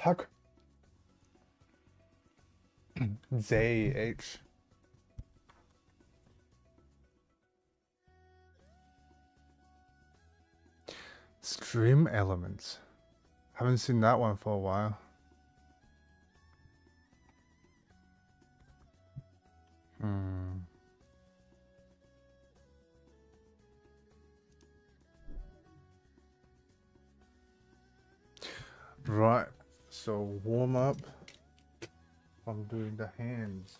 Huck. ZH. Stream elements. Haven't seen that one for a while. Right, so warm up. I'm doing the hands.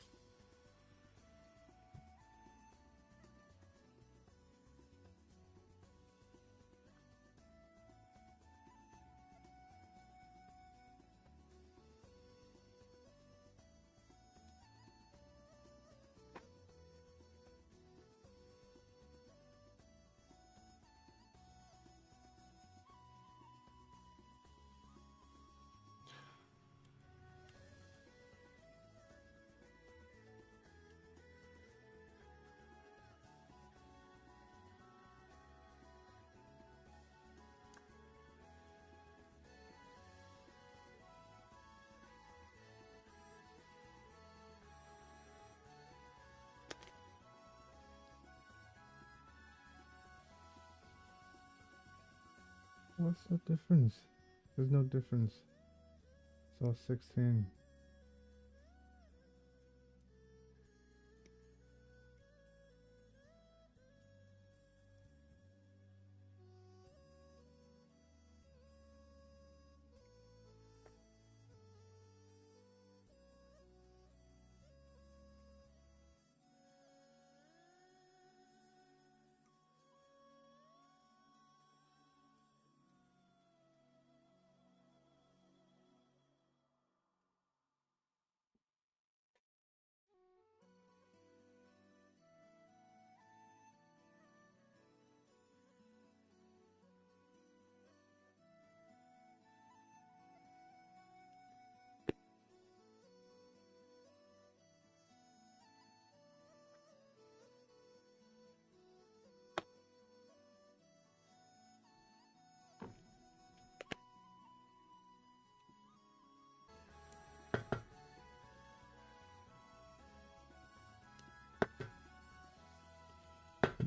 What's the difference? There's no difference. It's all 16.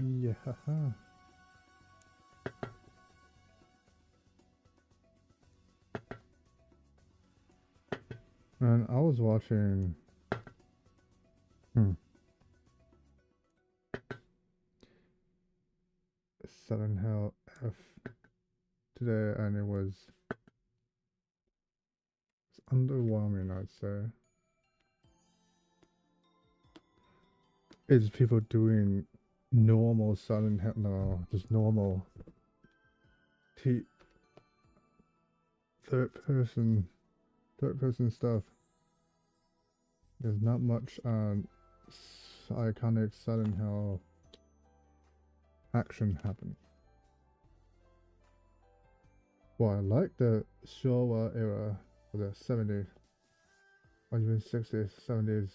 Yeah. And I was watching Southern Hell F today, and it's underwhelming, I'd say. It's people doing normal Southern Hell, no, just normal third person stuff. There's not much iconic Southern Hell action happening. Well, I like the Showa era, or the 70s, or even 60s, 70s,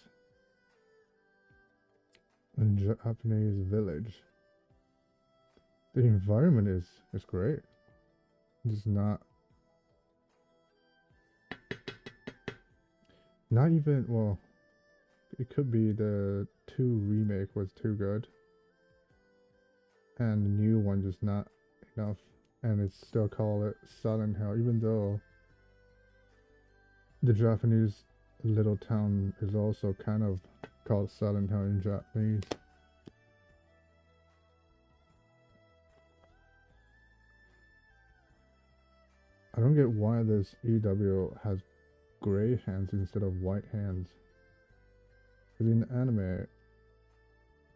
and Japanese village. The environment is great. It's not even, well, it could be the 2 remake was too good, and the new one just not enough, and it's still call it Southern Hell, even though the Japanese little town is also kind of called Southern Hell in Japanese. I don't get why this EW has gray hands instead of white hands. Because in anime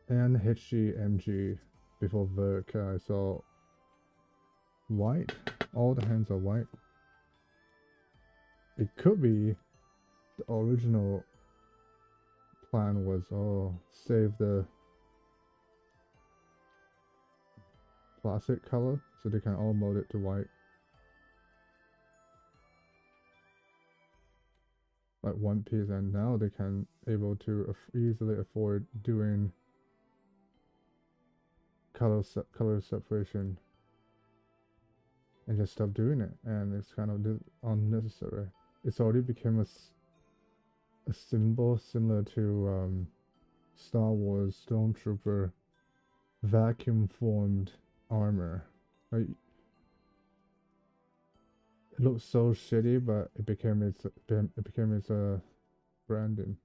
and HGMG before Verk, I saw white. All the hands are white. It could be the original plan was, oh, save the classic color so they can all mode it to white. Like One Piece, and now they can able to easily afford doing color separation and just stop doing it, and it's kind of unnecessary. it's already become a symbol similar to Star Wars Stormtrooper vacuum formed armor. Like, it looks so shitty, but it became its branding.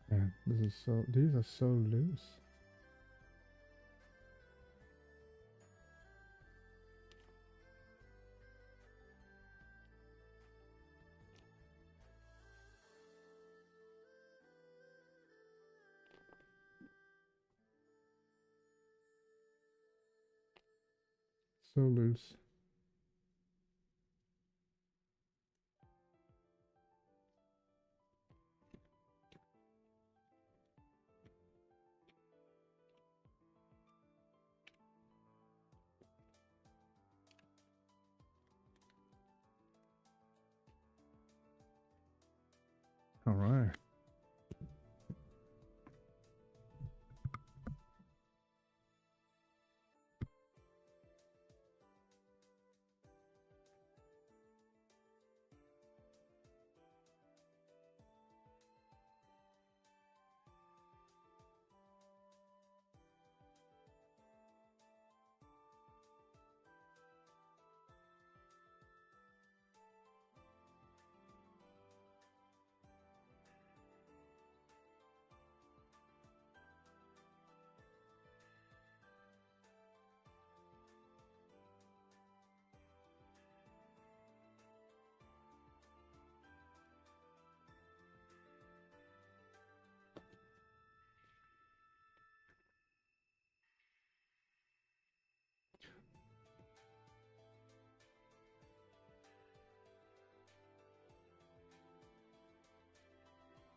Man, these are so loose. So loose. All right.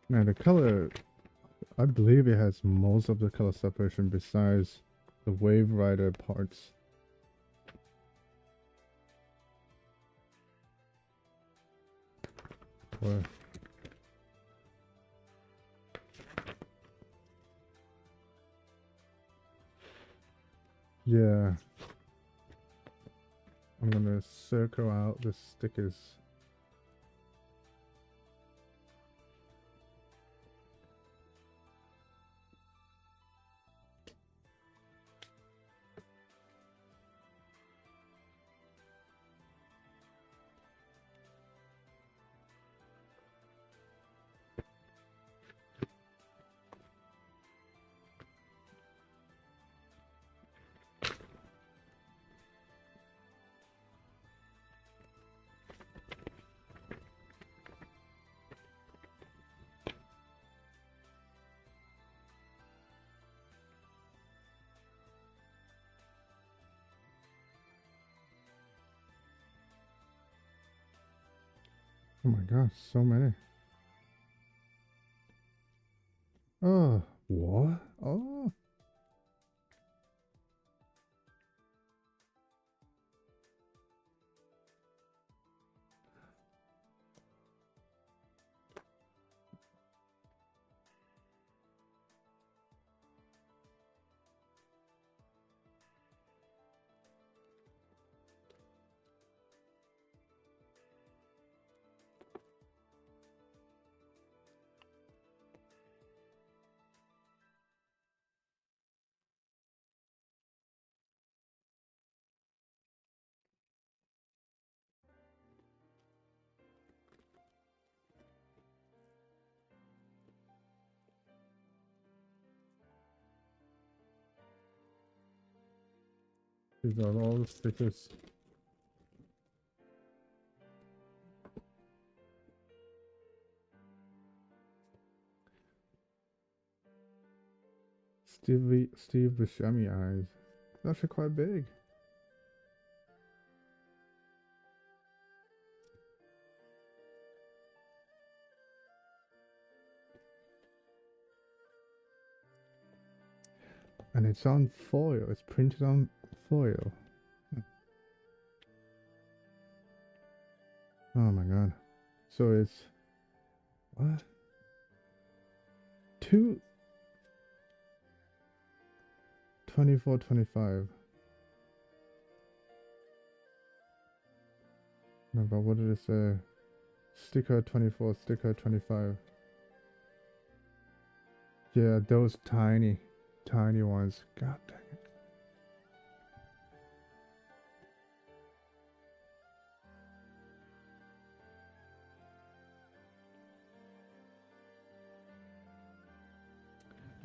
Man, the color, I believe it has most of the color separation besides the Wave Rider parts. Or yeah. I'm gonna circle out the stickers. Oh my gosh, so many. Oh, what? Oh. These are all the stickers. Steve Buscemi eyes. It's actually quite big. And it's on foil. It's printed on foil. Oh my god. So it's what? 24.25. No, but what did it say? Sticker 24, sticker 25. Yeah, those tiny ones. God dang it.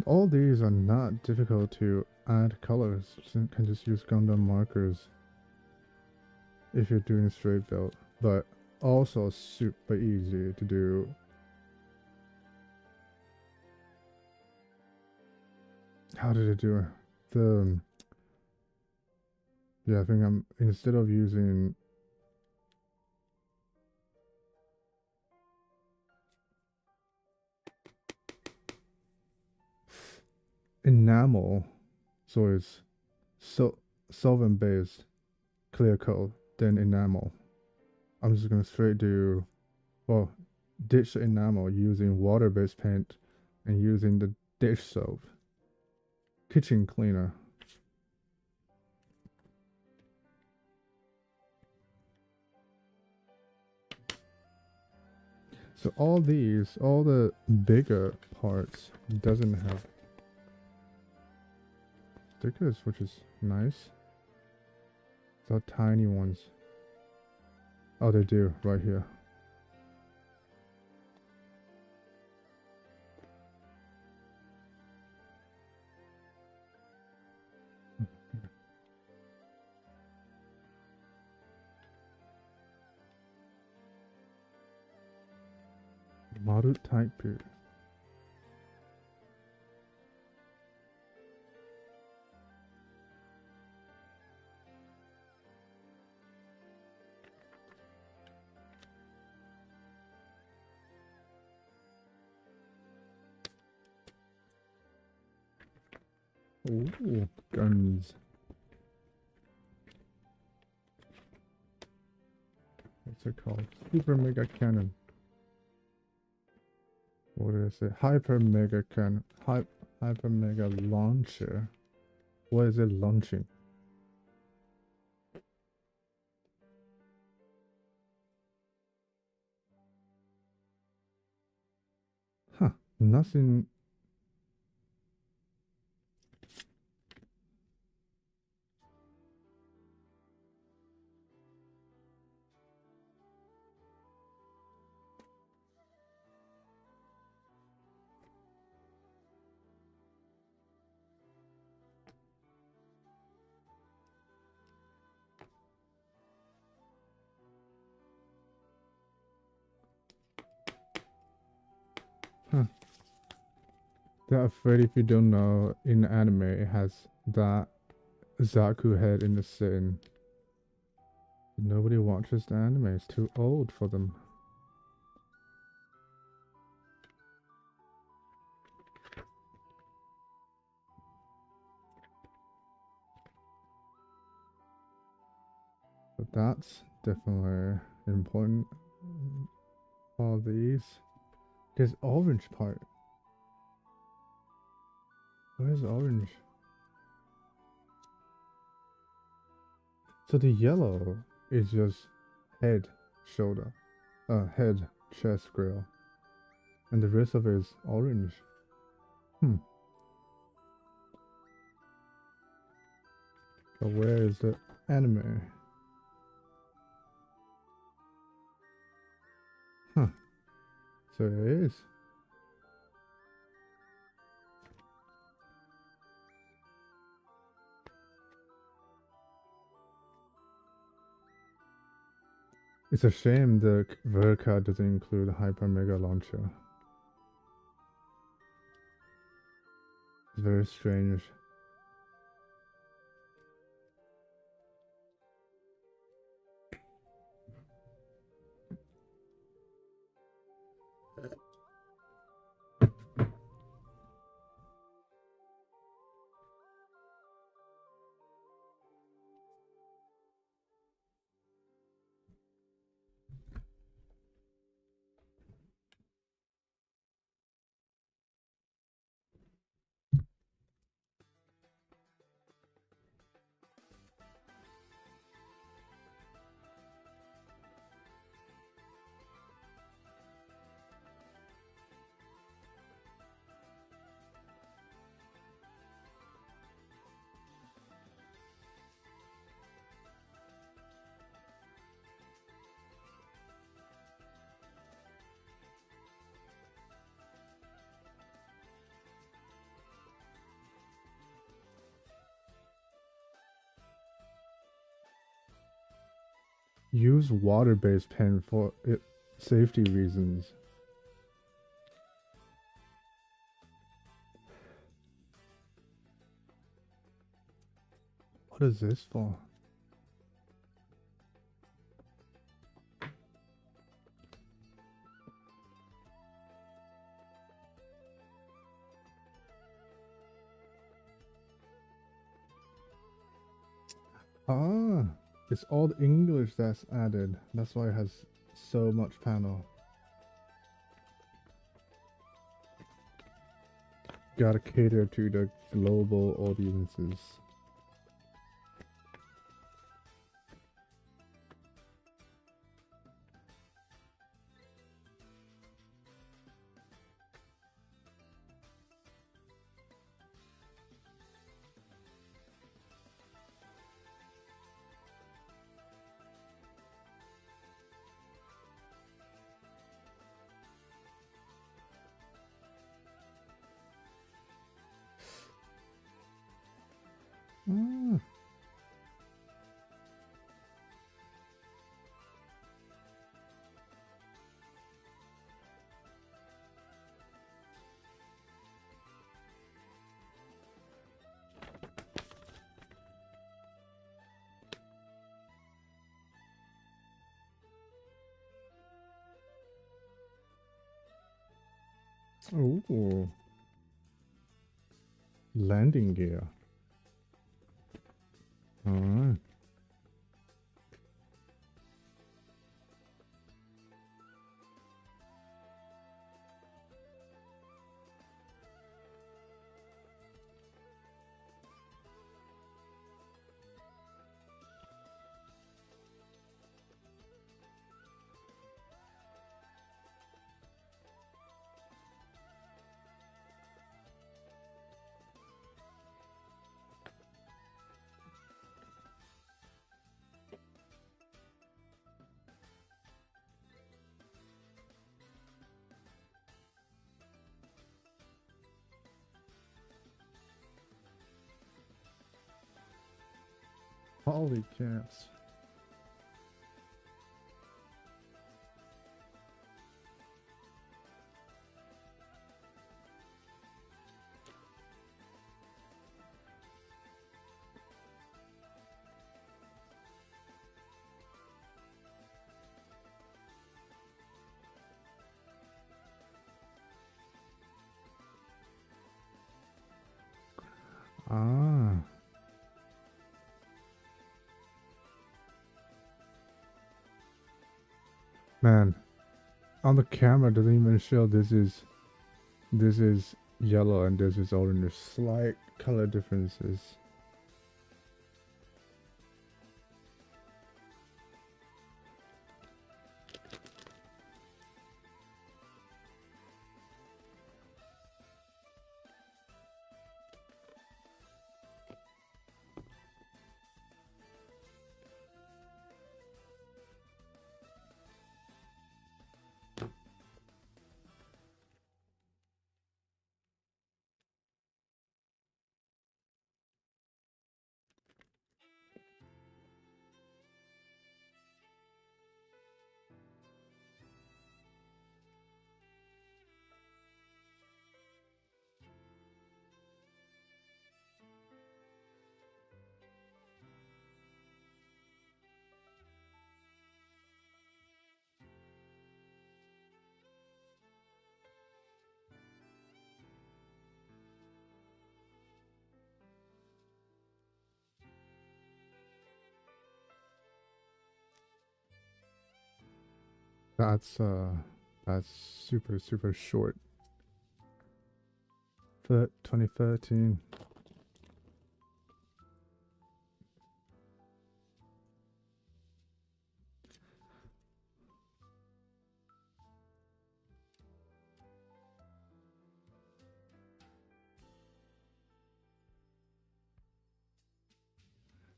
All these are not difficult to add colors. You can just use Gundam markers if you're doing straight build, but also super easy to do. How did it do? Yeah, I think instead of using enamel, so it's solvent based clear coat, then enamel. I'm just gonna straight do, well, ditch the enamel using water based paint and using the dish soap, kitchen cleaner. So all the bigger parts doesn't have stickers, which is nice. The tiny ones. Oh, they do, right here. Maru type. Ooh, guns. What's it called? Super Mega Cannon. What did I say? Hyper Mega Cannon. Hyper Mega Launcher. What is it launching? Huh. Nothing. Huh. That afraid if you don't know, in anime it has that Zaku head in the scene. Nobody watches the anime, it's too old for them. But that's definitely important. All these. There's orange part. Where's orange? So the yellow is just head, shoulder, head, chest, grill. And the rest of it is orange. So where is the anime? Huh. So it is. It's a shame the Verka doesn't include Hyper Mega Launcher. It's very strange. Use water-based pen for safety reasons. What is this for? Ah, it's all English that's added. That's why it has so much panel. Gotta cater to the global audiences. Ah. Ooh. Landing gear. Alright. Holy cats. Ah. Man, on the camera doesn't even show this is yellow and this is orange. There's slight color differences. That's super short. For 2013.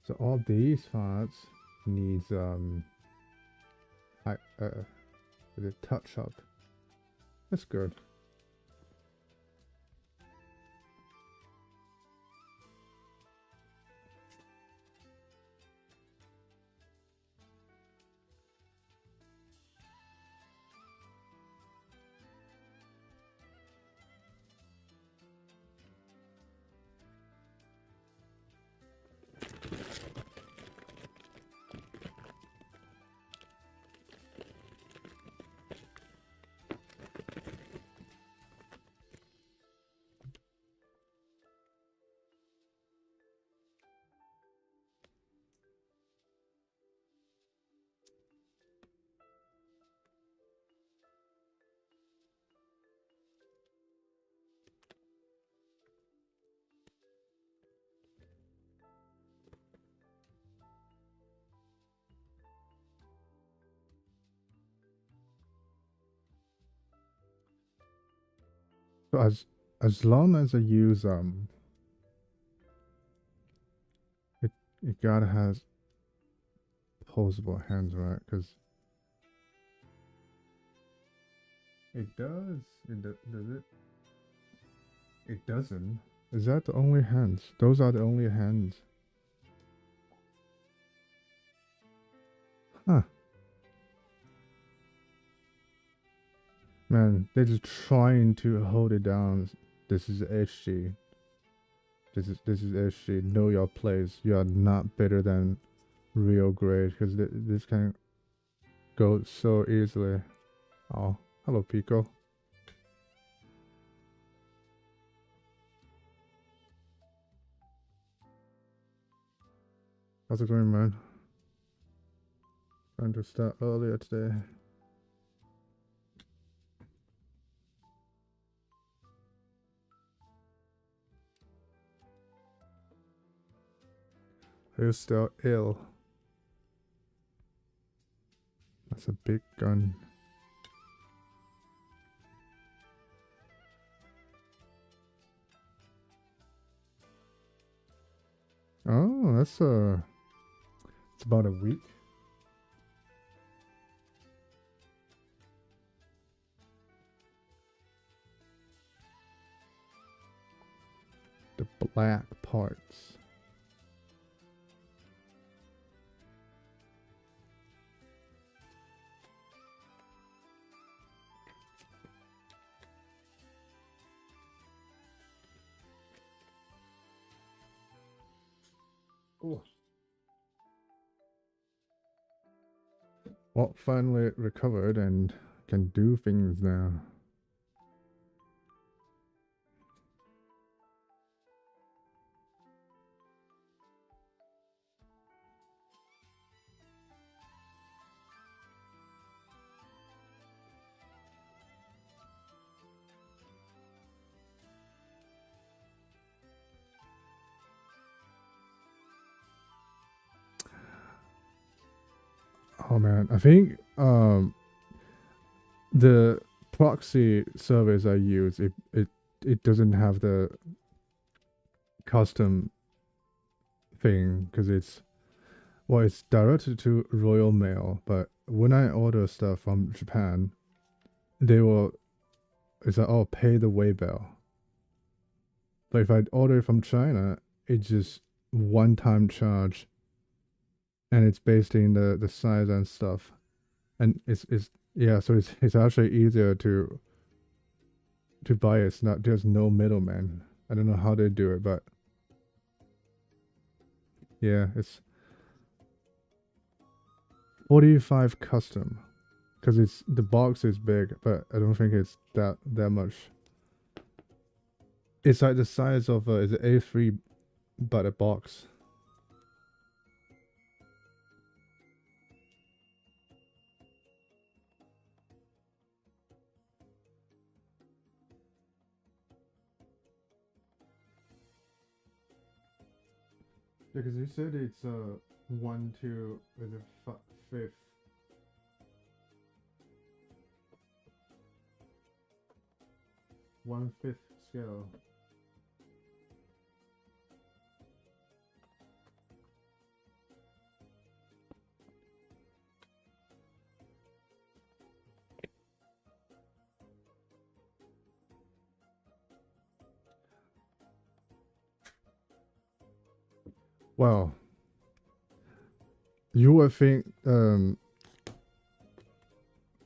So all these fonts needs the touch up. That's good. So as long as I use it gotta has posable hands, right? Because it does. Does it? It doesn't. Is that the only hands? Those are the only hands. Huh. Man, they're just trying to hold it down. This is HG. This is HG. Know your place. You are not better than real grade because this can go so easily. Oh, hello Pico. How's it going, man? Trying to start earlier today. You're still ill. That's a big gun. Oh, that's it's about a week. The black parts. Oh. Well, finally recovered and can do things now. Oh man, I think the proxy service I use it doesn't have the custom thing because it's directed to Royal Mail, but when I order stuff from Japan, it's like, oh, pay the waybill. But if I order from China, it's just one-time charge, and it's based in the size and stuff, and it's yeah, so it's actually easier to buy it. It's not, there's no middleman. I don't know how they do it, but yeah, it's 45 custom because it's the box is big, but I don't think it's that much. It's like the size of is it A3 but a box. Because you said it's 1 to the 5th. One-fifth scale. Well, you would think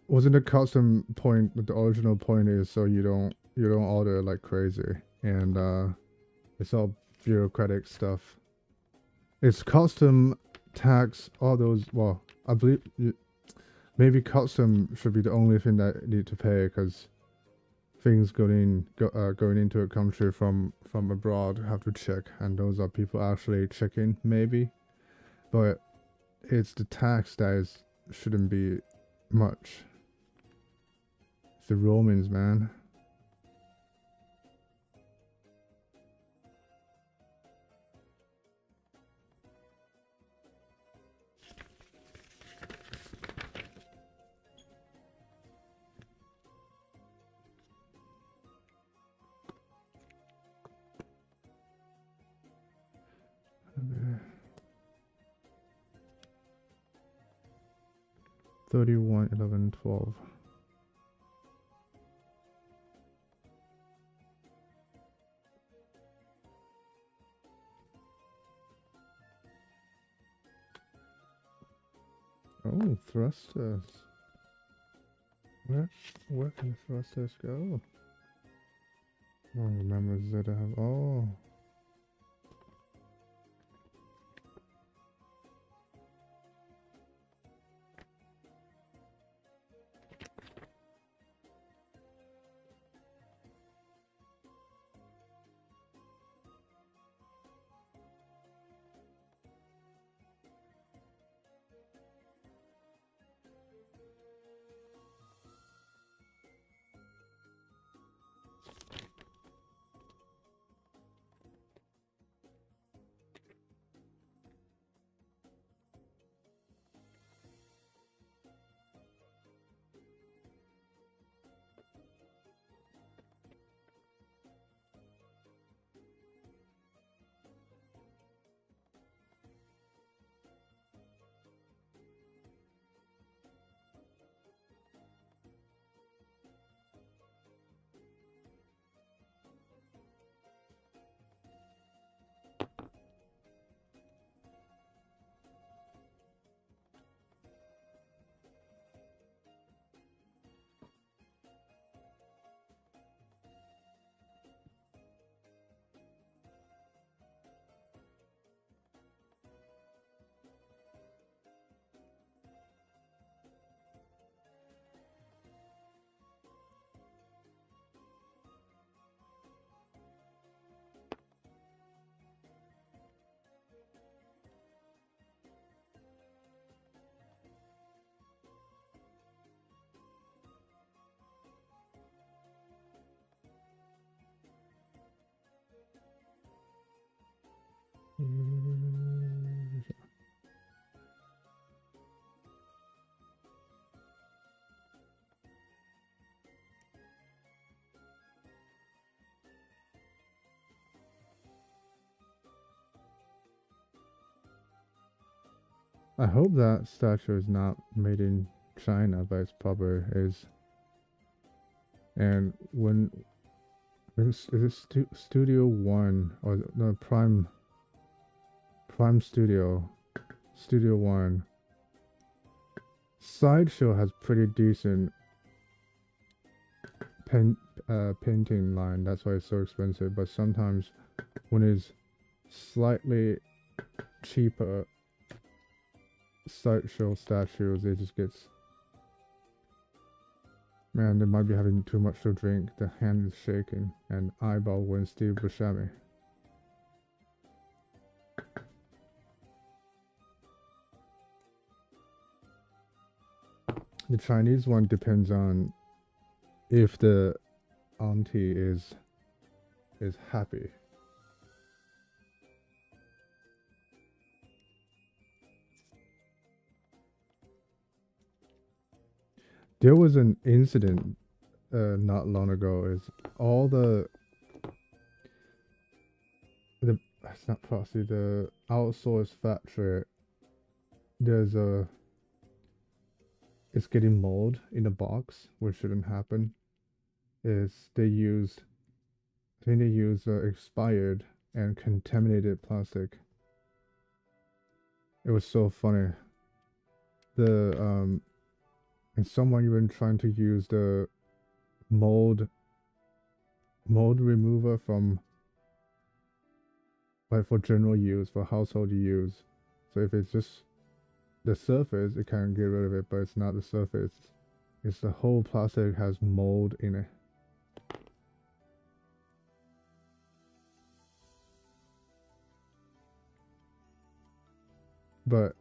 wasn't the custom point the original point is so you don't order like crazy, and it's all bureaucratic stuff. It's custom tax, all those. Well, I believe maybe custom should be the only thing that you need to pay, because things going into a country from abroad have to check, and those are people actually checking maybe, but it's the tax that shouldn't be much. It's the Romans, man. Okay. 31, 11, 12. Oh, thrusters. Where can thrusters go? I don't remember Zeta have. Oh. I hope that statue is not made in China, but it's probably is. And when is it Studio 1 or no Prime Studio 1? Sideshow has pretty decent painting line. That's why it's so expensive. But sometimes when it's slightly cheaper Sideshow statues, it just gets. Man, they might be having too much to drink. The hand is shaking, and eyeball went Steve Buscemi. The Chinese one depends on if the auntie is happy. There was an incident not long ago. Is all the it's not proxy, the outsourced factory, there's a it's getting mold in a box, which shouldn't happen. Is they used I think they used expired and contaminated plastic. It was so funny. The and someone even trying to use the mold remover from like for general use, for household use. So if it's just the surface, it can get rid of it, but it's not the surface. It's the whole plastic has mold in it. But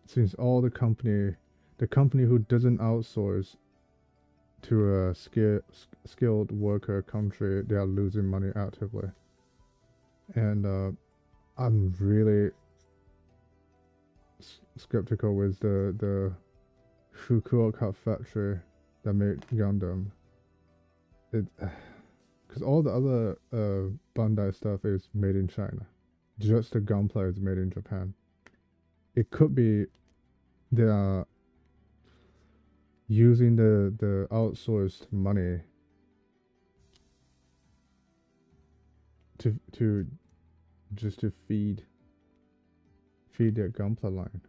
since all the company who doesn't outsource to a skilled worker country, they are losing money actively. And I'm really skeptical with the Fukuoka factory that made Gundam. Because all the other Bandai stuff is made in China. Just the Gunpla is made in Japan. It could be they are using the outsourced money to just to feed their Gunpla line.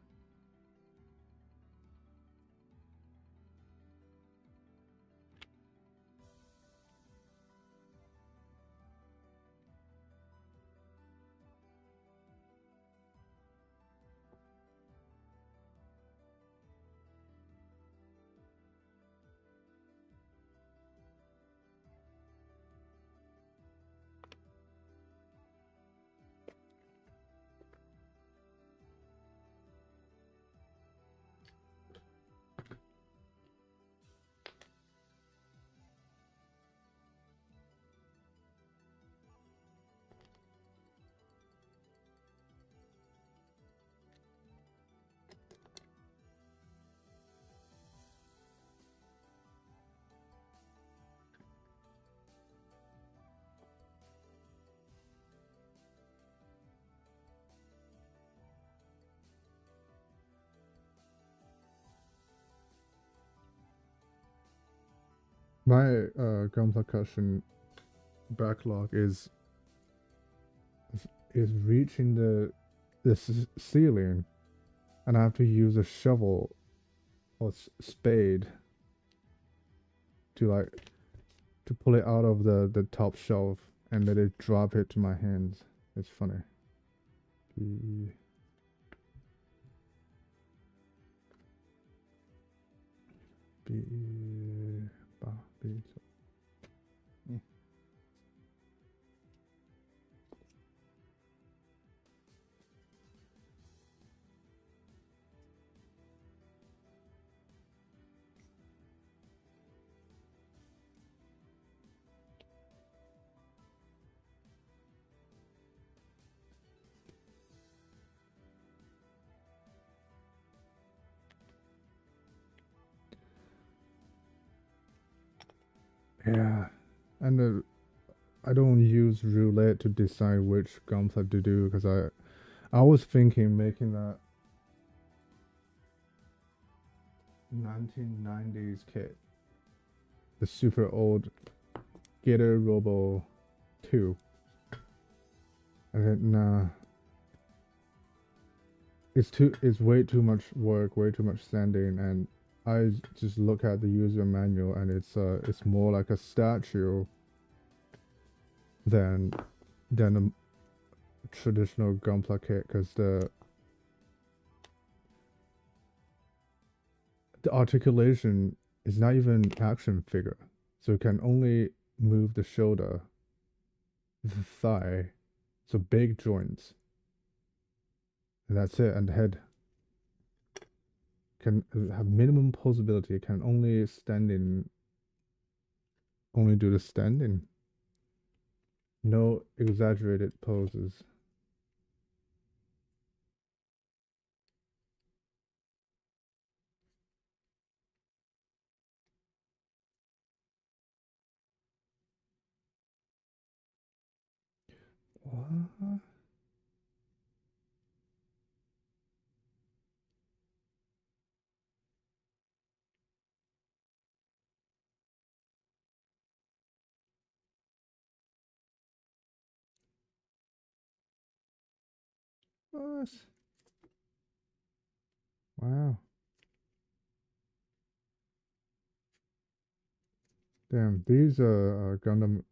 My Gunpla cushion backlog is reaching the ceiling, and I have to use a shovel or spade to pull it out of the top shelf and let it drop it to my hands. It's funny. B B ba B. Yeah, and I don't use roulette to decide which Gunpla to do because I was thinking making that 1990s kit, the super old Gator Robo 2. I said, nah, it's way too much work, way too much sanding, and I just look at the user manual and it's more like a statue than a traditional Gunpla kit because the articulation is not even action figure, so it can only move the shoulder, the thigh, so big joints, and that's it. And the head can have minimum posability. It can only do the standing. No exaggerated poses. What? What? Wow. Damn, these Gundam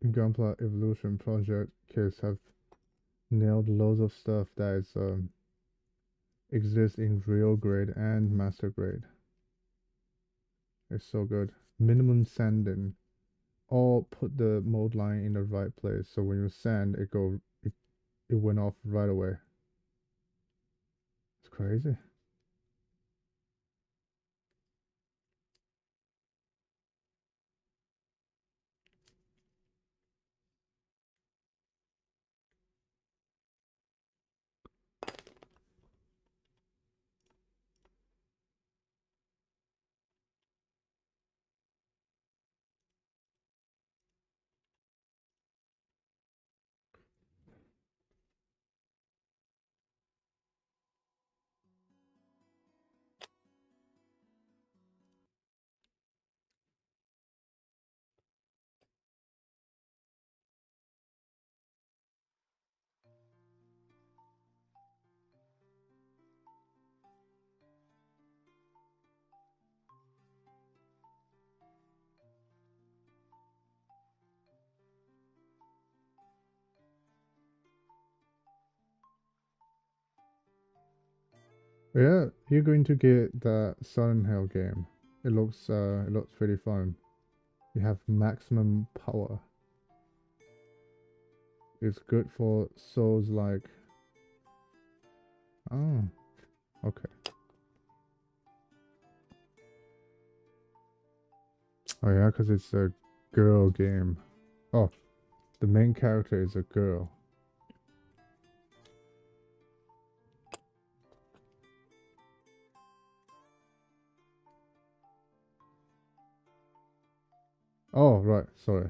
Gunpla Evolution Project kids have nailed loads of stuff that is exists in real grade and master grade. It's so good. Minimum sanding. Or put the mode line in the right place so when you sand it went off right away. It's crazy. Yeah, you're going to get the Silent Hill game. It looks pretty fun. You have maximum power. It's good for souls like. Oh, okay. Oh yeah, because it's a girl game. Oh, the main character is a girl. Oh, right, sorry.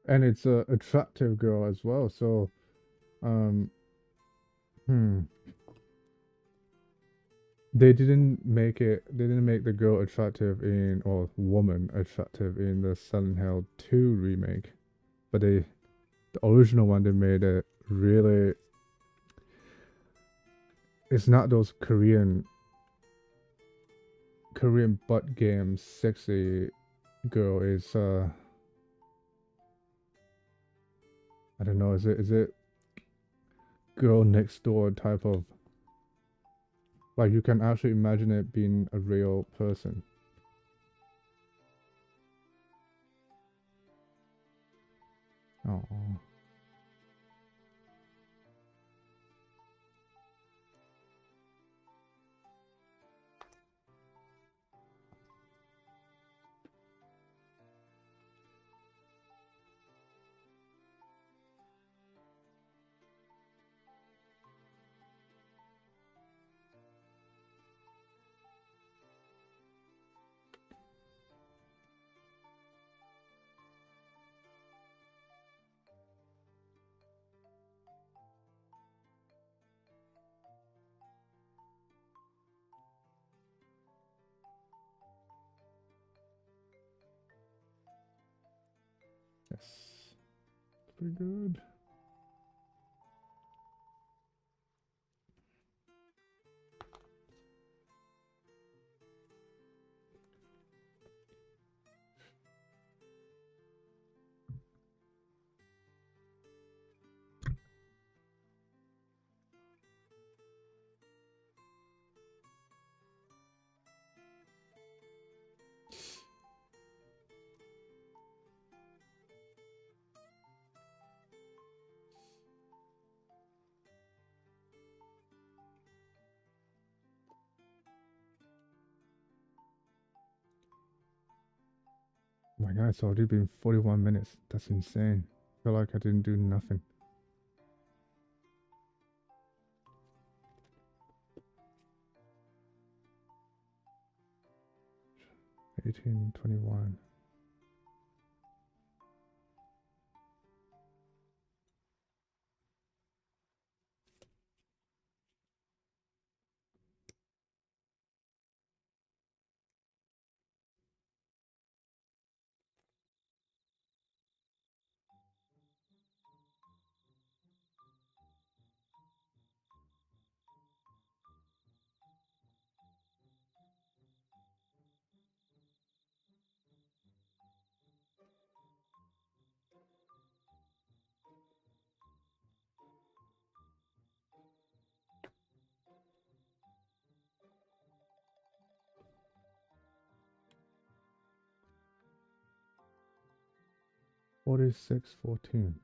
And it's a attractive girl as well, so um hmm. They didn't make the girl attractive in or woman attractive in the Silent Hill 2 remake. But the original one they made it really, it's not those Korean butt games sexy girl. Is I don't know, is it girl next door type of, like you can actually imagine it being a real person. Oh. Yes. Pretty good. my god, it's already been 41 minutes. That's insane. I feel like I didn't do nothing. 1821. $46.14.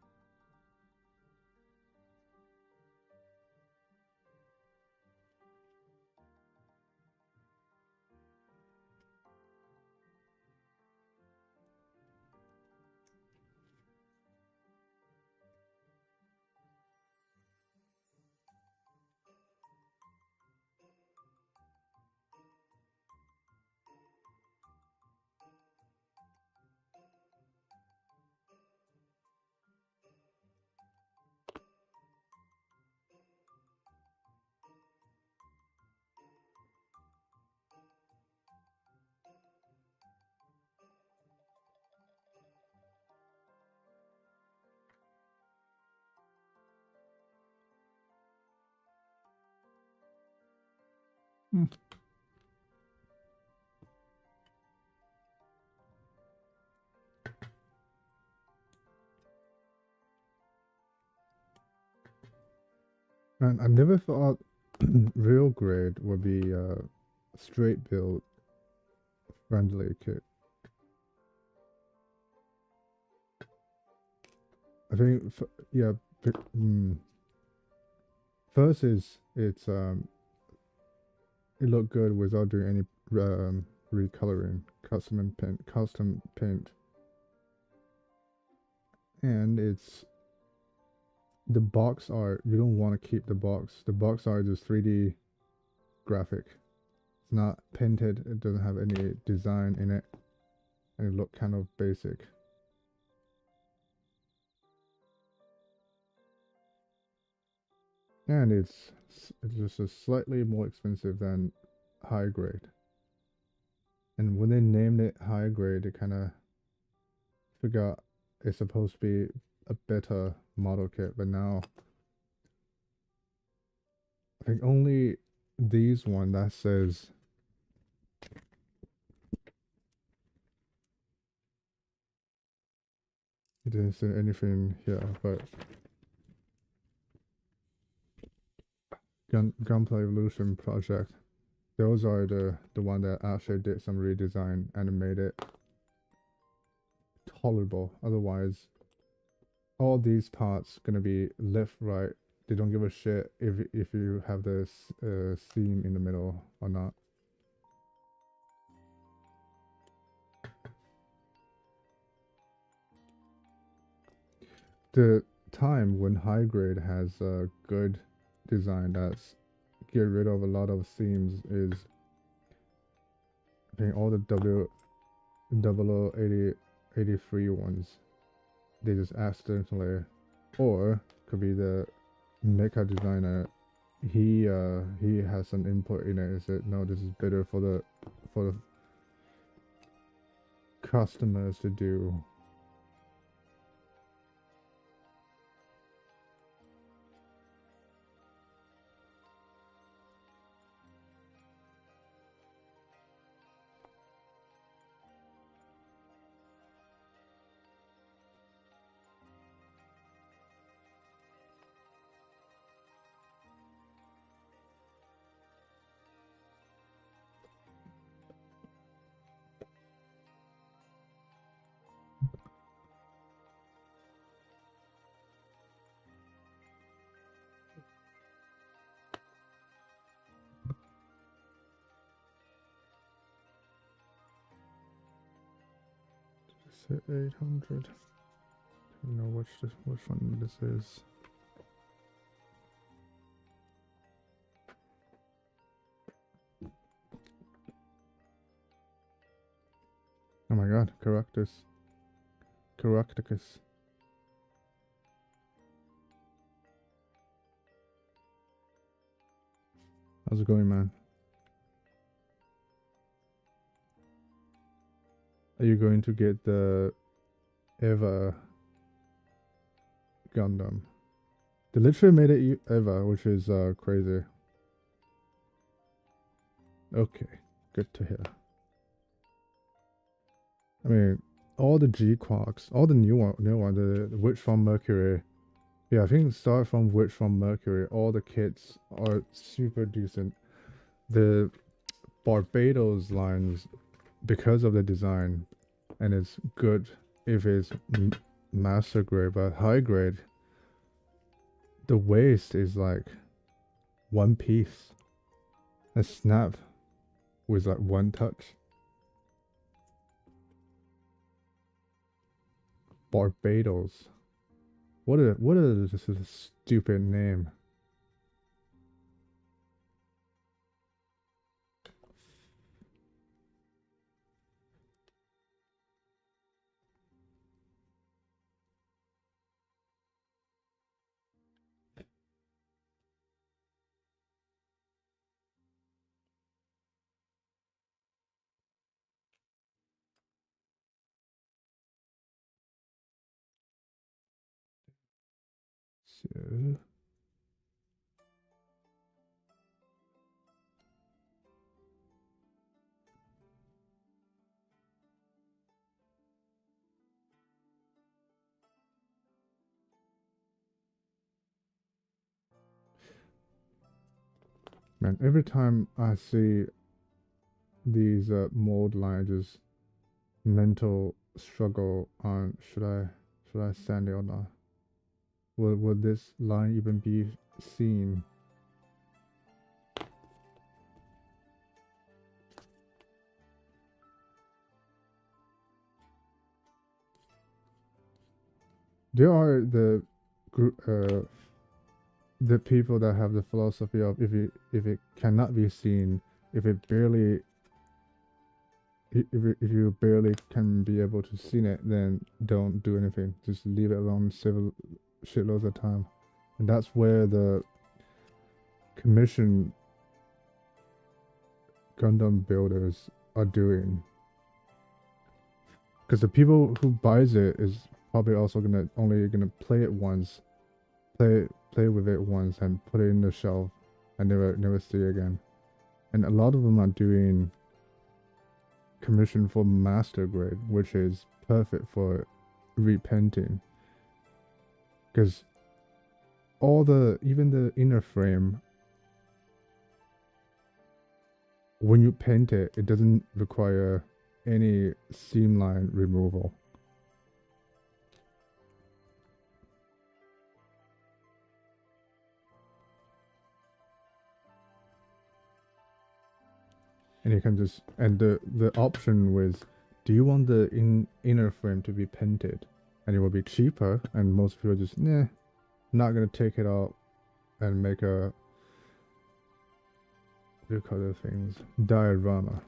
And I never thought real grade would be a straight build friendly kit. I think, yeah, first is it looked good without doing any recoloring, custom paint, and it's the box art. You don't want to keep the box. The box art is 3D graphic. It's not painted. It doesn't have any design in it, and it looked kind of basic. And it's just a slightly more expensive than high grade. And when they named it high grade, they kind of forgot it's supposed to be a better model kit. But now, I think only these one that says it didn't say anything here, but Gunpla Evolution Project. Those are the one that actually did some redesign and made it tolerable. Otherwise, all these parts gonna be left, right. They don't give a shit if you have this seam in the middle or not. The time when high grade has a good design that's get rid of a lot of seams is I think all the W008083 ones. They just accidentally, or could be the mecha designer. He has some input in it and said no, this is better for the customers to do. Exit 800. Don't know which one this is. Oh my god, Caractacus. How's it going, man? Are you going to get the Eva Gundam? They literally made it Eva, which is crazy. Okay, good to hear. I mean, all the G Quarks, all the new one, the Witch from Mercury. Yeah, I think start from Witch from Mercury. All the kits are super decent. The Barbados lines, because of the design, and it's good if it's master grade, but high grade, the waist is like one piece. A snap with like one touch. Barbados. What is this? Is a stupid name. So man, every time I see these mold lines, just mental struggle on should I send it or not? Will this line even be seen? There are the group the people that have the philosophy of if it cannot be seen, if you barely can be able to see it, then don't do anything. Just leave it alone several shitloads of time. And that's where the commission Gundam builders are doing. Because the people who buys it is probably also only gonna play it once, play with it once, and put it in the shelf, and never see it again. And a lot of them are doing commission for master grade, which is perfect for repainting. Because even the inner frame, when you paint it, it doesn't require any seam line removal. And you can just, and the option with, do you want the inner frame to be painted? And it will be cheaper, and most people just, nah, not gonna take it out and make a, what do you call those things? Diorama.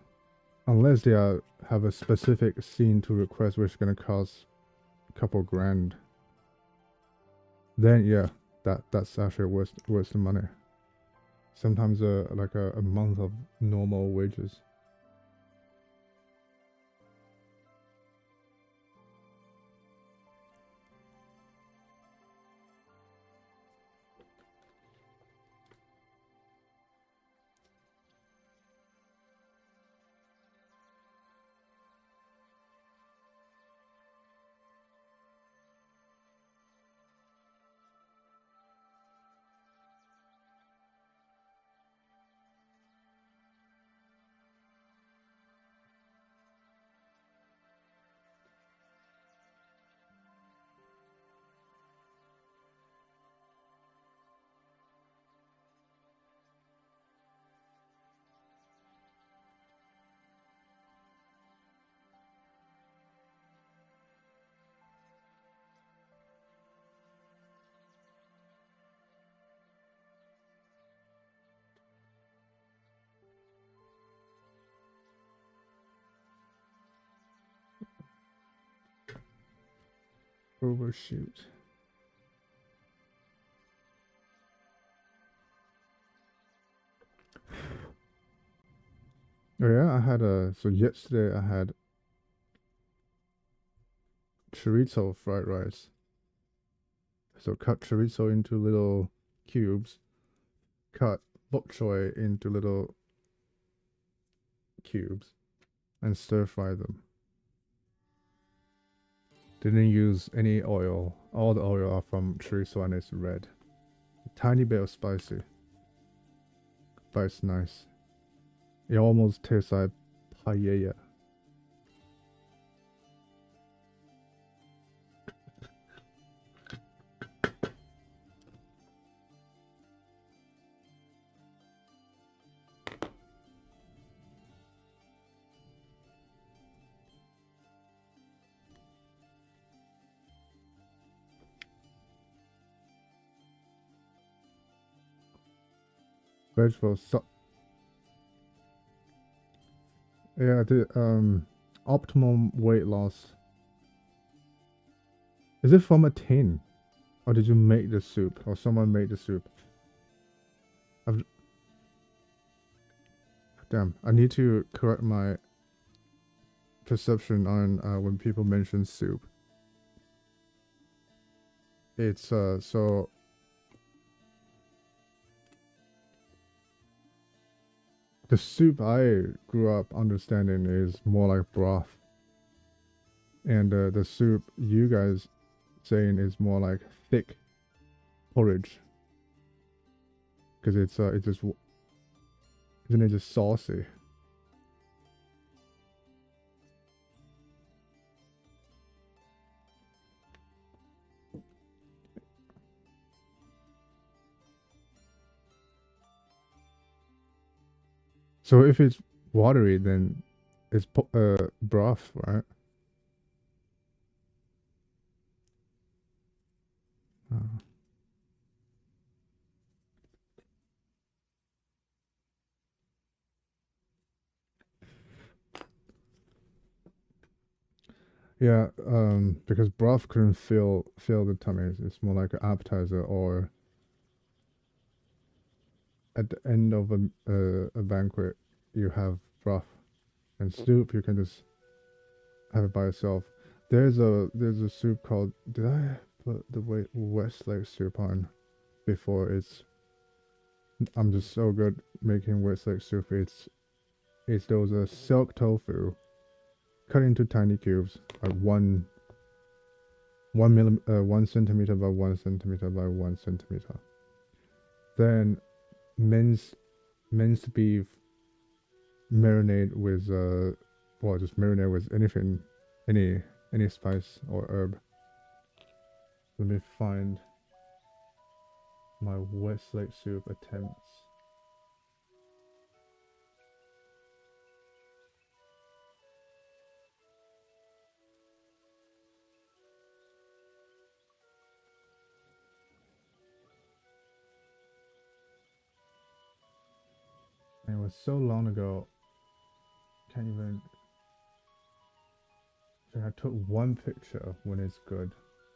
Unless they have a specific scene to request, which is gonna cost a couple grand. Then yeah, that's actually worth the money. Sometimes like a month of normal wages. Overshoot. Oh yeah, I had so yesterday I had chorizo fried rice. So cut chorizo into little cubes, cut bok choy into little cubes, and stir fry them. Didn't use any oil. All the oil are from chorizo and it's red. A tiny bit of spicy, but it's nice. It almost tastes like paella. Vegetables. So yeah, the optimum weight loss. Is it from a tin, or did you make the soup, or someone made the soup? I've, damn, I need to correct my perception on when people mention soup. It's so the soup I grew up understanding is more like broth, and the soup you guys saying is more like thick porridge, because it's just isn't it just saucy? So if it's watery, then it's broth, right? Uh, yeah, because broth couldn't fill the tummy. It's more like an appetizer, or at the end of a banquet, you have broth and soup. You can just have it by itself. There's a soup called. Did I put the Westlake soup on before? I'm just so good making Westlake soup. It's those silk tofu cut into tiny cubes, like 1 centimeter by 1 centimeter by 1 centimeter. Then minced beef marinate with well, just marinate with anything, any spice or herb. Let me find my Westlake soup attempts. And it was so long ago, can't even. I took one picture when it's good,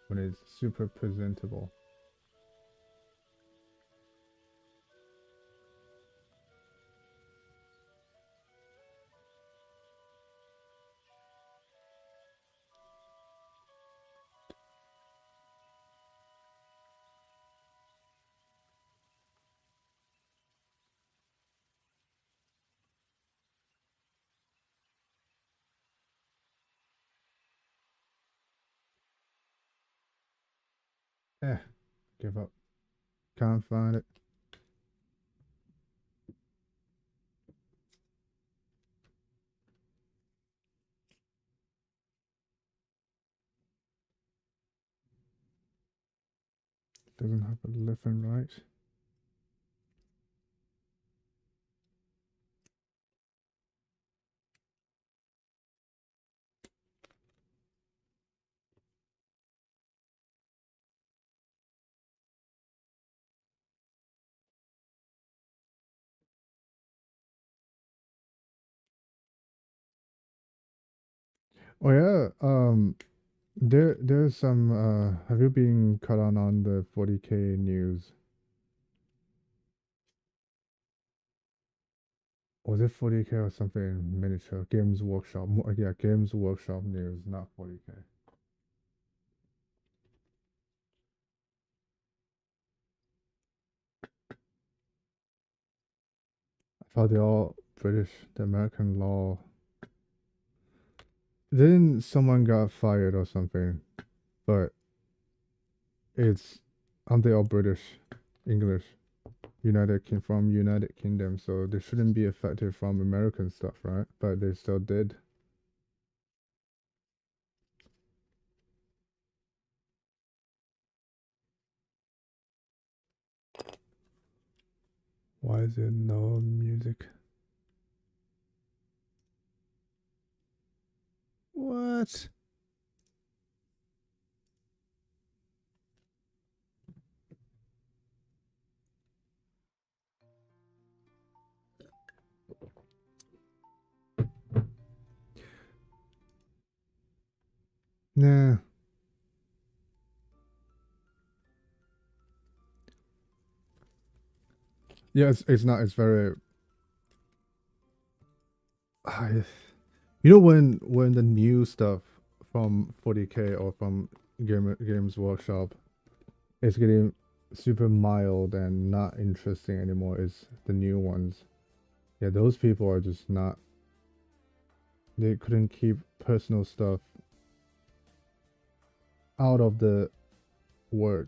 when it's super presentable. Eh, give up. Can't find it. Doesn't have a left and right. Oh yeah, There's some have you been caught on the 40K news? Was it 40K or something miniature? Games Workshop. Yeah, Games Workshop news, not 40K. I thought they're all British, the American law. Didn't someone got fired or something? But it's aren't they all British, English, from United Kingdom, so they shouldn't be affected from American stuff, right? But they still did. Why is there no music? What? Nah. Yeah, it's not. It's very. I, when the new stuff from 40K or from Games Workshop is getting super mild and not interesting anymore, is the new ones. Yeah, those people are just not. They couldn't keep personal stuff out of the work.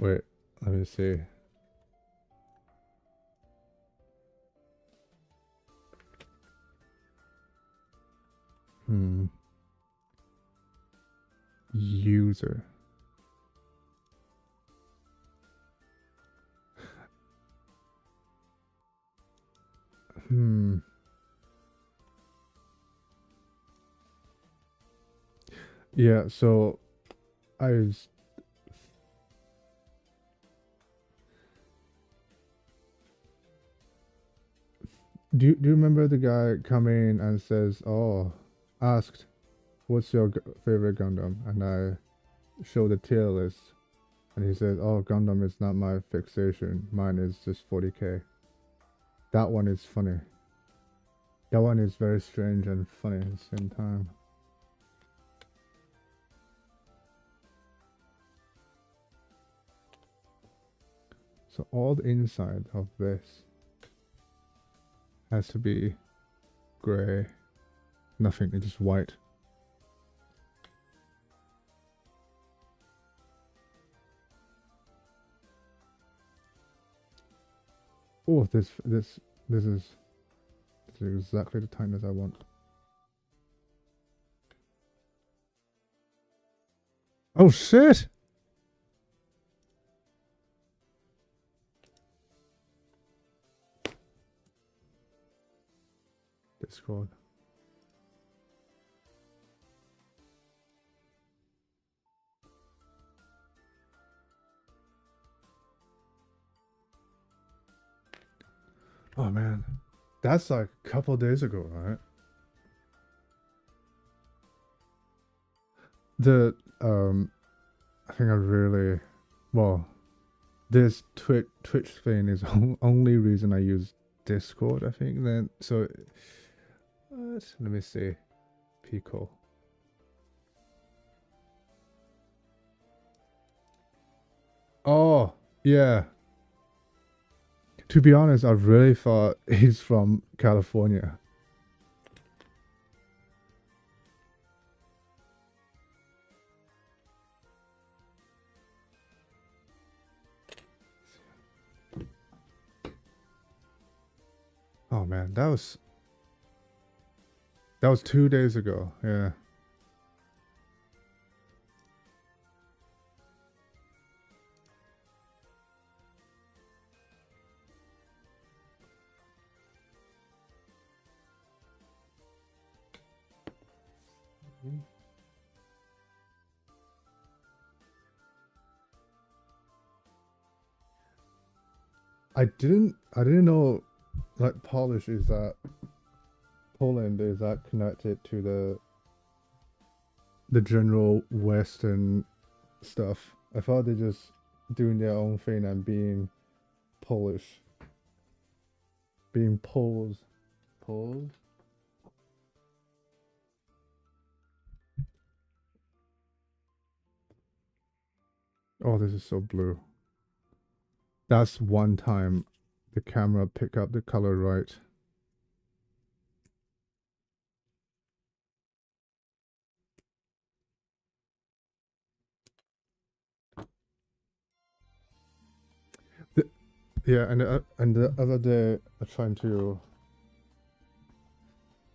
Wait, let me see. Hmm. User. Hmm. Yeah, so I do you remember the guy coming and says, "Oh, asked, what's your favorite Gundam?" And I show the tier list, and he says, "Oh, Gundam is not my fixation. Mine is just 40K." That one is funny. That one is very strange and funny at the same time. So all the inside of this has to be gray. Nothing, it's just white. Oh, this is exactly the tightness I want. Oh shit! Discord. Oh man, that's like a couple days ago, right? The I think I really, well, this Twitch thing is only reason I use Discord. I think then so. What? Let me see. Pico. Oh yeah. To be honest, I really thought he's from California. Oh man, that was 2 days ago. Yeah. I didn't know like Polish is that Poland is that connected to the general Western stuff. I thought they're just doing their own thing and being Polish, being Poles. Poles? Oh, this is so blue. That's one time the camera picked up the color right. Yeah, and the other day I trying to.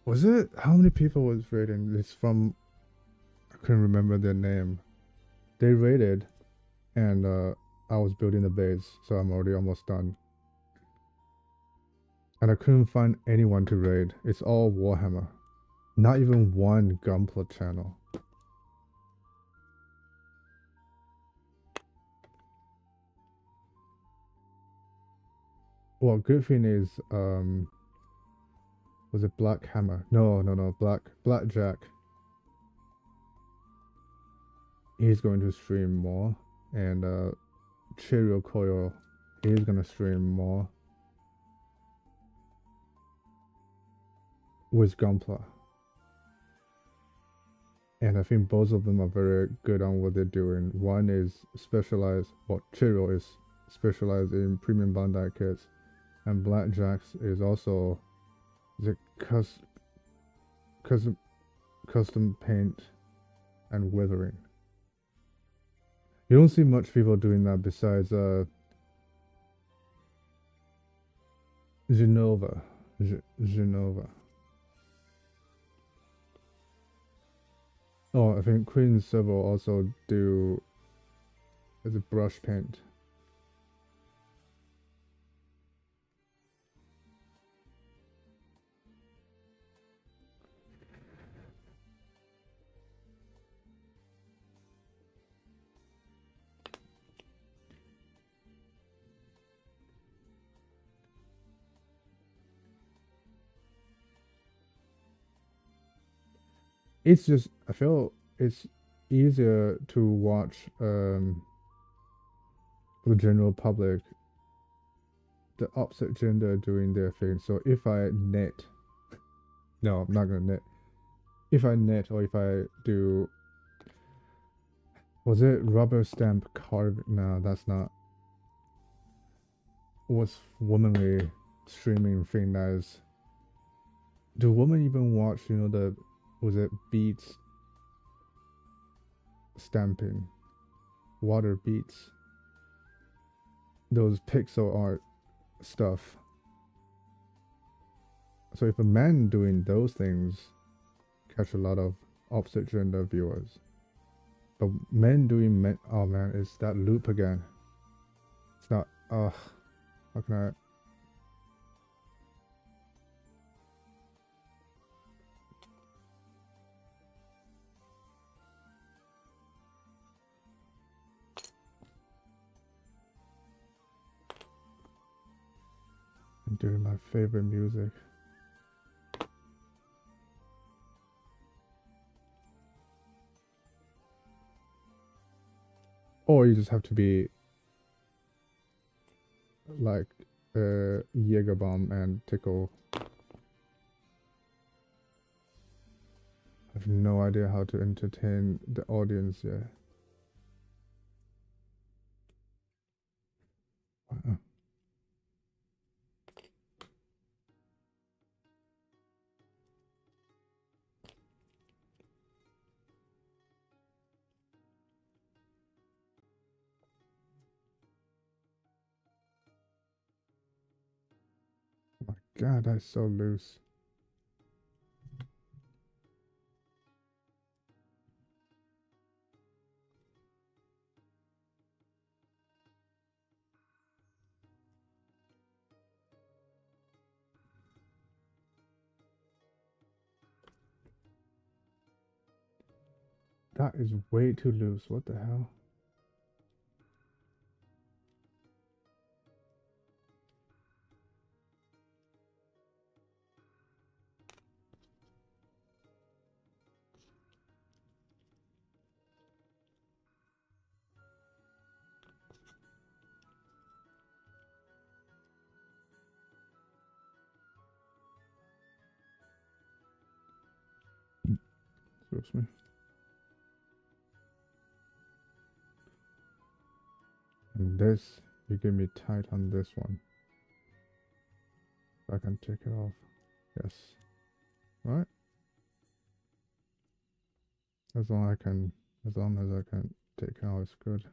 Was it how many people was rating? It's from I couldn't remember their name. They rated, and I was building the base, so I'm already almost done. And I couldn't find anyone to raid. It's all Warhammer. Not even one Gunpla channel. Well, good thing is, was it Black Hammer? No, Blackjack. He's going to stream more, and Cheerio Coil, he's gonna stream more with Gunpla. And I think both of them are very good on what they're doing. One is specialized, well, Cheerio is specialized in premium Bandai kits, and Blackjack's is also the custom paint and weathering. You don't see much people doing that besides Genova. Genova. Oh, I think Queen's server also do the brush paint. It's just I feel it's easier to watch for the general public the opposite gender doing their thing. So if I knit, no, I'm not gonna knit. If I knit or if I do, was it rubber stamp carve? No, that's not. What's womanly streaming thing that is? Do women even watch? You know the was it beats stamping, water beats, those pixel art stuff. So if a man doing those things catch a lot of opposite gender viewers, but men doing men, oh man, it's that loop again. It's not. Ugh. How can I? I'm doing my favorite music. Or you just have to be like Jaeger bomb and tickle. I have no idea how to entertain the audience yet. Wow. Oh my god, that's so loose. That is way too loose. What the hell? Excuse me. And this, you give me tight on this one. I can take it off. Yes. Right? As long as I can take it out, it's good.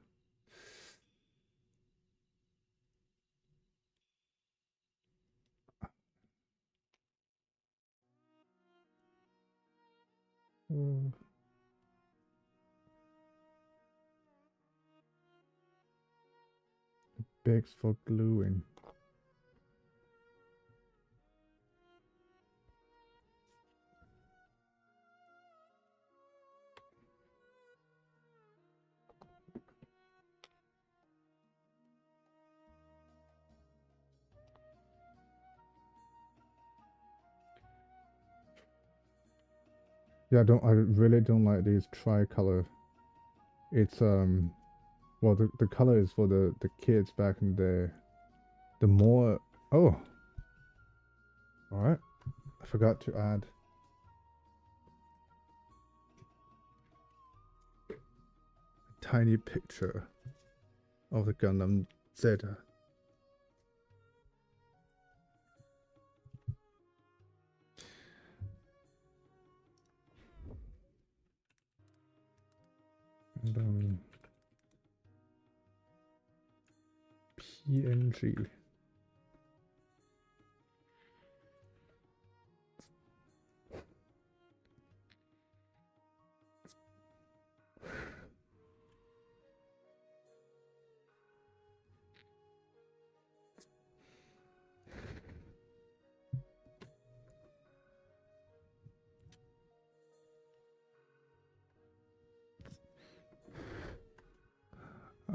Begs for gluing. Yeah, I really don't like these tricolor. It's well, the color is for the kids back in the more. Oh, all right. I forgot to add a tiny picture of the Gundam Zeta. Gundam PNG.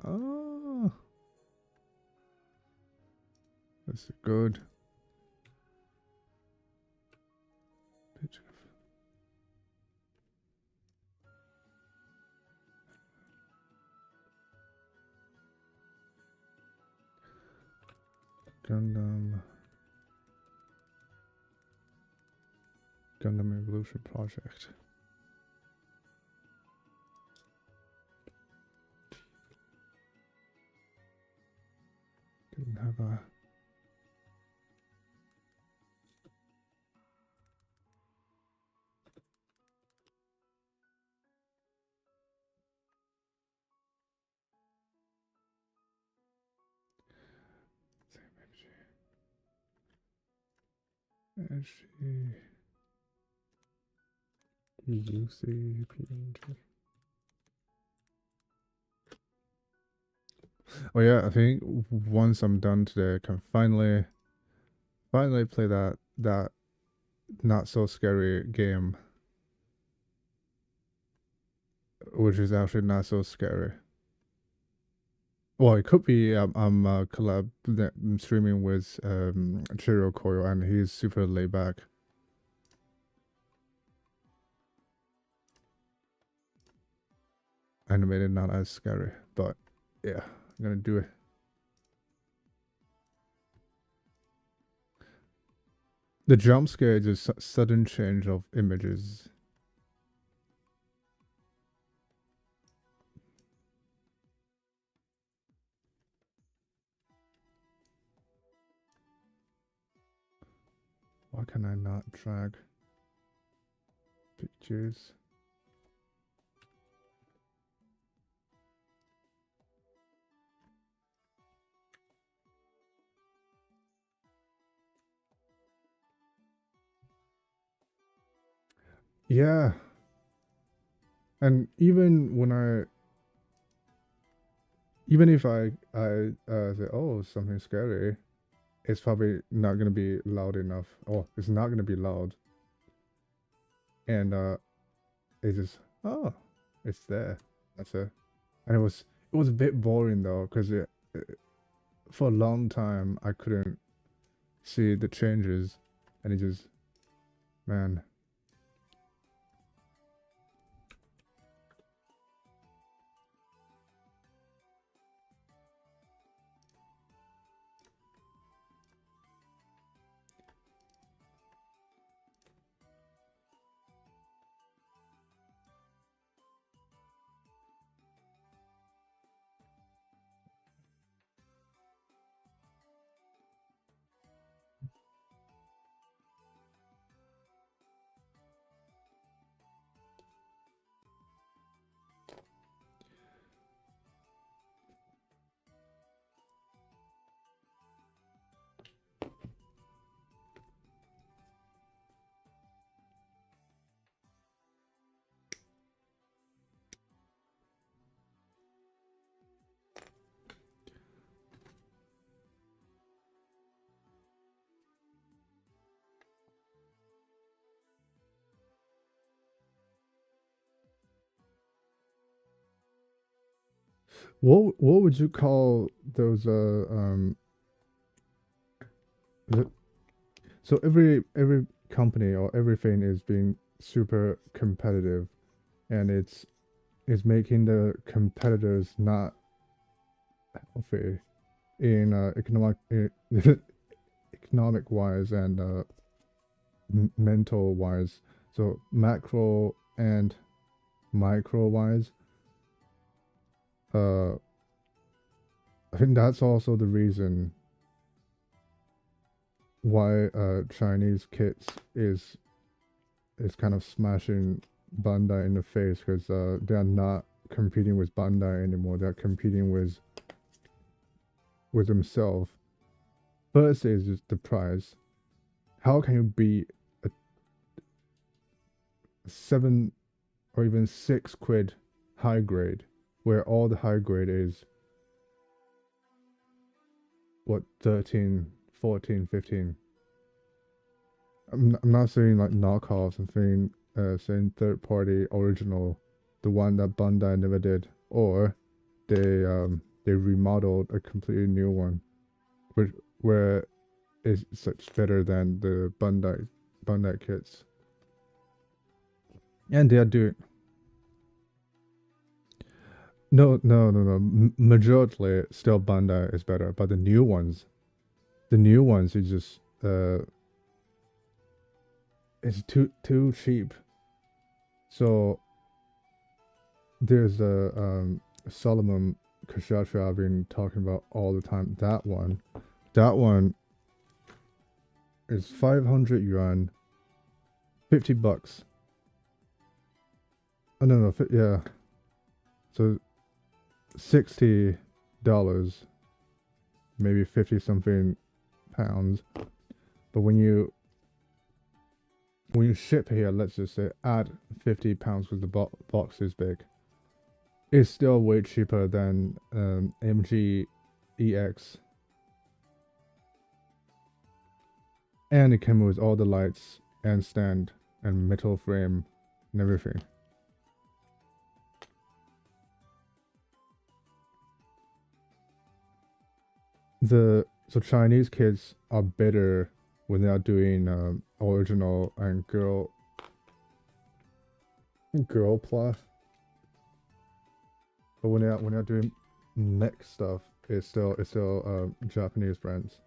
Oh, that's a good picture. Gundam Evolution Project. Didn't have a HGUC PNG. Oh yeah, I think once I'm done today, I can finally play that not so scary game, which is actually not so scary. Well, it could be I'm streaming with Chiro Koyo, and he's super laid back. Animated, not as scary, but yeah, I'm gonna do it. The jump scare is a sudden change of images. Why can I not drag pictures? Yeah. And even if I say, oh, something scary, it's probably not gonna be loud enough. Oh, it's not gonna be loud. And it's just, oh, It's there. That's it. And it was a bit boring though, because for a long time I couldn't see the changes, and it just, man. What would you call those the- so every company or everything is being super competitive, and it's making the competitors not healthy in economic wise and mental wise. So macro and micro wise, uh I think that's also the reason why Chinese kids is kind of smashing Bandai in the face, because they are not competing with Bandai anymore. They're competing with themselves. First is just the price. How can you be a 7 or even 6 quid high grade, where all the high grade is what, 13, 14, 15? I'm not saying like knockoffs. I'm saying third party original, the one that Bandai never did, or they remodeled a completely new one, which where is such better than the Bandai kits, and they are doing. No. Majority still Bandai is better, but the new ones is just it's too cheap. So there's a Solomon Kashatra I've been talking about all the time. That one is 500 yuan, $50. Oh no, yeah. So $60, maybe 50 something pounds. But when you ship here, let's just say add 50 pounds because the box is big, it's still way cheaper than MG EX, and it came with all the lights and stand and metal frame and everything. So Chinese kids are better when they are doing original and girl plus, but when they're doing mech stuff, it's still Japanese brands.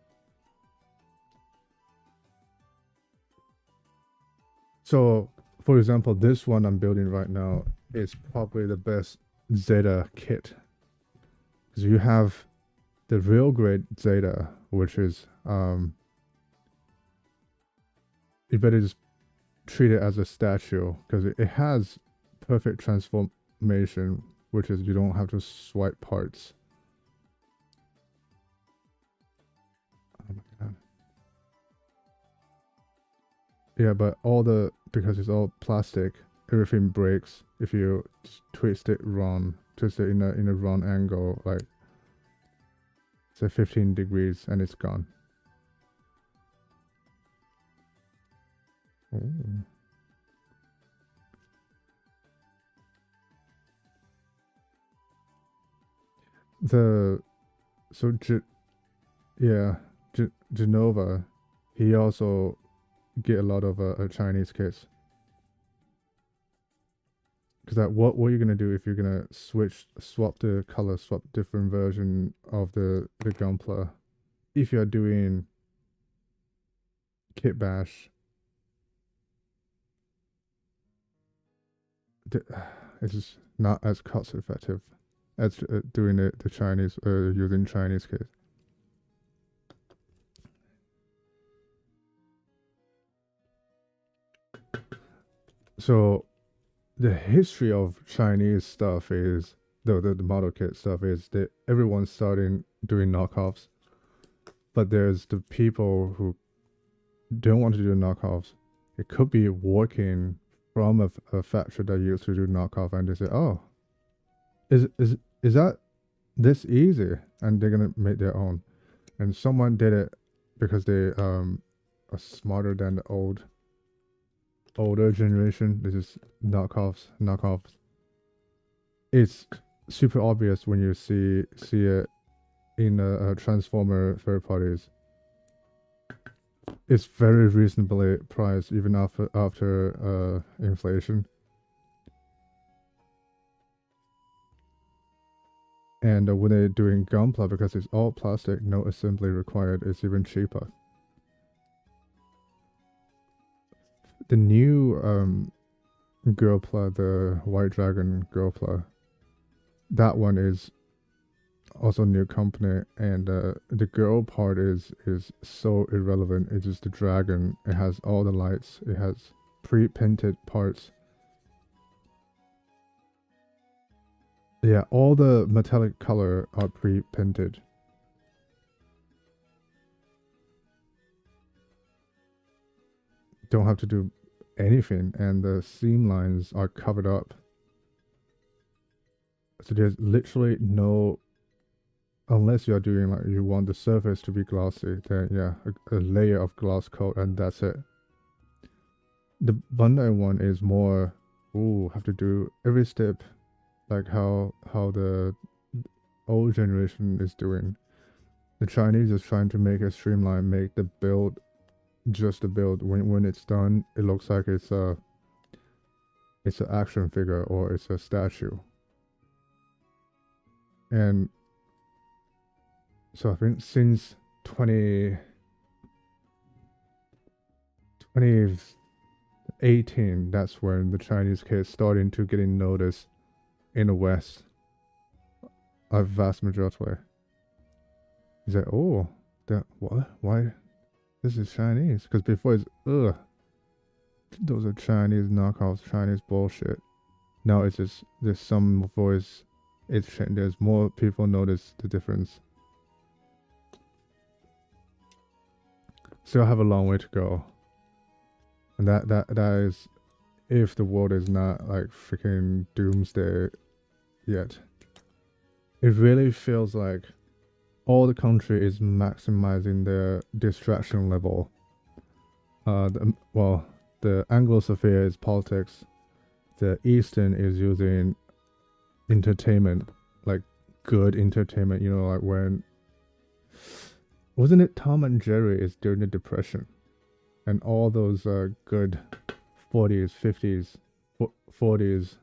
So, for example, this one I'm building right now is probably the best Zeta kit, because you have the real grade Zeta, which is you better just treat it as a statue, because it has perfect transformation, which is you don't have to swipe parts. Oh my god. Yeah, but because it's all plastic, everything breaks if you just twist it in a wrong angle, like say 15 degrees, and it's gone. Ooh. the so yeah, Genova, he also get a lot of Chinese kids. Because that what you're gonna do if you're gonna swap the color, swap different version of the Gunpla. If you're doing kit bash, it's just not as cost effective as doing it the Chinese using Chinese kits. So the history of Chinese stuff is the model kit stuff is that everyone's starting doing knockoffs, but there's the people who don't want to do knockoffs. It could be working from a factory that used to do knockoff, and they say, "Oh, is that this easy?" And they're gonna make their own. And someone did it because they are smarter than the older generation. This is knockoffs. It's super obvious when you see it in a transformer third parties. It's very reasonably priced even after inflation. And when they're doing Gunpla, because it's all plastic, no assembly required, it's even cheaper. The new Girlpla, the White Dragon Girlpla, that one is also new company, and the girl part is so irrelevant. It's just the dragon. It has all the lights. It has pre-painted parts. Yeah, all the metallic color are pre-painted. Don't have to do anything, and the seam lines are covered up. So there's literally no, unless you're doing like you want the surface to be glossy, then yeah, a layer of gloss coat and that's it. The Bandai one is more, have to do every step like how the old generation is doing. The Chinese is trying to make a streamline, make the build just a build. When it's done, it looks like it's an action figure or it's a statue. And so I think since 2018, that's when the Chinese kids starting to getting noticed in the West. A vast majority. He's like, oh, that what? Why? This is Chinese. Because before it's those are Chinese knockoffs, Chinese bullshit. Now it's just there's some voice. There's more people notice the difference. Still have a long way to go. And that is if the world is not like freaking doomsday yet. It really feels like all the country is maximizing their distraction level. The Anglosphere is politics. The Eastern is using entertainment, like good entertainment. You know, like when wasn't it Tom and Jerry is during the Depression, and all those good 40s, 50s, 40s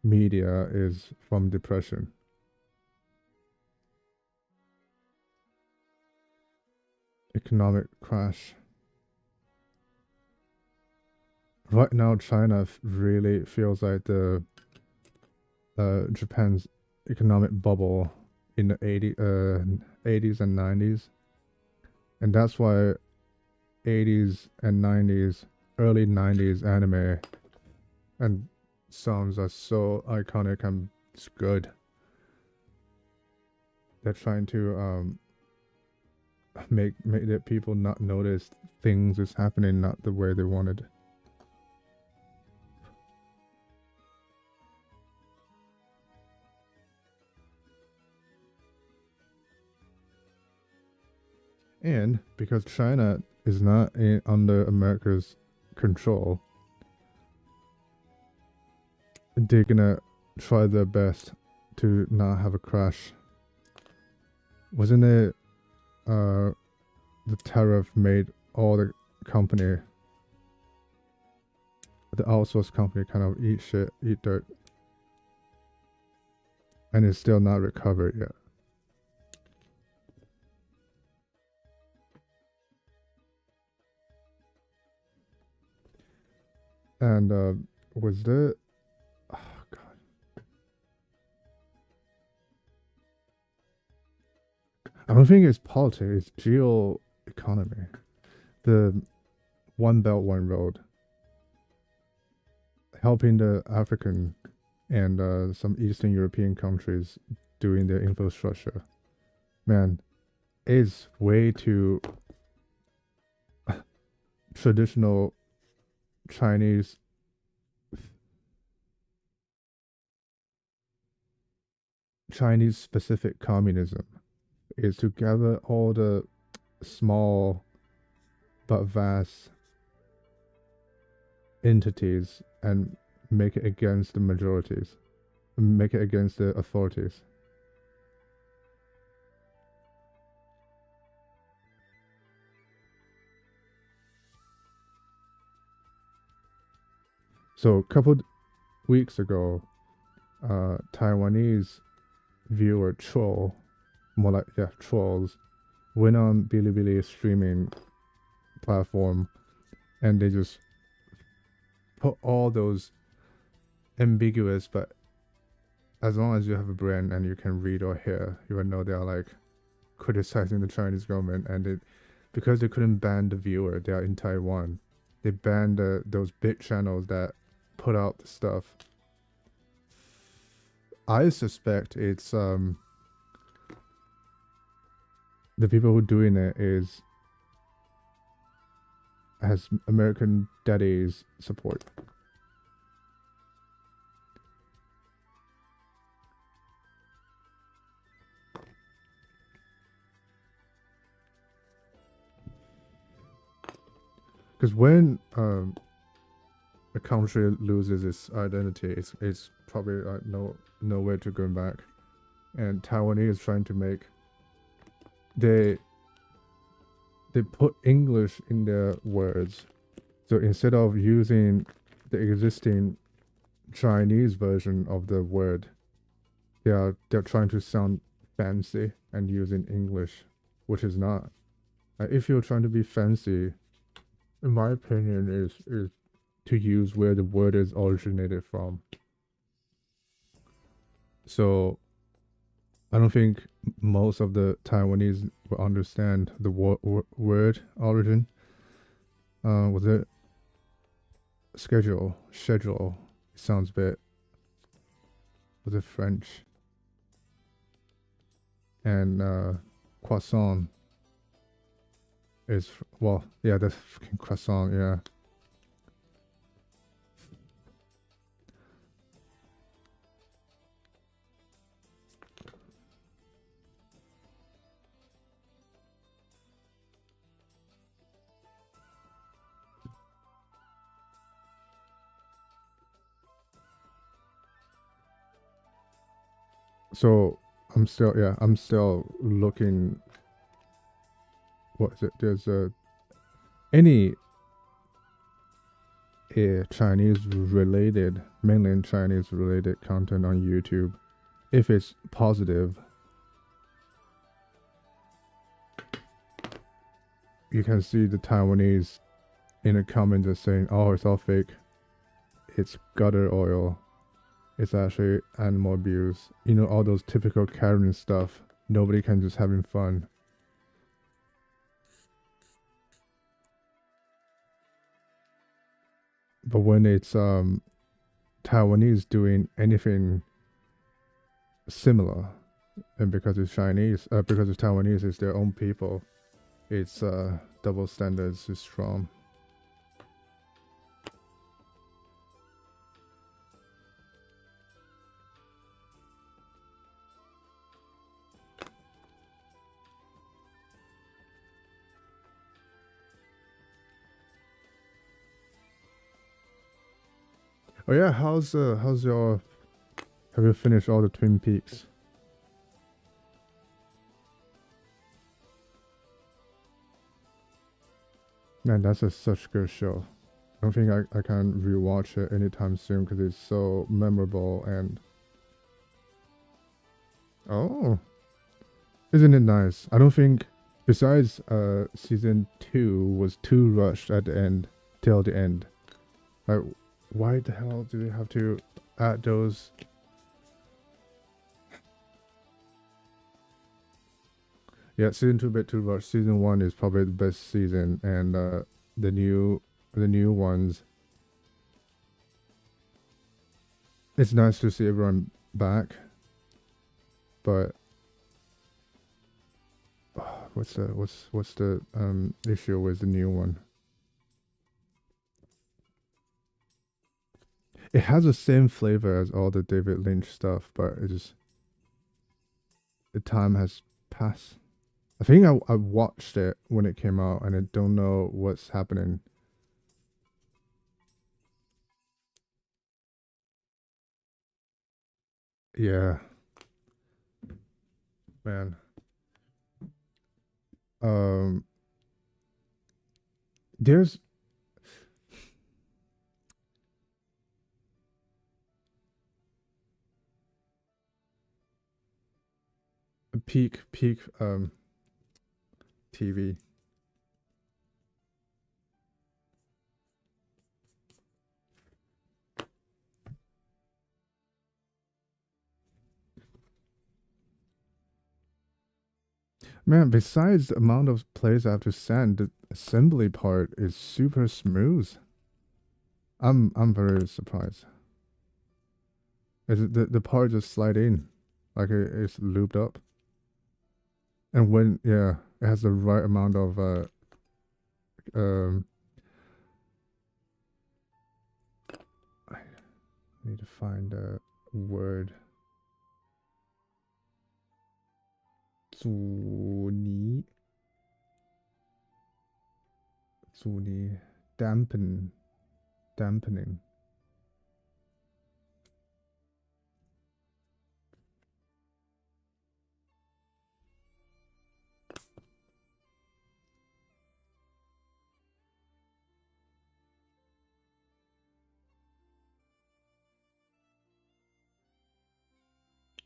media is from Depression. Economic crash. Right now, China really feels like the Japan's economic bubble in the 80s and 90s. And that's why 80s and 90s, early 90s anime and songs are so iconic and it's good. They're trying to make the people not notice things is happening not the way they wanted. And because China is not under America's control, they're gonna try their best to not have a crash Wasn't it the tariff made all the company, the outsourced company, kind of eat shit, eat dirt, and it's still not recovered yet. And was the oh god, I don't think it's politics, it's geo economy. The One Belt One Road, helping the African and some Eastern European countries doing their infrastructure. Man, it's way too traditional Chinese specific communism is to gather all the small but vast entities and make it against the majorities, make it against the authorities. So a couple weeks ago, Taiwanese viewer troll, more like trolls, went on Bilibili streaming platform, and they just put all those ambiguous, but as long as you have a brain and you can read or hear, you will know they are like criticizing the Chinese government, and it because they couldn't ban the viewer, they are in Taiwan. They banned those big channels that put out the stuff. I suspect it's the people who are doing it has American daddy's support. Because when a country loses its identity, it's probably nowhere to go back. And Taiwanese is trying to make they put English in their words. So instead of using the existing Chinese version of the word, they're trying to sound fancy and using English, which is not. If you're trying to be fancy, in my opinion, is to use where the word is originated from. So I don't think most of the Taiwanese will understand the word origin. Was it schedule? It sounds a bit. Was it French? And croissant is, well, yeah, that's fucking croissant, yeah. So I'm still looking. What is it? There's any Chinese related, mainland Chinese related content on YouTube, if it's positive, you can see the Taiwanese in the comments are saying, "Oh, it's all fake. It's gutter oil. It's actually animal abuse." You know, all those typical Karen stuff. Nobody can just having fun. But when it's Taiwanese doing anything similar, and because it's Chinese, because it's Taiwanese, it's their own people, it's double standards is strong. Oh yeah, how's your? Have you finished all the Twin Peaks? Man, that's a such good show. I don't think I can rewatch it anytime soon because it's so memorable and oh, isn't it nice? I don't think besides season 2 was too rushed at the end till the end. Like why the hell do they have to add those? Yeah, season 2 a bit too rushed. Season 1 is probably the best season and the new ones. It's nice to see everyone back, but what's the issue with the new one? It has the same flavor as all the David Lynch stuff, but it just the time has passed. I think I watched it when it came out, and I don't know what's happening. Yeah, man. Um, there's a peak TV. Man, besides the amount of plays I have to send, the assembly part is super smooth. I'm very surprised. Is the part just slide in, like it's looped up, and when yeah, it has the right amount of um. I need to find a word. 阻尼 dampening.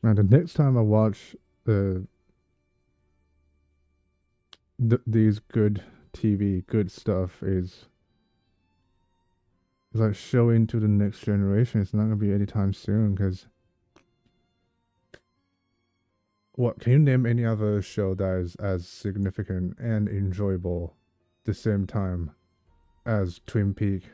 Man, the next time I watch these good TV, good stuff is like showing to the next generation. It's not gonna be anytime soon. Because what can you name any other show that is as significant and enjoyable at the same time as Twin Peak?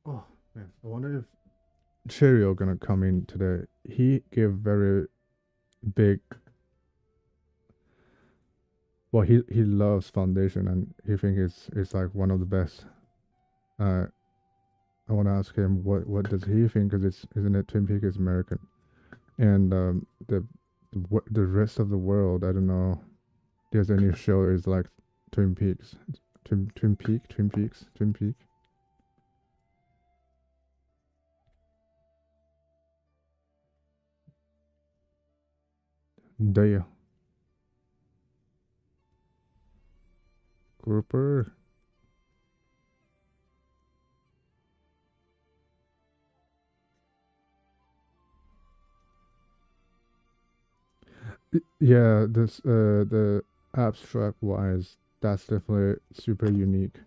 Oh man, I wonder if Cheerio gonna come in today. He gave very big. Well, he loves Foundation and he thinks it's like one of the best. Uh, I want to ask him what does he think? Because it's isn't it Twin Peaks is American, and the rest of the world I don't know. There's any show is like Twin Peaks, Twin Peaks. Daya Grouper. Yeah, this the abstract wise, that's definitely super unique.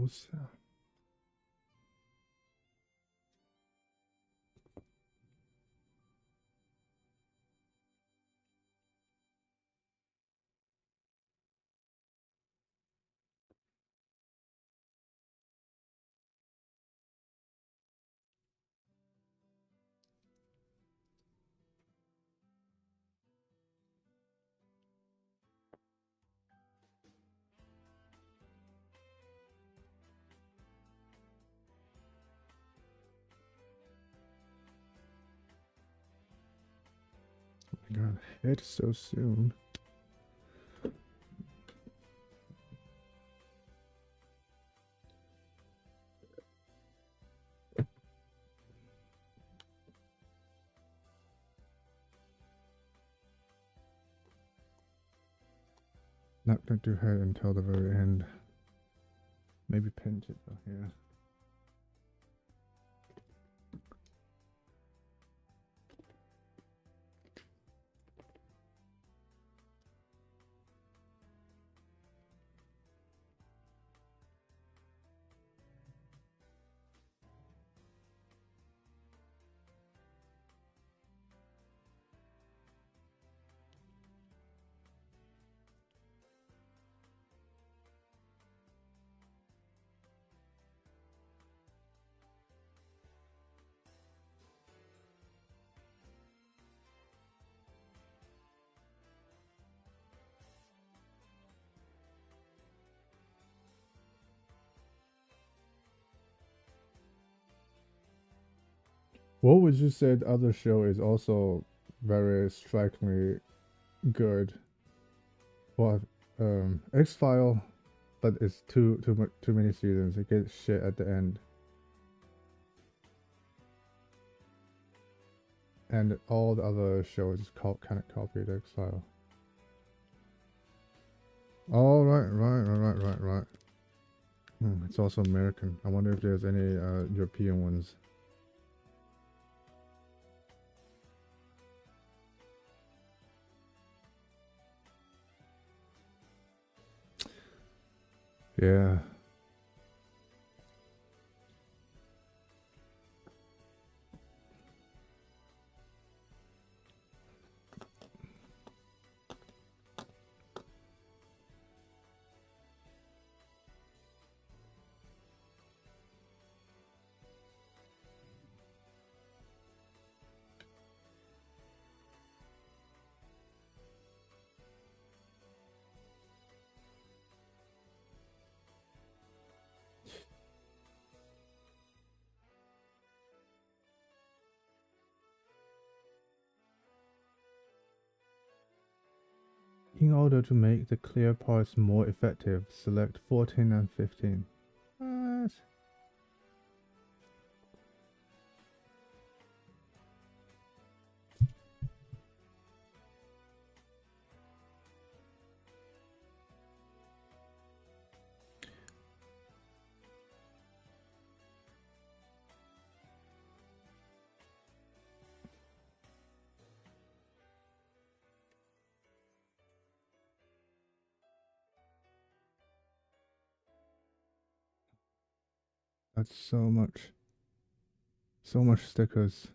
close. God, it's so soon. Not going to head until the very end. Maybe pinch it though, yeah. What would you say the other show is also very strikingly good? Well, X-File, but it's too many seasons. It gets shit at the end. And all the other shows kind of copied X-File. Oh, right. It's also American. I wonder if there's any European ones. Yeah. In order to make the clear parts more effective, select 14 and 15. What? That's so much stickers.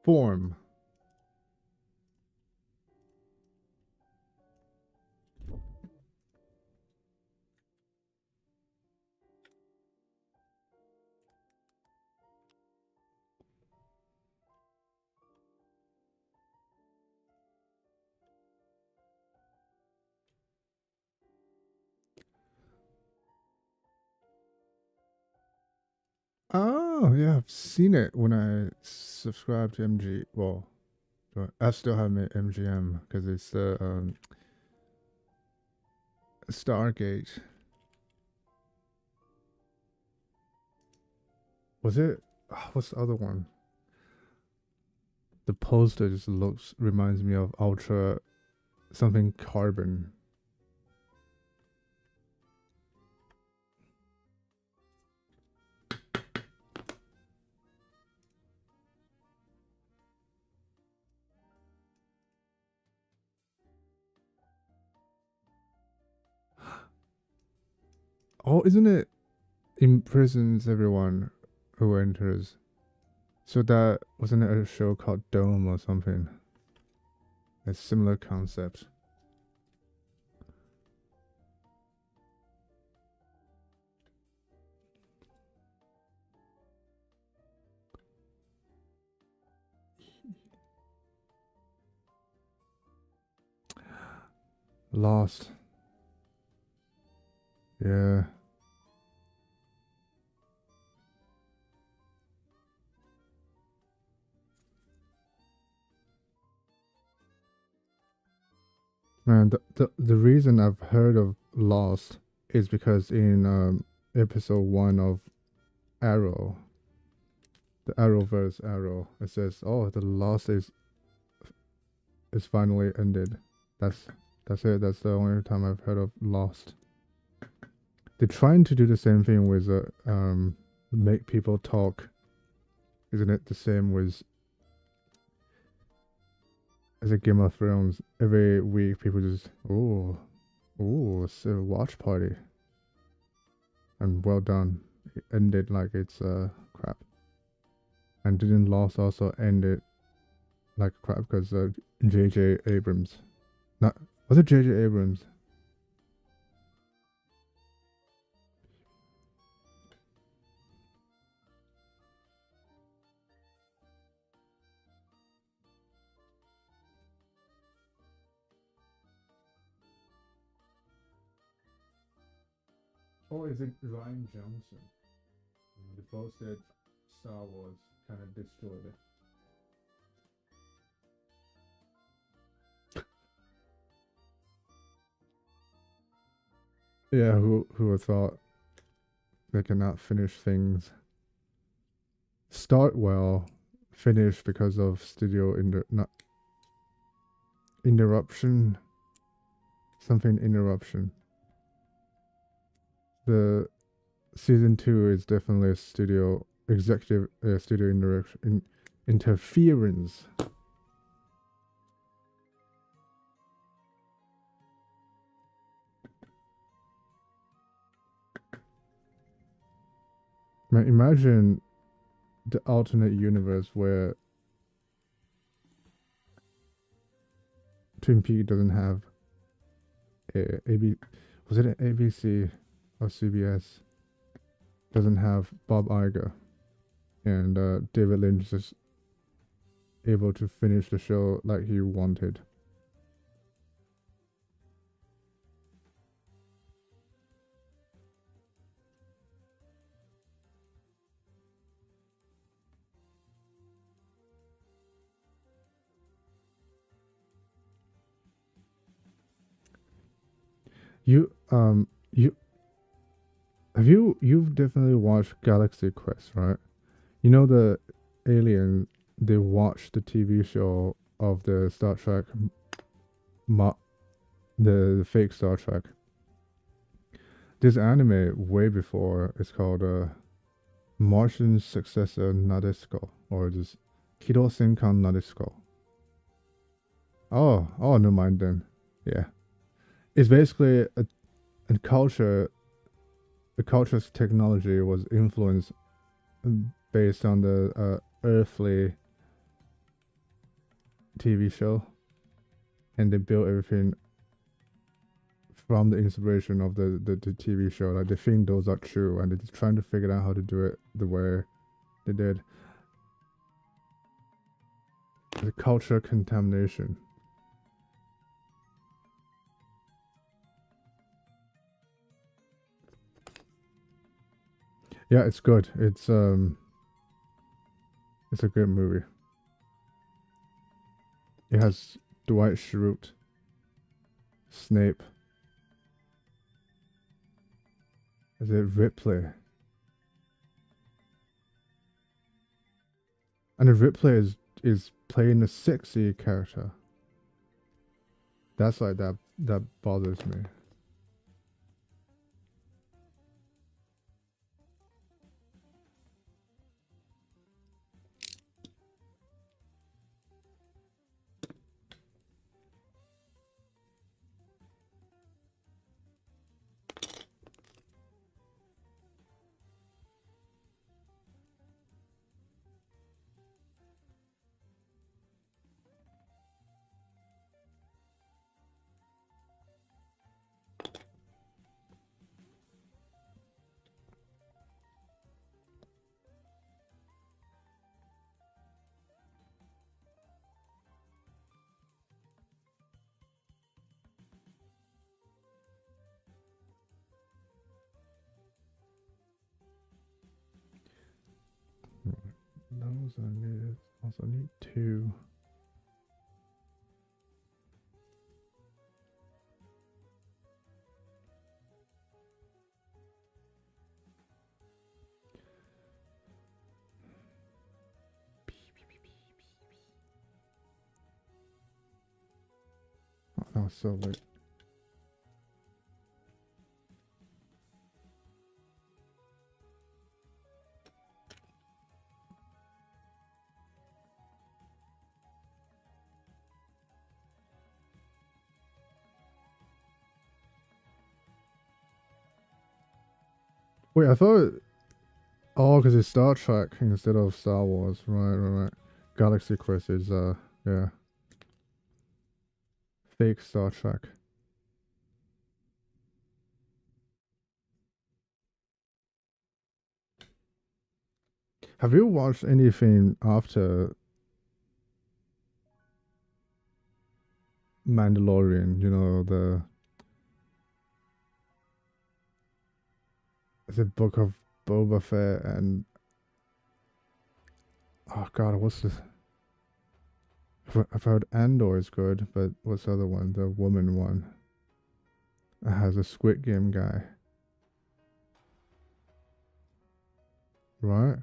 Form. Oh, yeah, I've seen it when I subscribed to MG. Well, I still have my MGM because it's the Stargate. Was it? What's the other one? The poster just reminds me of Ultra something Carbon. Oh, isn't it imprisons everyone who enters? So that wasn't it a show called Dome or something? A similar concept. Lost. Yeah. Man, the reason I've heard of Lost is because in episode 1 of Arrow, the Arrowverse Arrow, it says, "Oh, the Lost is finally ended." That's it. That's the only time I've heard of Lost. They're trying to do the same thing with make people talk. Isn't it the same with as a Game of Thrones? Every week people just it's a watch party. And well done. It ended like it's crap. And didn't Lost also end it like crap because J.J. Abrams. Not was it J.J. Abrams? Or is it Ryan Johnson? They both said Star Wars kind of destroyed it. Yeah, who would thought they cannot finish things? Start well, finish because of studio not interruption. Something interruption. The season 2 is definitely studio executive studio interference. Man, imagine the alternate universe where Twin Peaks doesn't have was it an ABC or CBS doesn't have Bob Iger, and David Lynch is able to finish the show like he wanted. You've definitely watched Galaxy Quest, right? You know the alien they watched the TV show of the Star Trek the fake Star Trek. This anime way before it's called Martian Successor Nadeshiko or just Kiro Senkan Nadeshiko. Oh, no mind then. Yeah. It's basically a culture. The culture's technology was influenced based on the earthly TV show, and they built everything from the inspiration of the TV show. Like they think those are true, and they're just trying to figure out how to do it the way they did. The culture contamination. Yeah, it's good. It's a good movie. It has Dwight Schrute, Snape. Is it Ripley? And the Ripley is playing a sexy character. That's like that bothers me. Also need 2. Oh, that was so late. Wait, I thought... Oh, because it's Star Trek instead of Star Wars. Right. Galaxy Quest is, yeah. Fake Star Trek. Have you watched anything after Mandalorian? You know, the Book of Boba Fett and... Oh god, what's this? I've heard Andor is good, but what's the other one? The woman one. It has a Squid Game guy. Right?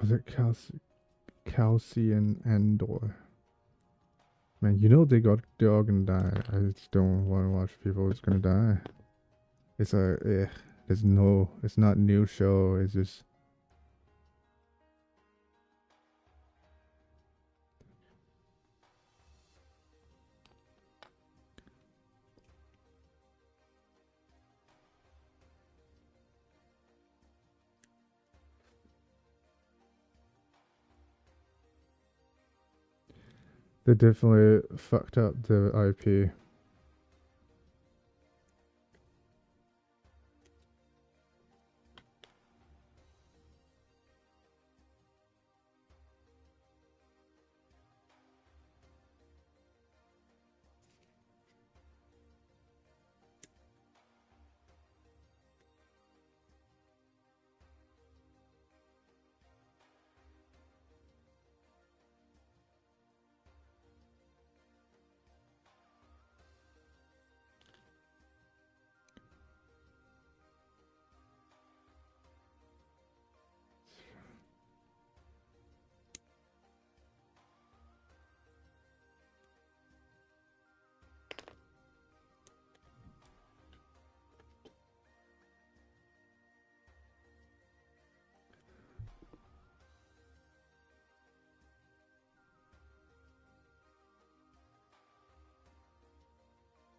Was it Calcian Andor? Man, you know they're all gonna die. I just don't want to watch people who's gonna die. It's it's not new show. It's just... They definitely fucked up the IP.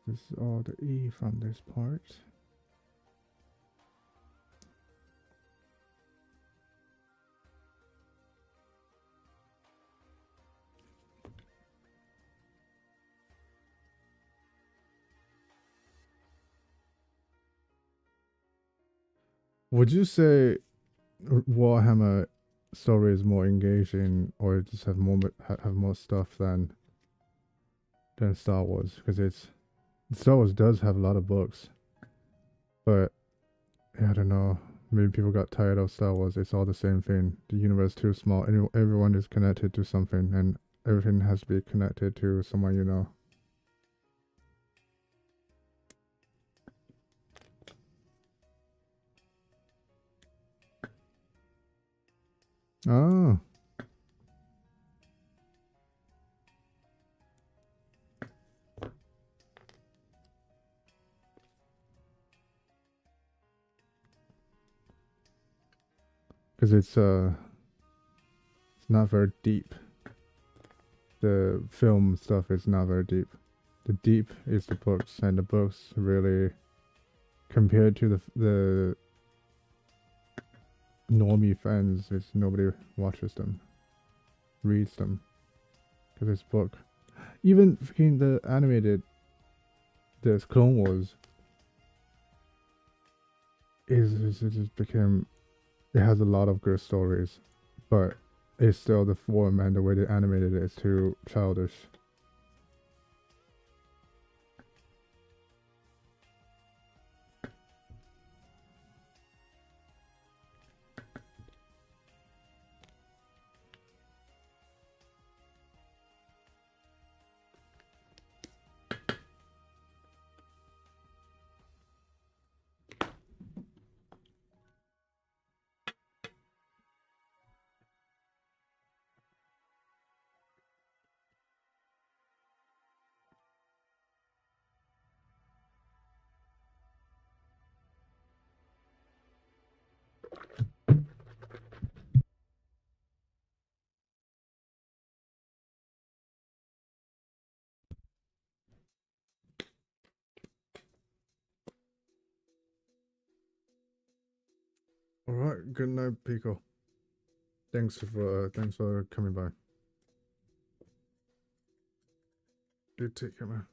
This is all the E from this part. Would you say Warhammer story is more engaging, or just have more stuff than Star Wars? Because Star Wars does have a lot of books, but yeah, I don't know. Maybe people got tired of Star Wars. It's all the same thing. The universe too small. Everyone is connected to something, and everything has to be connected to someone you know. Oh. Because it's not very deep. The film stuff is not very deep. The deep is the books, and the books really, compared to the normie fans, is nobody watches them, reads them, because it's book. Even freaking the animated this Clone Wars it just became, it has a lot of good stories, but it's still the form and the way they animated it is too childish. All right, good night, Pico. Thanks for coming by. You take care, man.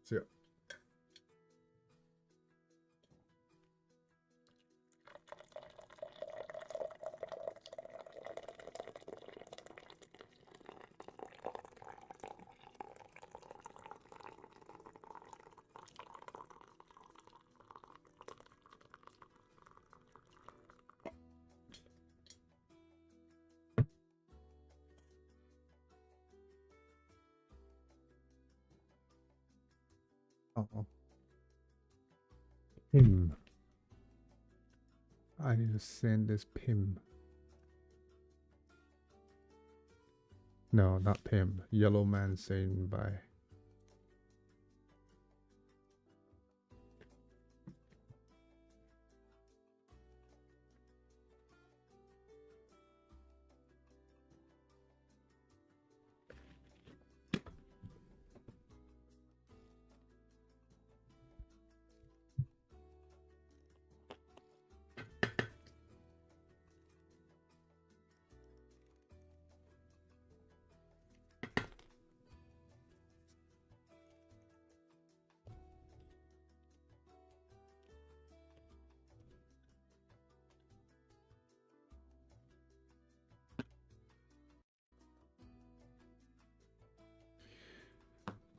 See ya. Oh, Pim. I need to send this Pim. No, not Pim. Yellow man saying bye.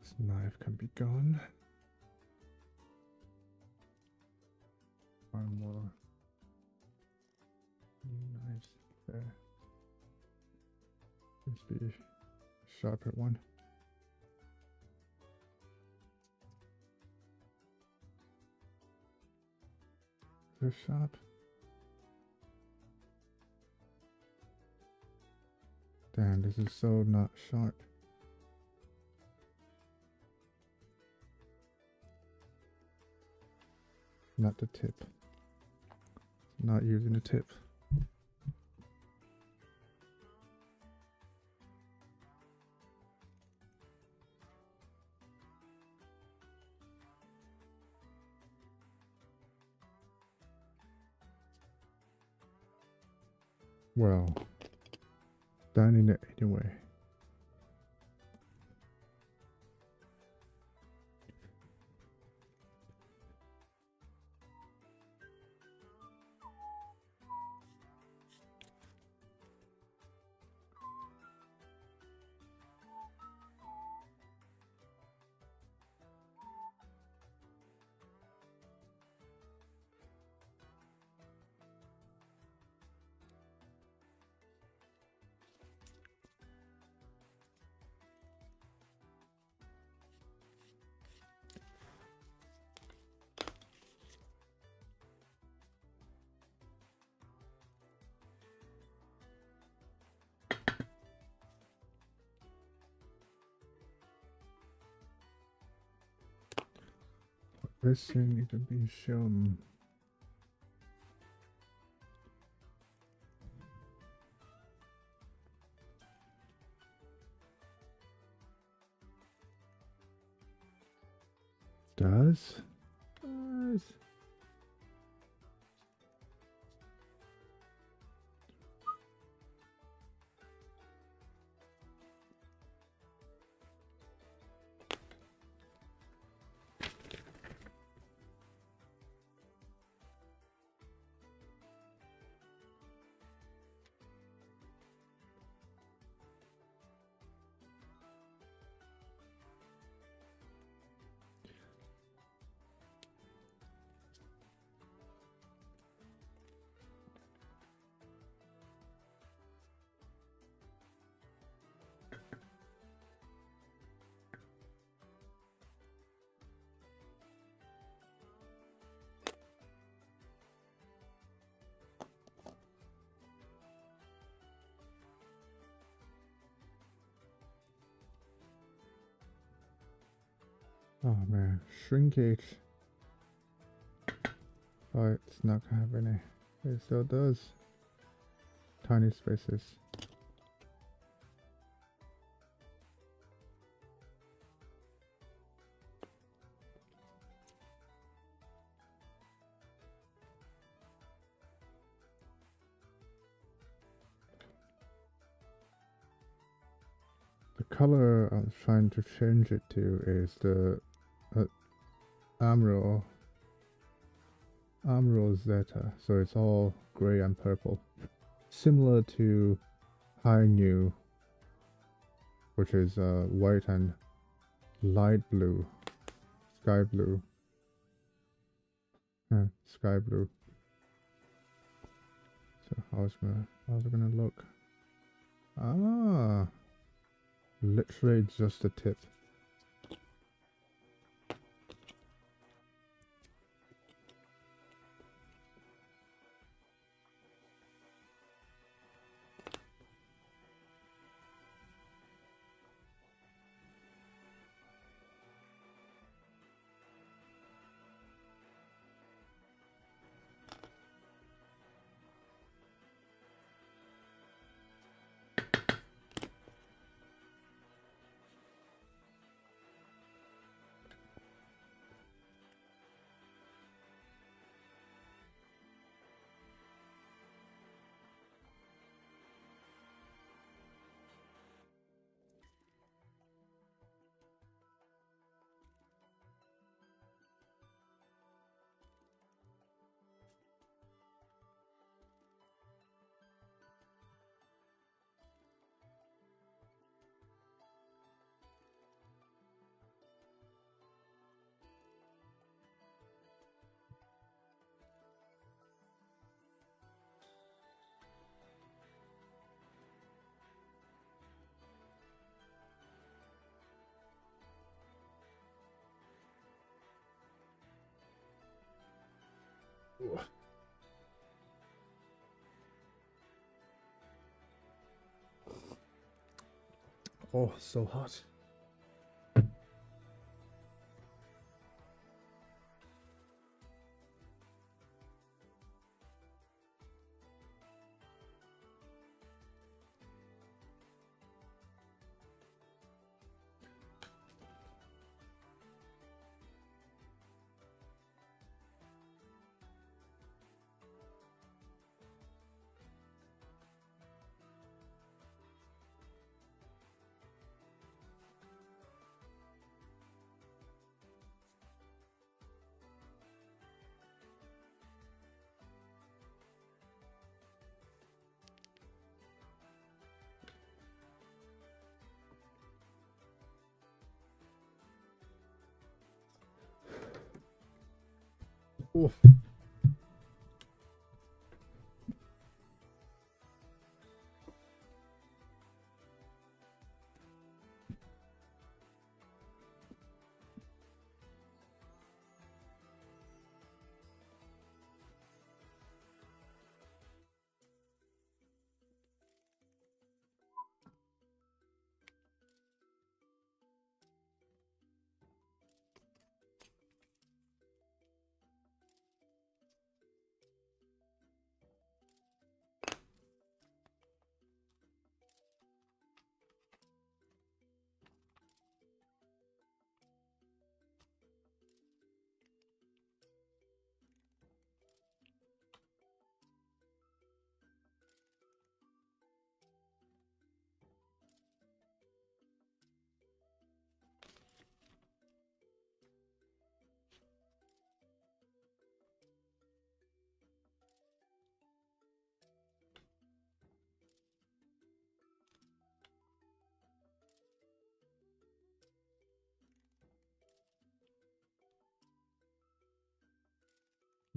This knife can be gone. One more knives there. Must be sharper one. They're sharp. Damn, this is so not sharp. Not the tip. Not using the tip. Well, done in it anyway. This thing needs to be shown. Does? Oh man, shrinkage. Oh, it's not gonna have any. It still does. Tiny spaces. The color I was trying to change it to is the Emerald Zeta, so it's all gray and purple, similar to High New, which is white and light blue, sky blue, sky blue. So how's it gonna look? Ah, literally just the tip. Oh, so hot. Oof.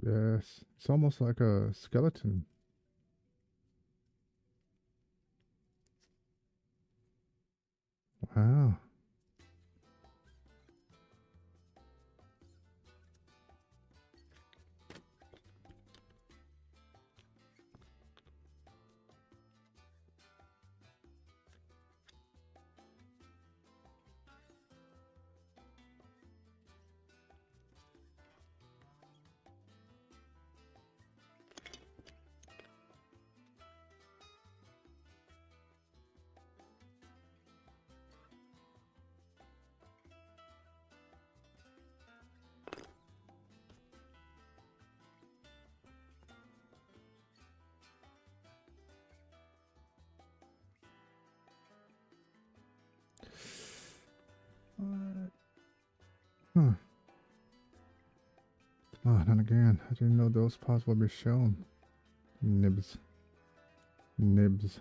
Yes, it's almost like a skeleton. Wow. Huh. Oh, not again. I didn't know those parts would be shown. Nibs. Nibs.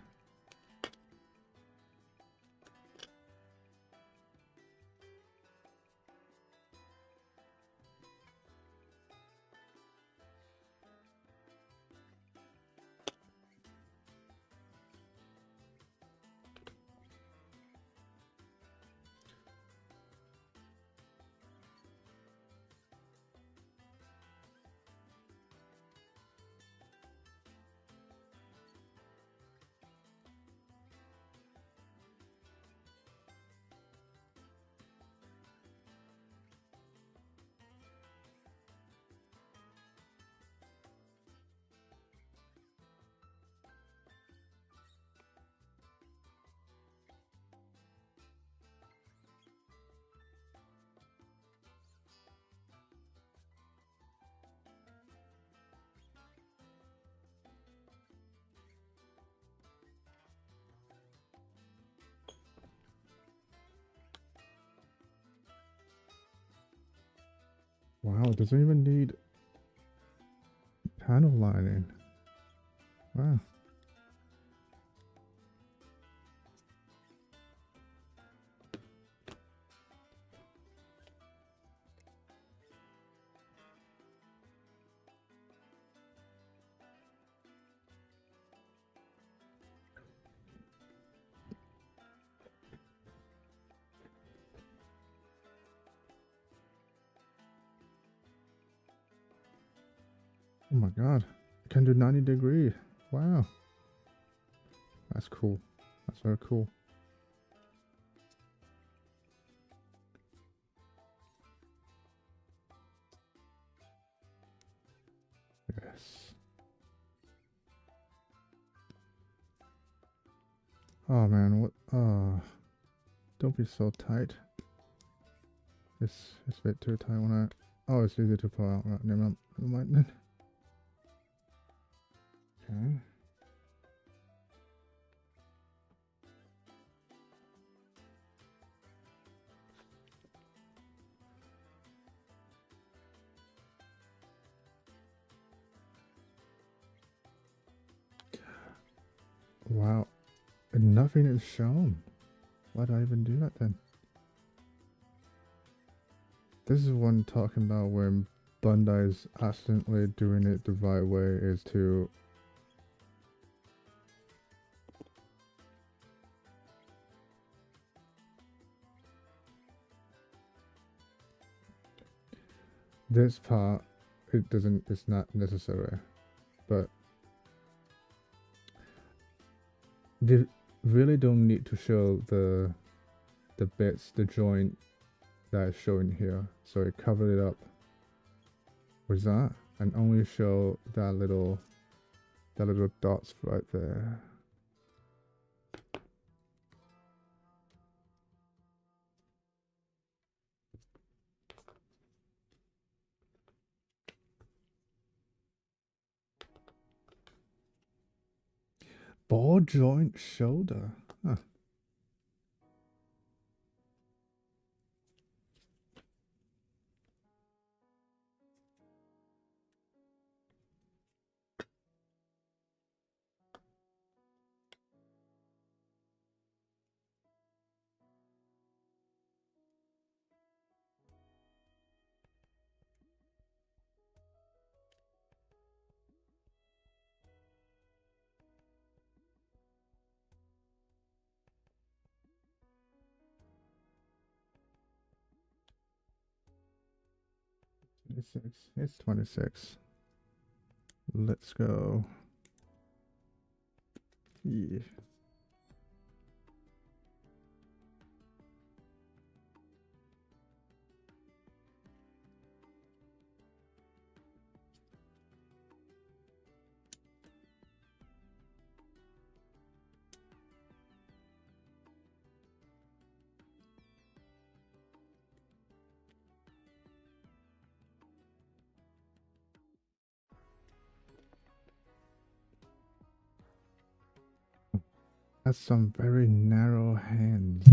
Wow, it doesn't even need panel lining. Wow. Oh my god. It can do 90-degree. Wow. That's cool. That's very cool. Yes. Oh man, what? Don't be so tight. It's a bit too tight when I. Oh, it's easy to pull out. Right, never mind then. Okay. Wow. And nothing is shown. Why did I even do that then? This is one talking about when Bandai is accidentally doing it the right way is to this part it's not necessary, but they really don't need to show the bits, the joint that is showing here, so it covered it up with that and only show that little dots right there. Ball joint shoulder. Huh. It's 26. Let's go. Yeah. That's some very narrow hands.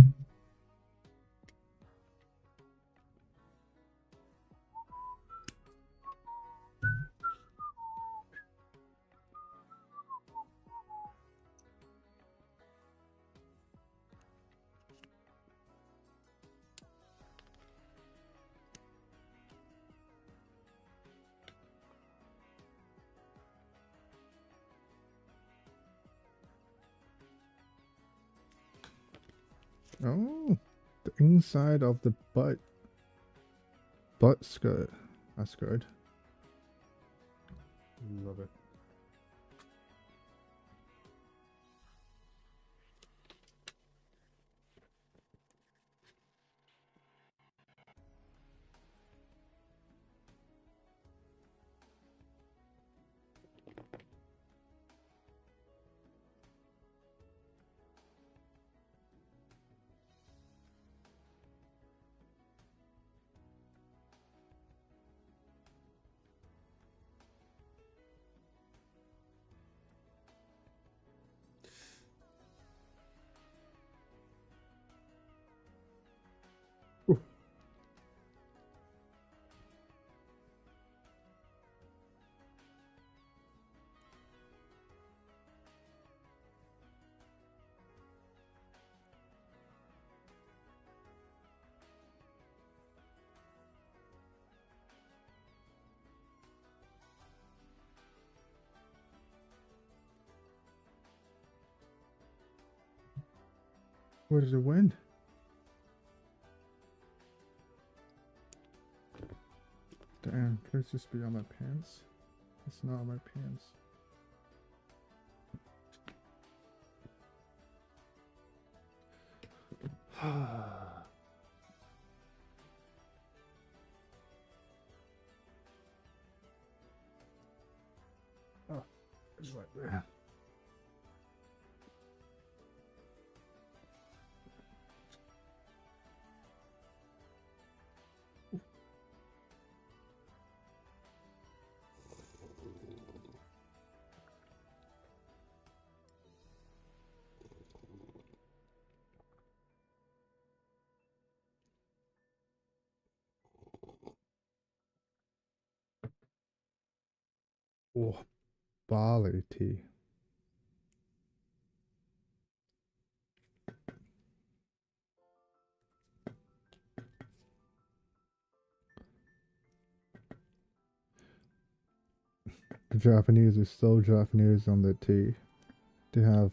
Oh, the inside of the butt. Butt skirt. That's good. Love it. Ooh. Where did it win? Damn, please just be on my pants. It's not on my pants. Oh, it's right there. Oh, barley tea. The Japanese is so Japanese on the tea. They have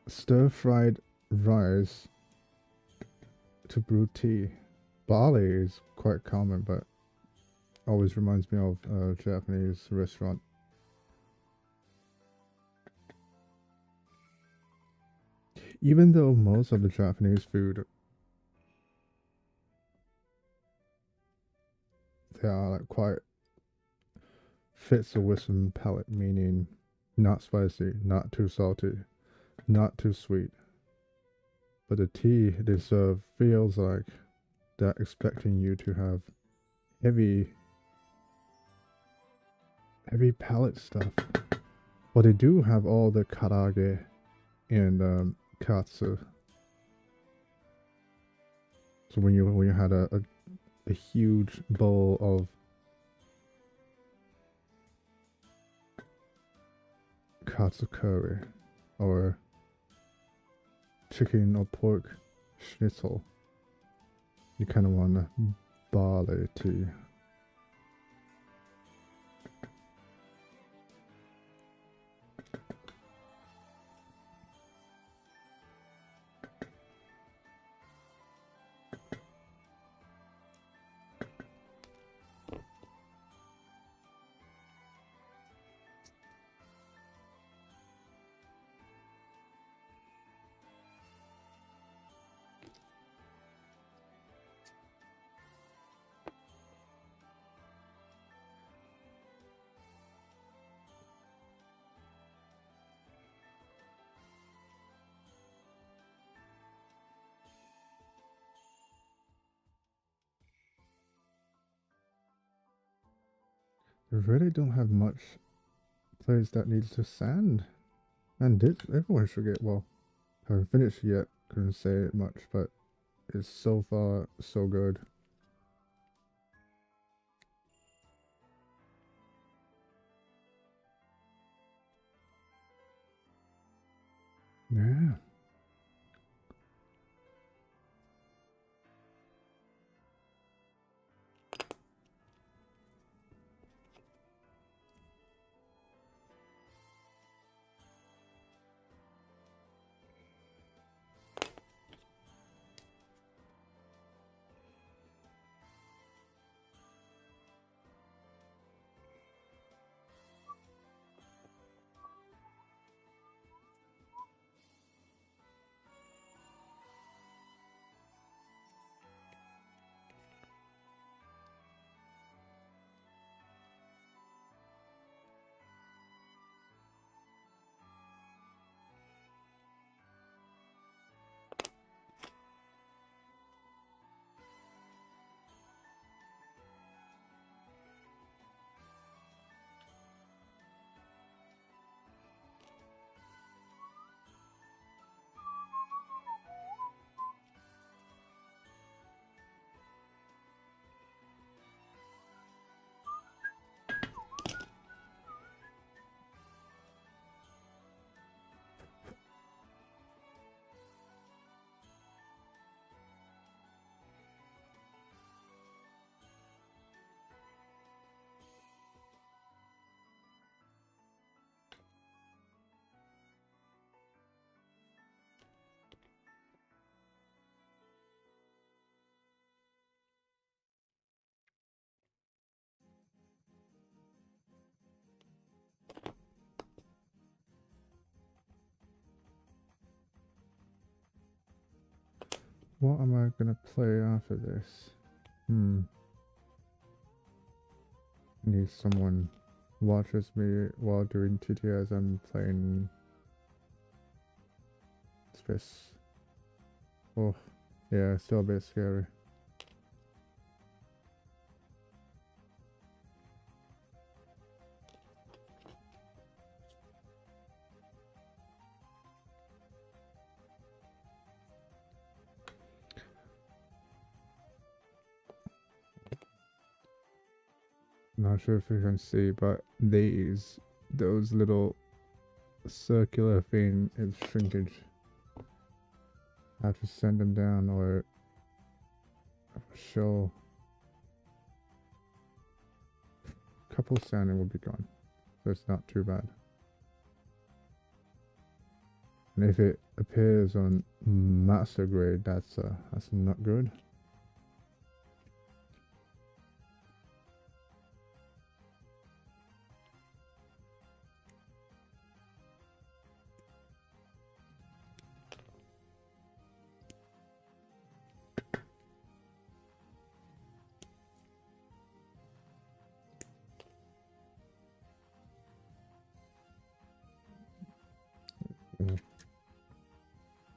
stir-fried rice to brew tea. Barley is quite common, but always reminds me of a Japanese restaurant. Even though most of the Japanese food, they are like quite fits a Western palate, meaning not spicy, not too salty, not too sweet. But the tea they serve feels like they're expecting you to have heavy palate stuff. Well, they do have all the karage and katsu. So when you had a huge bowl of katsu curry or chicken or pork schnitzel, you kind of want a barley tea. They really don't have much place that needs to sand. And everyone should get, well, haven't finished yet, couldn't say it much, but it's so far so good. Yeah. What am I gonna play after this? Need someone watches me while doing TTS. I'm playing Space. Oh, yeah, still a bit scary. Not sure if you can see, but those little circular thing is shrinkage. I have to send them down or show. A couple sanding will be gone, so it's not too bad. And if it appears on master grade, that's not good.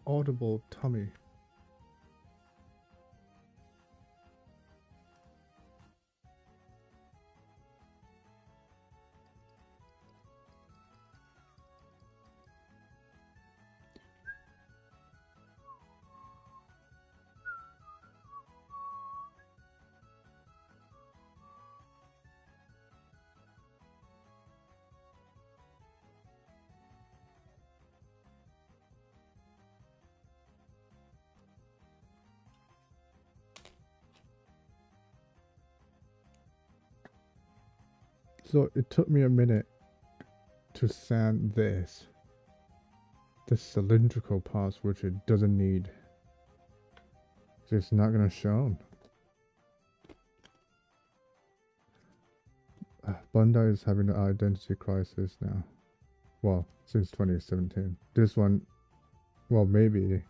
Audible tummy. So it took me a minute to sand this. The cylindrical parts, which it doesn't need. It's not gonna show. Bandai is having an identity crisis now. Well, since 2017. This one, well, maybe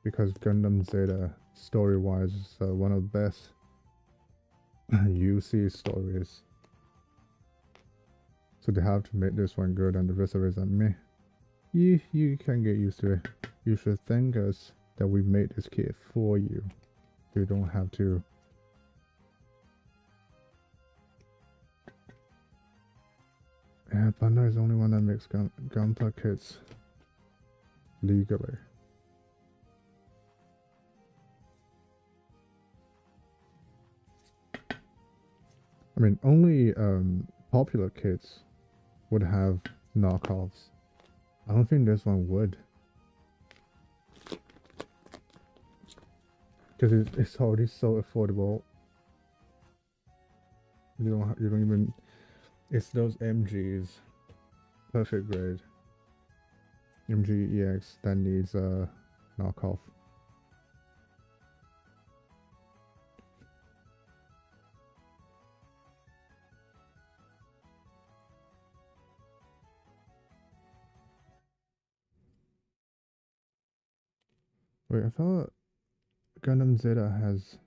because Gundam Zeta, story-wise, is one of the best UC stories. So they have to make this one good, and the rest of it is meh. You can get used to it. You should thank us that we made this kit for you. You don't have to. Yeah, Bandai is the only one that makes Gunpla kits legally. I mean, only popular kits would have knockoffs. I don't think this one would, because it's already so affordable. You don't even. It's those MGs, perfect grade. MG EX that needs a knockoff. Wait, I thought Gundam Zeta has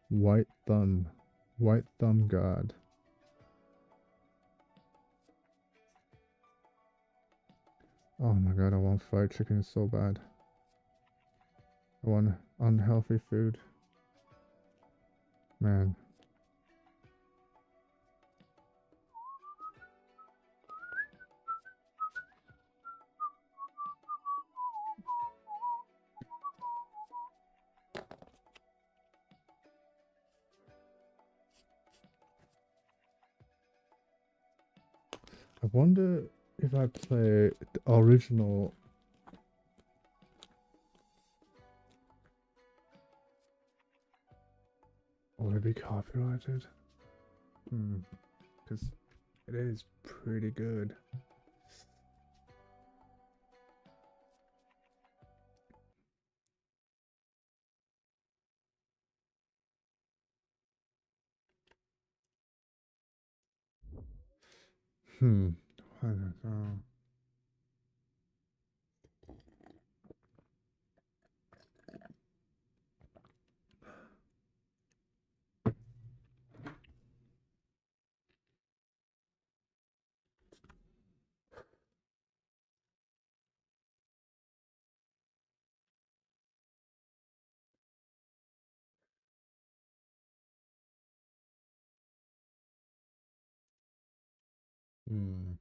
white thumb guard. Oh my god, I want fried chicken so bad. I want unhealthy food. Man. I wonder if I play the original. Will it be copyrighted? Because it is pretty good. I don't know. 嗯，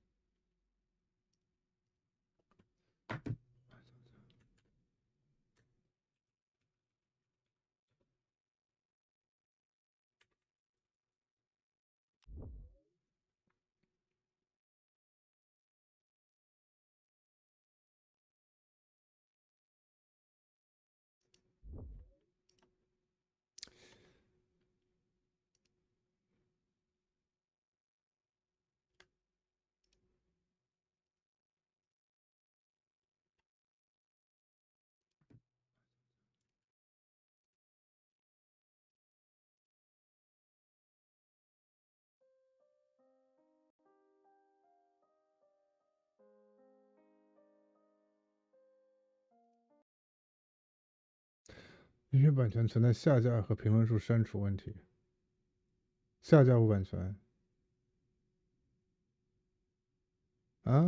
音乐版权存在下架和评论数删除问题。下架无版权啊，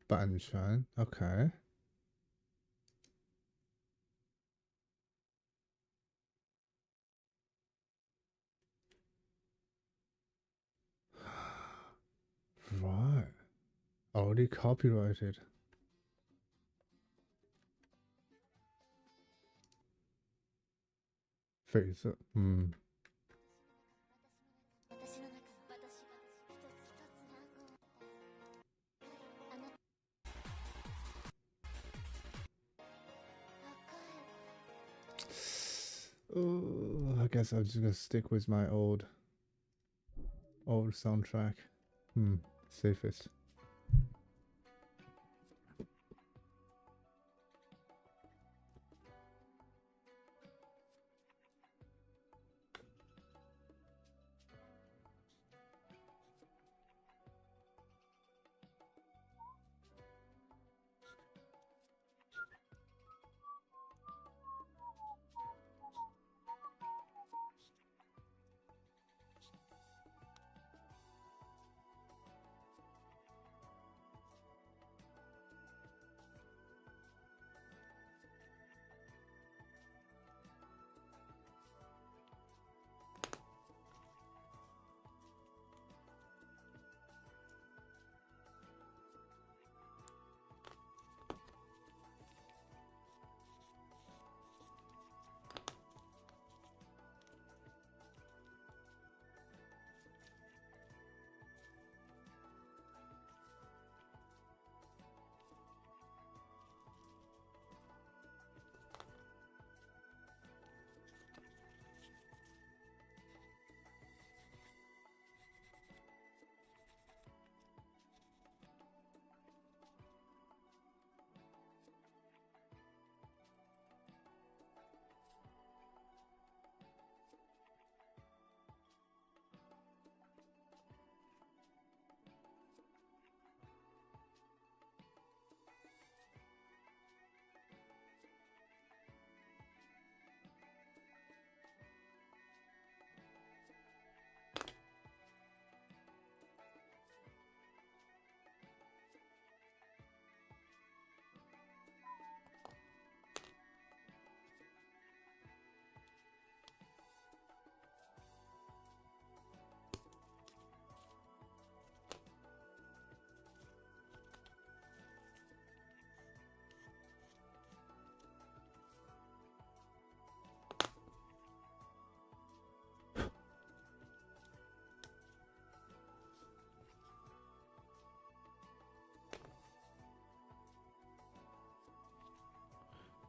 版权 OK。Right. Already copyrighted. 绯色，嗯。I guess I'm just gonna stick with my old soundtrack. Safest.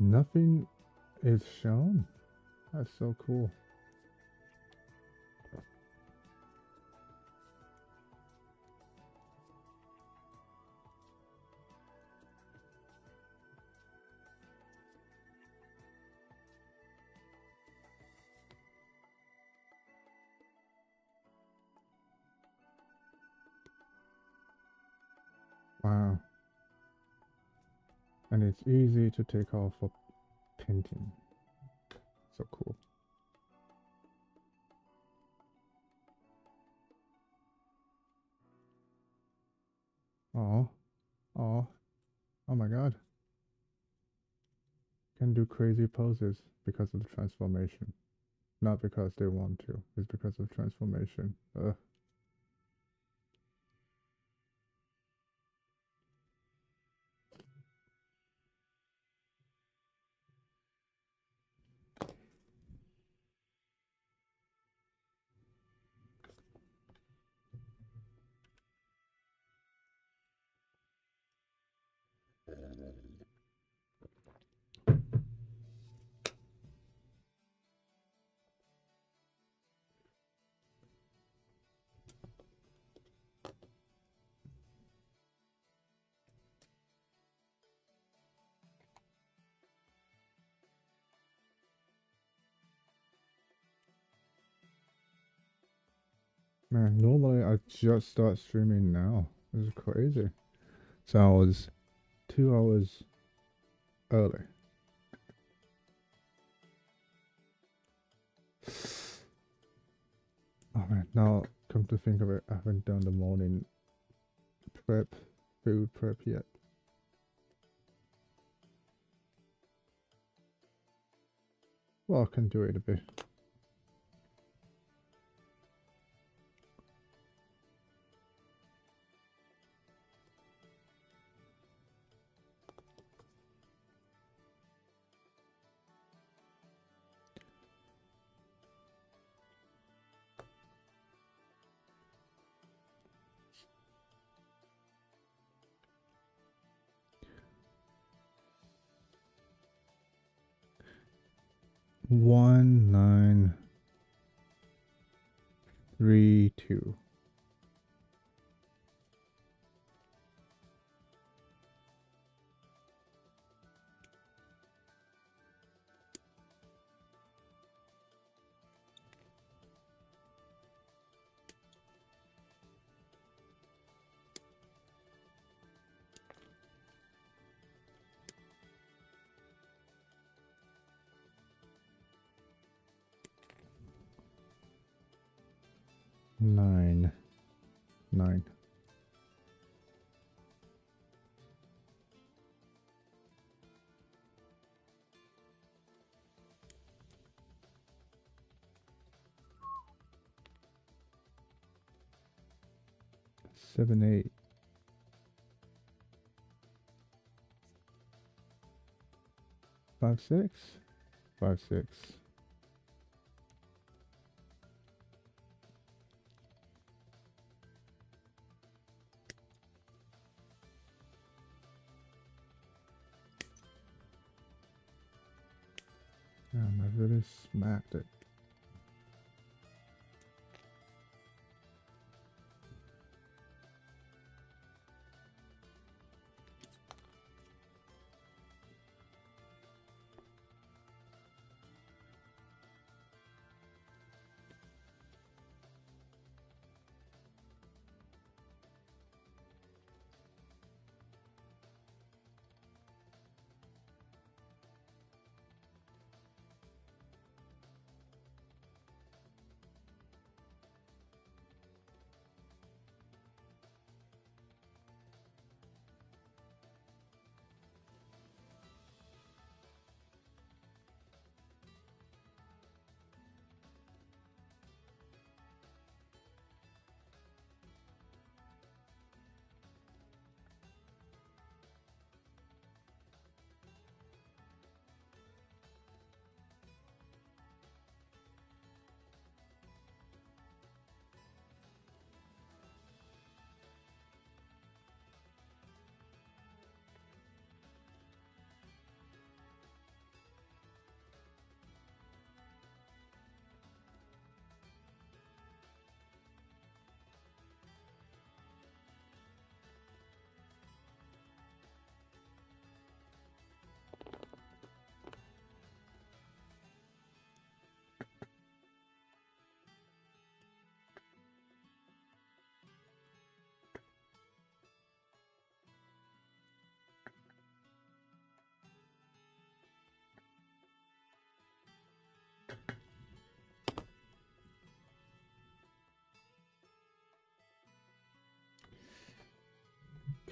Nothing is shown. That's so cool. Wow. And it's easy to take off for painting. So cool. Oh, oh, oh my god. Can do crazy poses because of the transformation. Not because they want to, it's because of transformation. Ugh. Man, normally I just start streaming now. This is crazy. So I was 2 hours early. Oh man, now come to think of it, I haven't done the morning food prep yet. Well, I can do it a bit. One, 9, 3, 2. Nine. 9. Seven, 8. 5, 6. 5, 6. Damn, I really smacked it.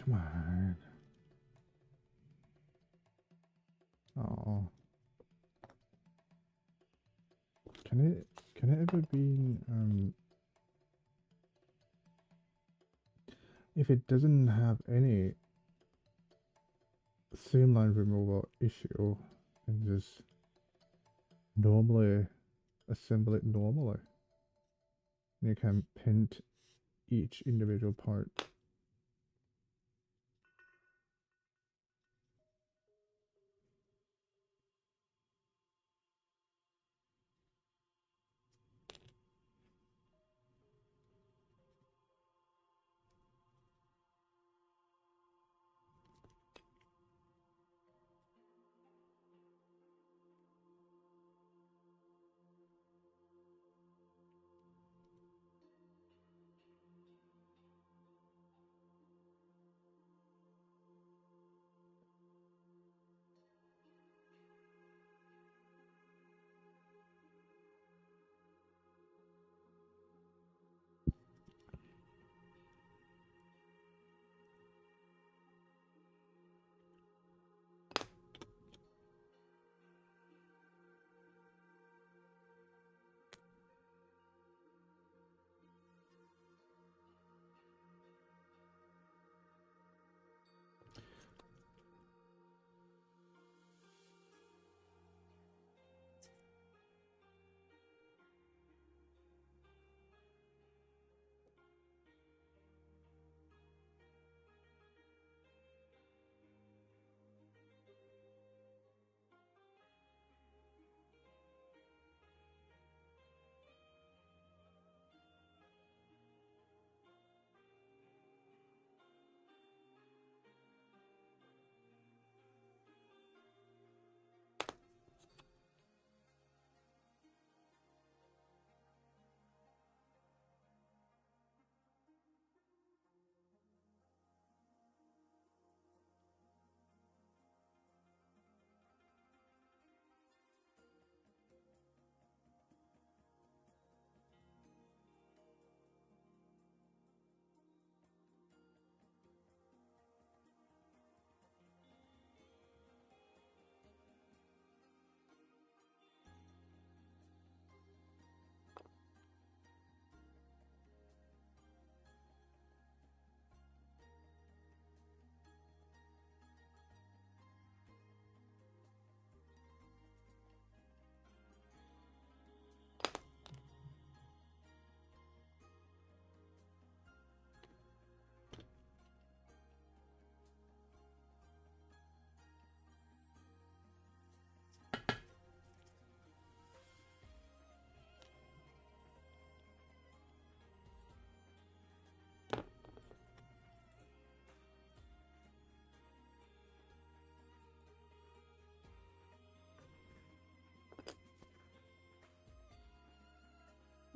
Come on. Oh. Can it ever be if it doesn't have any streamline removal issue and just normally assemble it normally? You can paint each individual part.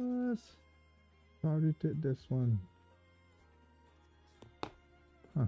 What? I already did this one. Huh.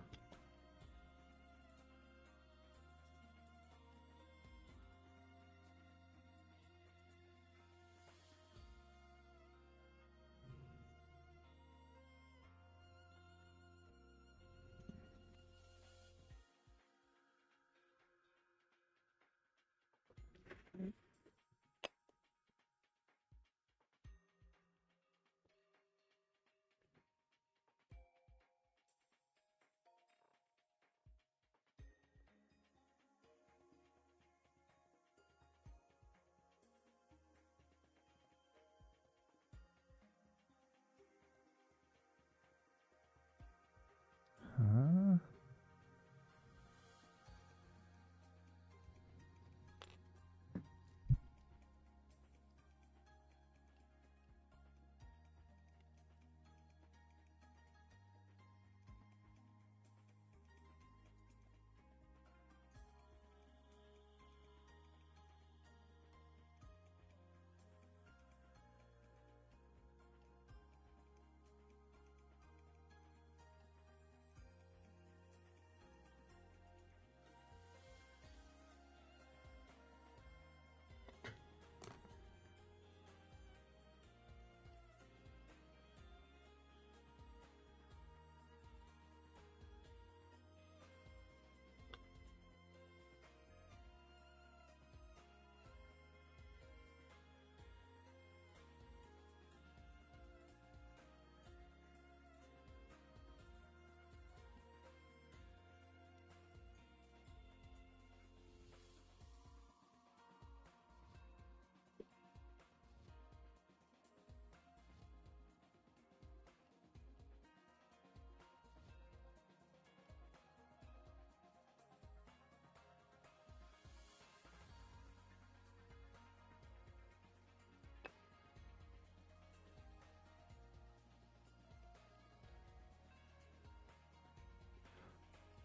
Huh?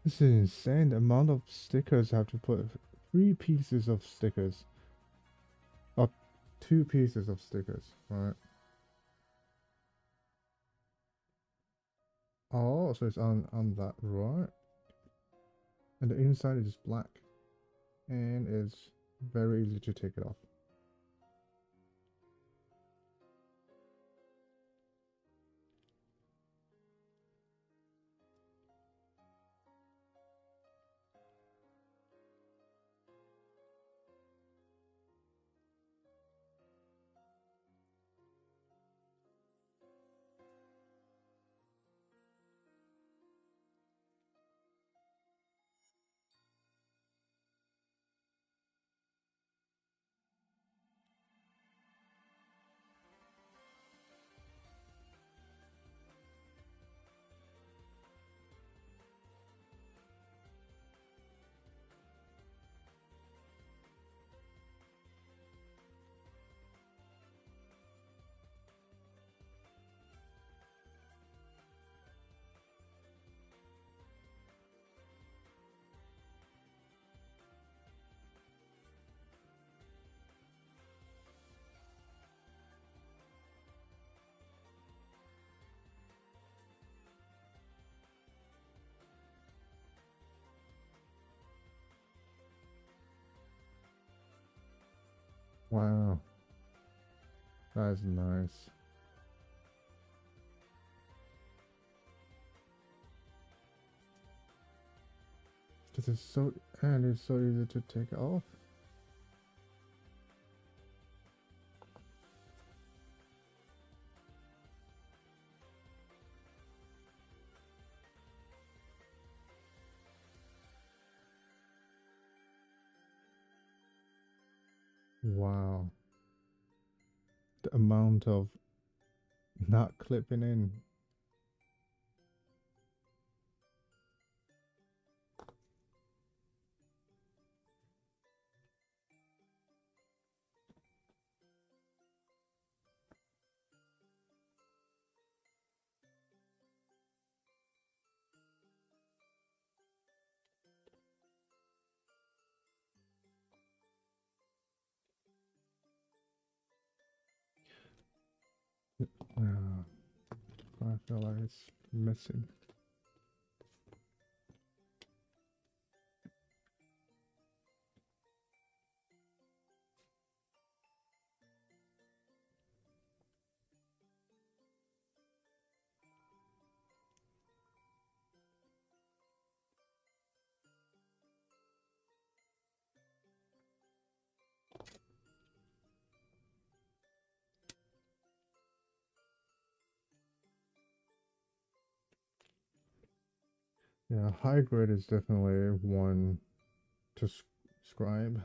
This is insane. The amount of stickers I have to put. 3 pieces of stickers. Oh, 2 pieces of stickers, right? Oh, so it's on that, right? And the inside is black. And it's very easy to take it off. Wow. That is nice. This is so, and it's so easy to take off. Wow. The amount of not clipping in. I feel like it's missing. Yeah, high grade is definitely one to scribe,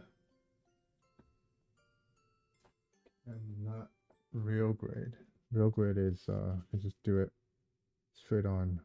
and not real grade. Real grade is you just do it straight on.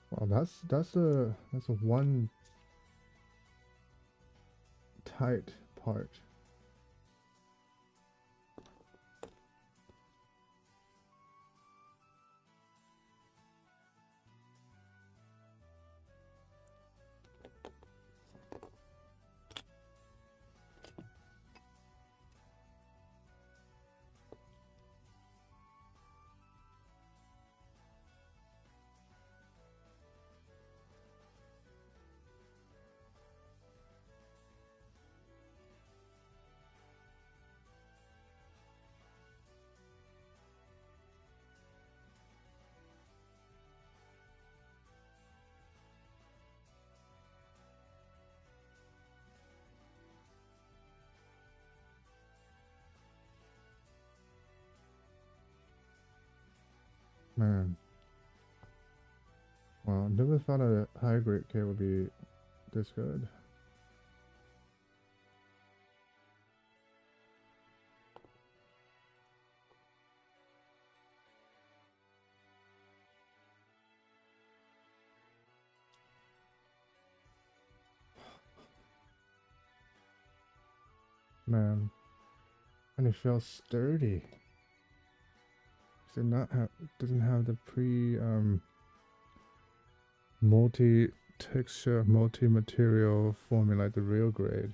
Well, that's a one tight part. Man, well, never thought a high grade kit would be this good. Man, and it feels sturdy. Doesn't have the multi texture, multi material forming like the real grade.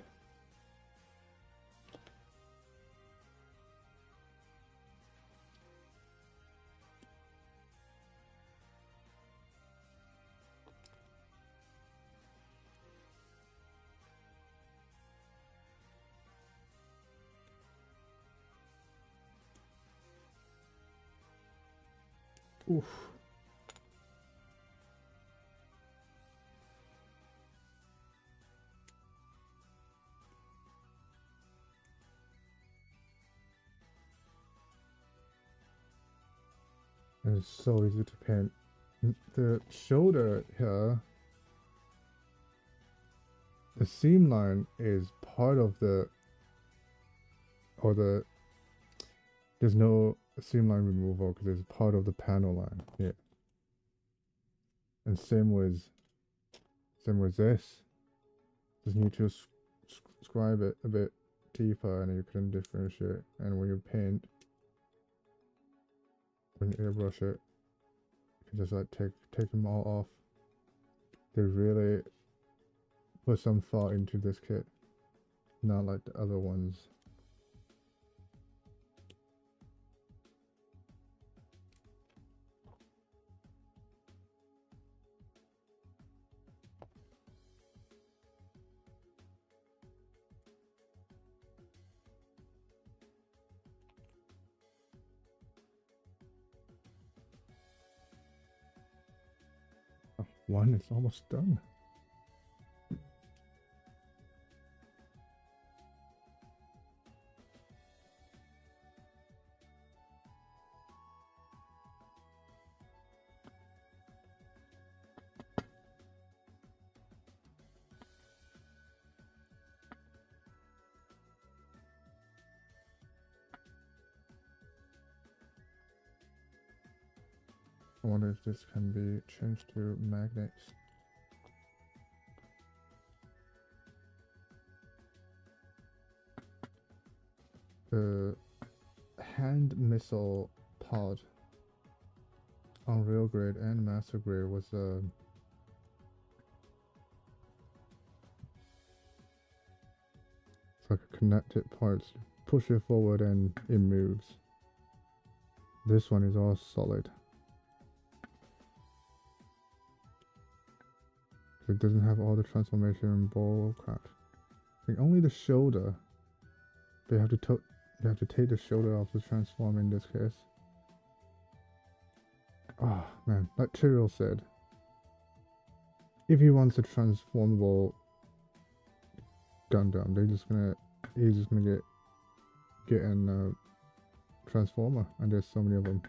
Oof. And it's so easy to paint. The shoulder here, the seam line is part of there's no seam line removal because it's part of the panel line. Yeah. And same with this. Just need to scribe it a bit deeper, and you can differentiate. And when you paint, when you airbrush it, you can just like take them all off. They really put some thought into this kit, not like the other ones. Oh, one is almost done. I wonder if this can be changed to magnets. The hand missile pod on real grade and master grade was it's like a connected parts. Push it forward and it moves. This one is all solid. It doesn't have all the transformation and ball crap. I think only the shoulder. But you have to take the shoulder off to transform in this case. Oh man, like Tyrell said, if he wants a transformable Gundam, he's just gonna get an transformer, and there's so many of them.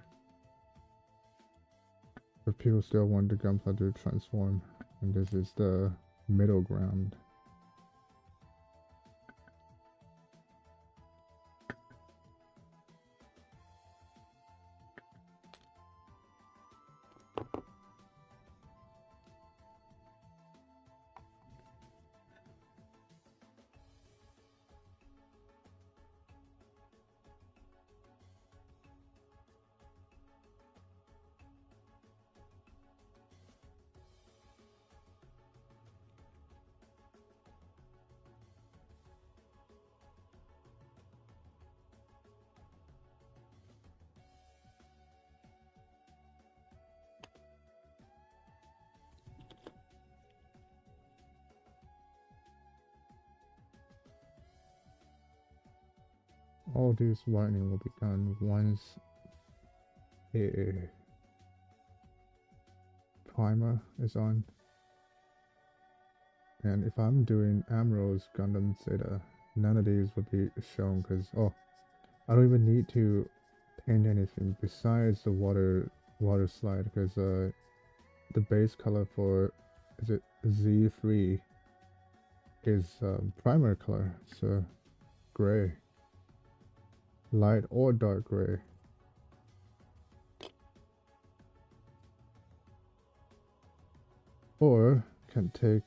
But people still want the Gunpla to transform, and this is the middle ground. All this whitening will be done once a primer is on. And if I'm doing Amro's Gundam Zeta, none of these would be shown because I don't even need to paint anything besides the water slide, because the base color for Z3 is primer color, so gray. Light or dark gray. Or can take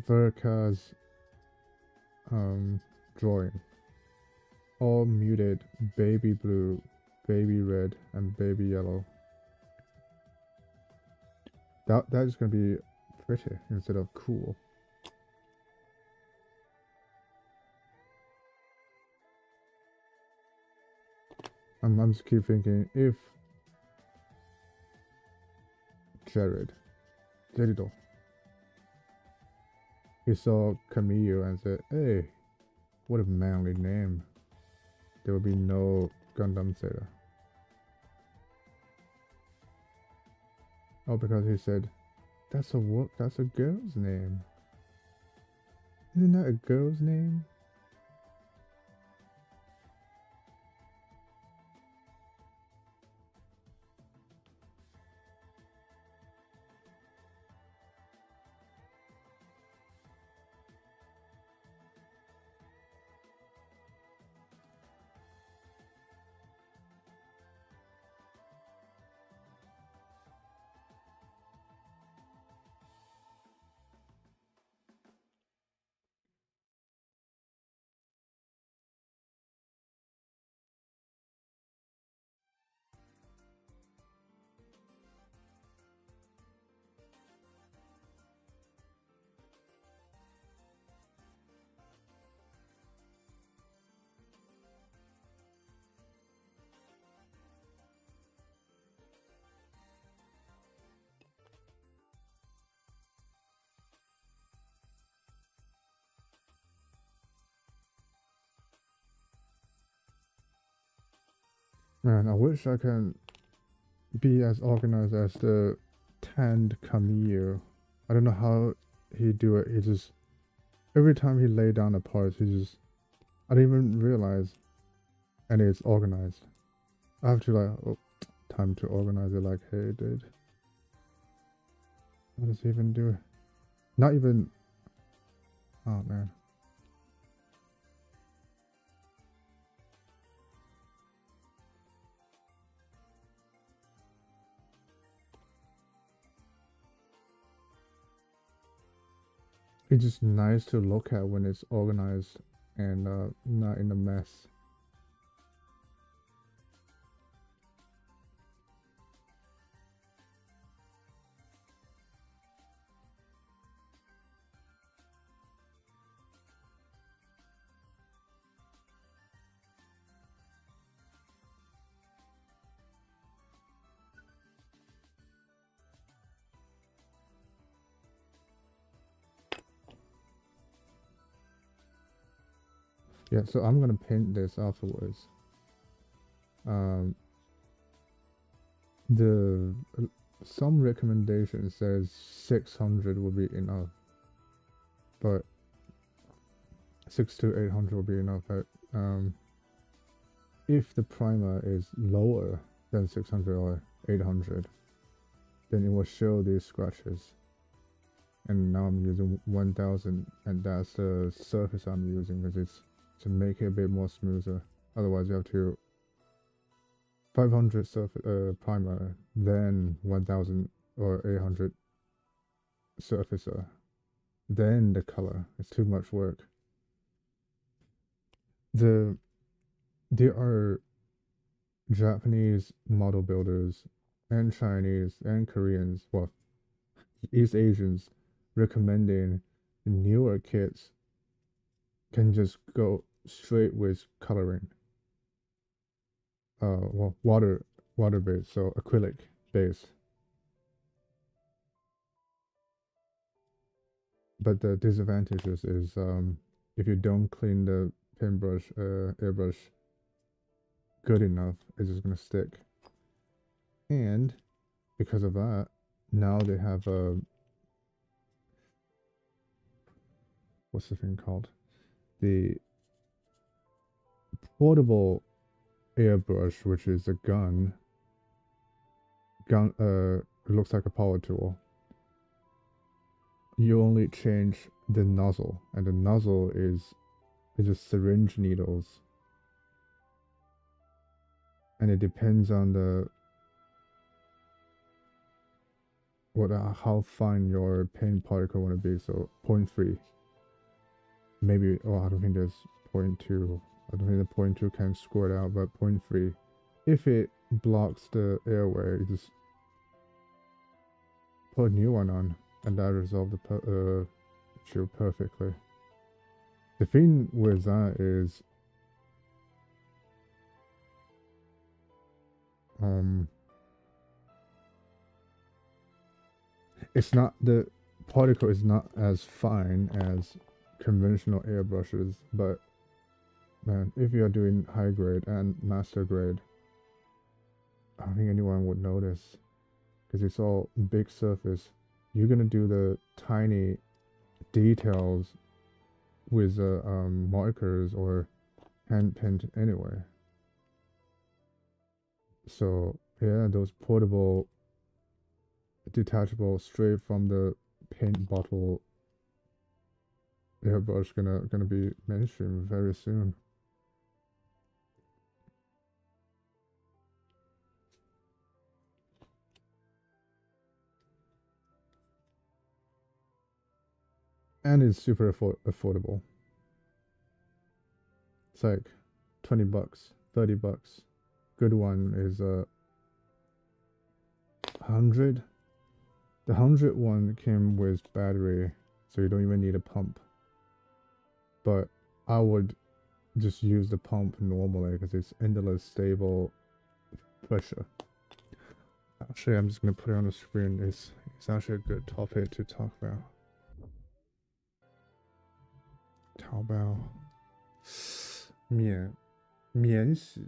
Verka's drawing. All muted baby blue, baby red, and baby yellow. That is gonna be pretty instead of cool. I'm just keep thinking, if Jerido, he saw Camille and said, "Hey, what a manly name. There will be no Gundam Zeta." Oh, because he said, that's a girl's name. Isn't that a girl's name? Man, I wish I can be as organized as the tanned Camille. I don't know how he do it. He just every time he lay down the parts, he just I didn't even realize, and it's organized. I have to like, oh, time to organize it. Like, hey, dude, what does he even do? Not even. Oh man. It's just nice to look at when it's organized and not in a mess. Yeah, so I'm gonna paint this afterwards. The some recommendation says 600 will be enough, but 6 to 800 will be enough. But if the primer is lower than 600 or 800, then it will show these scratches. And now I'm using 1000, and that's the surface I'm using because it's to make it a bit more smoother. Otherwise, you have to 500 surface primer, then 1000 or 800 surfacer, then the color. It's too much work. There are Japanese model builders and Chinese and Koreans, well, East Asians, recommending newer kits can just go straight with coloring. Well, water based, so acrylic based. But the disadvantages is if you don't clean the paintbrush, airbrush good enough, it's just gonna stick. And because of that, now they have a what's the thing called? The portable airbrush, which is a gun. It looks like a power tool. You only change the nozzle, and the nozzle is just syringe needles, and it depends on the how fine your paint particle want to be. So 0.3, maybe. Oh, I don't think there's 0.2. I don't think the 0.2 can squirt out, but 0.3. If it blocks the airway, you just put a new one on, and that resolves the issue perfectly. The thing with that is, it's not, the particle is not as fine as conventional airbrushes, but man, if you're doing high grade and master grade, I don't think anyone would notice because it's all big surface. You're gonna do the tiny details with markers or hand paint anyway. So yeah, those portable, detachable, straight from the paint bottle airbrush gonna be mainstream very soon. And it's super affordable. It's like 20 bucks, 30 bucks. Good one is 100. The 100 one came with battery, so you don't even need a pump. But I would just use the pump normally because it's endless stable pressure. Actually, I'm just gonna put it on the screen. It's actually a good topic to talk about. Taobao 免洗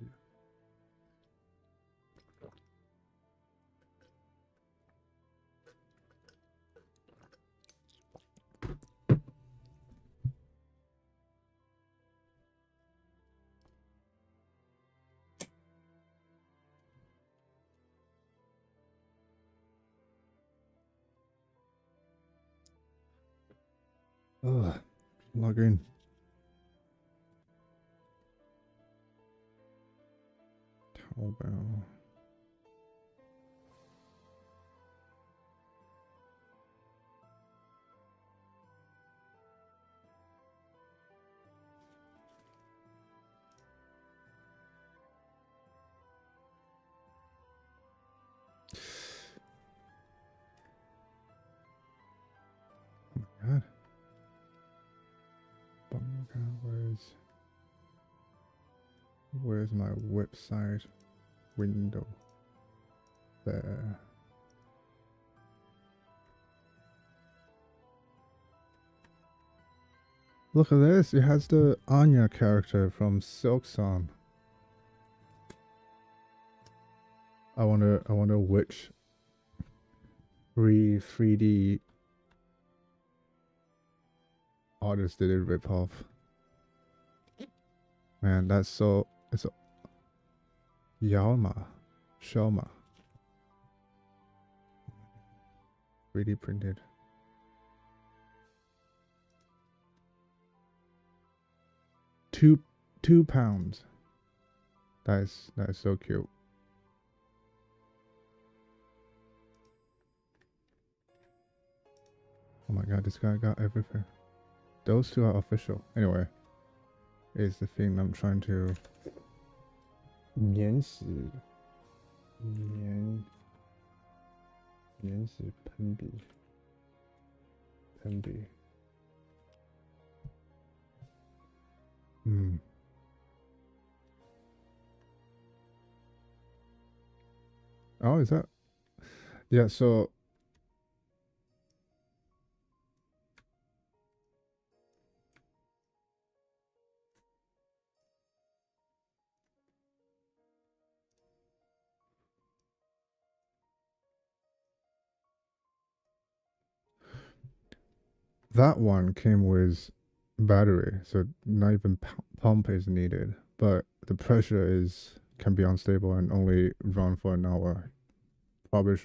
Ugh. Log in. Taobao. God. Where's my website window? There. Look at this. It has the Anya character from Silk Song. I wonder which 3D artist did it rip off. Man, that's so... It's a... Shoma. 3D printed. Two pounds. That is so cute. Oh my god, this guy got everything. Those two are official. Anyway, is the thing I'm trying to... 原始喷笔 Oh, is that? Yeah, so that one came with battery, so not even pump is needed, but the pressure can be unstable and only run for an hour. Probably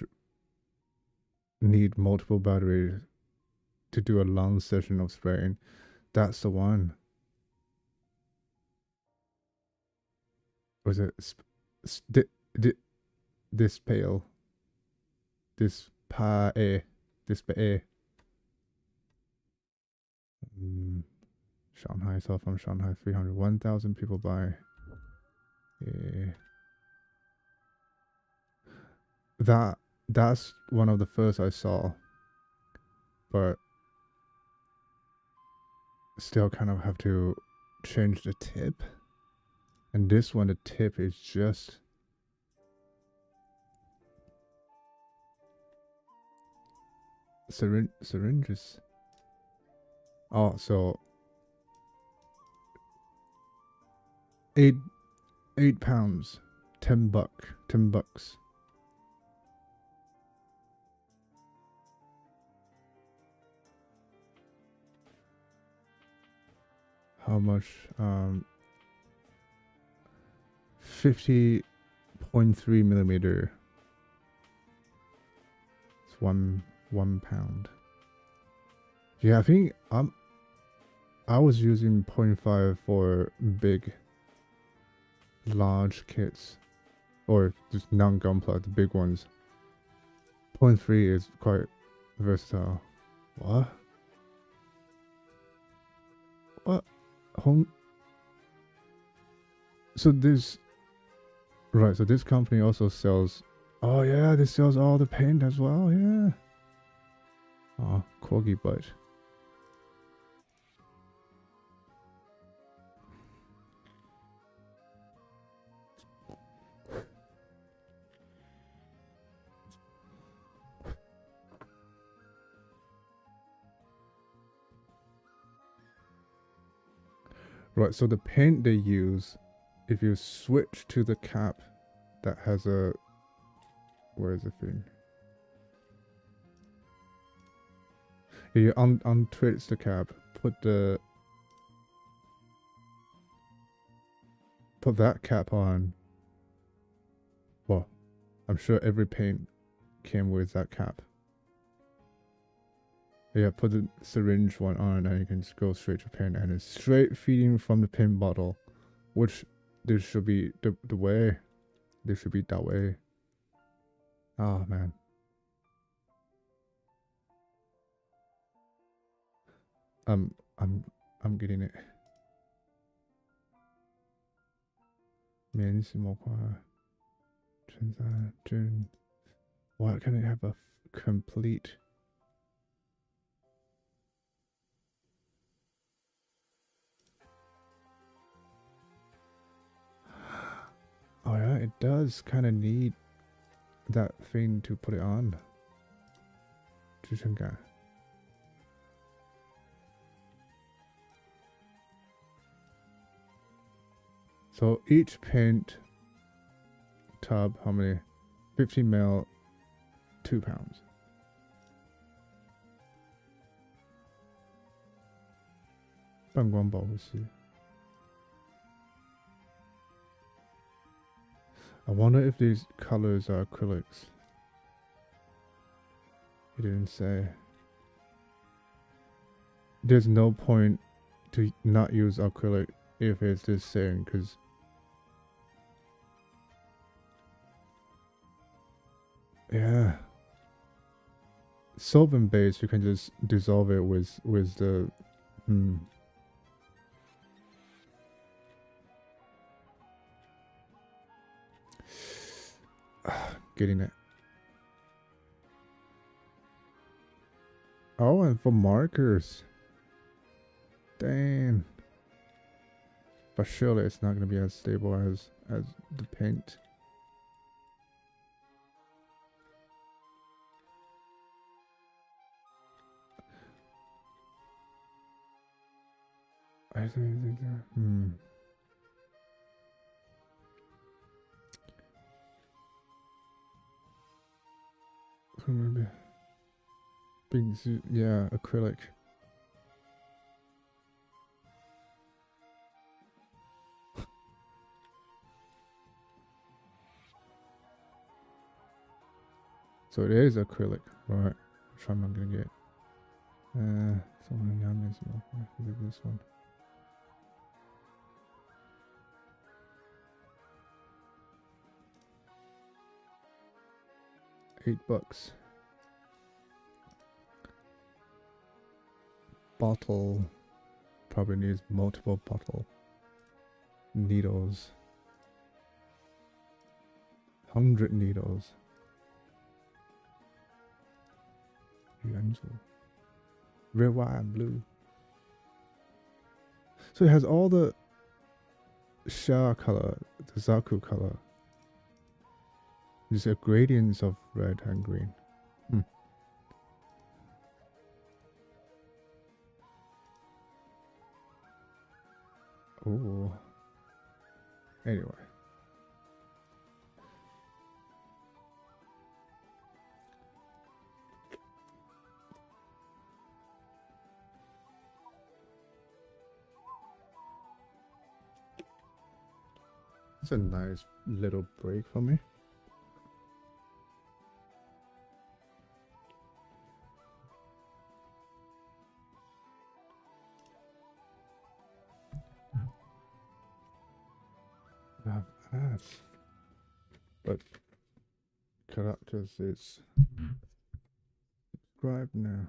need multiple batteries to do a long session of spraying. That's the one. Was it this pale? This Shanghai, South from Shanghai, 300, 1,000 people buy. Yeah. That's one of the first I saw, but still kind of have to change the tip. And this one, the tip is just syringes. Oh, so 8 pounds, 10 bucks. How much? 50.3 millimeter. It's one pound. Yeah, I think I was using 0.5 for large kits, or just non-Gunpla, the big ones. 0.3 is quite versatile. What? So this... Right, so this company also sells... Oh yeah, this sells all the paint as well, yeah. Oh, corgi butt. Right, so the paint they use, if you switch to the cap that has a... Where is the thing? If you untwist the cap, put that cap on. Well, I'm sure every paint came with that cap. Yeah, put the syringe one on and you can just go straight to pin, and it's straight feeding from the pin bottle, which this should be the way. This should be that way. Oh man. I'm getting it. 免什么话？存在真 Why can't it have a complete? Oh yeah, it does kind of need that thing to put it on. 支撑感. So each paint tub, how many? 15 ml, 2 pounds. I wonder if these colors are acrylics. It didn't say. There's no point to not use acrylic if it's this same, because yeah, solvent base, you can just dissolve it with the getting it. Oh, and for markers. Dang. But surely it's not gonna be as stable as the paint. I think maybe yeah, acrylic. So it is acrylic, right? Which one am I gonna get? Someone young is more. Is it this one? $8. Bottle probably needs multiple bottle. Needles. 100 needles. 元素. Red, white, and blue. So it has all the Sha color, the Zaku color. These are gradients of red and green. Oh. Anyway. It's a nice little break for me. I have ads, but characters is scribe now.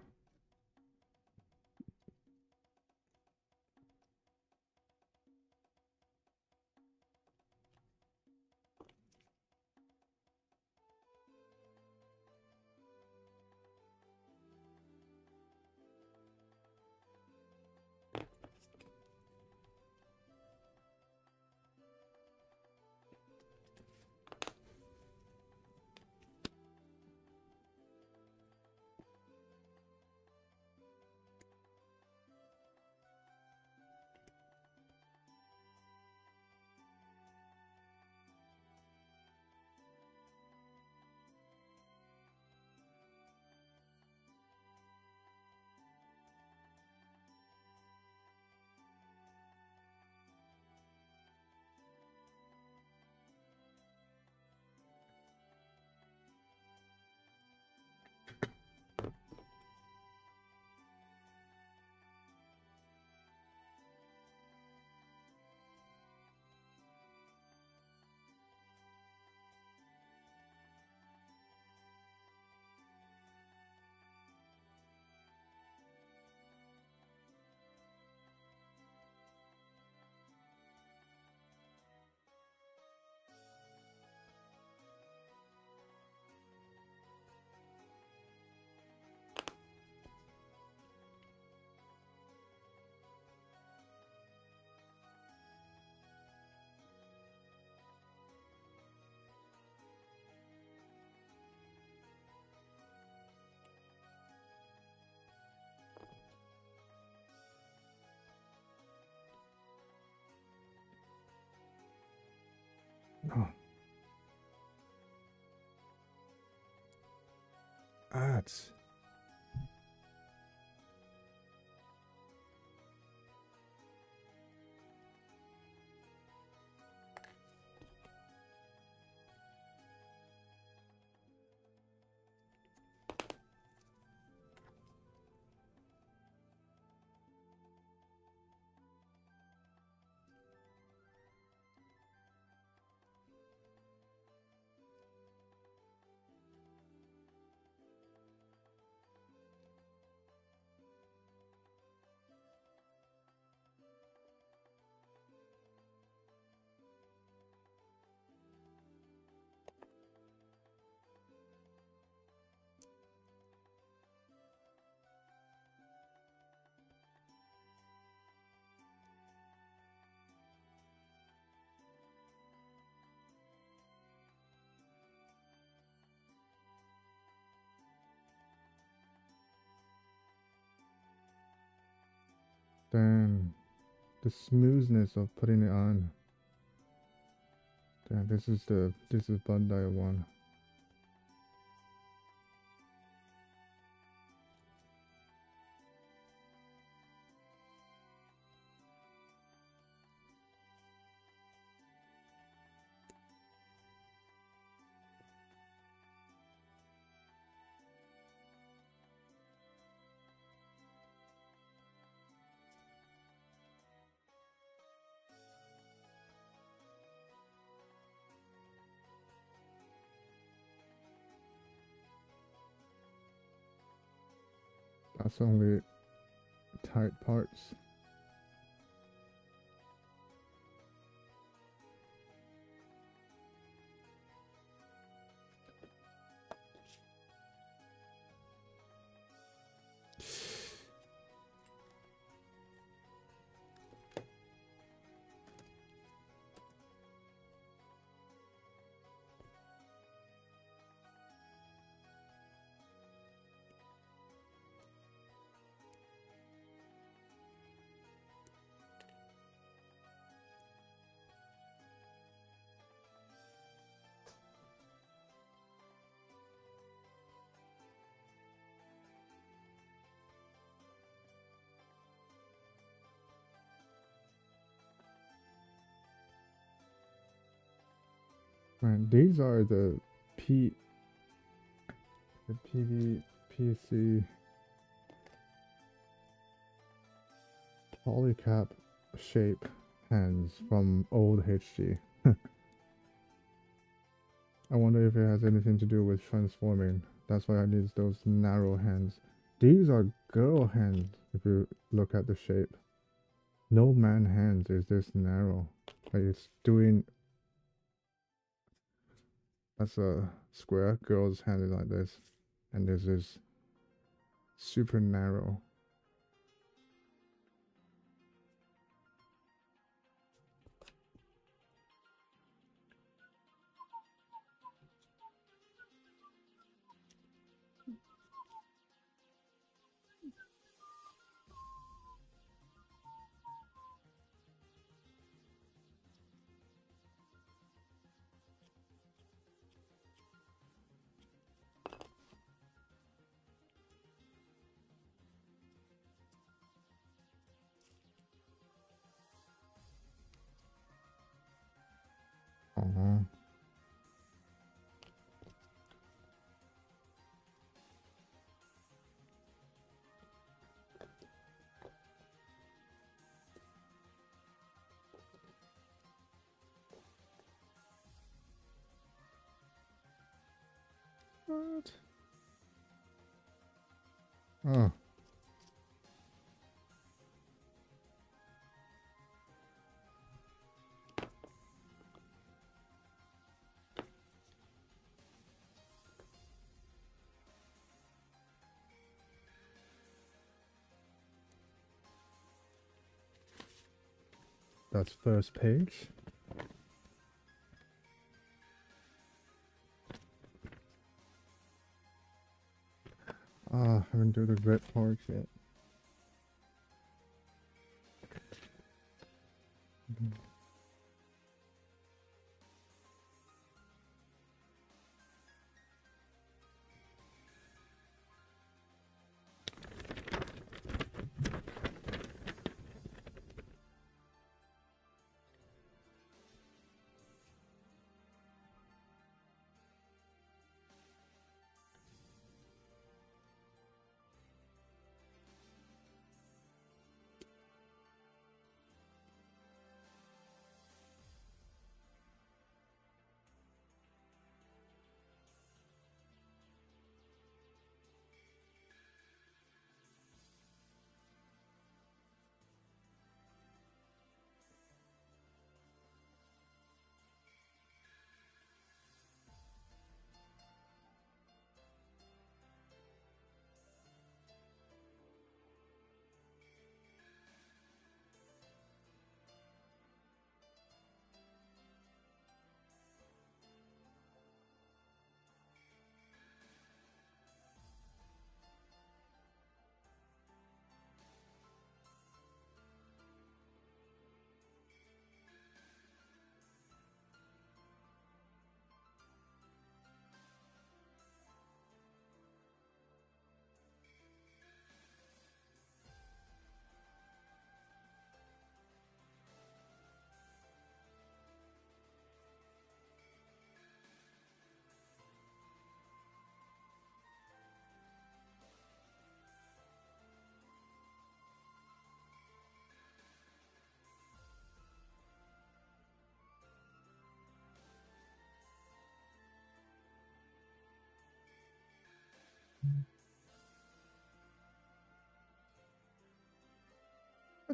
Oh. Ads. Damn. The smoothness of putting it on. Damn, this is Pt.1. That's only tight parts. Man, these are the PVPC polycap shape hands from old HG. I wonder if it has anything to do with transforming. That's why I need those narrow hands. These are girl hands if you look at the shape. No man hands is this narrow. Like it's doing. That's a square. Girl's hand is like this. And this is super narrow. Uh-huh. What? Oh. That's first page. Ah, I haven't do the red parts yet.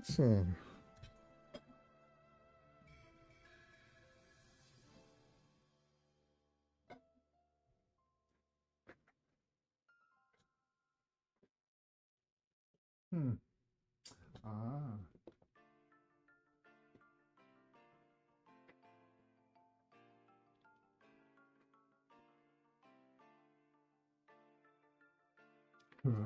Let's Ah. Right.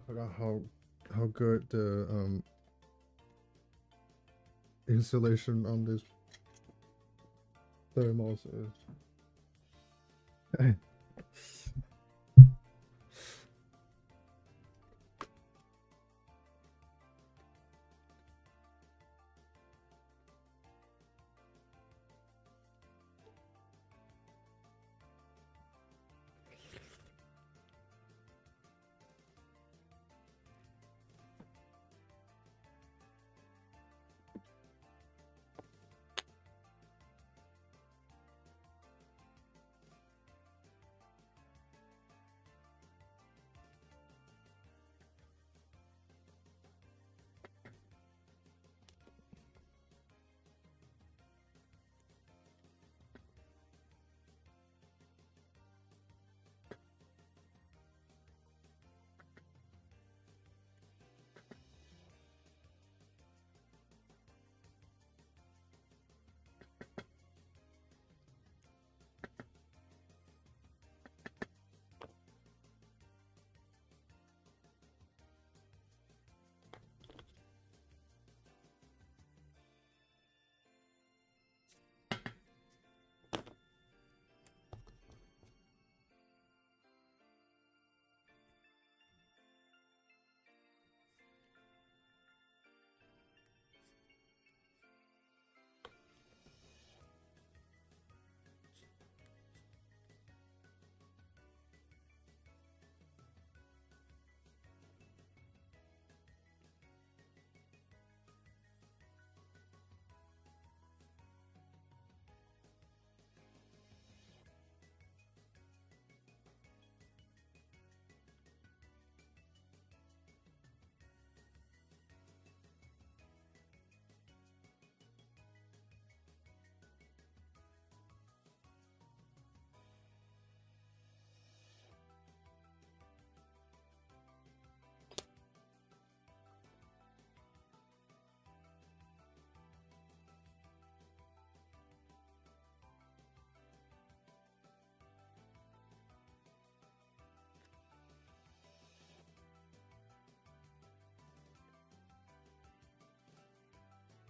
I forgot how good the installation on this thermos is.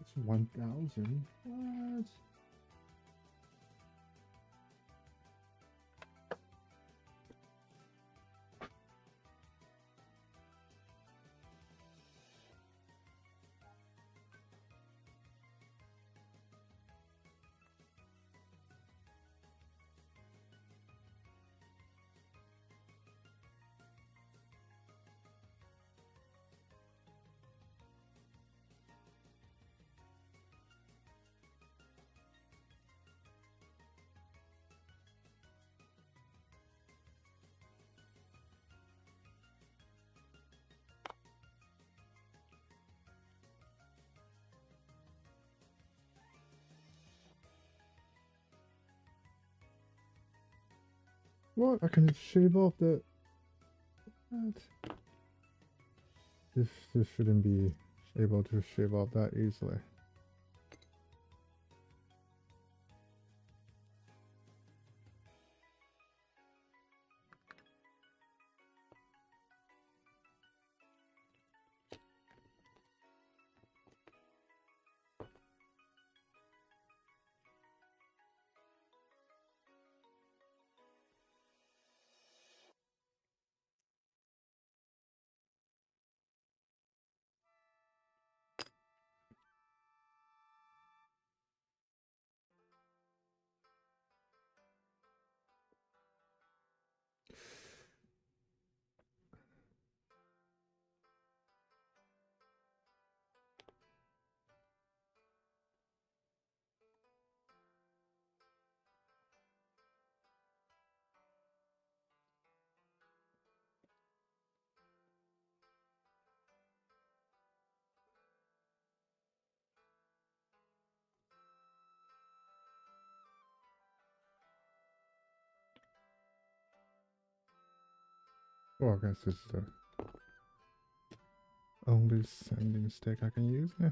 It's 1,000. What? What? I can shave off the. What? This shouldn't be able to shave off that easily. Well, I guess this is the only sending stick I can use. Yeah.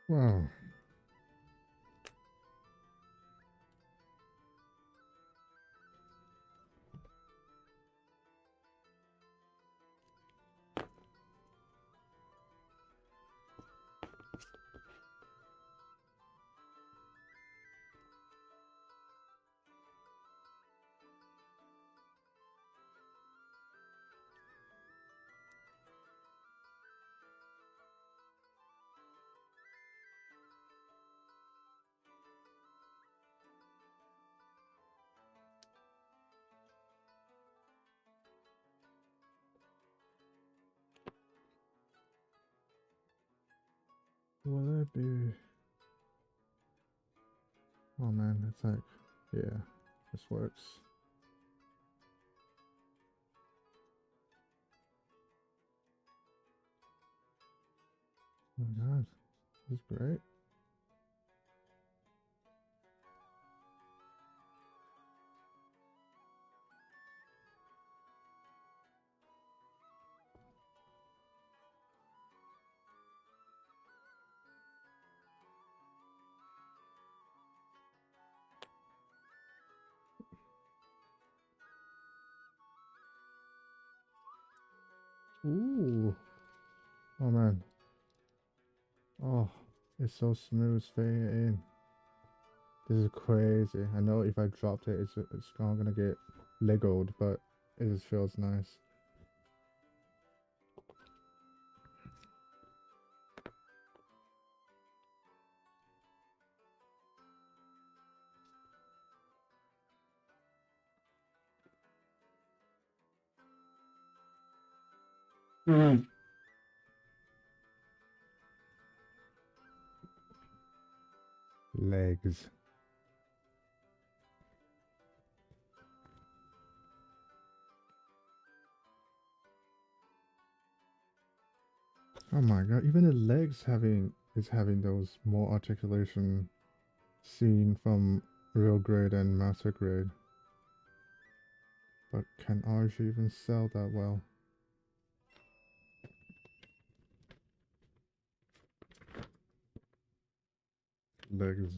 Wow. Will it be? Oh man, it's like, yeah, this works. Oh my god, this is great. Ooh. Oh man. Oh, it's so smooth fading in. This is crazy. I know if I dropped it, it's not gonna get Legoed, but it just feels nice. Legs. Oh my god, even the legs is having those more articulation seen from real grade and master grade. But can ours even sell that well? Legs.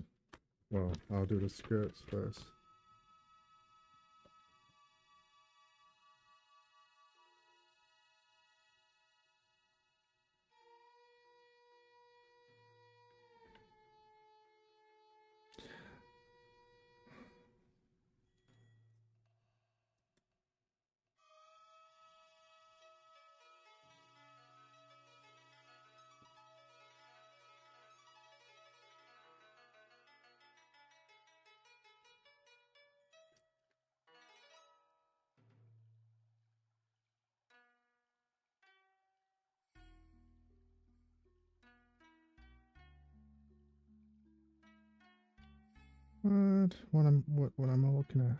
Well, I'll do the skirts first. What am I looking at?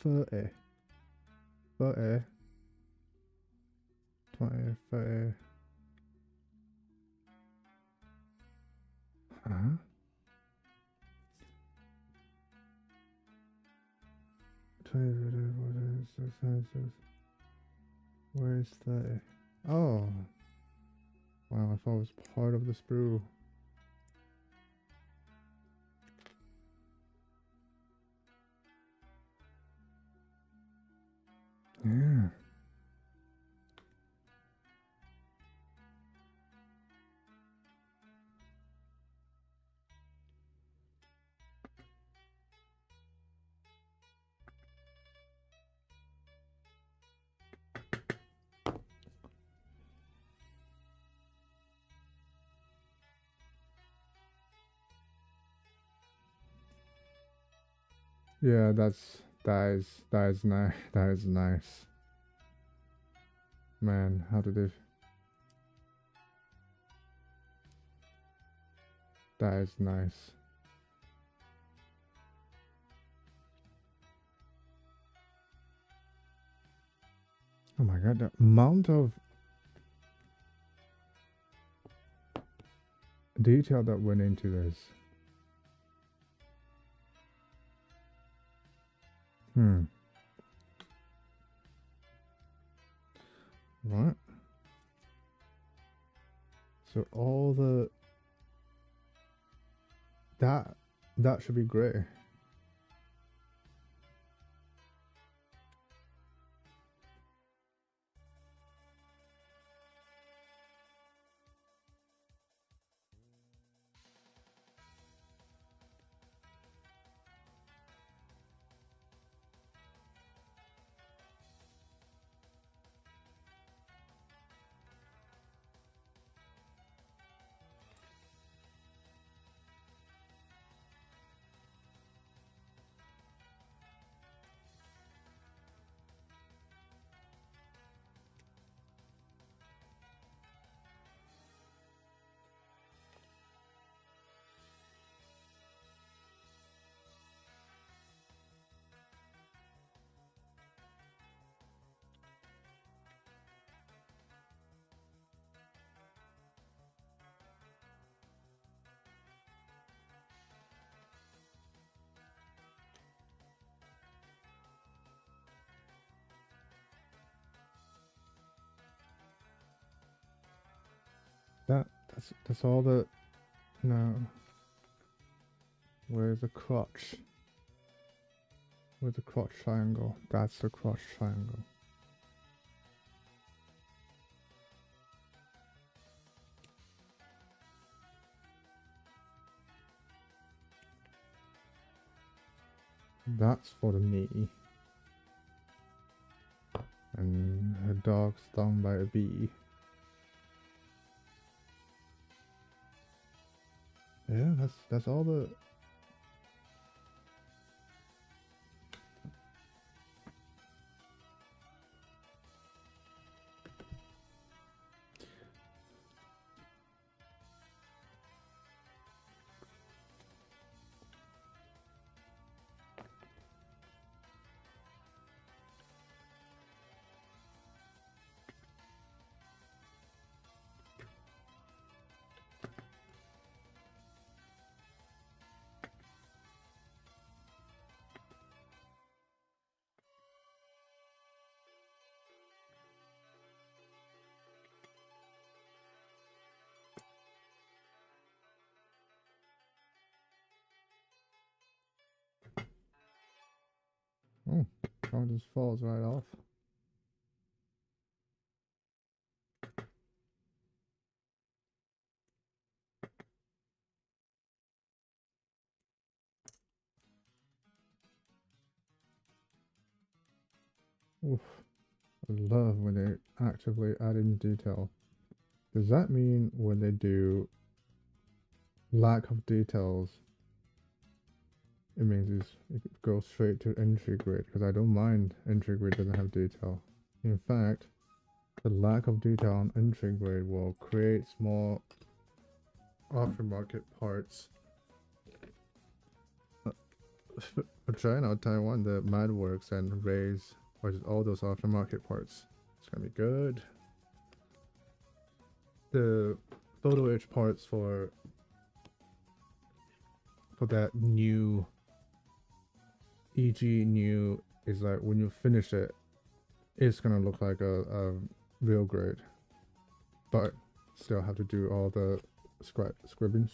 30. 30. 20, 30. Huh? 20, where's 30? Oh. Wow, I thought it was part of the sprue. Yeah. Yeah, that is nice. That is nice. Man, how did it? That is nice. Oh my god, the amount of detail that went into this. What? So all the that should be great. That's all the no. Where's the crotch? Where's the crotch triangle? That's the crotch triangle. That's for the knee. And her dog stung by a bee. Yeah, that's all the oh, it just falls right off. Oof. I love when they actively add in detail. Does that mean when they do lack of details, it means it goes straight to entry grid? Because I don't mind entry grid doesn't have detail. In fact, the lack of detail on entry grid will create small aftermarket parts for China or Taiwan, the MadWorks and Rays, which is all those aftermarket parts. It's gonna be good. The photo etch parts for that new EG new is like when you finish it, it's gonna look like a real grade, but still have to do all the scribing,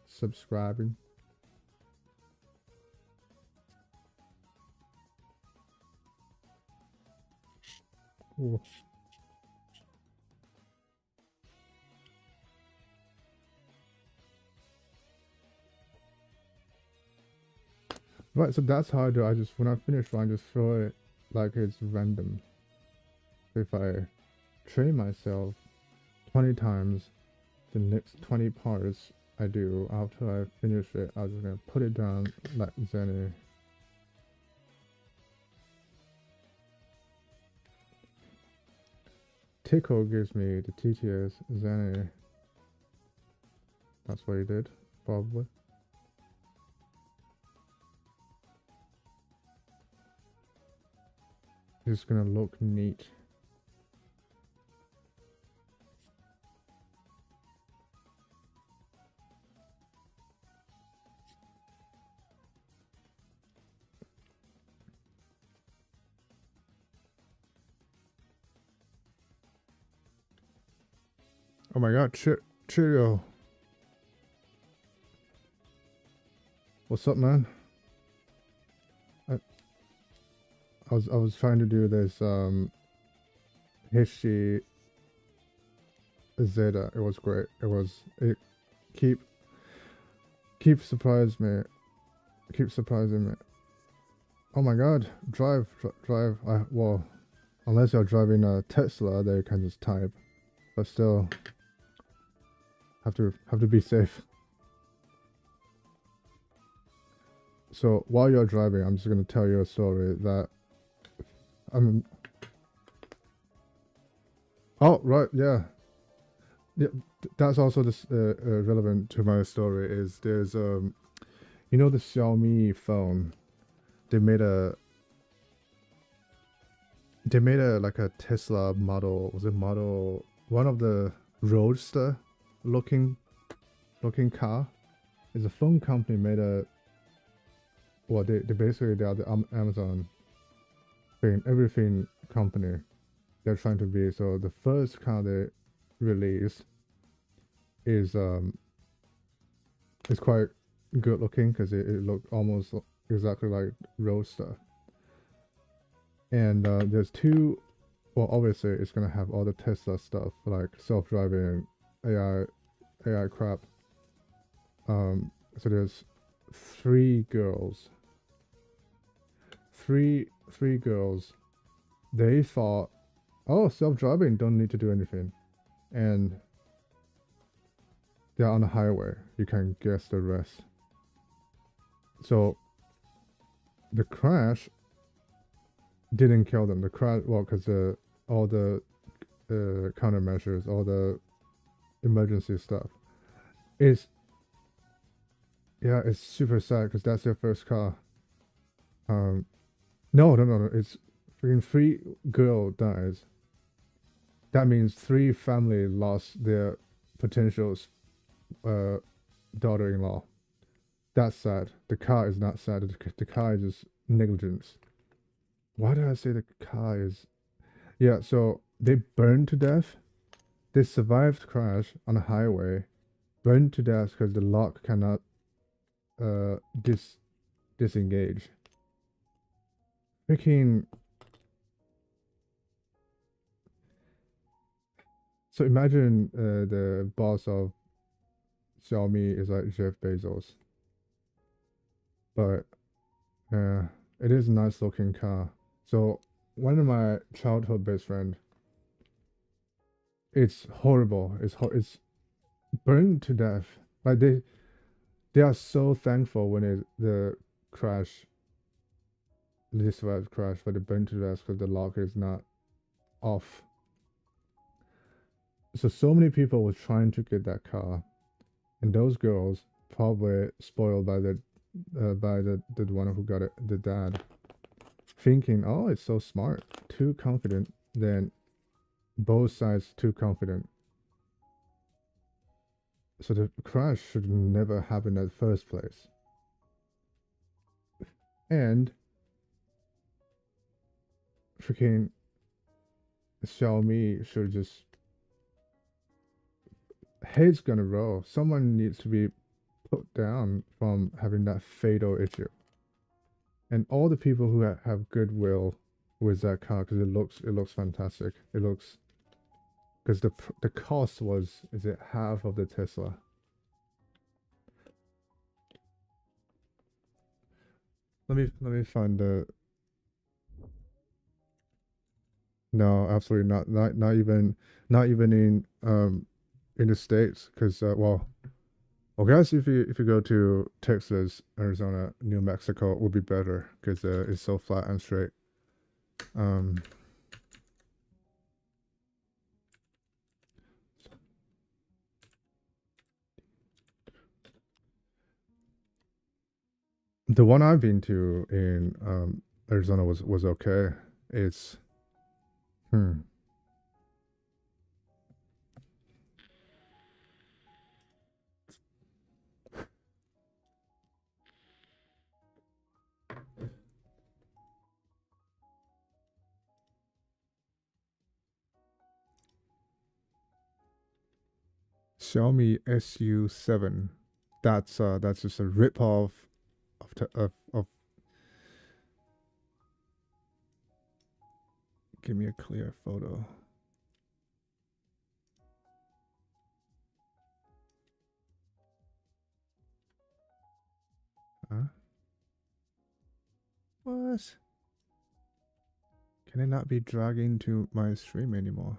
subscribing. Ooh. Right, so that's how I do. I just, when I finish one, I just throw it like it's random. If I train myself 20 times, the next 20 parts I do after I finish it, I'm just gonna put it down like Zenny. Tickle gives me the TTS Zenny. That's what he did, probably. It's gonna look neat. Oh my god, Cheerio. What's up, man? I was trying to do this HG ZETA. It was great. It keep surprising me. Keep surprising me. Oh my god, drive. Well, unless you're driving a Tesla, they can just type, but still have to be safe. So while you're driving, I'm just gonna tell you a story that oh right, yeah. That's also this relevant to my story. Is there's you know the Xiaomi phone? They made a like a Tesla model. Was it model one of the Roadster looking car? Is a phone company made a well they basically they are the Amazon thing, everything company they're trying to be. So the first car they released is it's quite good looking because it looked almost exactly like Roadster. And there's two, well obviously it's gonna have all the Tesla stuff like self-driving AI crap. So there's three girls. They thought, oh, self-driving don't need to do anything, and they're on the highway. You can guess the rest. So the crash didn't kill them. The crash, well, because all the countermeasures, all the emergency stuff, is yeah, it's super sad because that's their first car. No, it's freaking 3 girl dies. That means 3 family lost their potential daughter-in-law. That's sad. The car is not sad. The car is just negligence. Why did I say the car is? Yeah, so they burned to death. They survived crash on a highway, burned to death because the lock cannot disengage. Freaking. So imagine the boss of Xiaomi is like Jeff Bezos. But it is a nice looking car. So one of my childhood best friend, it's horrible. It's burned to death. Like they are so thankful when the crash, this was crash, but it burned to death because the lock is not off. So many people were trying to get that car, and those girls probably spoiled by the one who got it, the dad, thinking, oh, it's so smart, too confident. Then both sides too confident. So the crash should never happen at first place. And freaking Xiaomi should just head's gonna roll. Someone needs to be put down from having that fatal issue. And all the people who have goodwill with that car, because it looks fantastic. It looks, because the cost was, is it half of the Tesla? Let me find the. No, absolutely not. Not even in the States, because well, guys, if you go to Texas, Arizona, New Mexico, it would be better because it's so flat and straight. The one I've been to in Arizona was okay. It's Xiaomi SU7. That's just a rip off of. Give me a clear photo. Huh? What? Can I not be dragging to my stream anymore?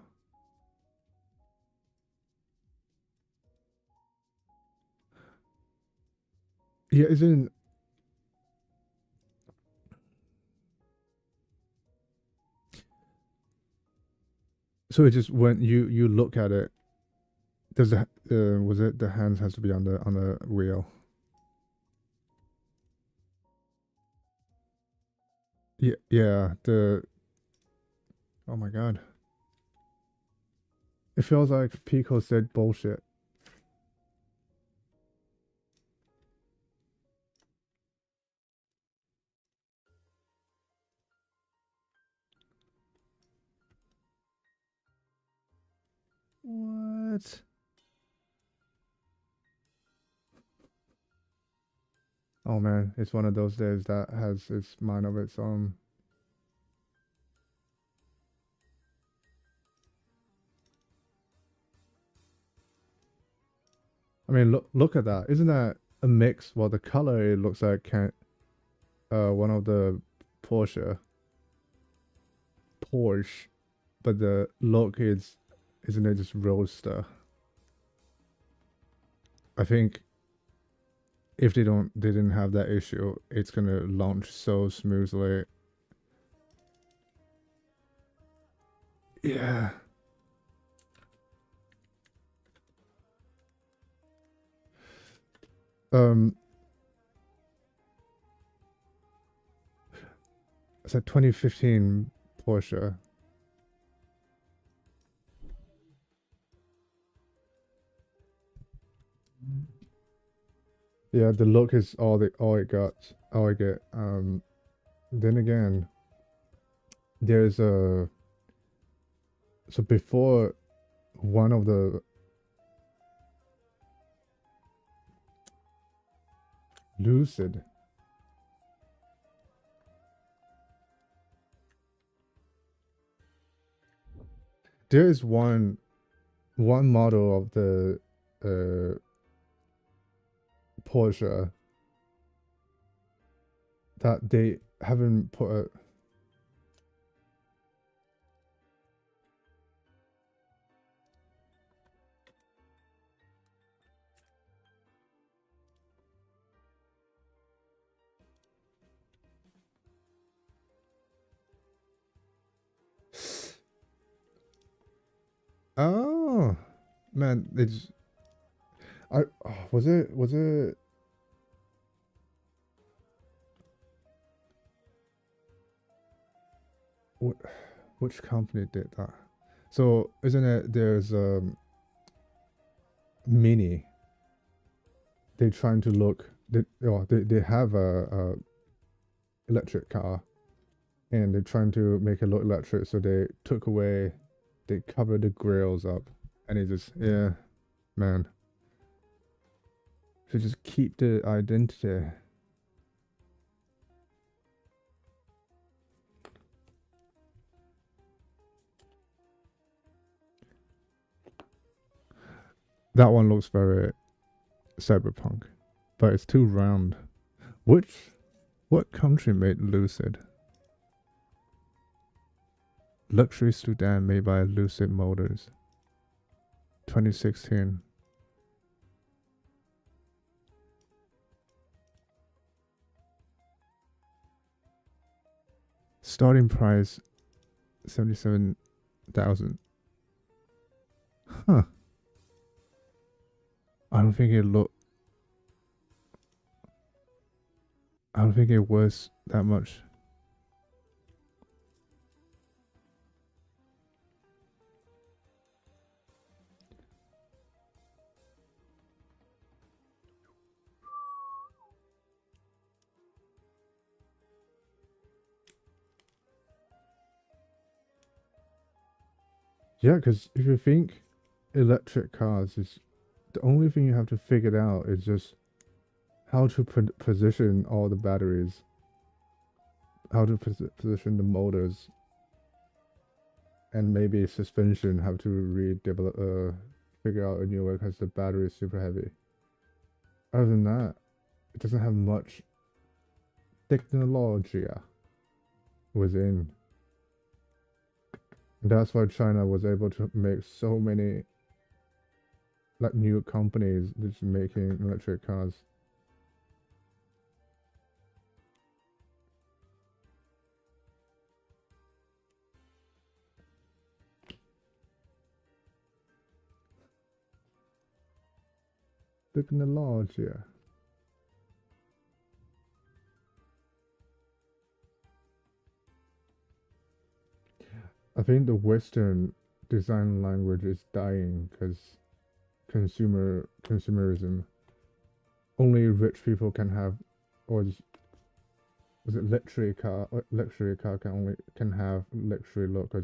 Yeah, isn't. So it just when you look at it, does the was it the hands has to be on the wheel? Yeah, yeah. Oh my god. It feels like Pico said bullshit. What? Oh man, it's one of those days that has its mind of its own. I mean, look at that. Isn't that a mix? Well, the color it looks like one of the Porsche, Porsche, but the look is, isn't it just Roadster? I think if they didn't have that issue, it's gonna launch so smoothly. Yeah. It's a 2015 Porsche. Yeah, the look is all it got, all I get. Then again, there's a, so before one of the Lucid. There is one model of the Porsche that they haven't put a. Oh man, it's. I was it which company did that? So isn't it there's Mini? They're trying to look. They have a electric car, and they're trying to make it look electric. So they covered the grills up, and it just man. So just keep the identity. That one looks very cyberpunk, but it's too round. What country made Lucid? Luxury sedan made by Lucid Motors. 2016. Starting price 77,000. Huh. I don't think it was that much. Yeah, because if you think electric cars is the only thing you have to figure out is just how to position all the batteries, how to position the motors, and maybe suspension, how to figure out a new way because the battery is super heavy. Other than that, it doesn't have much technology within. That's why China was able to make so many like new companies just making electric cars. Technology. I think the Western design language is dying because consumerism. Only rich people can have, or was it luxury car? Luxury car can have luxury look.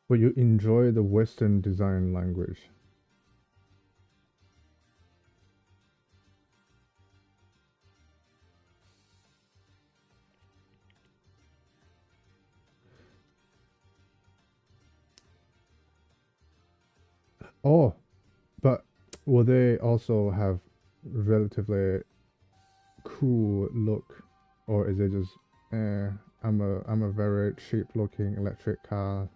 But you enjoy the Western design language. Oh, but will they also have relatively cool look, or is it just I'm a very cheap looking electric car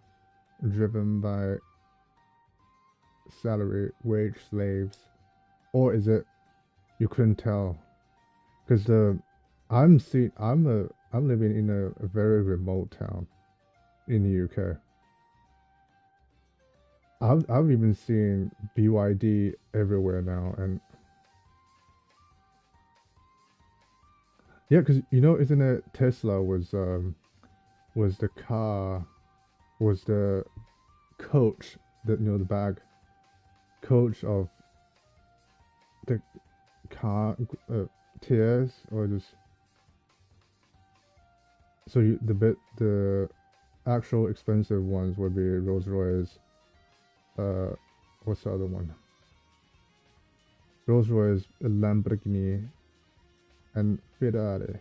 driven by salary wage slaves, or is it you couldn't tell because I'm living in a very remote town in the UK. I've even seen BYD everywhere now, and yeah, because isn't it Tesla was the car, was the coach, the the bag coach of the car tiers, or just so the actual expensive ones would be Rolls Royce. What's the other one? Rolls Royce, Lamborghini, and Ferrari.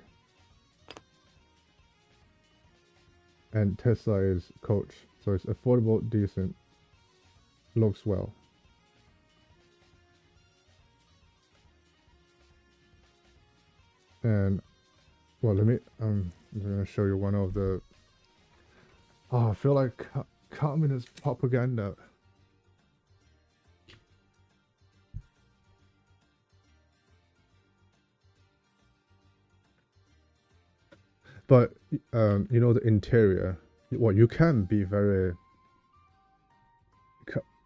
And Tesla is coach, so it's affordable, decent, looks well. And well, I'm gonna show you one of the. Oh, I feel like communist propaganda. But the interior. Well, you can be very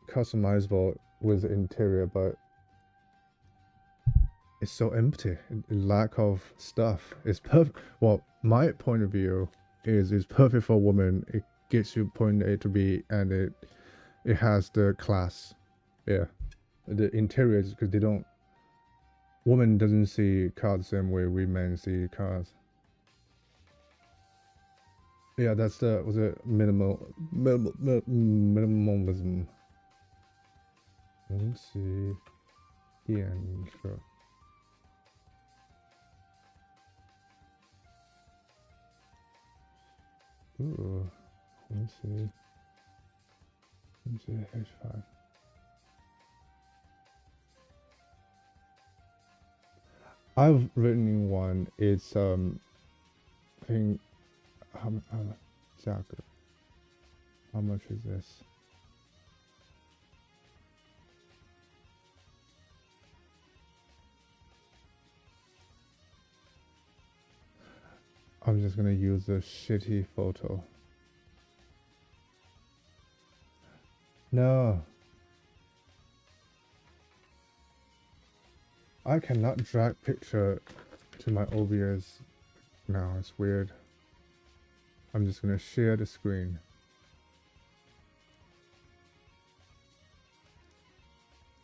customizable with the interior, but it's so empty. Lack of stuff. It's perfect. Well, my point of view is it's perfect for a woman. It gets you point A to B, and it has the class. Yeah, the interiors, because they don't. Woman doesn't see cars the same way we men see cars. Yeah, that's the was it minimalism. Let's see. Ian, sure. Ooh, let me see. Let me see H5. I've written one. It's I think exactly. How much is this? I'm just gonna use a shitty photo. No. I cannot drag picture to my OBS now. It's weird. I'm just gonna share the screen.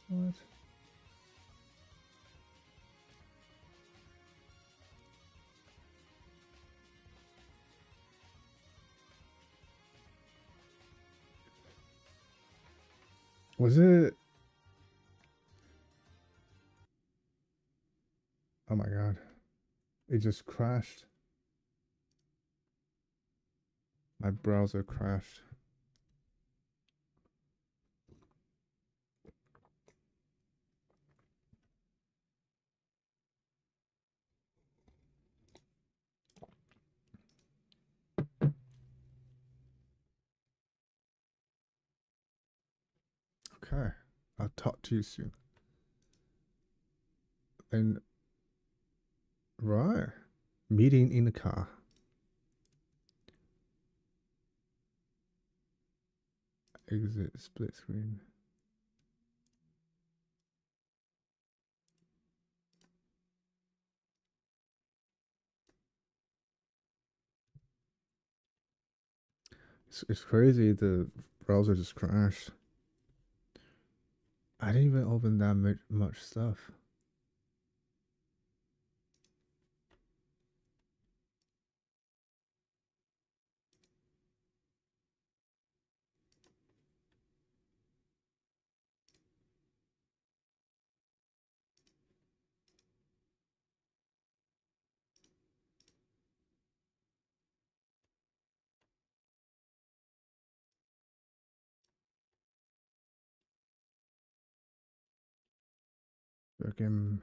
What? Was it? Oh my god. It just crashed. My browser crashed. Okay. I'll talk to you soon. And right. Meeting in the car. Exit split screen. It's crazy. The browser just crashed. I didn't even open that much stuff. Again.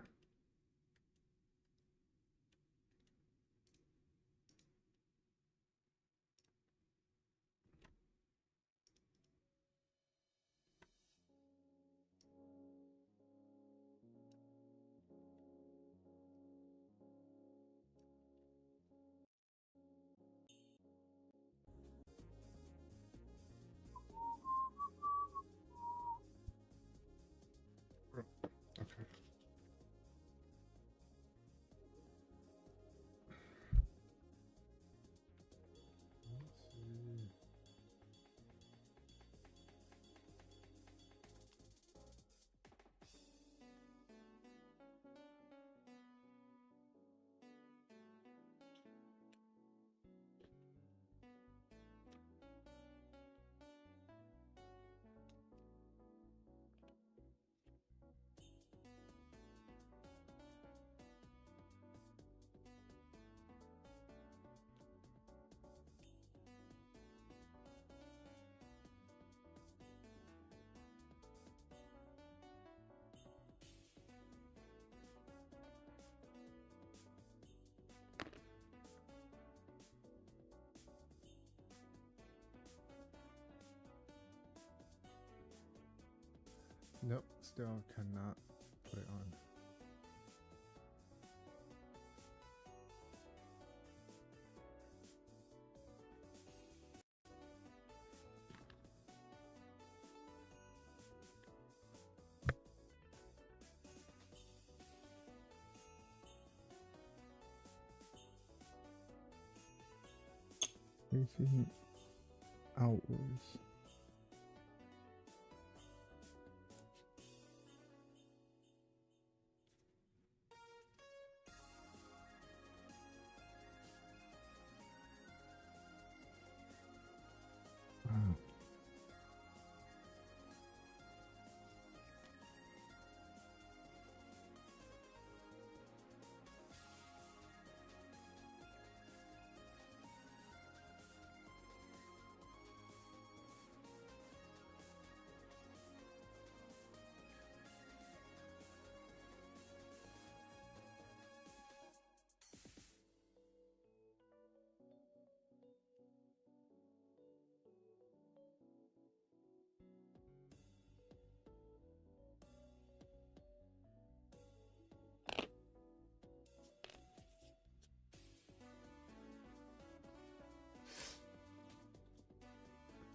Okay. Nope, still cannot put it on. Facing outwards. Wow.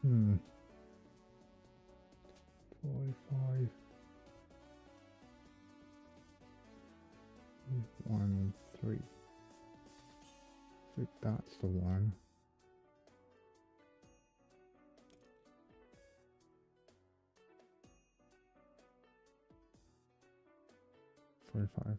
Hmm. 45. 1, 3. I think that's the one. 45.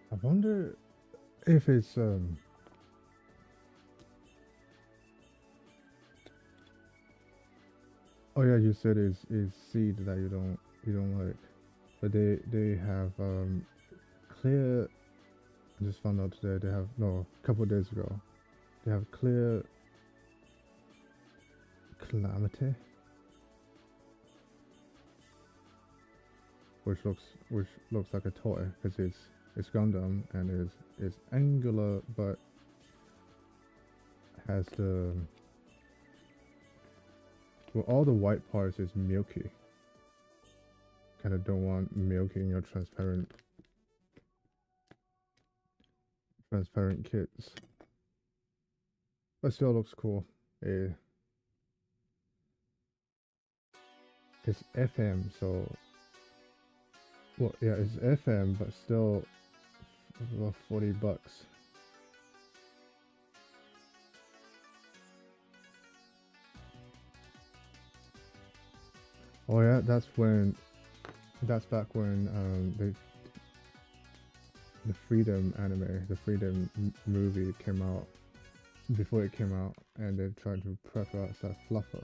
I wonder if it's oh yeah, you said is seed that you don't like, but they have clear. I just found out today they have no a couple of days ago they have clear calamity, which looks like a toy because it's Gundam and is angular but has the well all the white parts is milky. Kind of don't want milky in your transparent kits, but still looks cool. It's FM, so well yeah it's FM, but still about $40. Oh yeah, that's back when the Freedom anime, the Freedom movie came out, before it came out, and they've tried to prep out as a fluffer.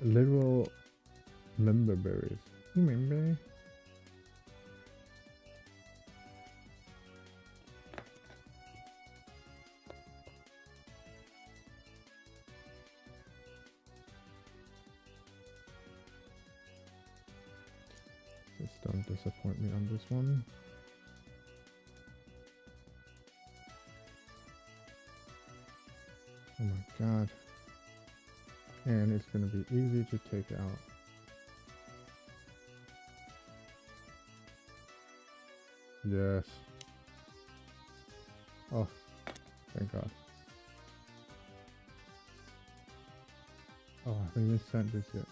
Literal member berries. You remember? Just don't disappoint me on this one. Oh my god. And it's gonna be easy to take out. Yes. Oh, thank god. Oh, I haven't even sent this yet.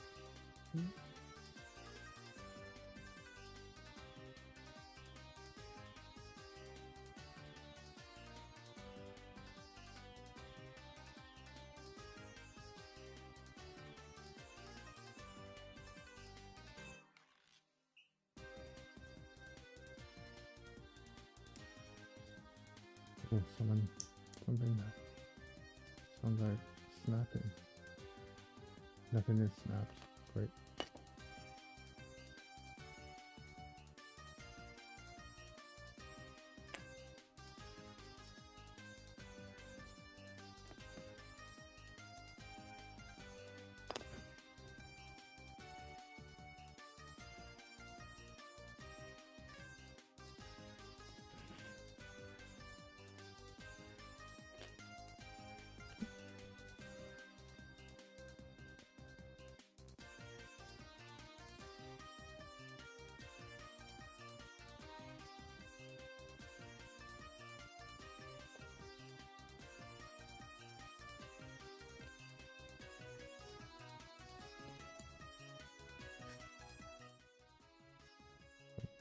Oh, something sounds like snapping. Nothing is snapped. Great.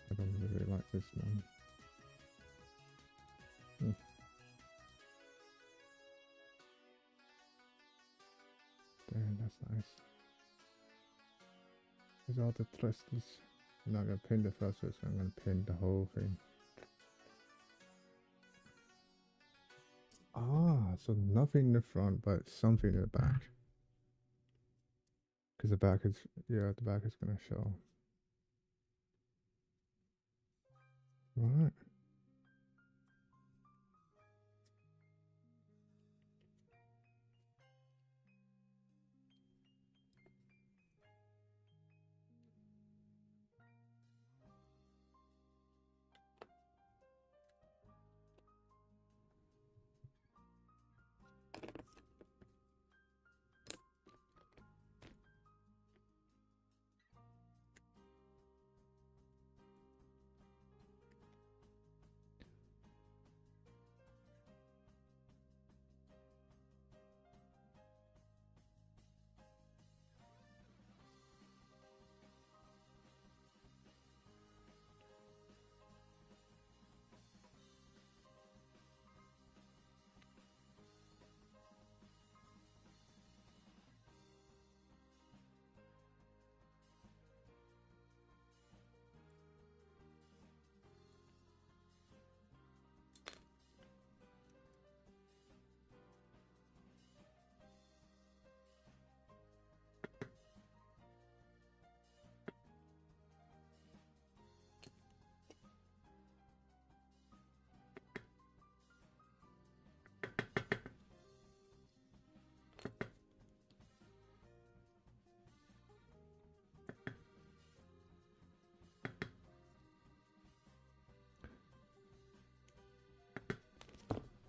I don't really like this one. Damn, that's nice. These are the thrusters. I'm not gonna pin the thrusters, I'm gonna pin the whole thing. Ah, so nothing in the front, but something in the back. Because the back is, yeah, the back is gonna show. Right.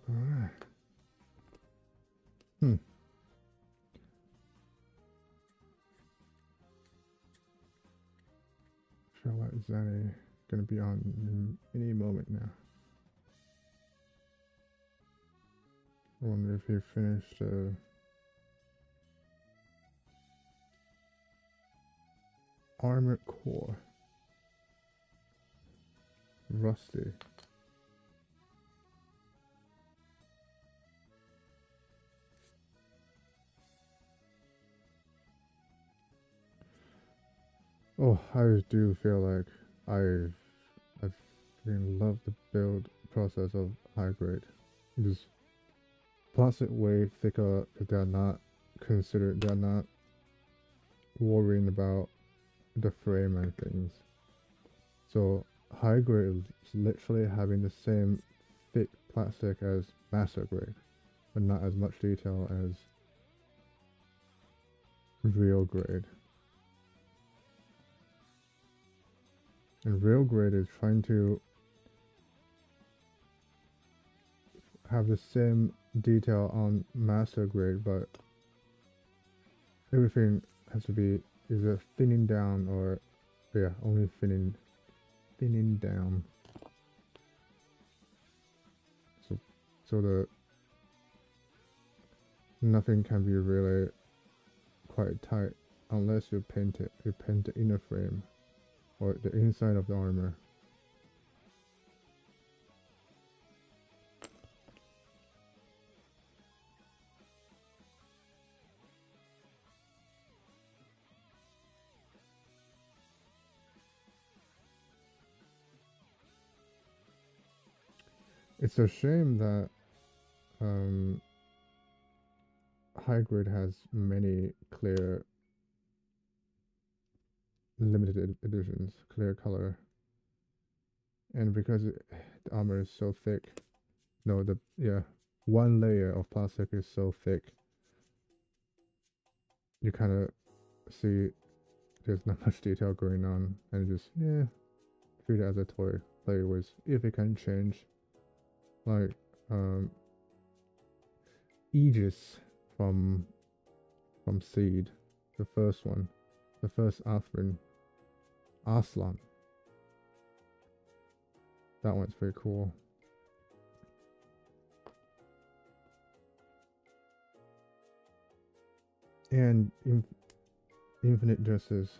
Alright. Feel like Zanny gonna be on any moment now. I wonder if he finished armored core. Rusty. Oh, I do feel like I've freaking love the build process of high grade. Just plastic way thicker because they're not worrying about the frame and things. So high grade is literally having the same thick plastic as master grade, but not as much detail as real grade. And real grade is trying to have the same detail on master grade, but everything has to be either thinning down or yeah, only thinning down. So the nothing can be really quite tight unless you paint it. You paint the inner frame or the inside of the armor. It's a shame that high grade has many clear limited editions, clear color, and because the armor is so thick, no, the yeah, one layer of plastic is so thick, you kind of see there's not much detail going on, and just yeah, treat it as a toy, play with. If it can change, like Aegis from Seed, the first one, the first Aslan. That one's pretty cool. And Infinite Justice.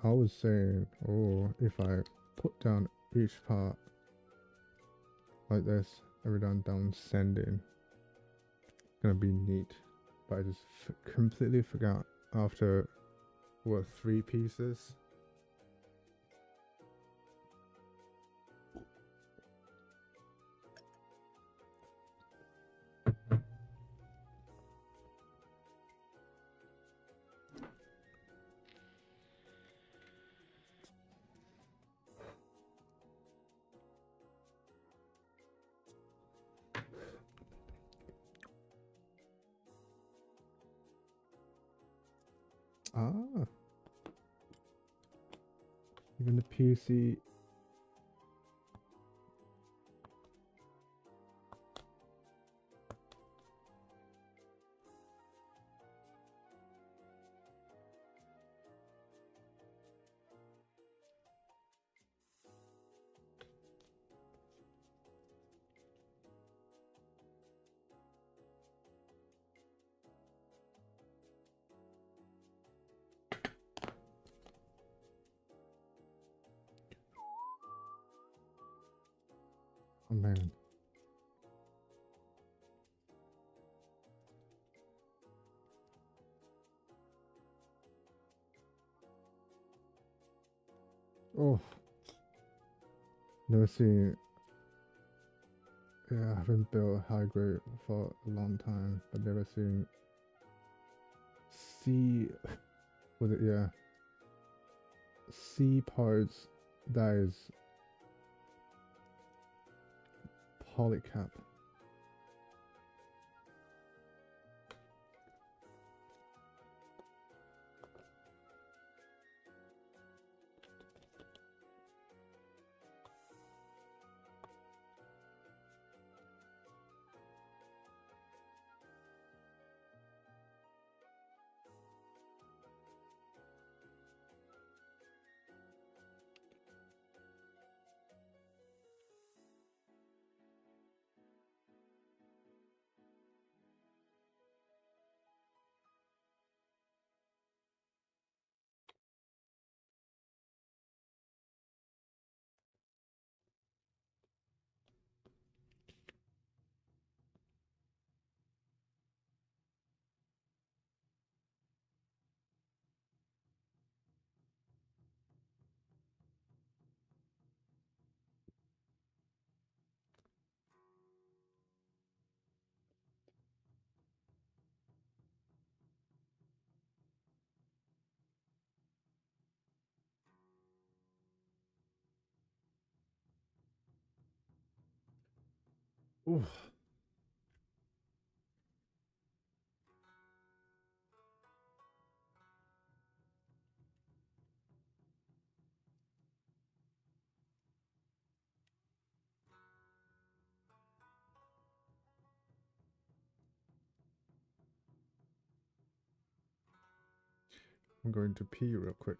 I was saying, oh, if I put down each part like this, every time down sending, it's gonna be neat. But I just completely forgot after what 3 pieces. Ah, even the PC. Oh man. Oh, never seen. Yeah, I haven't built high grade for a long time, but never seen C. Was it yeah? C parts that is polycap. Oof. I'm going to pee real quick.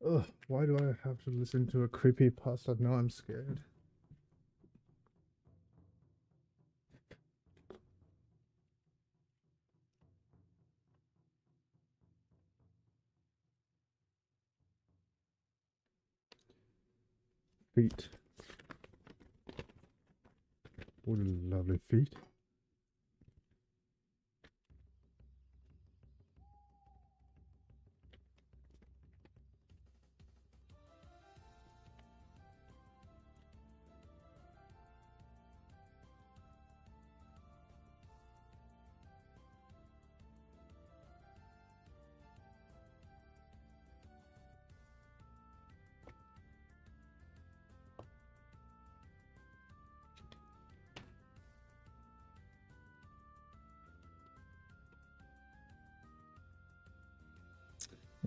Ugh, why do I have to listen to a creepy pasta? Now I'm scared. Feet. What lovely feet.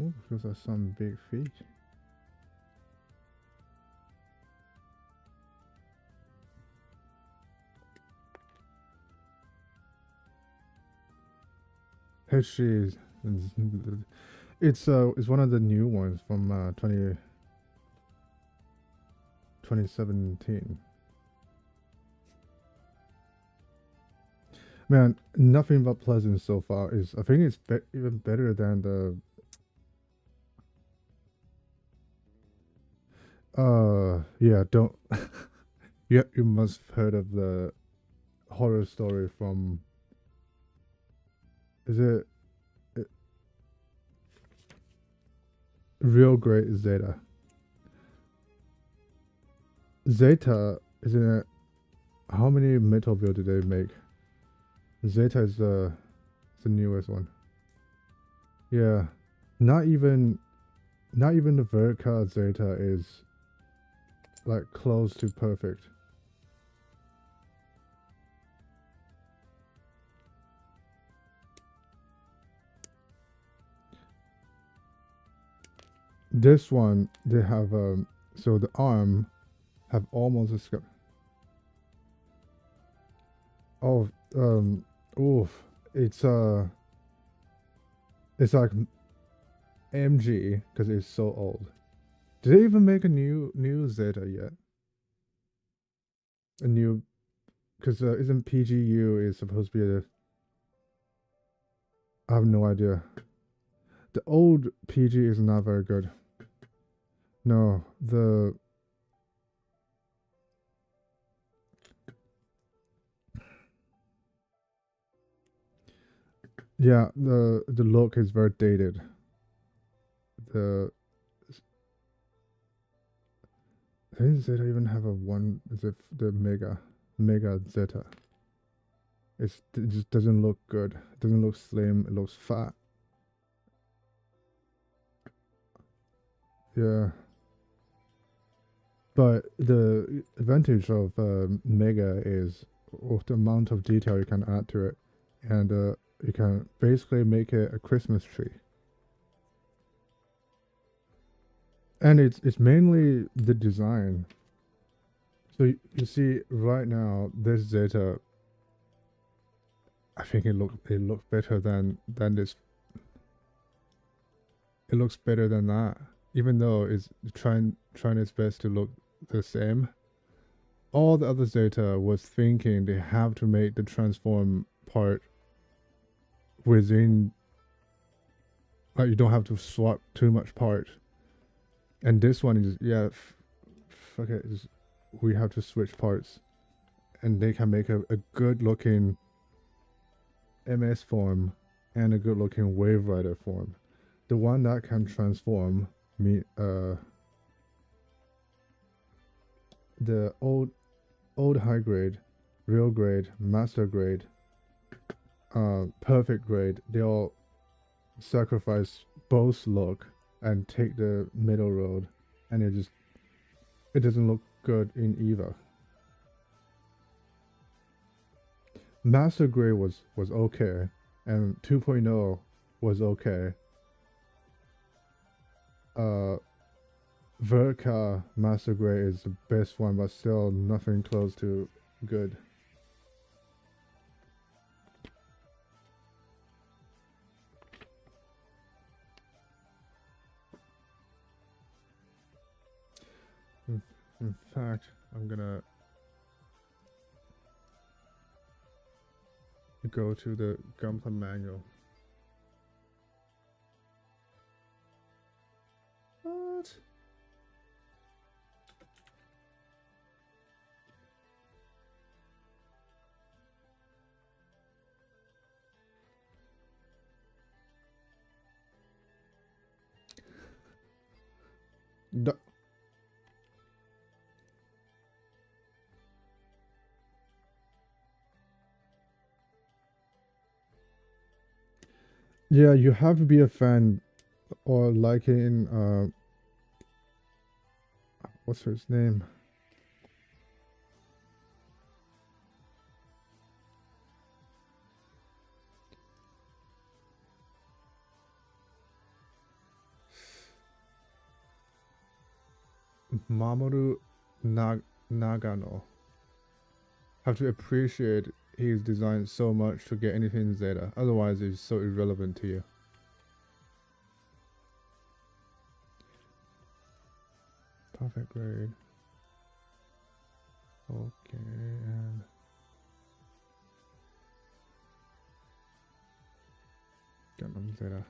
Oh, those are some big feet. HG it's one of the new ones from 2017. Man, nothing but pleasant so far. Is I think it's even better than the yeah, don't you must have heard of the horror story from, is it Real Great Zeta? Zeta, isn't it? How many Metal Build did they make? Zeta is the newest one. Yeah, not even the Verka Zeta is like close to perfect. This one they have so the arm have almost a script. Oh, oof, it's like MG because it's so old. Did they even make a new Zeta yet? A new, because isn't PGU is supposed to be a? I have no idea. The old PG is not very good. No, yeah, the look is very dated. The Doesn't Zeta even have a one? Is it the Mega Zeta? It just doesn't look good. It doesn't look slim. It looks fat. Yeah. But the advantage of Mega is the amount of detail you can add to it, and you can basically make it a Christmas tree. And it's mainly the design. So you see right now this Zeta, I think it looks better than this. It looks better than that, even though it's trying its best to look the same. All the other Zeta was thinking they have to make the transform part within, like you don't have to swap too much part. And this one is, yeah, fuck it, we have to switch parts. And they can make a good looking MS form and a good looking Wave Rider form. The one that can transform the old high grade, real grade, master grade, perfect grade, they all sacrifice both look and take the middle road, and it doesn't look good in either. Master grade was okay, and 2.0 was okay. Verka Master Grade is the best one, but still nothing close to good. In fact, I'm gonna go to the Gunpla manual. What? Yeah, you have to be a fan or liking what's his name? Mamoru Nagano. Have to appreciate his design so much to get anything Zeta. Otherwise, it's so irrelevant to you. Perfect grade. Okay, and Gundam Zeta.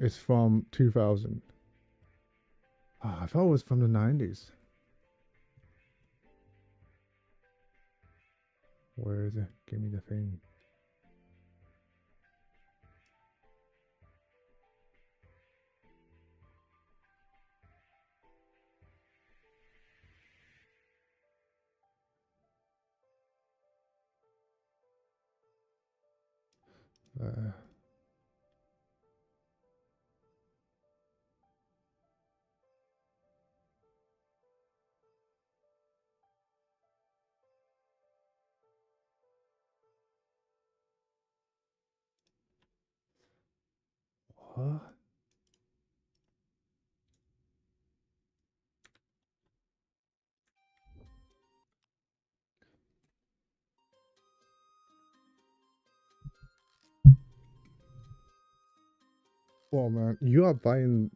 It's from 2000. Oh, I thought it was from the 90s. Where is it? Give me the thing. Uh, what? Well, man, you are buying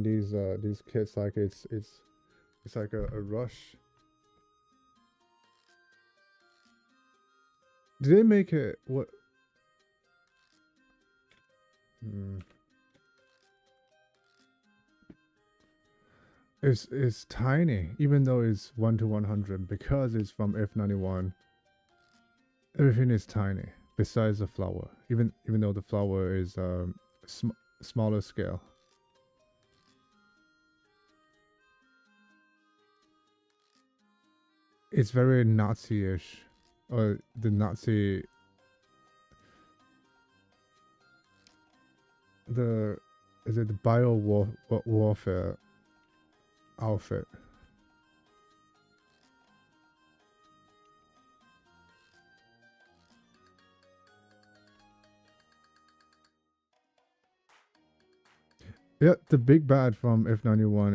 these kits like it's like a rush. Did they make it what? Hmm. It's tiny, even though it's 1 to 100 because it's from F91. Everything is tiny besides the flower. Even though the flower is smaller scale. It's very Nazi-ish, or the Nazi. The is it the warfare outfit? Yeah, the big bad from F91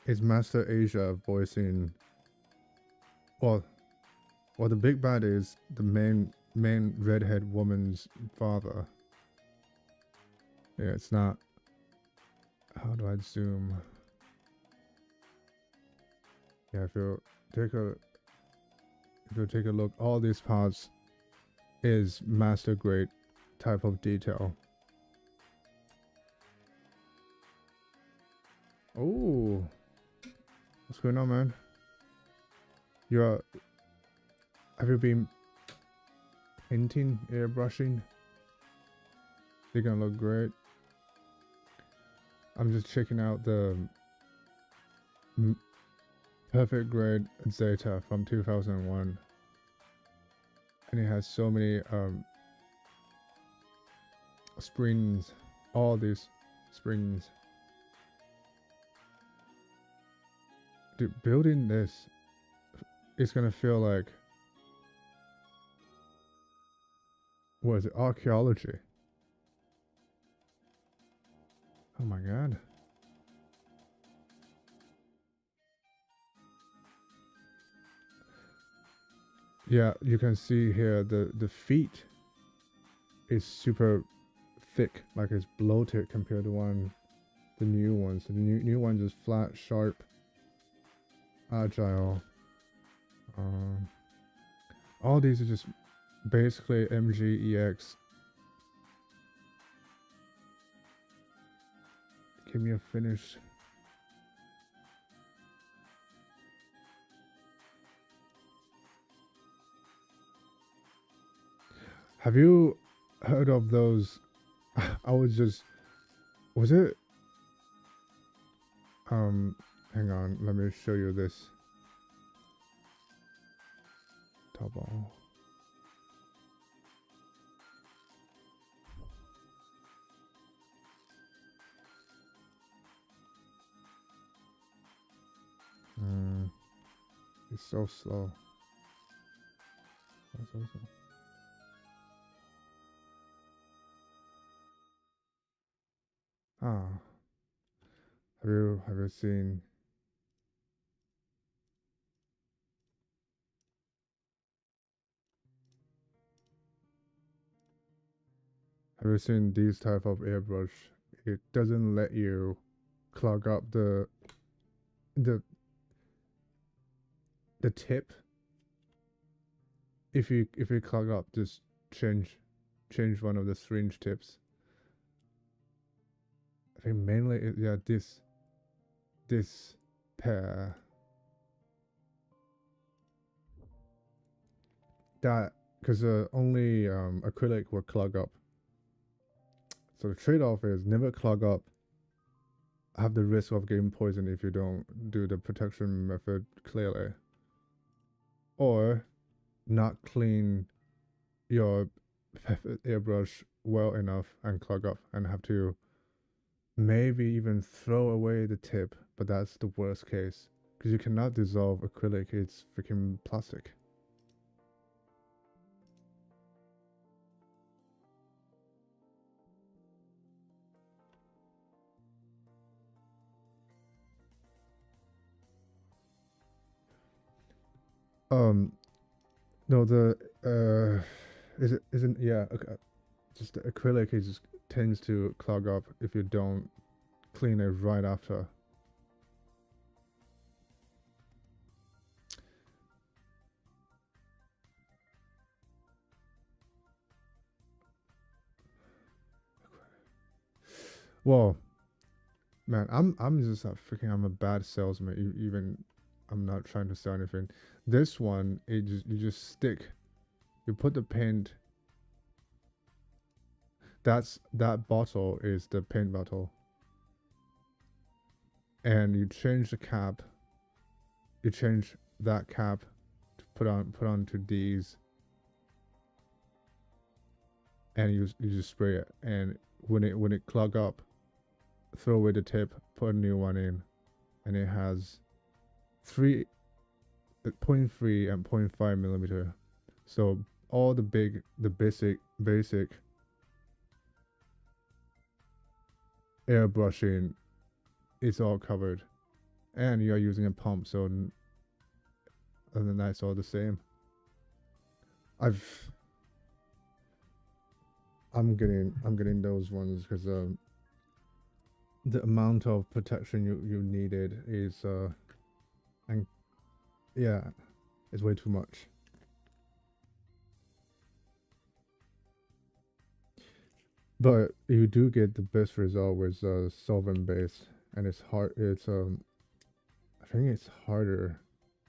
is Master Asia voicing. Well, the big bad is the main redhead woman's father. Yeah, it's not. How do I zoom? Yeah, if you take a look, all these parts is master grade type of detail. Oh, what's going on, man? Have you been painting, airbrushing? They're gonna look great. I'm just checking out the perfect grade Zeta from 2001, and it has so many springs, all these springs. Dude, building this is gonna feel like, what is it, archaeology? Oh my god. Yeah, you can see here the feet is super thick, like it's bloated compared to the new ones. The new ones is flat, sharp, agile. All these are just basically MGEX. Give me a finish. Have you heard of those? Was it? Hang on, let me show you this. Taobao. It's so slow. So slow. Ah, have you seen? Have you seen these type of airbrush? It doesn't let you clog up the the tip. If you clog up, just change one of the syringe tips. I think mainly yeah, this pair. That because only acrylic will clog up. So the trade-off is never clog up. Have the risk of getting poisoned if you don't do the protection method clearly, or not clean your airbrush well enough and clog up and have to maybe even throw away the tip, but that's the worst case because you cannot dissolve acrylic, it's freaking plastic. No, the isn't yeah, okay. Just the acrylic is tends to clog up if you don't clean it right after. Well, man, I'm just a freaking I'm a bad salesman. Even I'm not trying to sell anything. This one, you just stick. You put the paint. That bottle is the paint bottle, and you change the cap. You change that cap to put onto these, and you just spray it. And when it clog up, throw away the tip, put a new one in, and it has 0.3 and 0.5 millimeter. So all the basic airbrushing is all covered, and you are using a pump, so other than that, it's all the same. I'm getting those ones because the amount of protection you needed is and yeah, it's way too much. But you do get the best result with solvent base, and it's hard. It's I think it's harder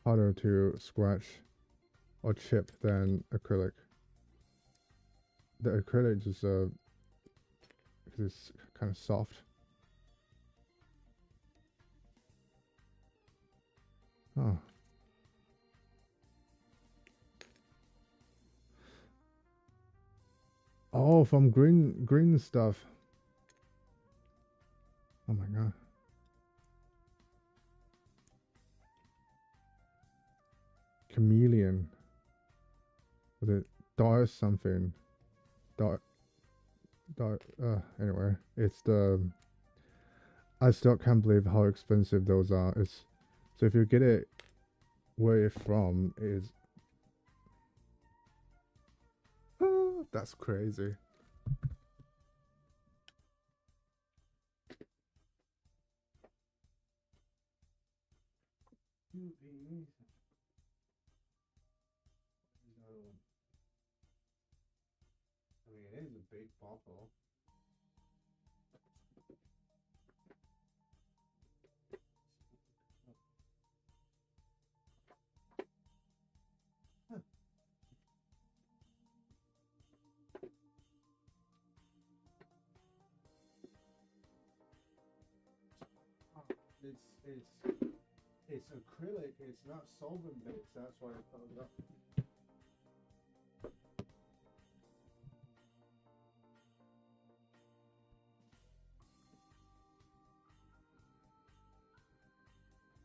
to scratch or chip than acrylic. The acrylic just because it's kind of soft. Oh. Oh, from green stuff. Oh my god. Chameleon. Was it dark something? Dark. Anyway, it's the I still can't believe how expensive those are. It's so if you get it where you're from is that's crazy. I mean, it is a big bottle. It's acrylic. It's not solvent based. That's why I found it up.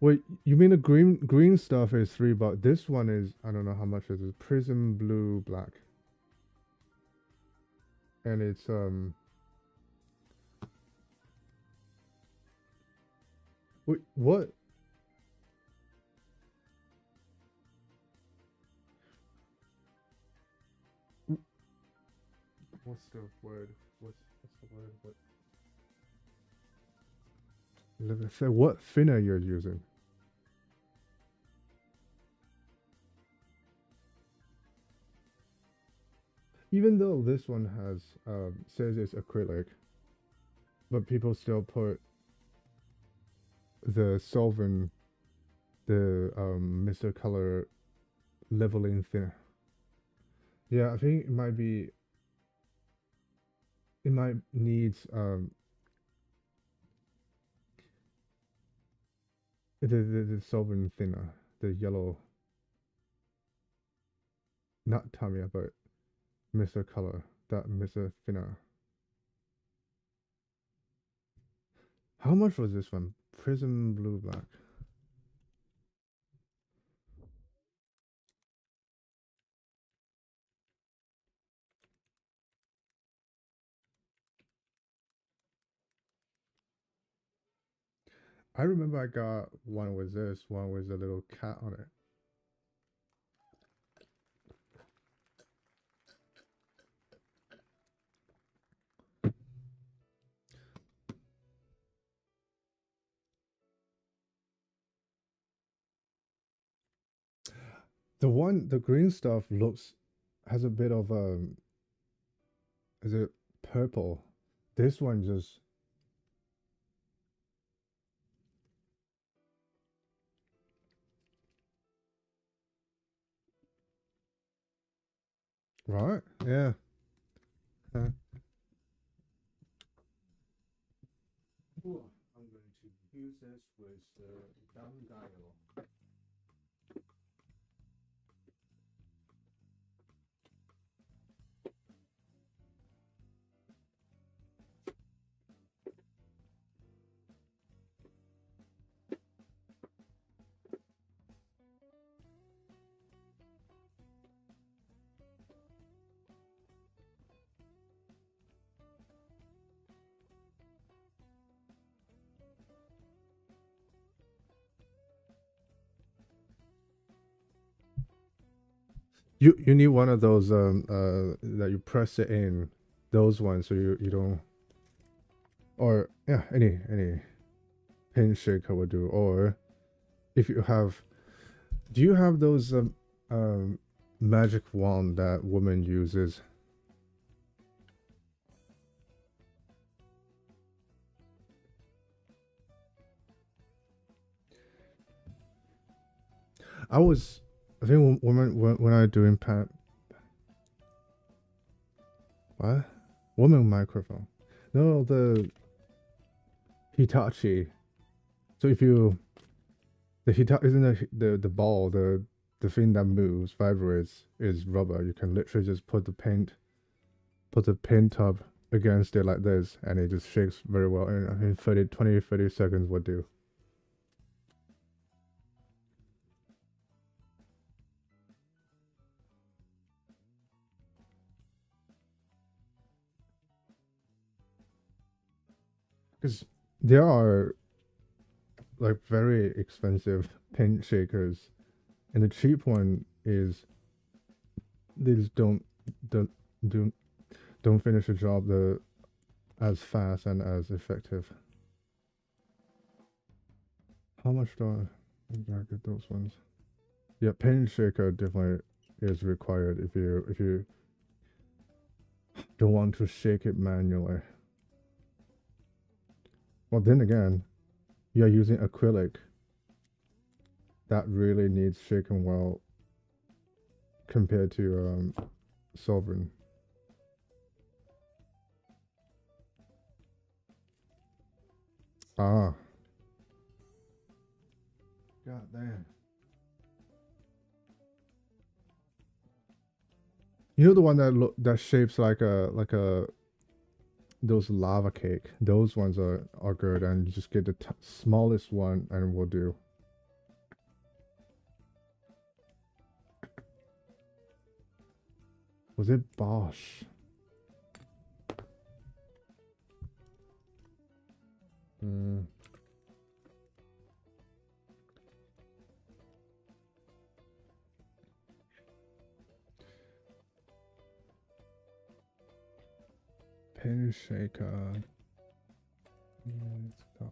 Wait, you mean the green stuff is $3? This one is I don't know how much it is. Prism blue black, and it's Wait, what? What's the word? What's the word? Let me say what thinner you're using. Even though this one has says it's acrylic, but people still put the solvent, the Mr. Color leveling thinner. Yeah, I think it might be. It might needs the solvent thinner, the yellow, not Tamiya, but Mr. Color, that Mr. Thinner. How much was this one? Prism blue black. I remember I got one with this, one with a little cat on it. The green stuff has a bit of is it purple? This one just right, yeah. Uh, Ooh, I'm going to use this with Gundam. You need one of those that you press it in, those ones, so you don't, or yeah, any pin shaker would do. Or if you have, do you have those magic wand that woman uses? I think when I doing what woman microphone, no, the Hitachi. So if you the Hitachi isn't the ball, the thing that moves vibrates is rubber. You can literally just put the paint tub against it like this, and it just shakes very well. And in 30 seconds would do. Because there are like very expensive paint shakers, and the cheap one is they just don't do don't finish the job as fast and as effective. How much do I get those ones? Yeah, paint shaker definitely is required if you don't want to shake it manually. Well, then again, you're using acrylic. That really needs shaken well compared to solvent. Ah. God damn. You know the one that shapes like a those lava cake. Those ones are good, and you just get the smallest one, and will do. Was it Bosch? Hmm. Paint shaker. Let's go.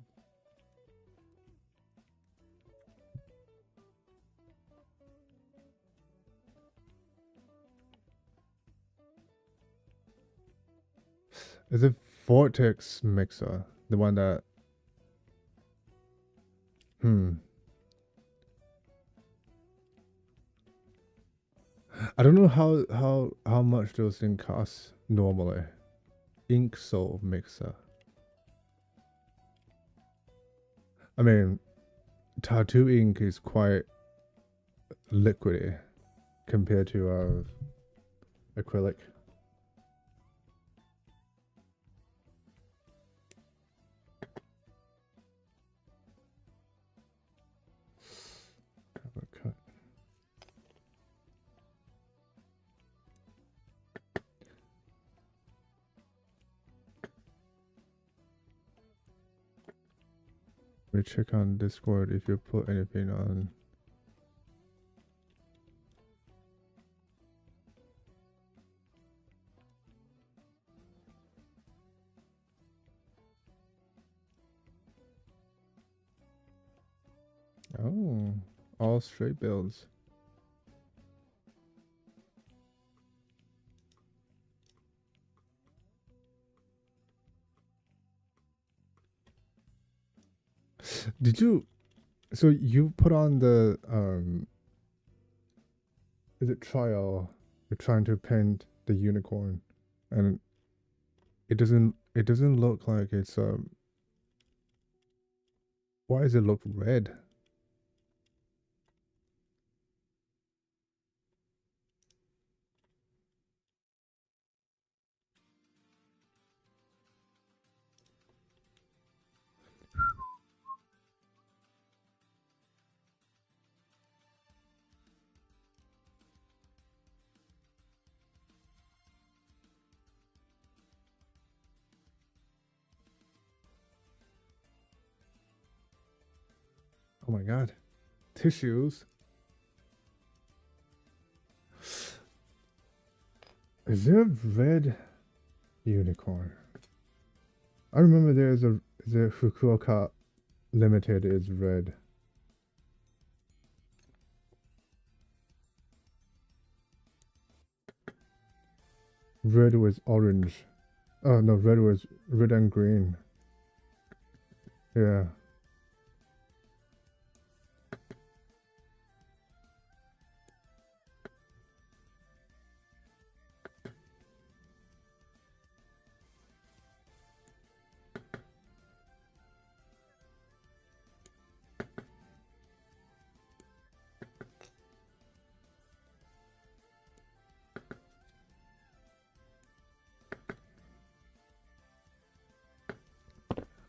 Is it Vortex mixer? The one that I don't know how much those things cost normally. Ink soul mixer. I mean, tattoo ink is quite liquidy compared to acrylic. Cut. We check on Discord if you put anything on. Oh, all straight builds. Did you? So you put on the is it trial? You're trying to paint the unicorn, and it doesn't look like it's Why does it look red? Oh my god. Tissues. Is there a red unicorn? I remember the Fukuoka Limited is red. Red was orange. Oh no, red was red and green. Yeah.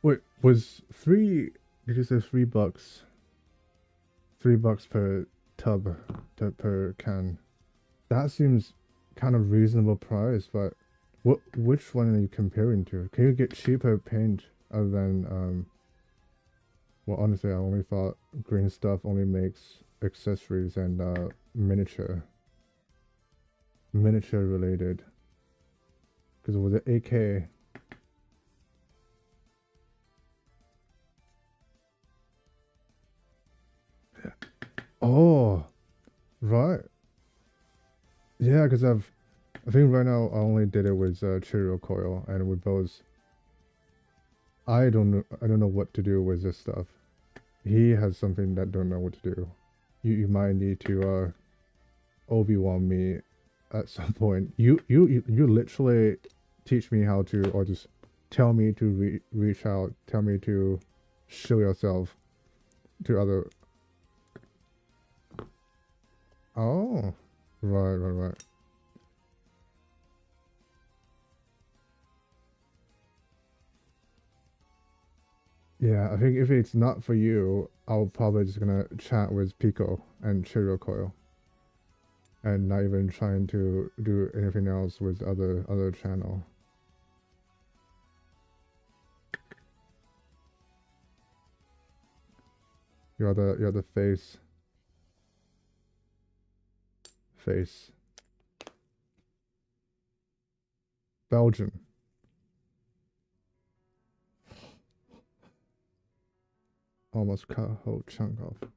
Wait, was three? Did you say $3? $3 per tub, per can. That seems kind of reasonable price, but which one are you comparing to? Can you get cheaper paint other than well, honestly, I only thought green stuff only makes accessories and miniature related. Because with the AK, oh, right, yeah, because I think right now I only did it with Cheerio coil, and with those, I don't know what to do with this stuff. He has something that don't know what to do. You might need to Obi-Wan me at some point. You literally teach me how to, or just tell me to reach out, tell me to show yourself to other. Oh, right. Yeah, I think if it's not for you, I'll probably just gonna chat with Pico and Cheerio Coil, and not even trying to do anything else with other channel. You're the face Belgian. Almost cut a whole chunk off.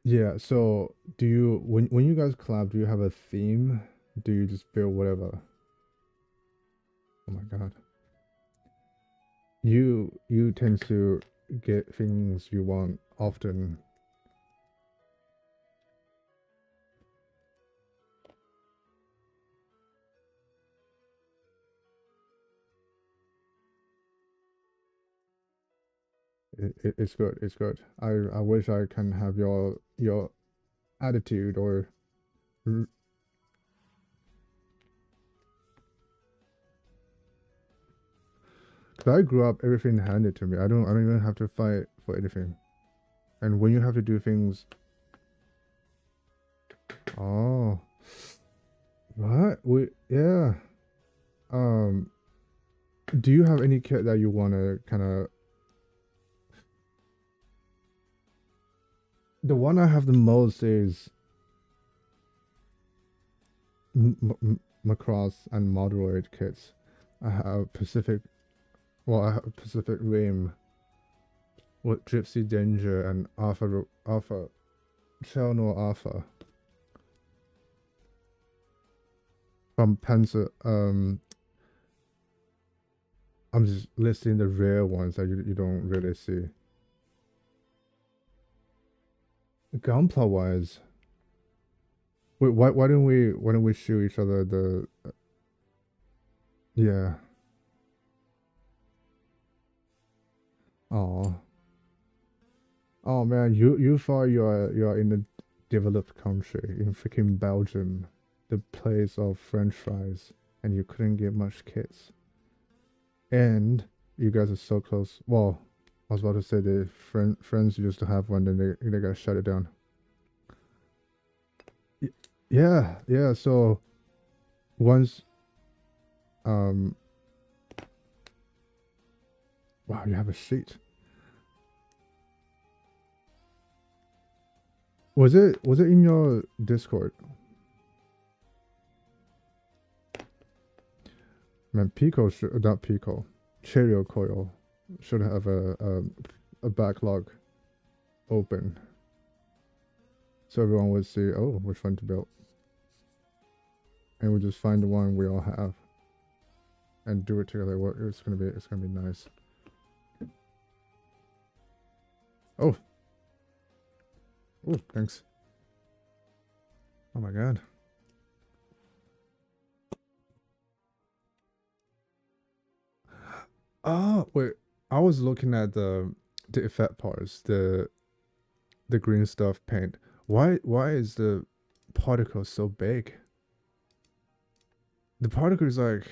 Yeah, so do you when you guys collab, do you have a theme? Do you just build whatever? Oh my god. You tend to get things you want often. It's good. It's good. I wish I can have your attitude or. Cause I grew up everything handed to me. I don't even have to fight for anything. And when you have to do things, oh, what yeah. Um, do you have any kit that you wanna kind of? The one I have the most is Macross and Moderoid kits. I have Pacific. Well, I have Pacific Rim with Gypsy Danger and Alpha Chelnor Alpha from Panzer. I'm just listing the rare ones that you don't really see. Gunpla wise, wait, why don't we shoot each other the yeah. Oh. Oh man, you thought you're in a developed country, in freaking Belgium, the place of French fries, and you couldn't get much kits. And you guys are so close. Well, I was about to say the friends used to have one, then they got shut it down. Yeah. So once, um, wow, you have a seat. Was it in your Discord? Man, Pico should not Pico. Cheerio Coil should have a backlog open, so everyone would see, oh, which one to build, and we just find the one we all have, and do it together. It's gonna be nice. Oh, thanks. Oh my god. Oh wait, I was looking at the effect parts, the green stuff paint. Why is the particle so big? The particle is like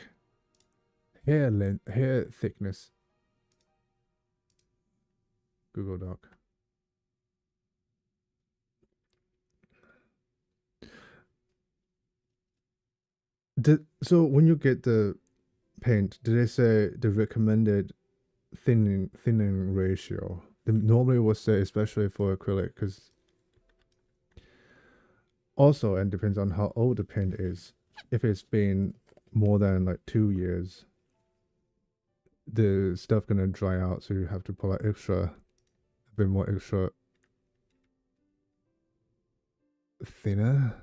hair thickness. Google Doc. So when you get the paint, did they say the recommended thinning ratio? They normally would say, especially for acrylic, because also, and depends on how old the paint is. If it's been more than like 2 years, the stuff gonna dry out, so you have to pull out a bit more extra thinner.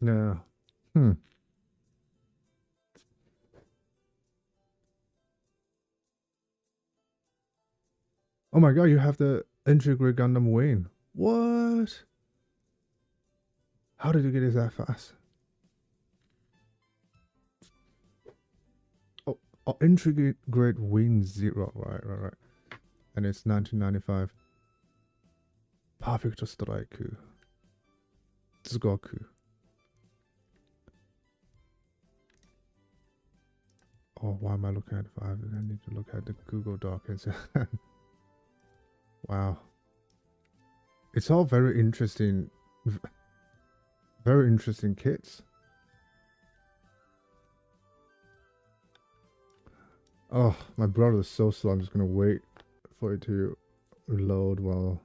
No. Hmm. Oh my god, you have the integrate Gundam wing. What? How did you get it that fast? Oh, integrate wing 0. Right. And it's 1995. Perfect strike. Tsugoku. Oh, why am I looking at 5? I need to look at the Google Doc. Wow. It's all very interesting. Very interesting kits. Oh, my browser is so slow. I'm just gonna wait for it to reload while.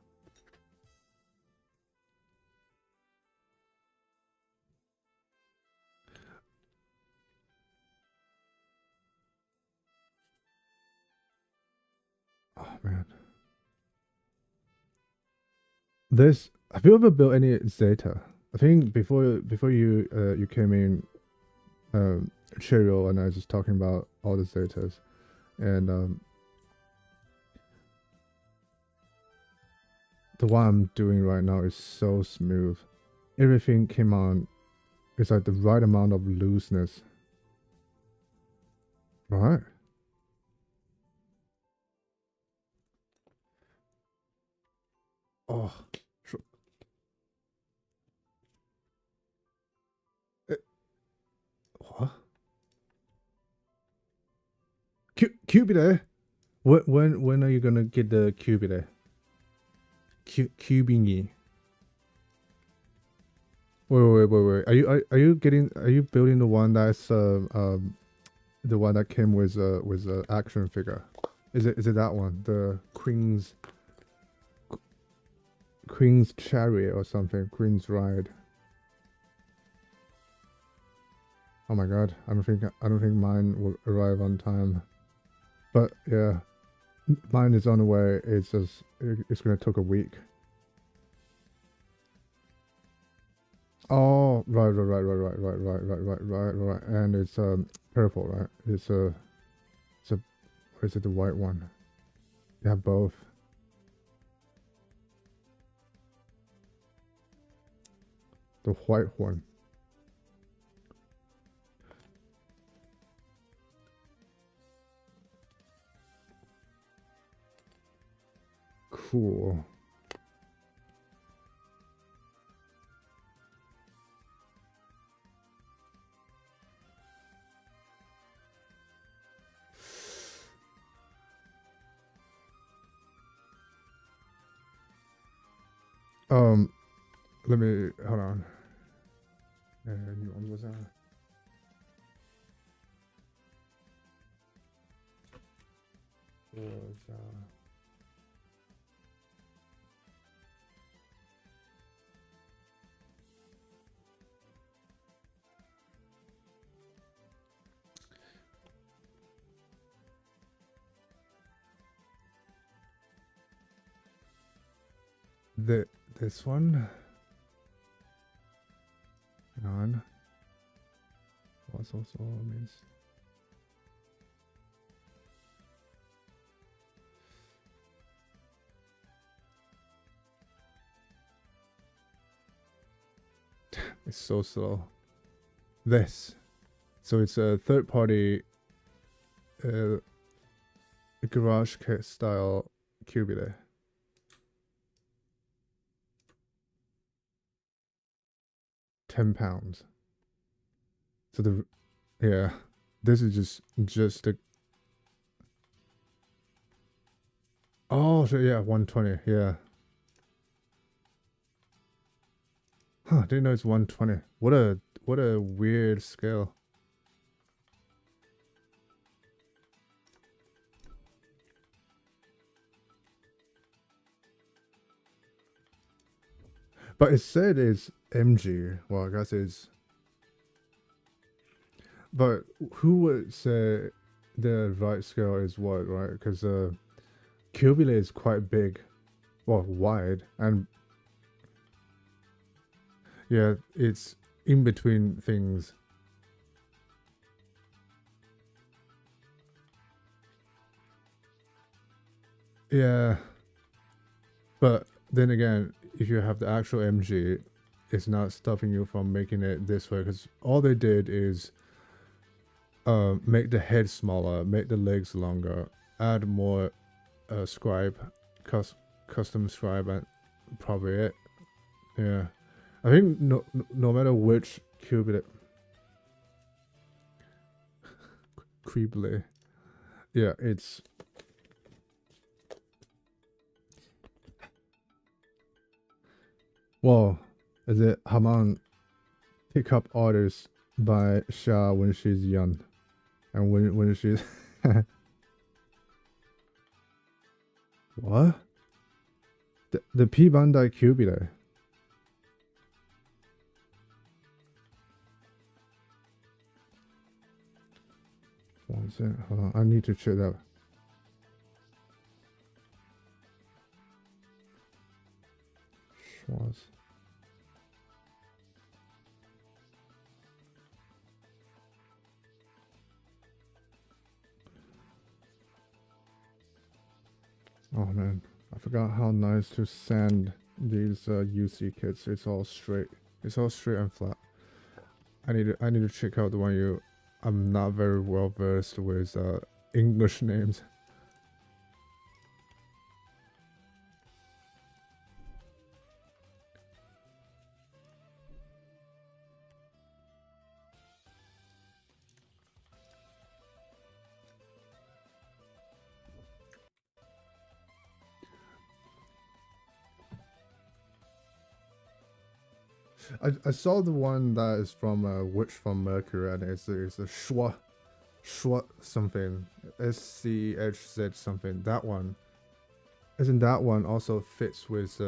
Oh man. Have you ever built any Zeta? I think before you you came in, Cheryl and I was just talking about all the Zetas, and the one I'm doing right now is so smooth. Everything came on. It's like the right amount of looseness. Right. Oh. What? Cupid? When are you gonna get the Cupid? Cubingy. Wait. Are you building the one that's the one that came with action figure? Is it that one? The Queen's Chariot or something? Queen's Ride. Oh my god, I don't think mine will arrive on time. But yeah, mine is on the way. It's gonna take a week. Oh, right. And it's purple, right? It's or is it the white one? You have both. The white one. Cool. Let me hold on. Was that? This one. Hang on. What's also means. It's so slow. This. So it's a third party garage kit style Cubile. £10. So this is just a. Oh, so yeah, 120. Yeah. didn't know it's 120. What a weird scale. But it said it's MG. Well, I guess it's. But who would say the right scale is what, right? Because cubula is quite big, well, wide, and yeah, it's in between things. Yeah, but then again, if you have the actual MG, it's not stopping you from making it this way, because all they did is make the head smaller, make the legs longer, add more scribe, custom scribe, and probably it. Yeah, I think no matter which cubit, creepily, yeah, it's. Well, is it Haman pick up orders by Sha when she's young, and when she's what? The P Bandai Cubile. What is it? Hold on, I need to check that. Schwarz. Oh man, I forgot how nice to sand these UC kits. It's all straight. It's all straight and flat. I need to check out the one you. I'm not very well versed with English names. I saw the one that is from Witch from Mercury, and it's a Schwa something, SCHZ something. That one, isn't that one also fits with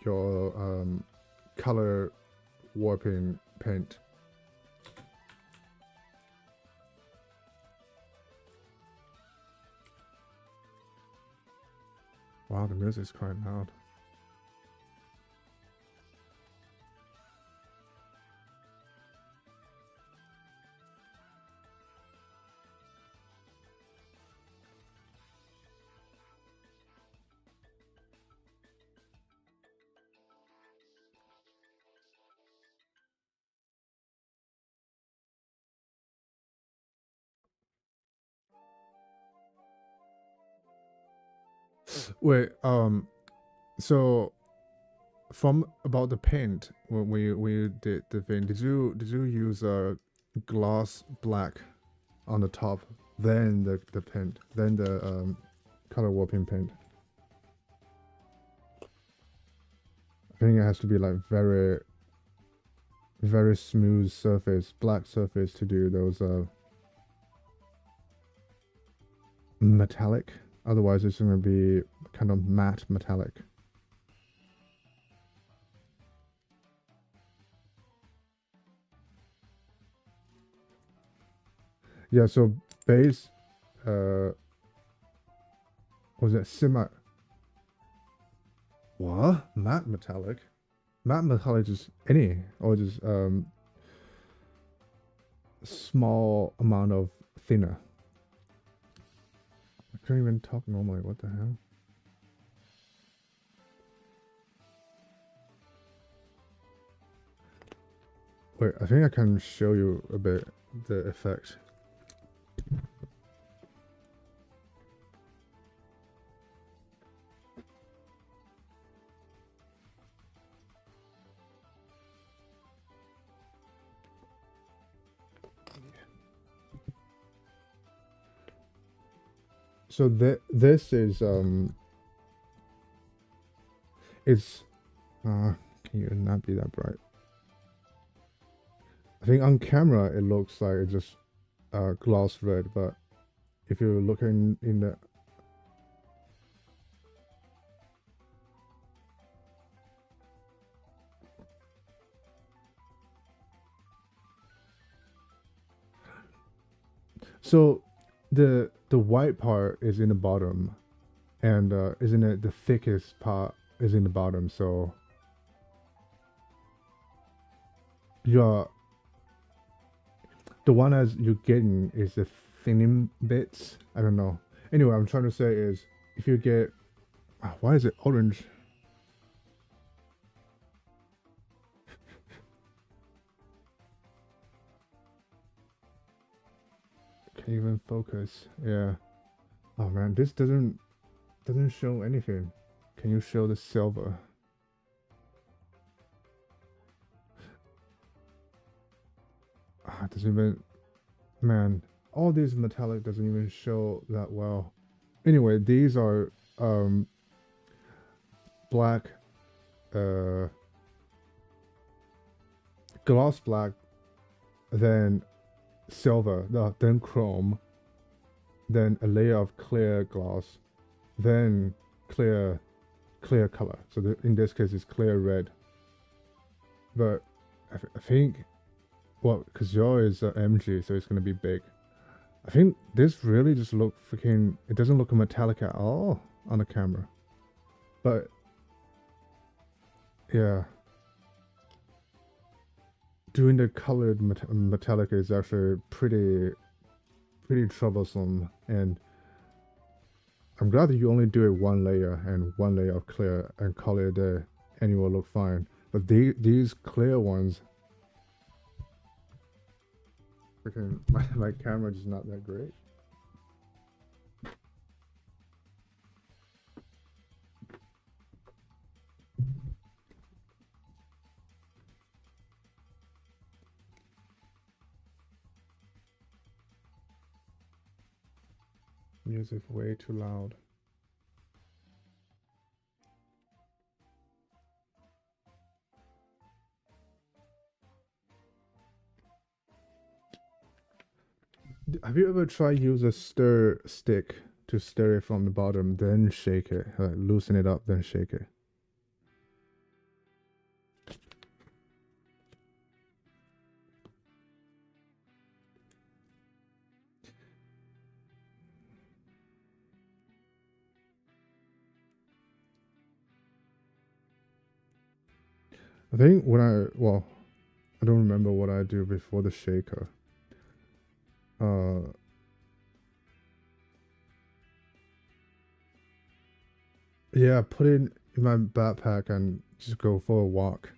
your color warping paint? Wow, the music's quite loud. Wait, so from about the paint, when you did the thing, did you use a gloss black on the top, then the paint, then the color warping paint? I think it has to be like very smooth surface, black surface to do those metallic. Otherwise, it's gonna be kind of matte metallic. Yeah, so base was it semi what? Matte metallic? Matte metallic is any or just small amount of thinner. I can't even talk normally, what the hell? Wait, I think I can show you a bit the effect. So this is it's can you not be that bright? I think on camera it looks like it's just gloss red, but if you're looking in the so the white part is in the bottom, and isn't it the thickest part is in the bottom? So you're the one as you're getting is the thinning bits. I don't know. Anyway, I'm trying to say is if you get why is it orange? Can't even focus. Yeah. Oh man, this doesn't show anything. Can you show the silver? It doesn't even. Man, all these metallic doesn't even show that well. Anyway, these are black, uh, gloss black, then silver, then chrome, then a layer of clear gloss, then clear color. So in this case, it's clear red. But I think, well, because yours is MG, so it's gonna be big. I think this really just look freaking. It doesn't look metallic at all on the camera. But yeah, doing the colored metallic is actually pretty troublesome, and I'm glad that you only do it one layer and one layer of clear and call it a day, and it will look fine. But these clear ones, freaking my camera is not that great. Music way too loud. Have you ever tried use a stir stick to stir it from the bottom, then shake it, loosen it up, then shake it? I think when I don't remember what I do before the shaker. Yeah, put it in my backpack and just go for a walk.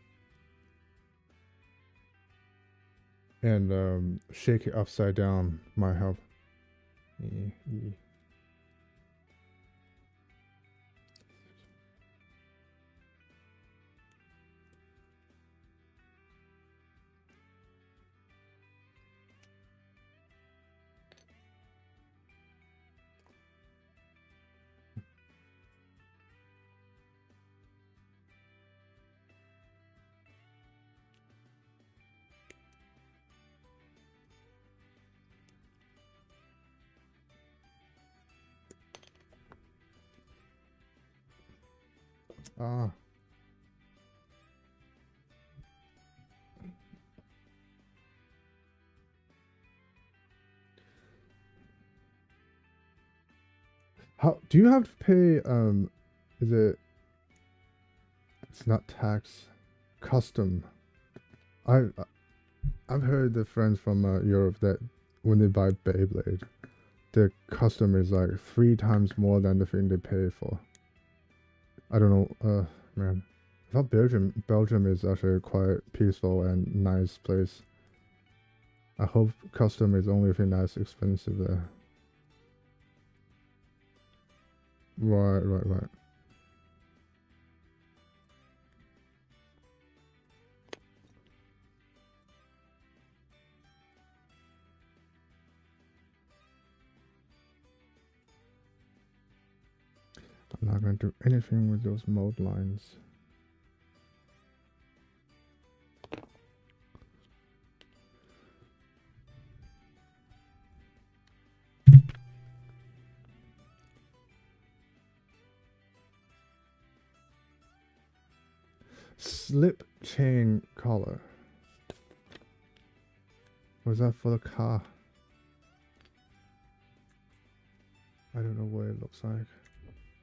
And shake it upside down might help. Ah. How do you have to pay is it it's not tax, custom. I've heard the friends from Europe that when they buy Beyblade, the custom is like 3 times more than the thing they pay for. I don't know, man. I thought Belgium is actually quite peaceful and nice place. I hope custom is only thing that's expensive there. Right. I'm not going to do anything with those mode lines. slip chain collar. Was that for the car? I don't know what it looks like.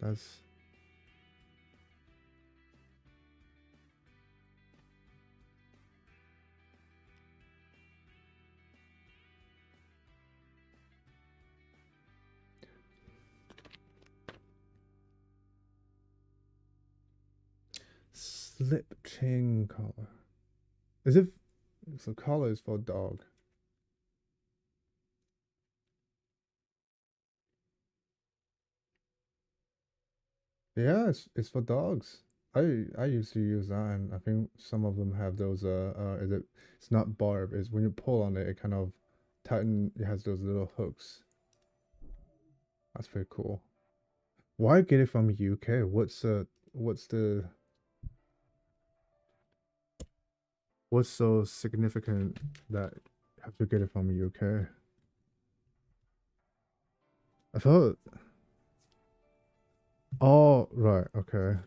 That's... slip chain collar. Is it... So collar is for dog. Yeah, it's for dogs. I used to use that, and I think some of them have those is it, it's not barb, it's when you pull on it, it kind of it has those little hooks. That's pretty cool. Why get it from UK? What's so significant that you have to get it from UK? I thought... Oh, right, okay.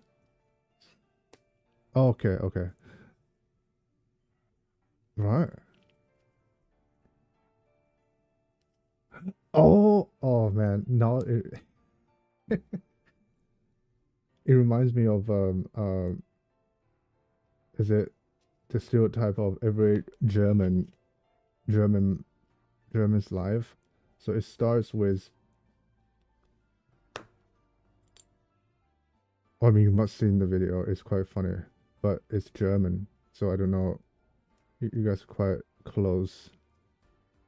Oh, okay, okay. Right. Oh, oh man. Now it reminds me of is it the stereotype of every German German's life? So it starts with... I mean, you must have seen the video. It's quite funny, but it's German, so I don't know. You guys are quite close,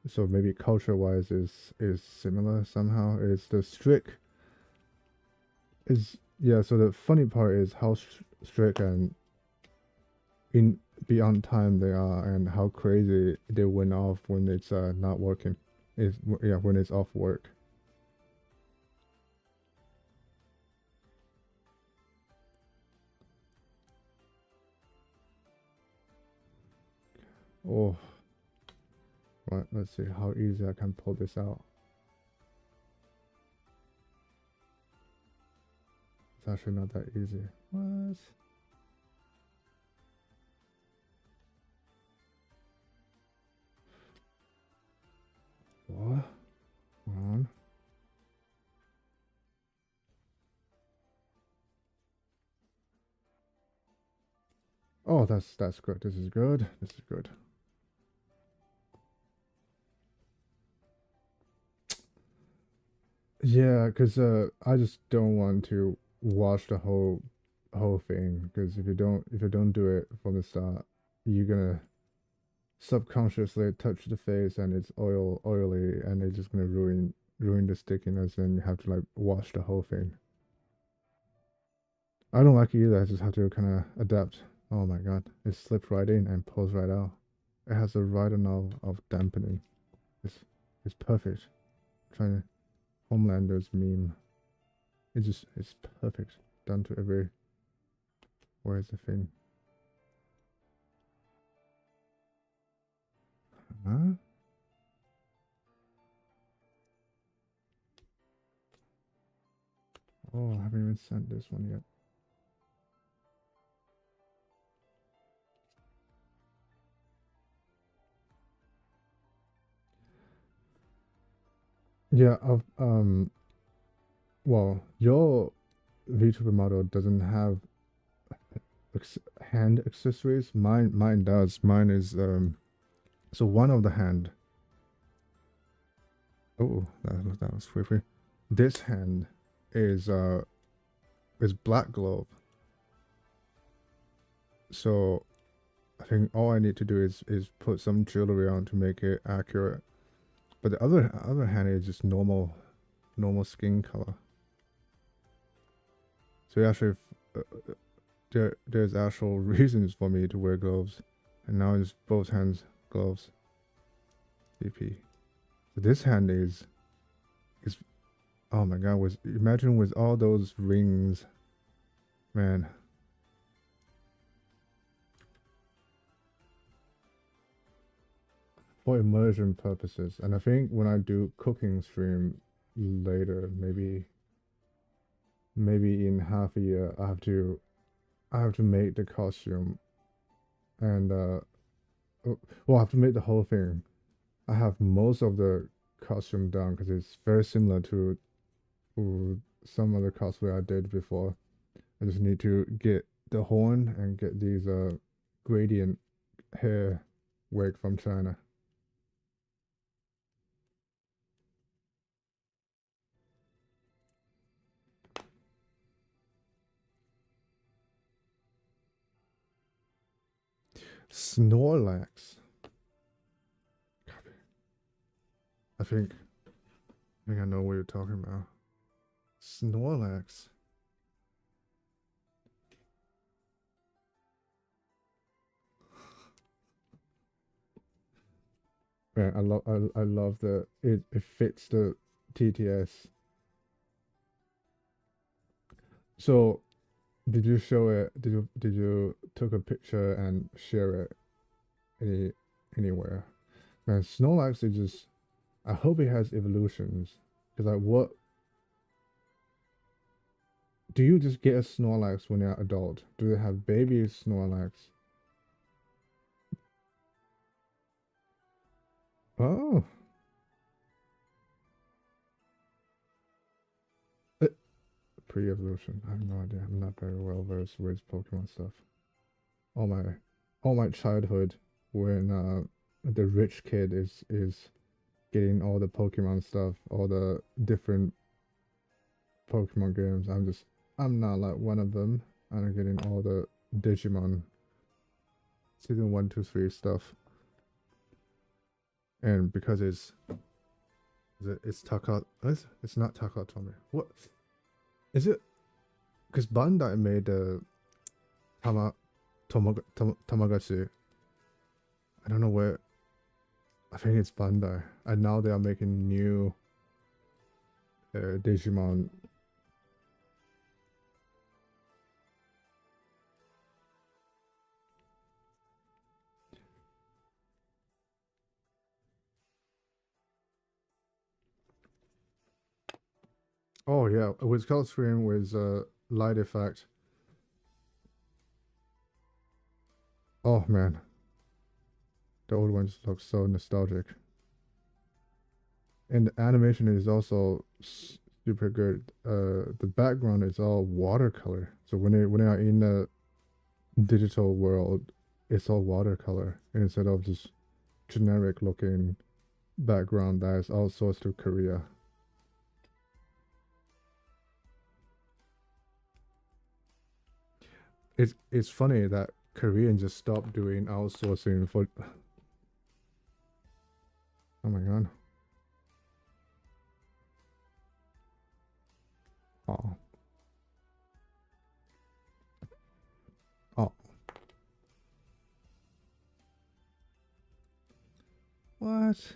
so maybe culture-wise is similar somehow. Is the strict is yeah. So the funny part is how strict and in be on time they are, and how crazy they went off when it's not working. Is yeah, when it's off work. Oh, right. Let's see how easy I can pull this out. It's actually not that easy. What? What? Hold on. Oh, that's good. This is good. This is good. Yeah, because I just don't want to watch the whole thing. Because if you don't do it from the start, you're gonna subconsciously touch the face, and it's oily, and it's just gonna ruin the stickiness, and you have to like wash the whole thing. I don't like it either. I just have to kind of adapt. Oh my god, it slips right in and pulls right out. It has the right amount of dampening. It's it's perfect. Trying to Homelander's meme. It's perfect. Down to every... Where's the thing? Huh? Oh, I haven't even sent this one yet. Yeah, well, your VTuber model doesn't have hand accessories. Mine does. Mine is so one of the hand... Oh, that was quickly. This hand is black glove. So I think all I need to do is put some jewelry on to make it accurate. But the other hand is just normal skin color. So actually, there's actual reasons for me to wear gloves, and now it's both hands gloves. VP. So this hand is oh my god! Imagine with all those rings, man. For immersion purposes, and I think when I do cooking stream later, maybe in half a year, I have to make the costume and well, I have to make the whole thing. I have most of the costume done because it's very similar to some other cosplay I did before. I just need to get the horn and get these gradient hair wig from China. Snorlax. I think I think I know what you're talking about. Snorlax. Man, I love the it fits the TTS. So did you show it? Did you took a picture and share it any anywhere? Man, Snorlax is just. I hope it has evolutions. Cause like, what do you just get a Snorlax when you're adult? Do they have baby Snorlax? Oh, uh, pre-evolution. I have no idea. I'm not very well versed with Pokemon stuff. All my all my childhood when the rich kid is getting all the Pokemon stuff, all the different Pokemon games. I'm not like one of them. I'm getting all the Digimon season 1, 2, 3 stuff. And because it's Taka, it's not Takatomi. What is it? Because Bandai made Tama Tamagotchi. I don't know where. I think it's Bandai, and now they are making new Digimon. Oh yeah, with color screen with light effect. Oh man, the old ones look so nostalgic, and the animation is also super good. The background is all watercolor, so when they are in the digital world, it's all watercolor instead of just generic looking background that is outsourced to Korea. It's funny that Korean just stopped doing outsourcing for. Oh my god. Oh. Oh. What?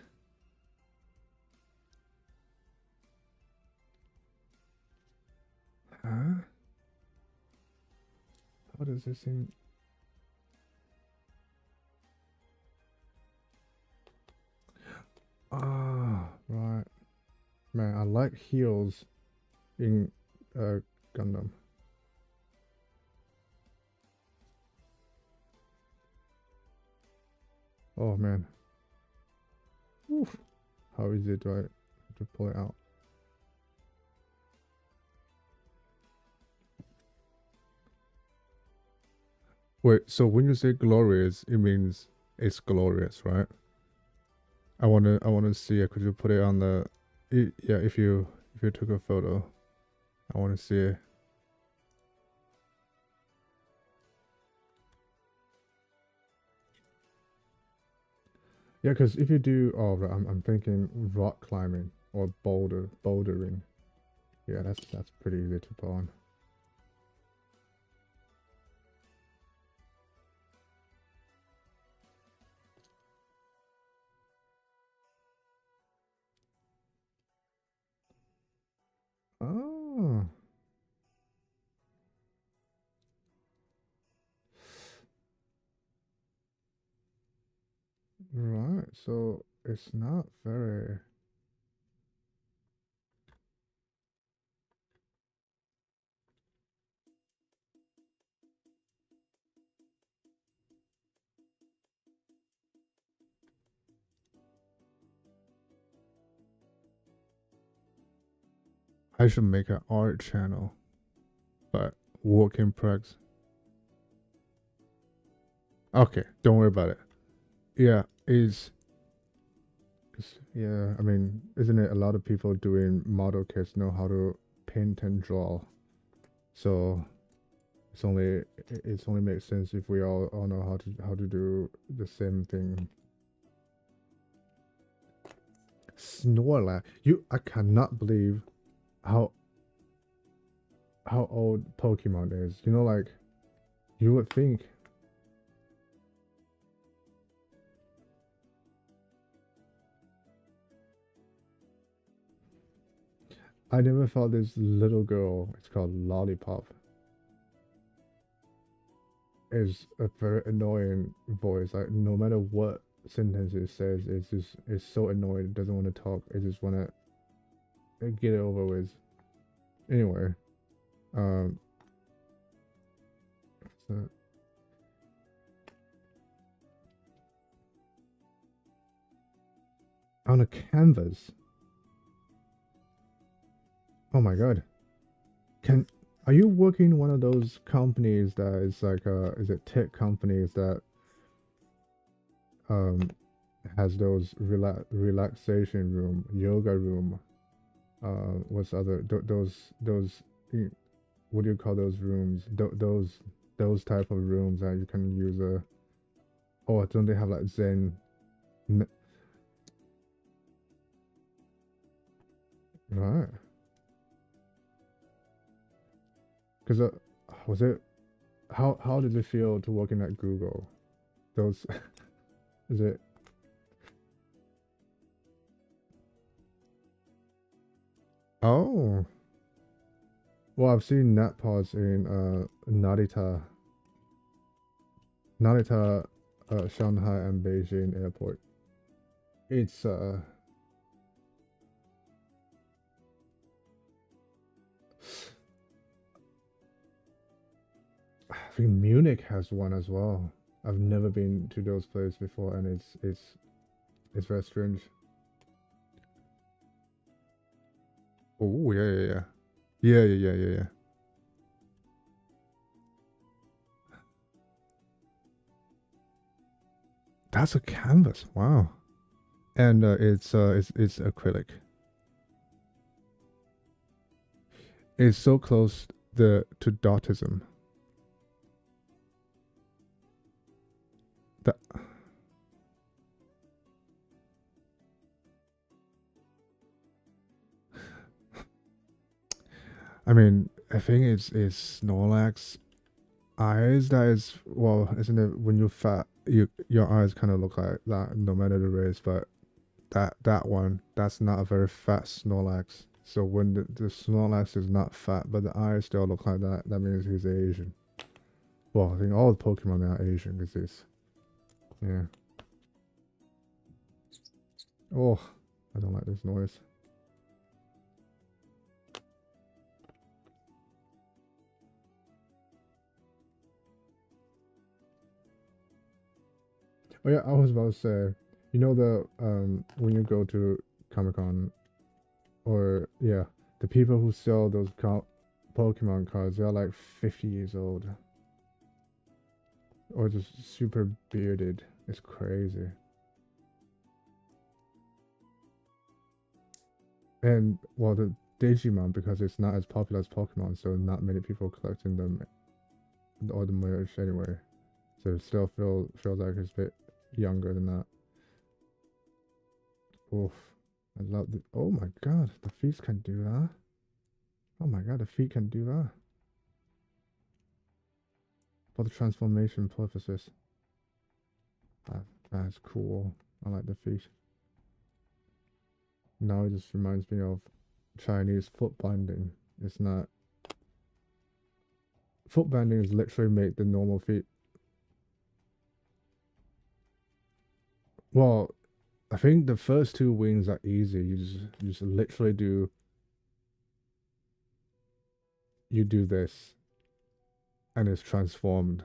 Huh? How does this thing? Ah, right. Man, I like heels in Gundam. Oh man. Oof. How easy do I have to pull it out? Wait, so when you say glorious, it means it's glorious, right? I wanna see it. Could you put it on the yeah, if you took a photo. I wanna see it. Yeah, because if you do oh right, I'm thinking rock climbing or bouldering. Yeah, that's pretty easy to put on. Oh, right. So it's not very. I should make an art channel, but work in progress. Okay, don't worry about it. Yeah, yeah. I mean, isn't it a lot of people doing model kits know how to paint and draw? So it's only makes sense if we all know how to do the same thing. Snorlax, I cannot believe how old Pokemon is. You know, like you would think. I never thought this little girl, it's called Lollipop, is a very annoying voice. Like no matter what sentence it says, it's so annoying. It doesn't want to talk. It just want to get it over with. Anyway, um, so on a canvas. Oh my god. Are you working in one of those companies that is like is it tech companies that um has those relaxation room, yoga room, what's other those what do you call those rooms? Those type of rooms that you can use a oh, don't they have like Zen? Right. Because was it how did it feel to working at Google? Those is it? Oh, well, I've seen NatPods in Narita, Shanghai, and Beijing airport. It's I think Munich has one as well. I've never been to those places before, and it's very strange. Oh yeah yeah yeah yeah yeah yeah yeah yeah. That's a canvas. Wow. And it's acrylic. It's so close to Dottism. That I mean, I think it's Snorlax eyes that is well, isn't it? When you're fat, your eyes kind of look like that, no matter the race. But that one, that's not a very fat Snorlax. So when the Snorlax is not fat, but the eyes still look like that, that means he's Asian. Well, I think all the Pokemon are Asian because this. Yeah. Oh, I don't like this noise. Oh yeah, I was about to say, you know the when you go to Comic Con or yeah, the people who sell those Pokemon cards, they're like 50 years old or just super bearded. It's crazy. And well, the Digimon because it's not as popular as Pokemon, so not many people collecting them or the merch anyway. So it still feels like it's a bit younger than that. Oof. I love the oh my god, the feet can do that. Oh my god, the feet can do that. For the transformation purposes. That's cool. I like the feet. Now it just reminds me of Chinese foot binding. It's not foot binding is literally make the normal feet. Well, I think the first two wings are easy. You just literally do this and it's transformed.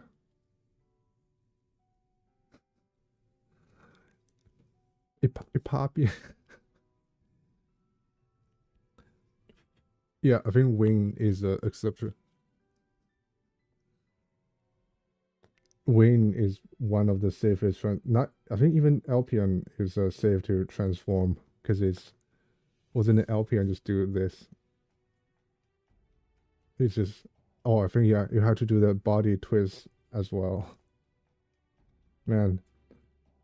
It pop Yeah, I think wing is a exception. Wing is one of the safest. Not, I think even Alpion is safe to transform because it's wasn't it Alpion just do this. It's just I think yeah, you have to do the body twist as well. Man,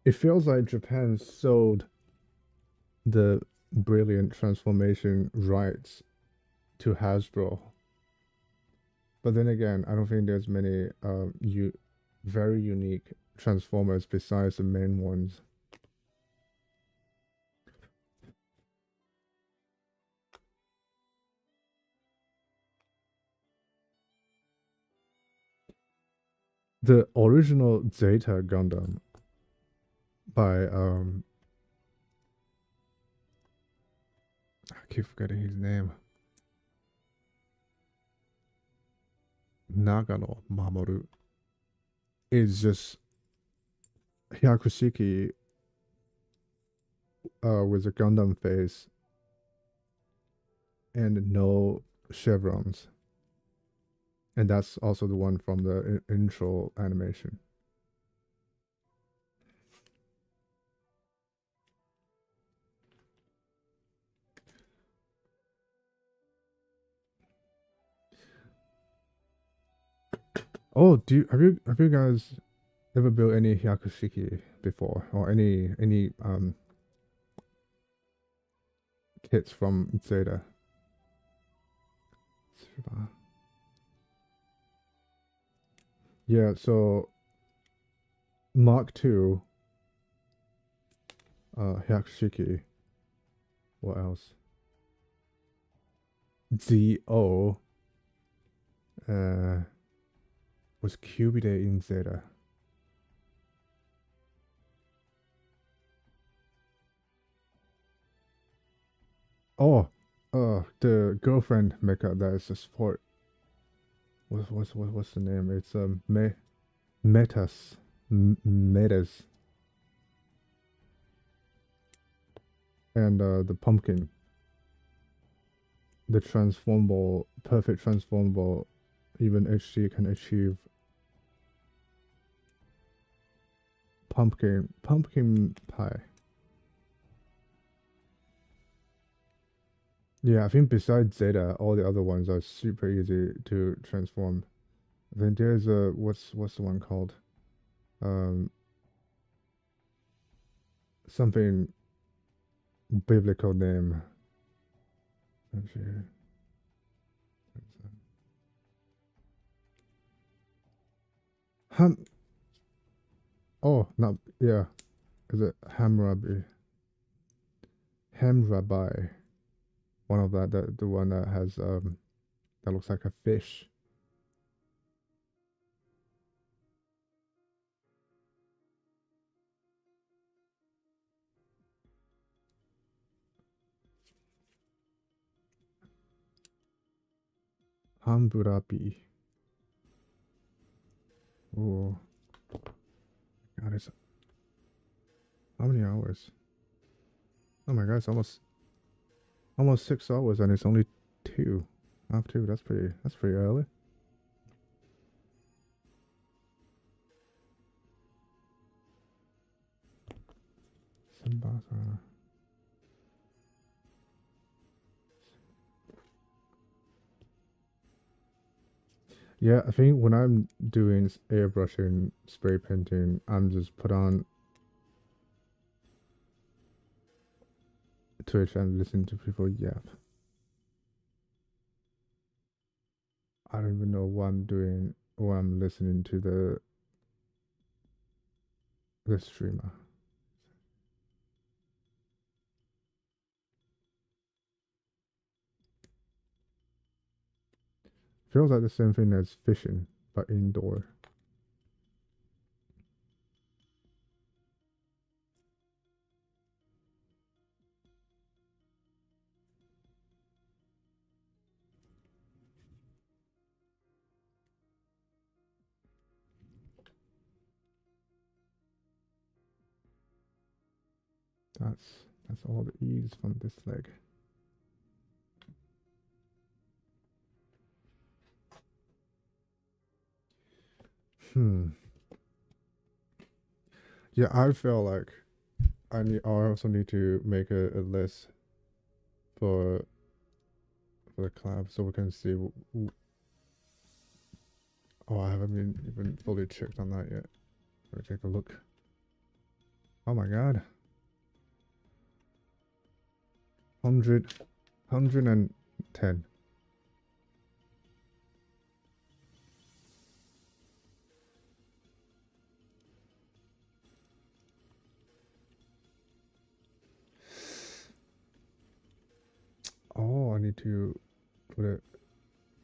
it feels like Japan sold the brilliant transformation rights to Hasbro. But then again, I don't think there's many very unique transformers besides the main ones. The original Zeta Gundam by I keep forgetting his name. Nagano Mamoru is just Hyakushiki with a Gundam face and no chevrons. And that's also the one from the intro animation. Oh, have you guys ever built any Hyakushiki before, or any kits from Zeta? Yeah, so Mark II, Hyakushiki. What else? ZO was Cubide in Zeta. Oh, the girlfriend mecha that is a sport. What's the name? It's Metas, Metas, and the pumpkin, the transformable, perfect transformable, even HG can achieve. Pumpkin pie. Yeah, I think besides Zeta, all the other ones are super easy to transform. Then there's a what's the one called? Um, something biblical name. Ham. Oh, not yeah. Is it Hamrabi? Hamrabi. One of that, the one that has that looks like a fish. Hamburabi. Oh, God, it's how many hours? Oh my God, it's almost 6 hours, and it's only two. Half two. That's pretty early. Simbasa. Yeah, I think when I'm doing airbrushing, spray painting, I'm just put on Twitch and listen to people yap. I don't even know what I'm doing or I'm listening to the streamer. Feels like the same thing as fishing, but indoor. That's all the ease from this leg. Yeah, I feel like I also need to make a list for the collab so we can see. Oh, I haven't been even fully checked on that yet. Let me take a look. Oh my god. 110. Oh, I need to put it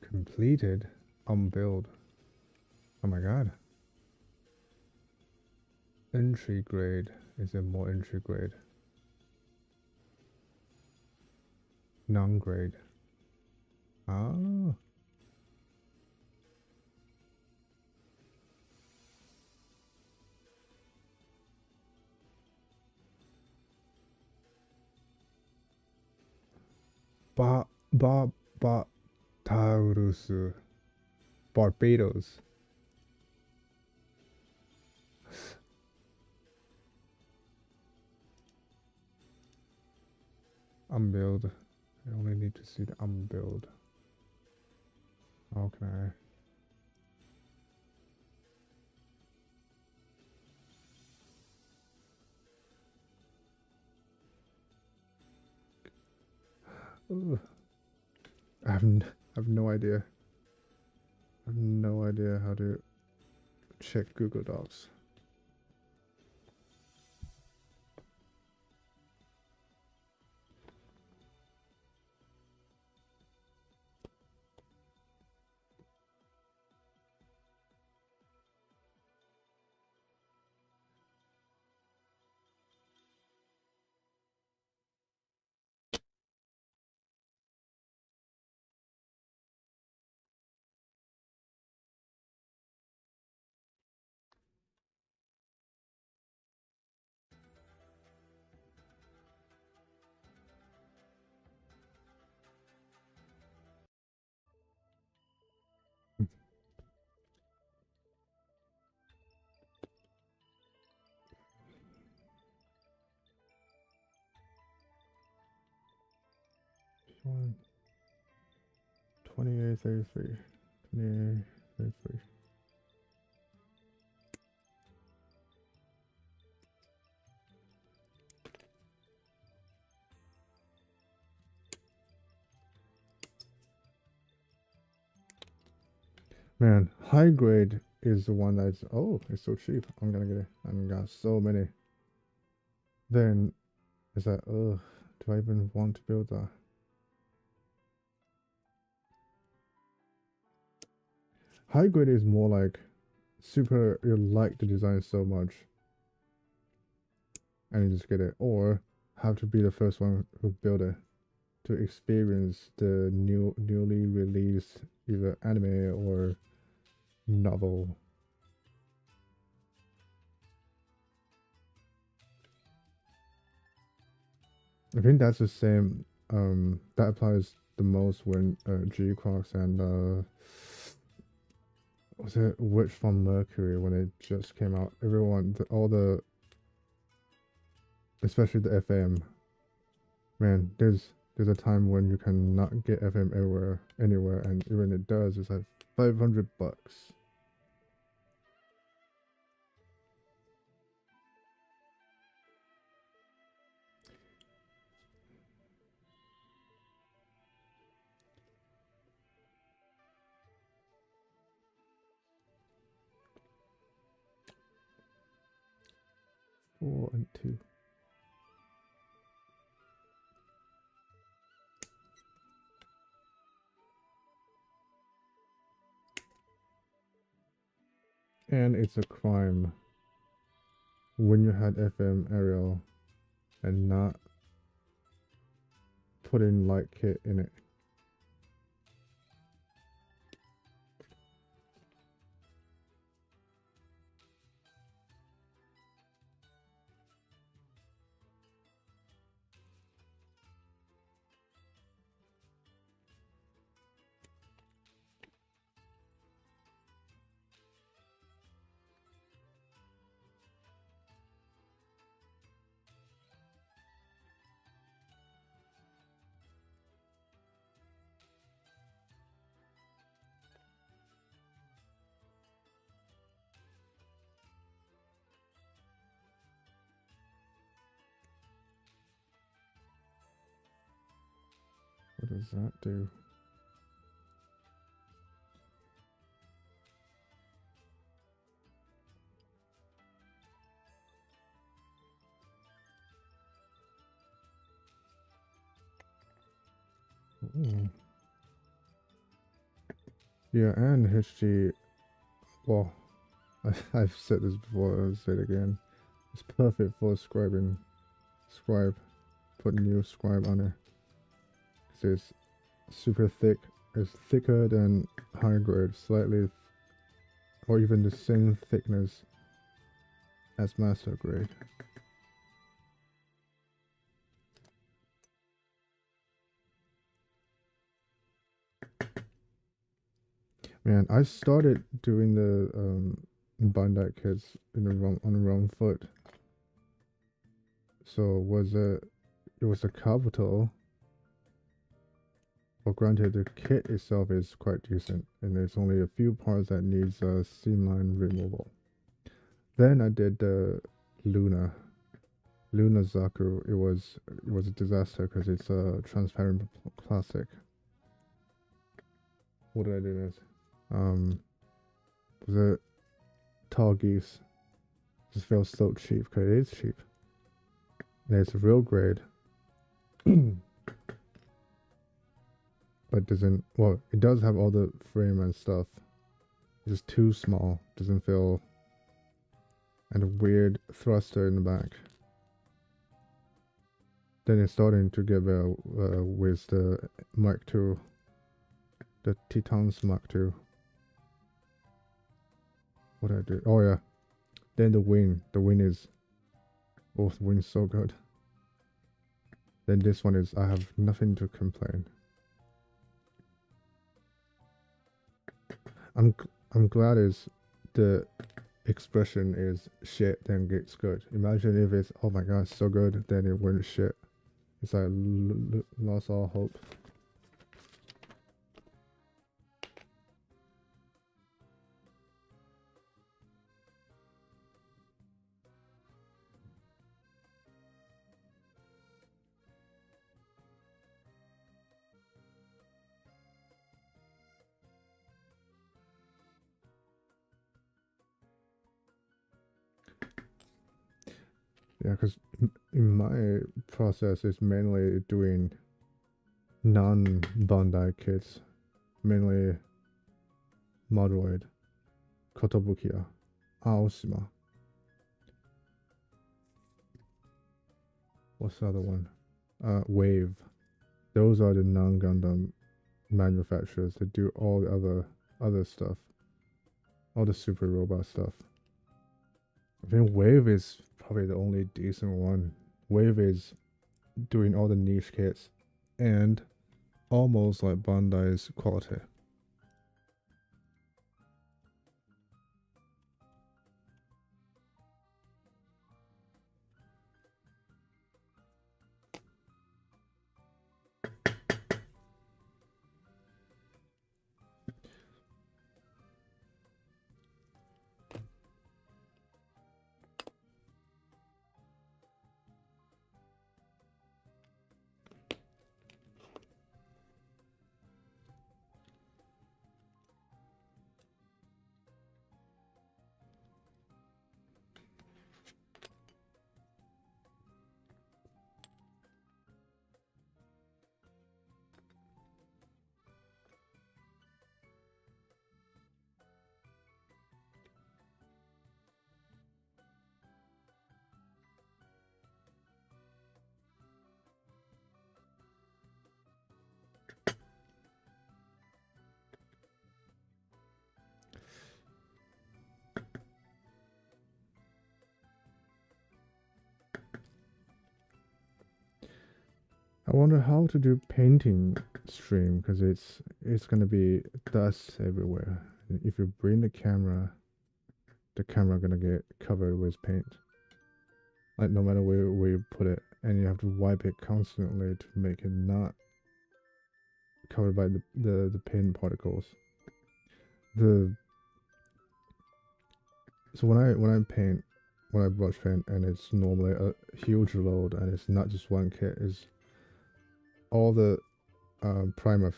completed on build. Oh my god. Entry grade. Is there more entry grade? Non-grade. Ah. Ba Taurus. Barbados. Unbuild. I only need to see the unbuild. How can I? Ugh. I have no idea. I have no idea how to check Google Docs. One, 2833. 2833. Man, high grade is the one that's it's so cheap. I'm gonna get it. I got so many. Then is that do I even want to build that? High grade is more like super you like the design so much and you just get it, or have to be the first one who build it to experience the newly released either anime or novel. I think that's the same. That applies the most when G-Crocs and was it Witch from Mercury when it just came out. Everyone, all the, especially the FM. Man, there's a time when you cannot get FM anywhere, and even it does, it's like $500. Four and two. And it's a crime when you had FM aerial and not put in light kit in it. does that do? Ooh. Yeah, and HG, well, I've said this before, I'll say it again. It's perfect for scribing. Scribe. Put new scribe on it. It's super thick. It's thicker than high grade, slightly, or even the same thickness as master grade. Man, I started doing the Bandai kits on the wrong foot. So it was a capital. Well, granted, the kit itself is quite decent, and there's only a few parts that needs a seamline removal. Then I did the Luna Zaku. It was a disaster because it's a transparent plastic. What did I do next? The tall geese just feels so cheap because it is cheap. And it's a real grade. But doesn't, well, it does have all the frame and stuff. It's just too small. Doesn't feel, and a weird thruster in the back. Then it's starting to get better with the Mark II. The Titans Mark II. What did I do? Oh yeah. Then the wing. The wing is, oh, the wing is so good. Then this one is, I have nothing to complain. I'm glad is the expression is shit, then it's good. Imagine if it's, oh my god, so good, then it went shit. It's like lost all hope. Yeah, because in my process, it's mainly doing non-Bandai kits, mainly Modroid, Kotobukiya, Aoshima. What's the other one? Wave. Those are the non-Gundam manufacturers that do all the other stuff, all the super robot stuff. I think Wave is probably the only decent one. Wave is doing all the niche kits and almost like Bandai's quality. I wonder how to do painting stream because it's gonna be dust everywhere. If you bring the camera gonna get covered with paint. Like no matter where you put it, and you have to wipe it constantly to make it not covered by the paint particles. So when I brush paint, and it's normally a huge load, and it's not just one kit, it's all the primer,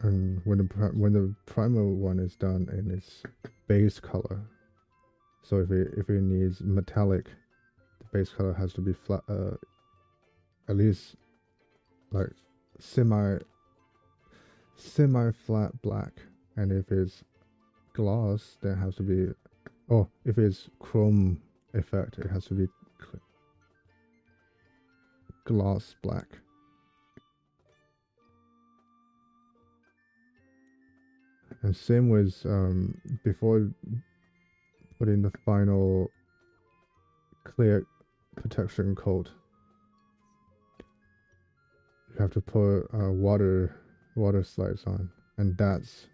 and when the primer one is done in its base color, so if it needs metallic, the base color has to be flat, at least like semi flat black, and if it's gloss, then it has to be, oh, if it's chrome effect, it has to be gloss black. And same with before putting the final clear protection coat, you have to put water slides on, and that's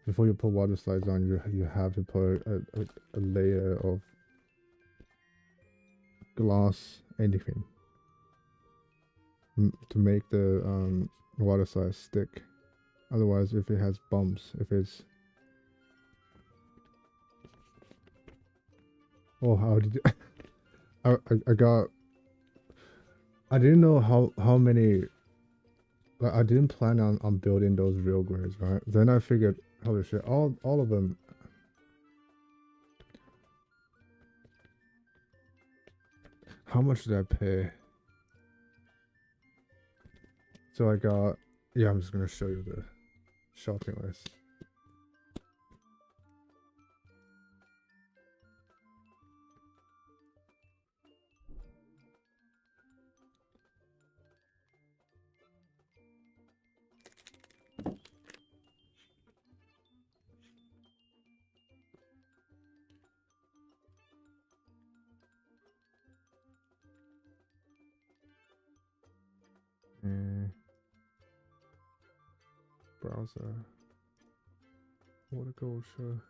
before you put water slides on, you have to put a layer of gloss anything to make the water slide stick. Otherwise, if it has bumps, if it's, oh, how did you, I didn't know how many, like, I didn't plan on building those real grades, right? Then I figured, holy shit, all of them. How much did I pay? So I got, yeah, I'm just gonna show you the shopping list. Browser. What a gold show.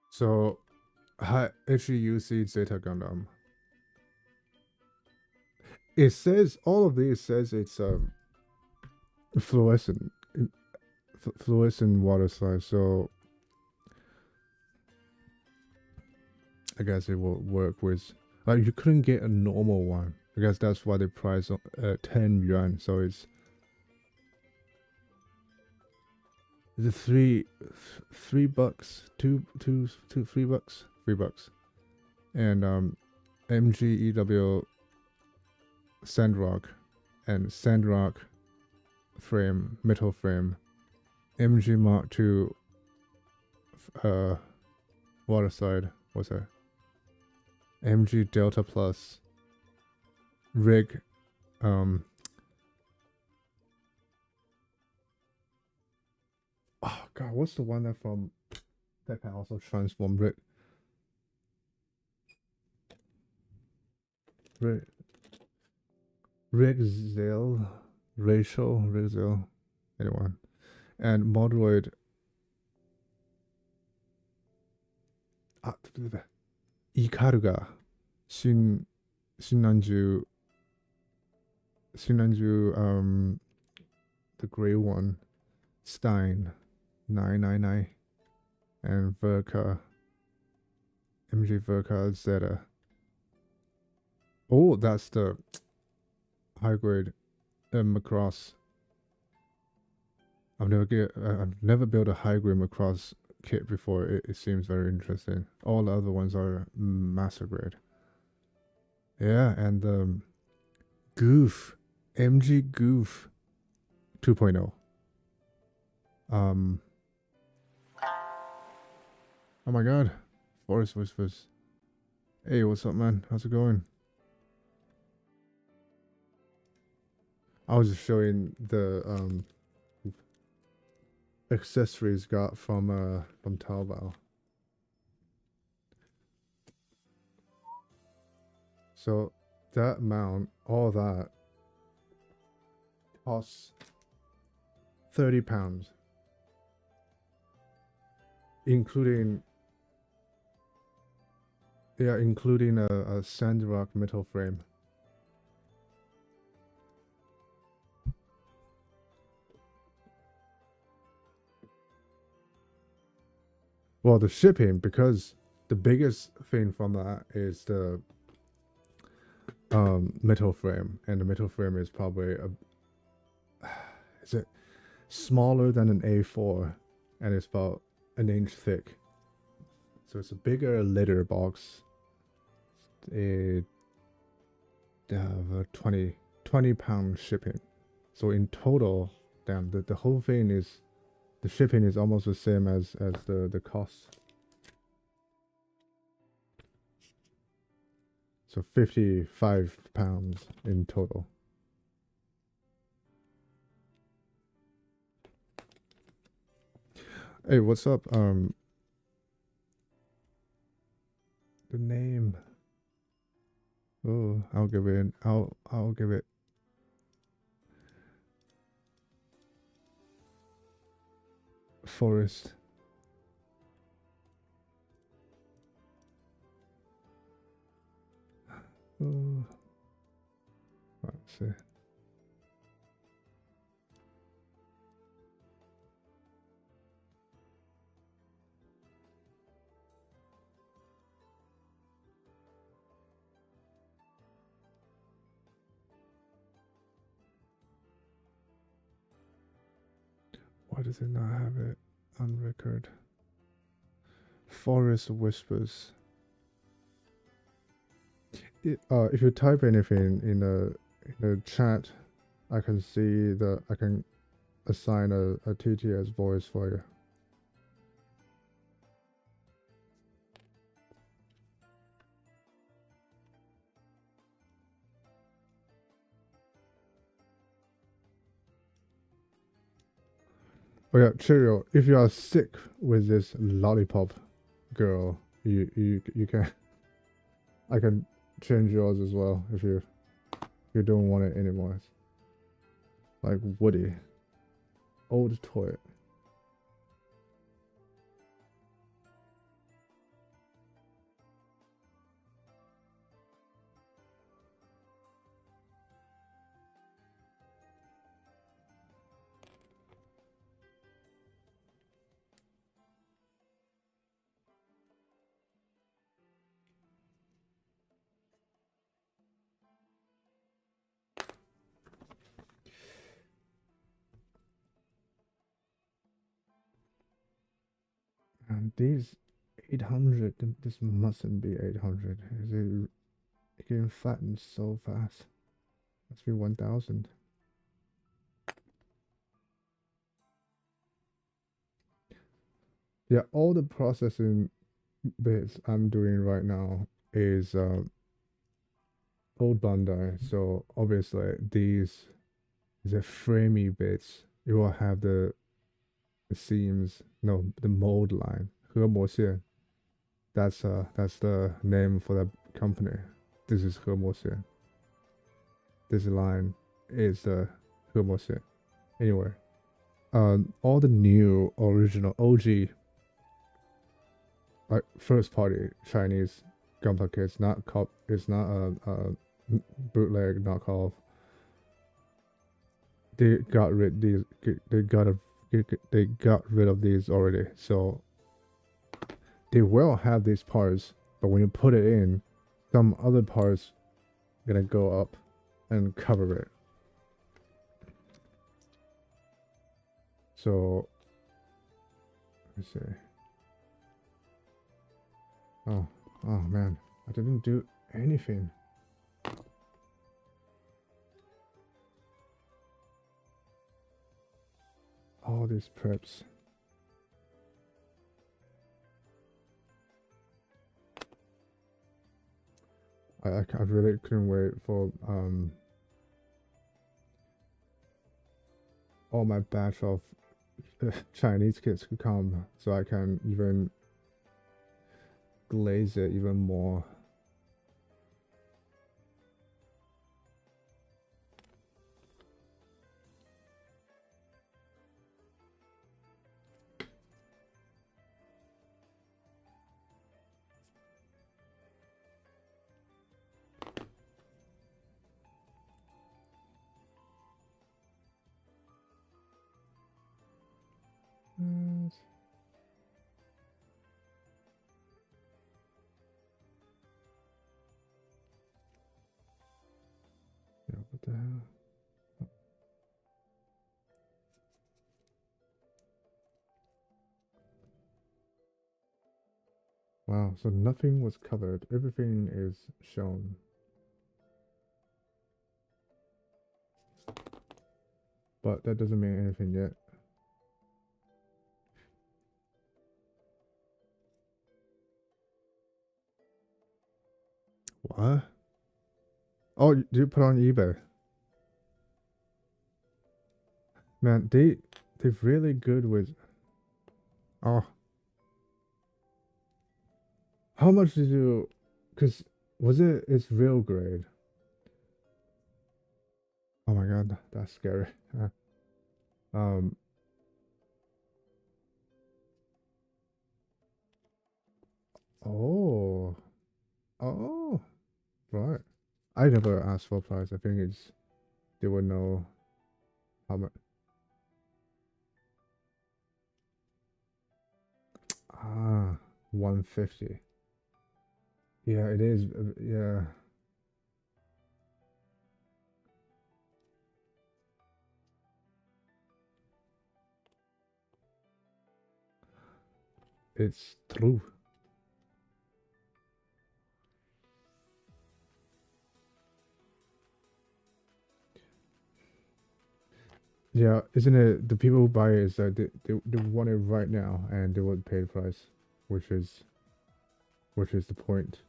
So, HGUC ZETA Gundam. It says, all of these says it's fluorescent water slide, so I guess it will work with, like, you couldn't get a normal one. I guess that's why they price 10 yuan, so it's the $3 $3 and MGEW Sandrock and Sandrock frame, metal frame, MG Mark II water slide, what's that, MG Delta Plus rig, oh god, what's the one that can also transform rig Rachel, anyone, and Modroid Ikaruga Shinanju the gray one, Stein 999, and Verka MG Verka Zeta. Oh, that's the high grade Macross. I've never built a high grade Macross kit before. It seems very interesting. All the other ones are master grade. Yeah, and Goof, MG Goof 2.0. Oh my god, Forest Whispers. Hey, what's up, man? How's it going? I was just showing the accessories got from Taobao. So that mount, all that, costs £30, including a Sandrock metal frame. Well, the shipping, because the biggest thing from that is the metal frame, and the metal frame is probably is it smaller than an A4, and it's about an inch thick. So it's a bigger litter box. It have a 20 pound shipping. So in total, damn, the whole thing is, the shipping is almost the same as the cost. So 55 pounds in total. Hey, what's up? The name. Oh, I'll give it. I'll give it. Forest. Oh, let's see. Why does it not have it on record? Forest Whispers. If you type anything in the chat, I can see I can assign a TTS voice for you. Oh yeah, Cheerio. If you are sick with this lollipop girl, you can I can change yours as well if you don't want it anymore. It's like Woody, old toy. And these 800, this mustn't be 800. Is it getting flattened so fast? Must be 1000. Yeah, all the processing bits I'm doing right now is old Bandai. So obviously these the framey bits. It will have the seams, no, the mold line. 合模线. That's the name for that company. This is 合模线. This line is the 合模线. Anyway, all the new original OG like first party Chinese Gunpla kits, not it's not a bootleg knockoff. They got rid these. They got rid of these already. So they will have these parts, but when you put it in, some other parts gonna go up and cover it. So let's see. Oh man, I didn't do anything. All these preps. I really couldn't wait for all my batch of Chinese kits to come, so I can even glaze it even more. the hell? Wow, so nothing was covered. Everything is shown. But that doesn't mean anything yet. What? Oh, you put on eBay. Man, they're really good with. Oh, how much did you? Cause it's real grade. Oh my god, that's scary. um. Oh. Oh. Right. I never asked for price. I think it's they would know how much. Ah, 150. Yeah, it is. Yeah, it's true. Yeah, isn't it? The people who buy it is that they want it right now and they would pay the price, which is the point.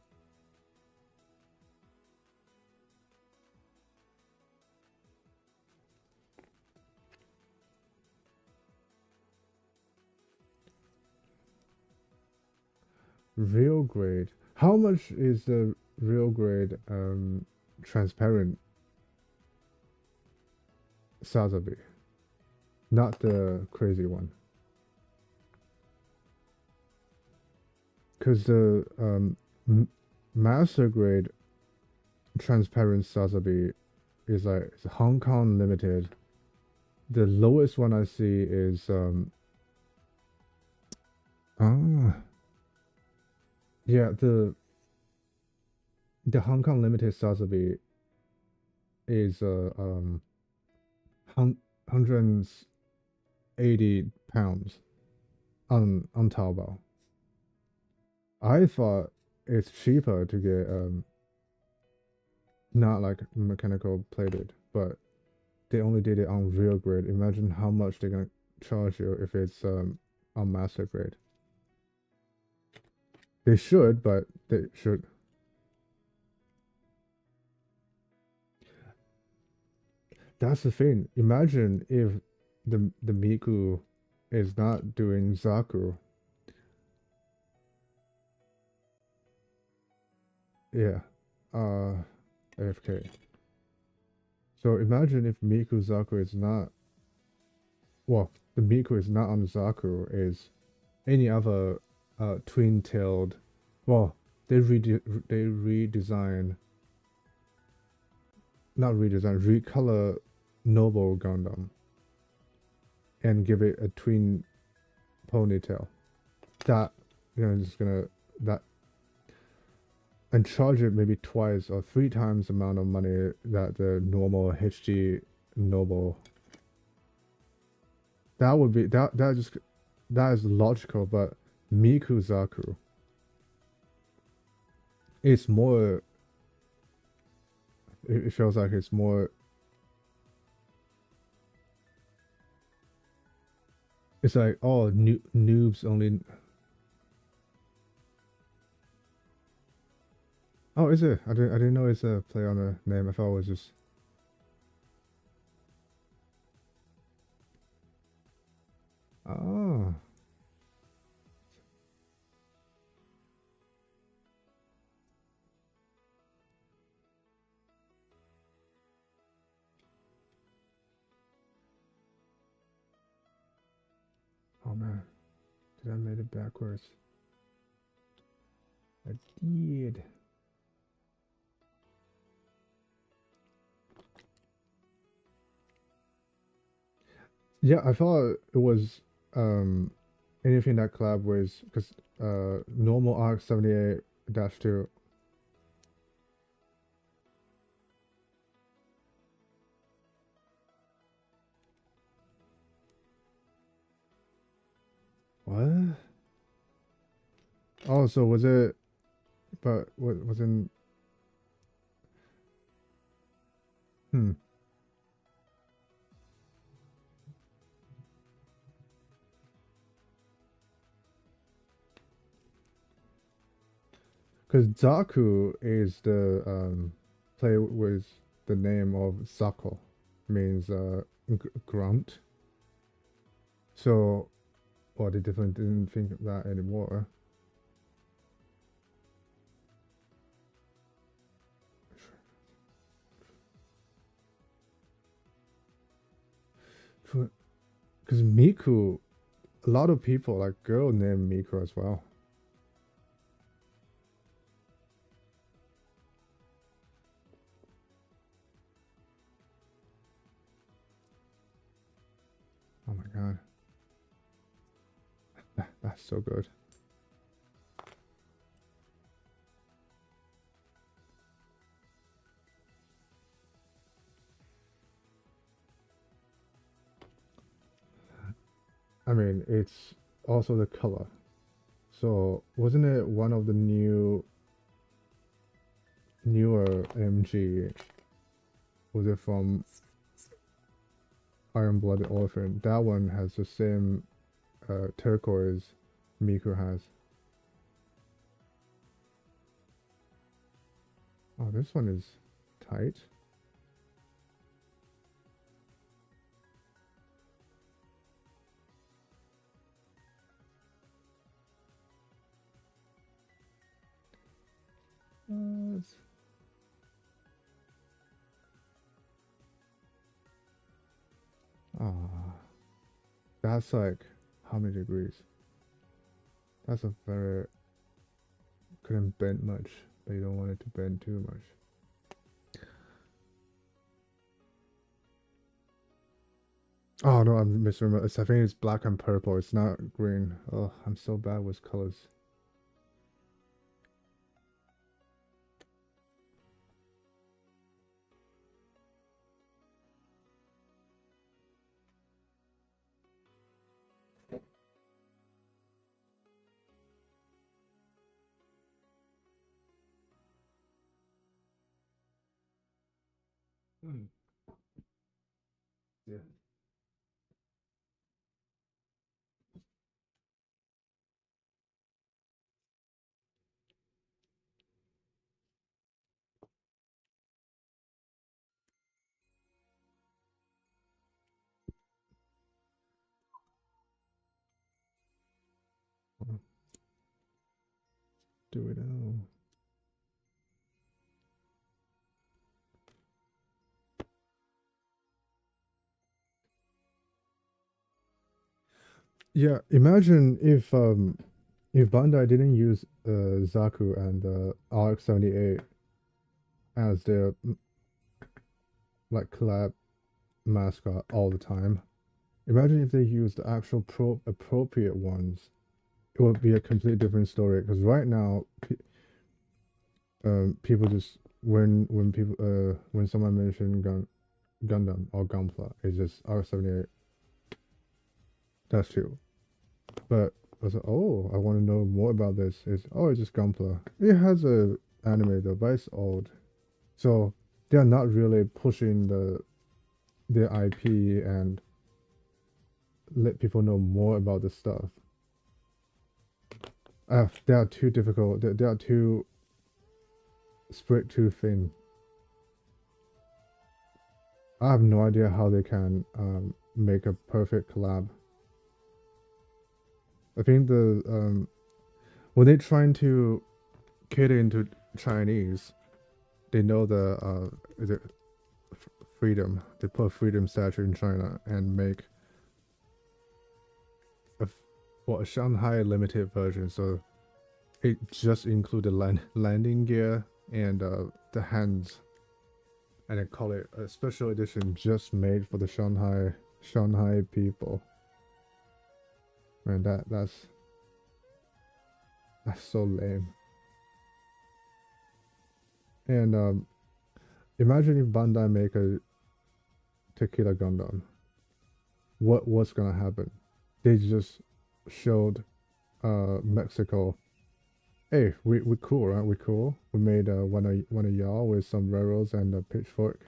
Real grade. How much is the real grade transparent Sazabi? Not the crazy one. Because the master grade transparent Sazabi is like it's Hong Kong limited. The lowest one I see is ah yeah, the Hong Kong limited Sazabi is 180 pounds on Taobao. I thought it's cheaper to get not like mechanical plated, but they only did it on real grade. Imagine how much they're gonna charge you if it's on master grade. They should, but they should. That's the thing. Imagine if the Miku is not doing Zaku. Yeah. AFK. So imagine if Miku Zaku is not well, the Miku is not on Zaku, is any other twin-tailed. Well, they redesign, not redesign, recolor Noble Gundam and give it a twin ponytail. That just gonna that and charge it maybe twice or three times the amount of money that the normal HG Noble. That would be that is logical, but Miku Zaku it's more. It feels like it's more. It's like oh, noobs only. Oh, is it? I didn't know it's a play on a name. I thought it was just. Oh. Oh man, did I made it backwards? I did. Yeah, I thought it was anything that collab with because normal arc 78-2. What? Oh, so was it? But what was in? Hmm. Because Zaku is the play with the name of Zako, means grunt. So, well, they definitely didn't think of that anymore. Because Miku, a lot of people like girl named Miku as well. Oh my god, that's so good. I mean, it's also the color. So wasn't it one of the newer MG? Was it from Iron Blooded Orphan? That one has the same turquoise Miku has. Oh, this one is tight. Ah, that's like how many degrees? That's a very couldn't bend much, but you don't want it to bend too much. Oh no, I'm misremembering. I think it's black and purple. It's not green. Oh, I'm so bad with colors. Yeah. Do it now. Yeah, imagine if Bandai didn't use Zaku and RX-78 as their like collab mascot all the time. Imagine if they used the actual appropriate ones. It would be a completely different story. Because right now, people just when someone mentioned Gundam or Gunpla, it's just R78. That's true. But I was like, oh, I want to know more about this. It's just Gunpla. It has a anime though, but it's old. So they are not really pushing their IP and let people know more about the stuff. They are too difficult. They are too spread too thin. I have no idea how they can make a perfect collab. I think when they're trying to cater into Chinese, they know the freedom. They put freedom statue in China and make a Shanghai limited version. So it just include the landing gear and the hands, and I call it a special edition just made for the Shanghai people. Man, that's so lame. And imagine if Bandai make a Tequila Gundam. What's gonna happen? They just showed Mexico. Hey, we cool, right? We cool. We made one of y'all with some railroads and a pitchfork.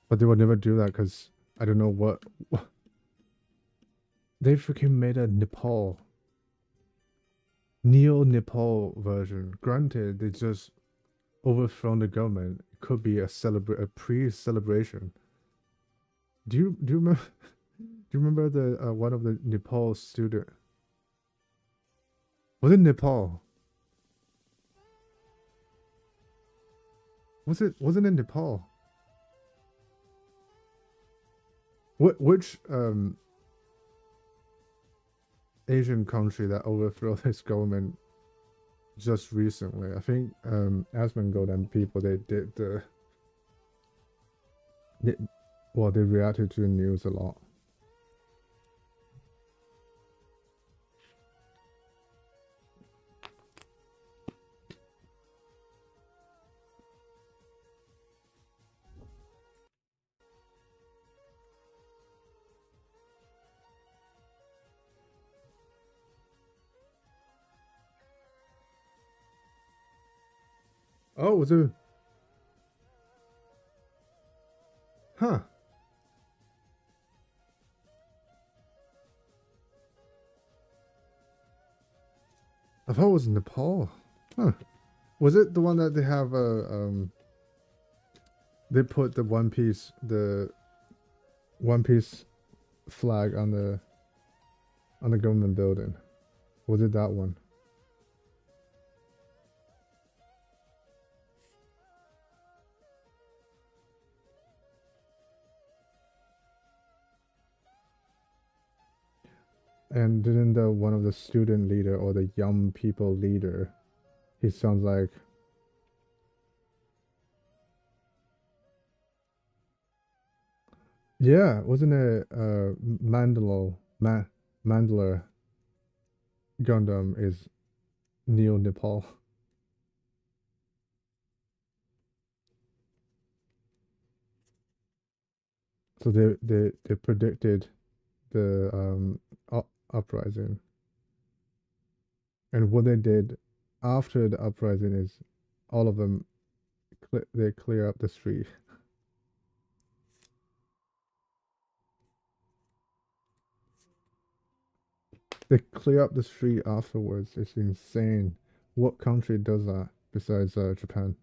But they would never do that because I don't know what they freaking made a neo-Nepal version. Granted, they just overthrown the government. It could be a pre-celebration. Do you remember? Do you remember the one of the Nepal student? Was it Nepal? Wasn't it Nepal? Which Asian country that overthrew this government just recently? I think Asmongold and people they did they, well they reacted to the news a lot. Oh, was it? Huh. I thought it was Nepal. Huh. Was it the one that they have they put the One Piece flag on the government building? Was it that one? And didn't the one of the student leader or the young people leader, he sounds like yeah, wasn't it Mandalore Gundam is Neo Nepal. So they predicted the uprising. And what they did after the uprising is all of them they clear up the street. They clear up the street afterwards. It's insane. What country does that besides Japan?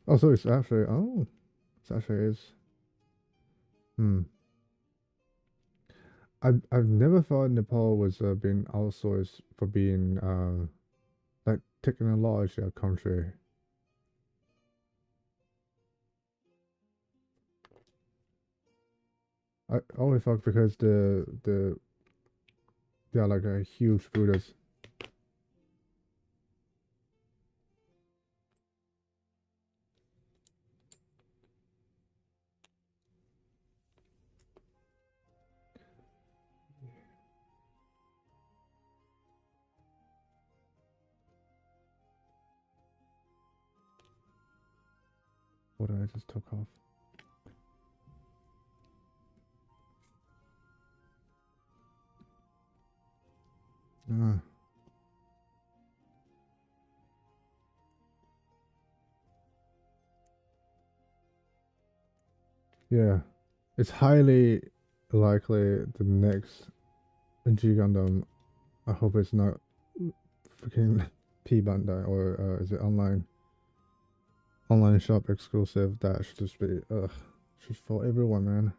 Oh, so it's actually it actually is. Hmm. I've never thought Nepal was being outsourced for being like technology country. I always thought because they are like a huge Buddhas. What did I just took off? Ah, yeah. It's highly likely the next G Gundam. I hope it's not freaking P Bandai or is it online shop exclusive. That should just be just for everyone, man.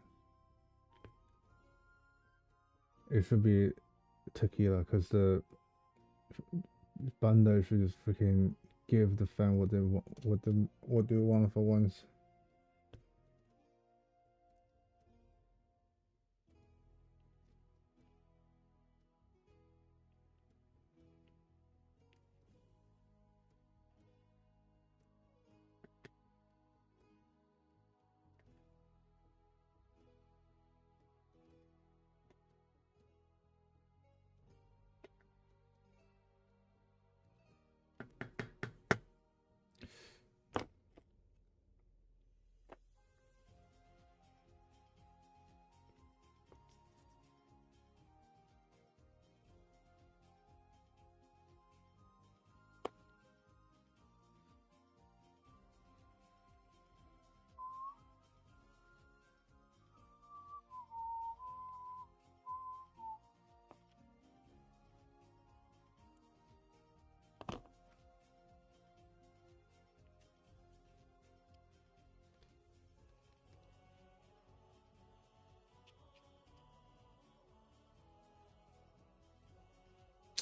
It should be tequila because the Bandai should just freaking give the fan what they want, what they want for once.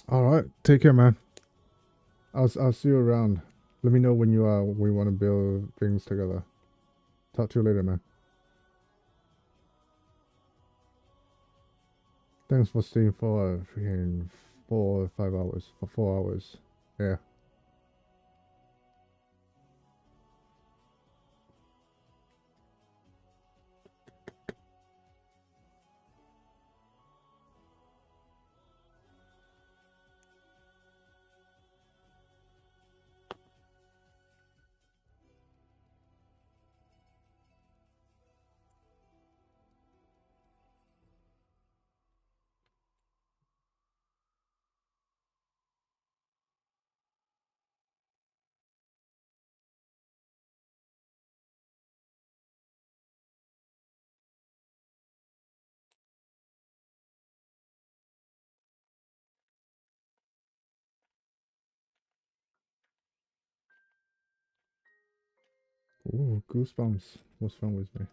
All right, take care, man. I'll see you around. Let me know when we want to build things together. Talk to you later, man. Thanks for staying for freaking 4 or 5 hours. For 4 hours. Yeah. Ooh, goosebumps. What's wrong with me?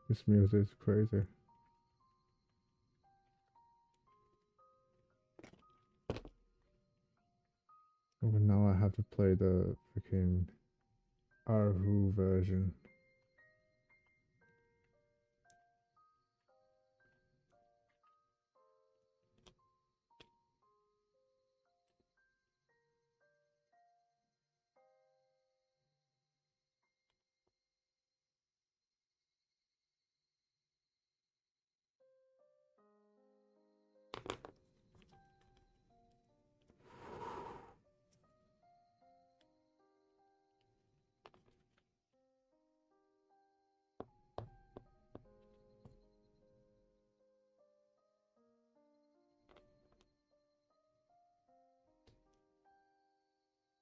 This music is crazy. Oh, but now I have to play the freaking Arhu version.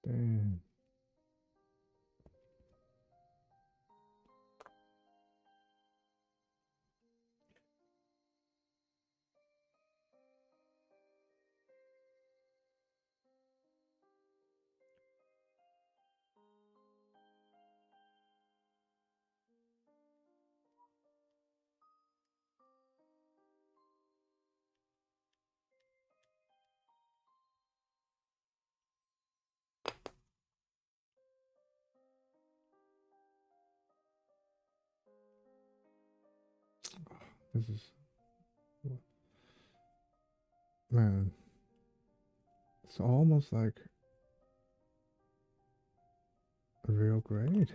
Damn. This is... Man. It's almost like a real grade.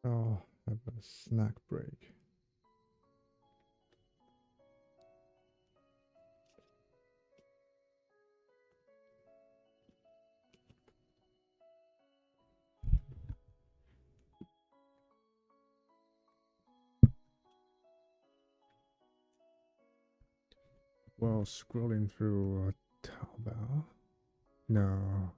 Oh, I have a snack break. While scrolling through Taobao. No.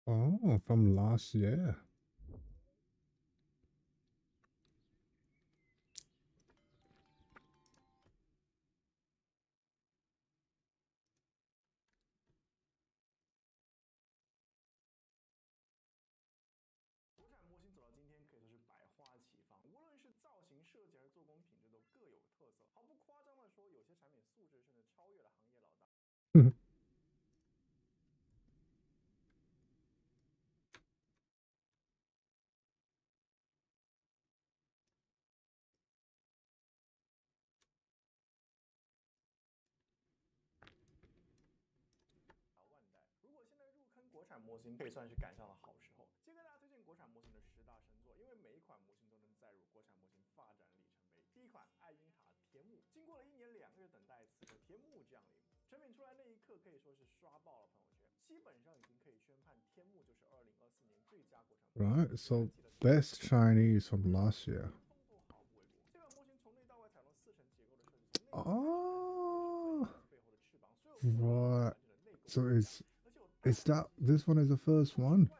Oh, from last year. Right, so best Chinese from last year. Oh, right. So is that this one is the first one?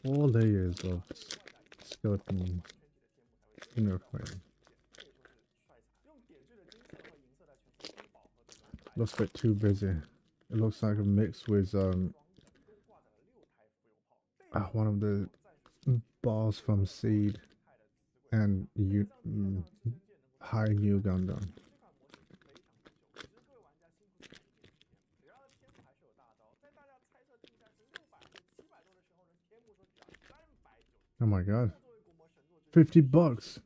4 layers of skeleton inner frame. Looks a bit too busy. It looks like a mix with one of the balls from Seed and High New Gundam. Oh my god. $50.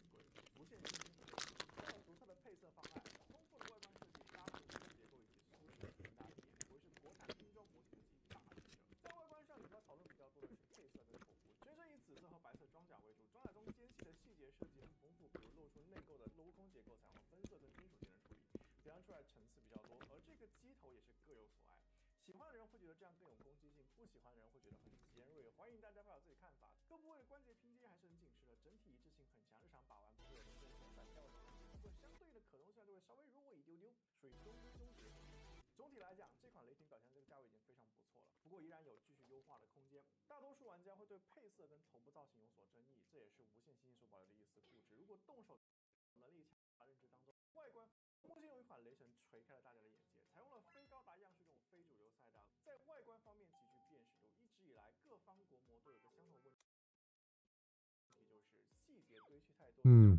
Hmm.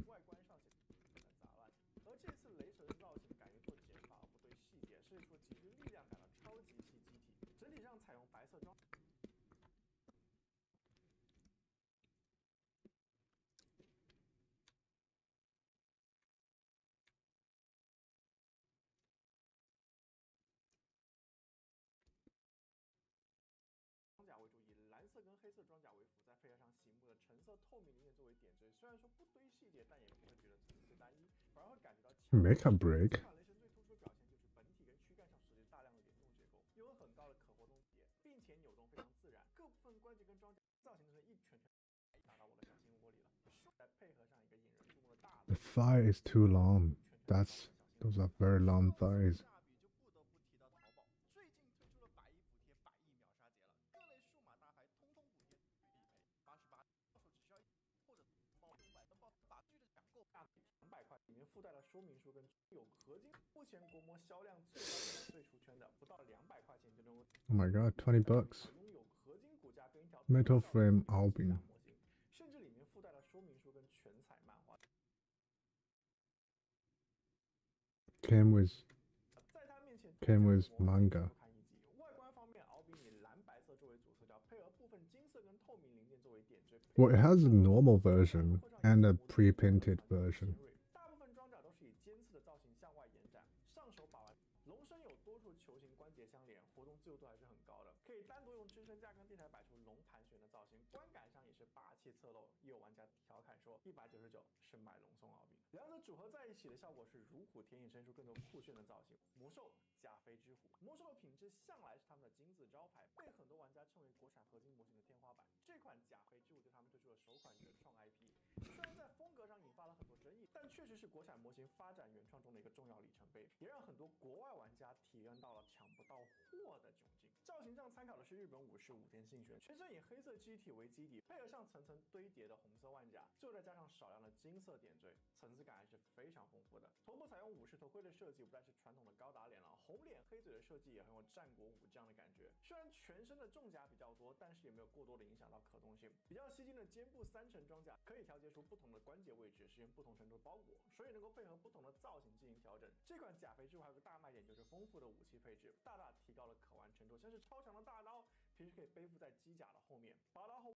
Makeup break. The thigh is too long. Those are very long thighs. Oh my god, $20. Metal frame Albin. Came with came with manga. Well, it has a normal version and a pre-painted version. 确实是国产模型发展原创中的一个重要里程碑，也让很多国外玩家体验到了抢不到货的窘境。造型上参考的是日本武士武田信玄，全身以黑色机体为基底，配合上层层堆叠的红色腕甲，最后再加上少量的金色点缀，层次感还是非常丰富的。头部采用武士头盔的设计，不但是传统的高达脸了，红脸黑嘴的设计也很有战国武将的感觉。虽然全身的重甲比较多，但是也没有过多的影响到可动性。比较吸睛的肩部3层装甲可以调节出不同的关节位置，实现不同程度的包裹，所以能够配合不同的造型进行调整。这款甲肥之物还有个大卖点就是丰富的武器配置，大大提高了可玩程度，像是超强的大刀，平时可以背负在机甲的后面，拔刀后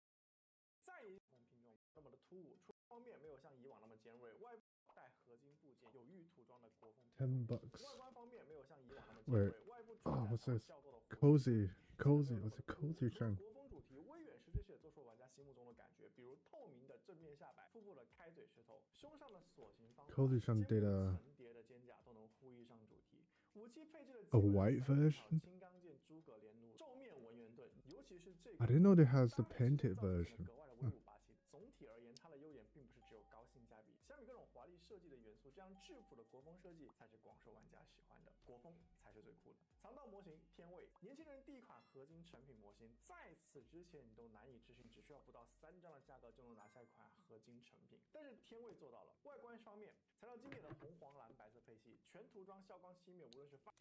再也拼装那么的突兀。出方面没有像以往那么尖锐，外部带合金部件，有寓涂装的国风$10。外观方面没有像以往那么尖锐，外部主甲上较多的cozy was a cozy term。国风主题微远视这些也做出玩家心目中的感觉，比如透明的正面下摆、腹部的开嘴石头、胸上的锁形方法、cozy 上 did 层叠的肩甲都能呼应上主题。武器配置的 a white version。青钢剑、诸葛连弩、兽面文元盾，尤其是这个 I didn't know it has the painted version。格外的威武霸气。总体而言，它的优点并不是只有高性价比，相比各种华丽设计的元素，这样质朴的国风设计才是广受玩家喜欢的，国风才是最酷的。藏道模型天卫，年轻人第一款合金成品模型，在此之前你都难以置信，只需要不到3张的价格就能拿下一款合金成品。但是天卫做到了。外观方面，材料经典的红黄蓝白色配系，全涂装效光熄灭，无论是发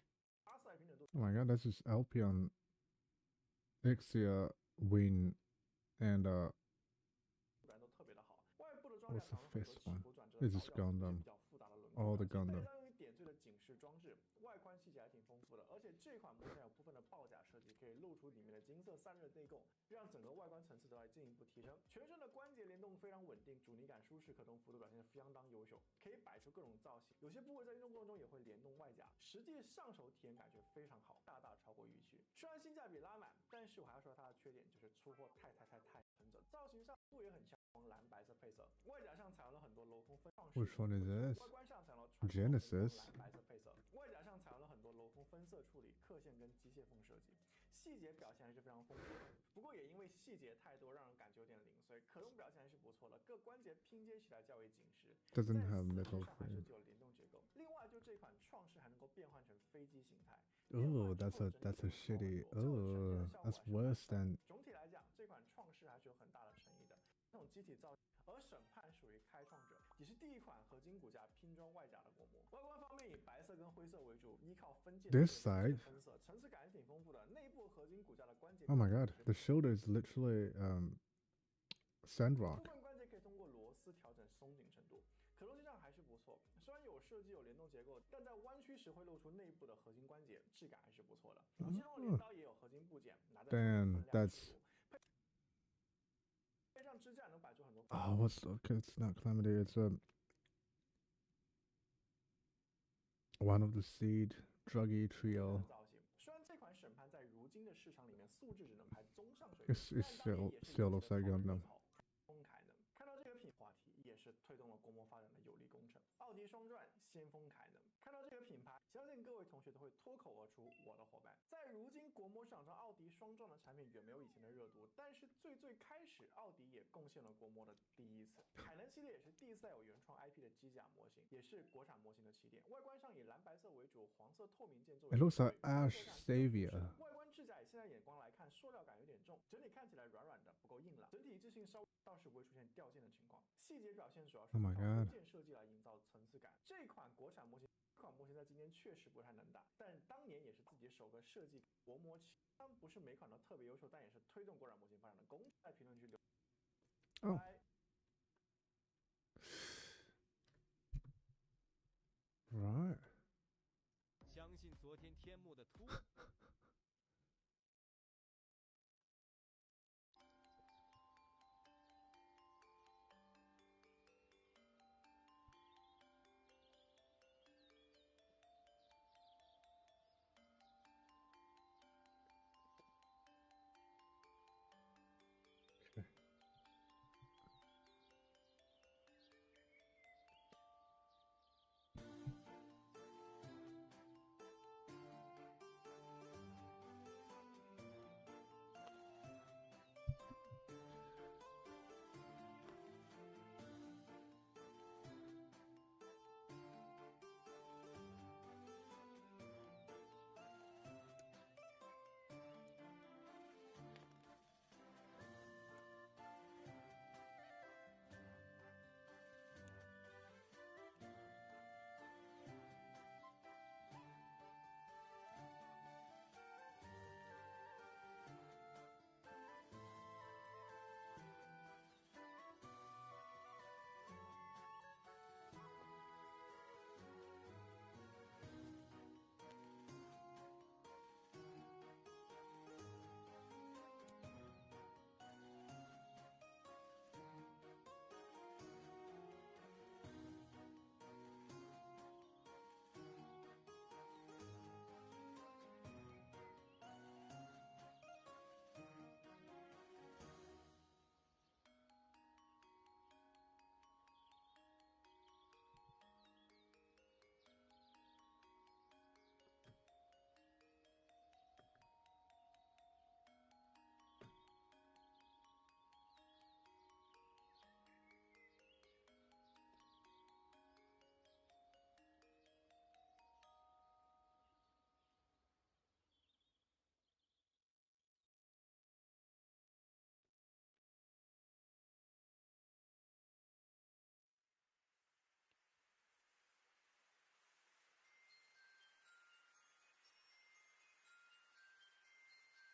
色还平整度。Oh my god, this is Alpion, Ixia, Win, and都特别的好。外部的装甲 what's the 藏了很多 fifth 起 one? 伏转折 This 的 is 倒表， Gundam. 比较复杂的轮廓。 All the Gundam. 配上用于点缀的警示装置，外观细节还挺丰富的。而且这款模型有部分的爆甲设计，可以露出里面的金色散热内供，让整个外观层次得到进一步提升。全身的关节联动非常稳定，阻尼感舒适，可动幅度表现得相当优秀，可以摆出各种造型。有些部位在运动过程中也会联动外甲，实际上手体验感觉非常好，大大超过预期。虽然性价比拉满，但是我还要说它的缺点就是出货太沉着，造型上度也很强。蓝白色配色，外甲上采用了很多镂空分创式。Which one is this? 外观上采用了 Genesis. 蓝白色配色，外甲上采用了很多镂空分色处理、刻线跟机械缝设计，细节表现还是非常丰富的。不过也因为细节太多，让人感觉有点零碎。可动表现还是不错的，各关节拼接起来较为紧实。Doesn't have metal 还是 frame. 具有联动结构。另外，就这款创世还能够变换成飞机形态。Oh, that's a shitty. Oh, that's worse than. 总体来讲，这款创世还是有很大的诚意的。这种机体造型，而审判属于开创者，也是第一款合金骨架拼装外甲的国模。外观方面以白色跟灰色为主，依靠分界的分色，层次感也挺丰富的。内部合金骨架的关节 Oh my god, the shoulder is literally sandrock. 部分关节可以通过螺丝调整松紧程度，可动性上还是不错。虽然有设计有联动结构，但在弯曲时会露出内部的合金关节，质感还是不错的。武器中的镰刀也有合金部件，拿在手里分量十足。配上支架能摆出很多。Oh, okay, it's not Calamity. It's one of the Seed Druggy trio. 虽然这款审判在如今的市场里面素质只能排中上水平， still looks like Gundam. 看到这个品话题也是推动了国模发展的有力工程。奥迪双钻先锋凯能，看到这个品牌，相信各位同学都会脱口而出我的伙伴。在如今国模市场上，奥迪双钻的产品远没有以前的热度，但是最开始，奥迪也贡献了国模的第一次。凯能系列也是第一次带有原创 IP 的机甲模型，也是国产模型的起点。外观上以蓝白色为主，黄色透明件作为。It looks like Ash Savior. 外观质感以现在眼光来看，塑料感有点重，整体看起来软软的，不够硬朗，整体一致性稍微。倒是不会出现掉件的情况，细节表现主要是靠部件设计来营造层次感。这款国产模型，在今年确实不太能打，但当年也是自己首个设计国模器，虽然不是每款都特别优秀，但也是推动国产模型发展的功。在评论区留。Oh. Right. 相信昨天天幕的突。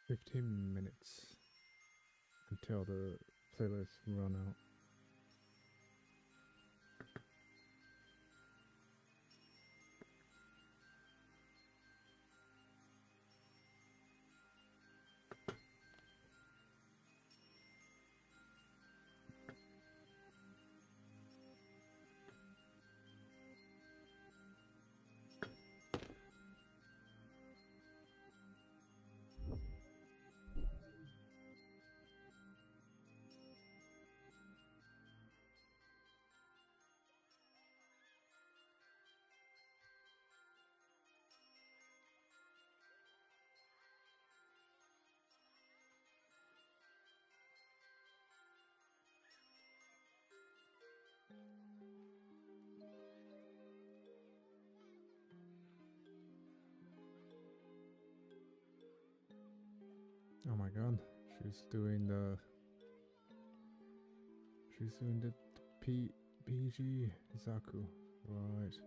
15 minutes until the playlist run out. Oh my god, she's doing the PG Zaku, right?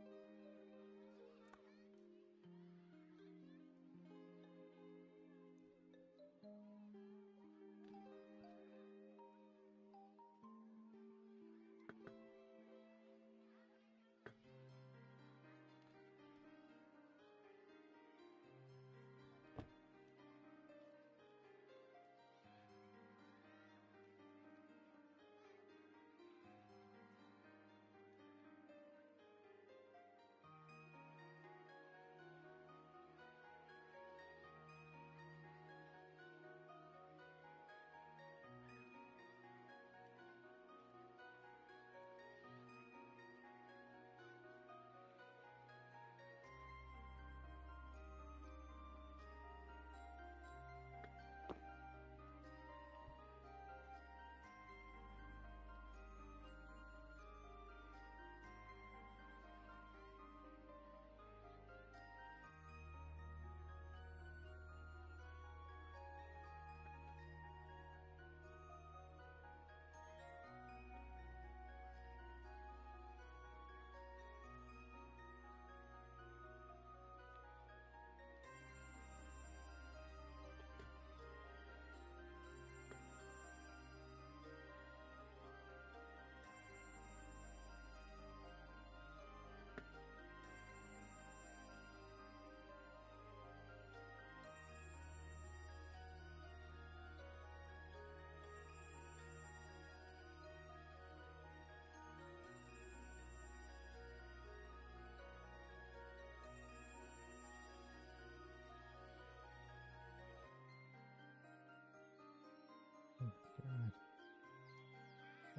God.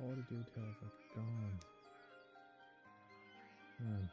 All the details are gone. Man.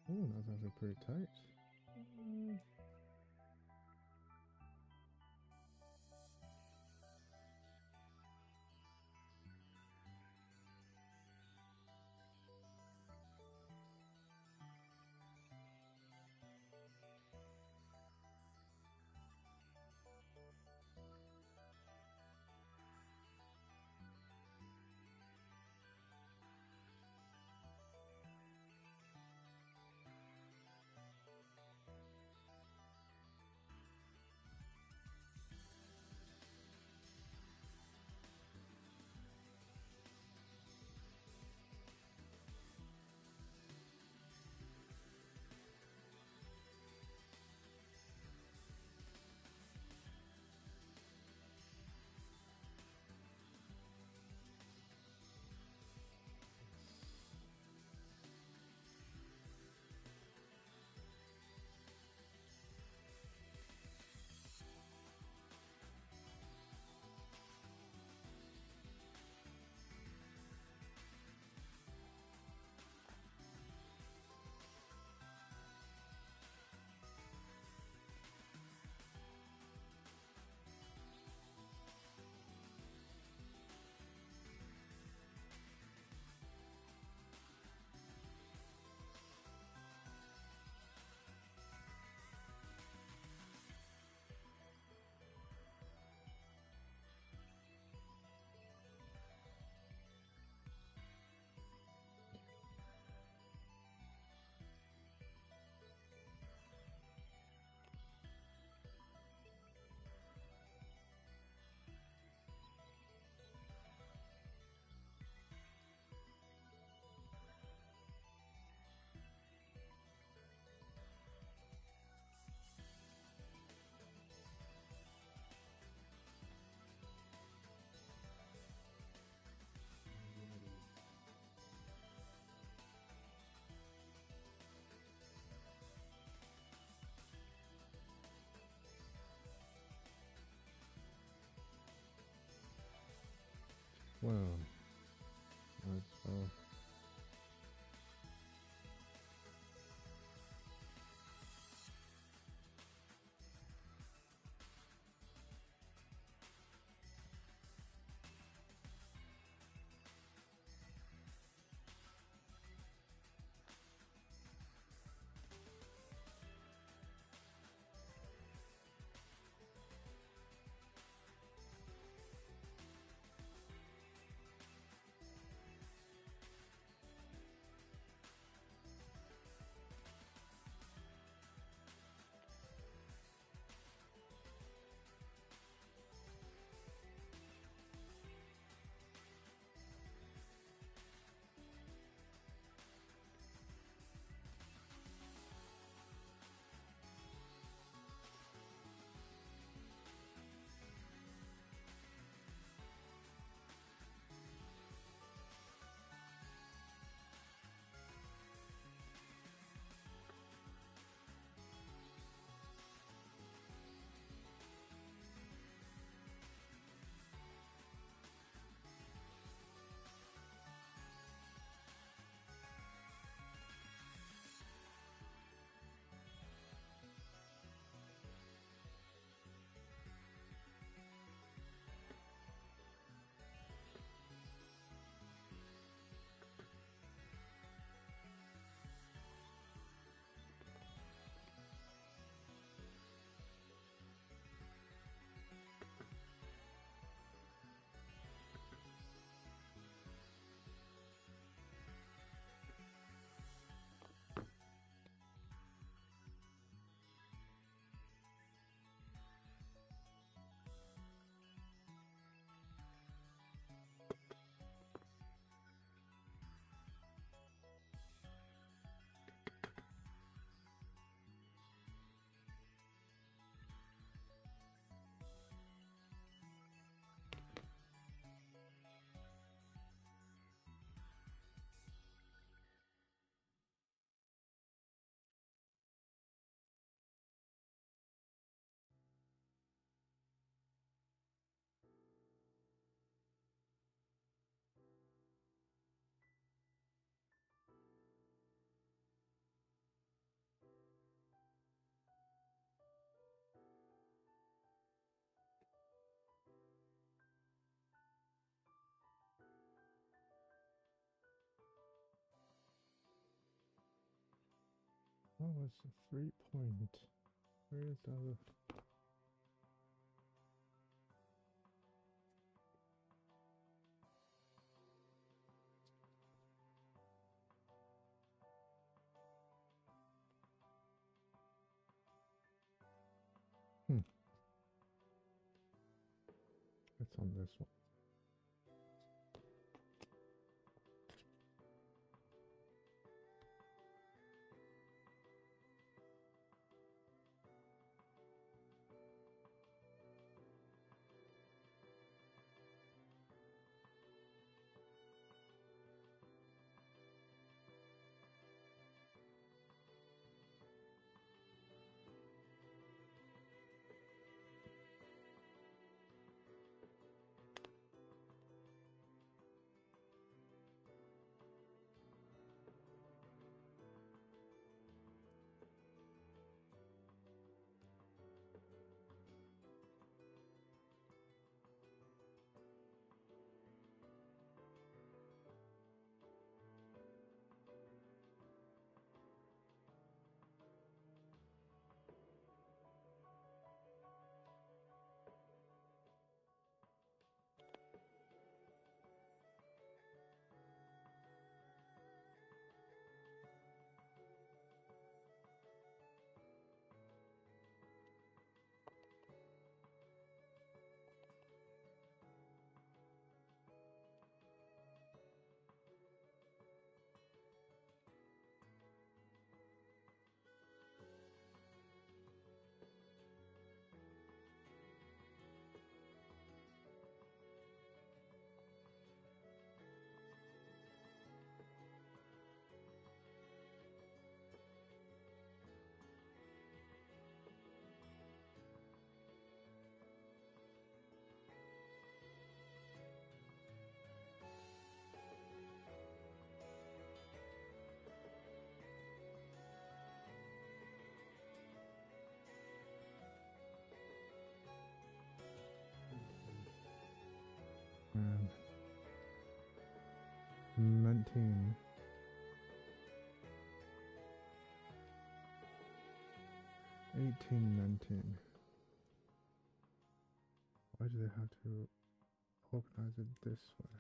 Oh, that's actually pretty tight. Well, let's go. Oh, it's a 3-point. Where is the other? It's on this one. 19. 1819. Why do they have to organize it this way?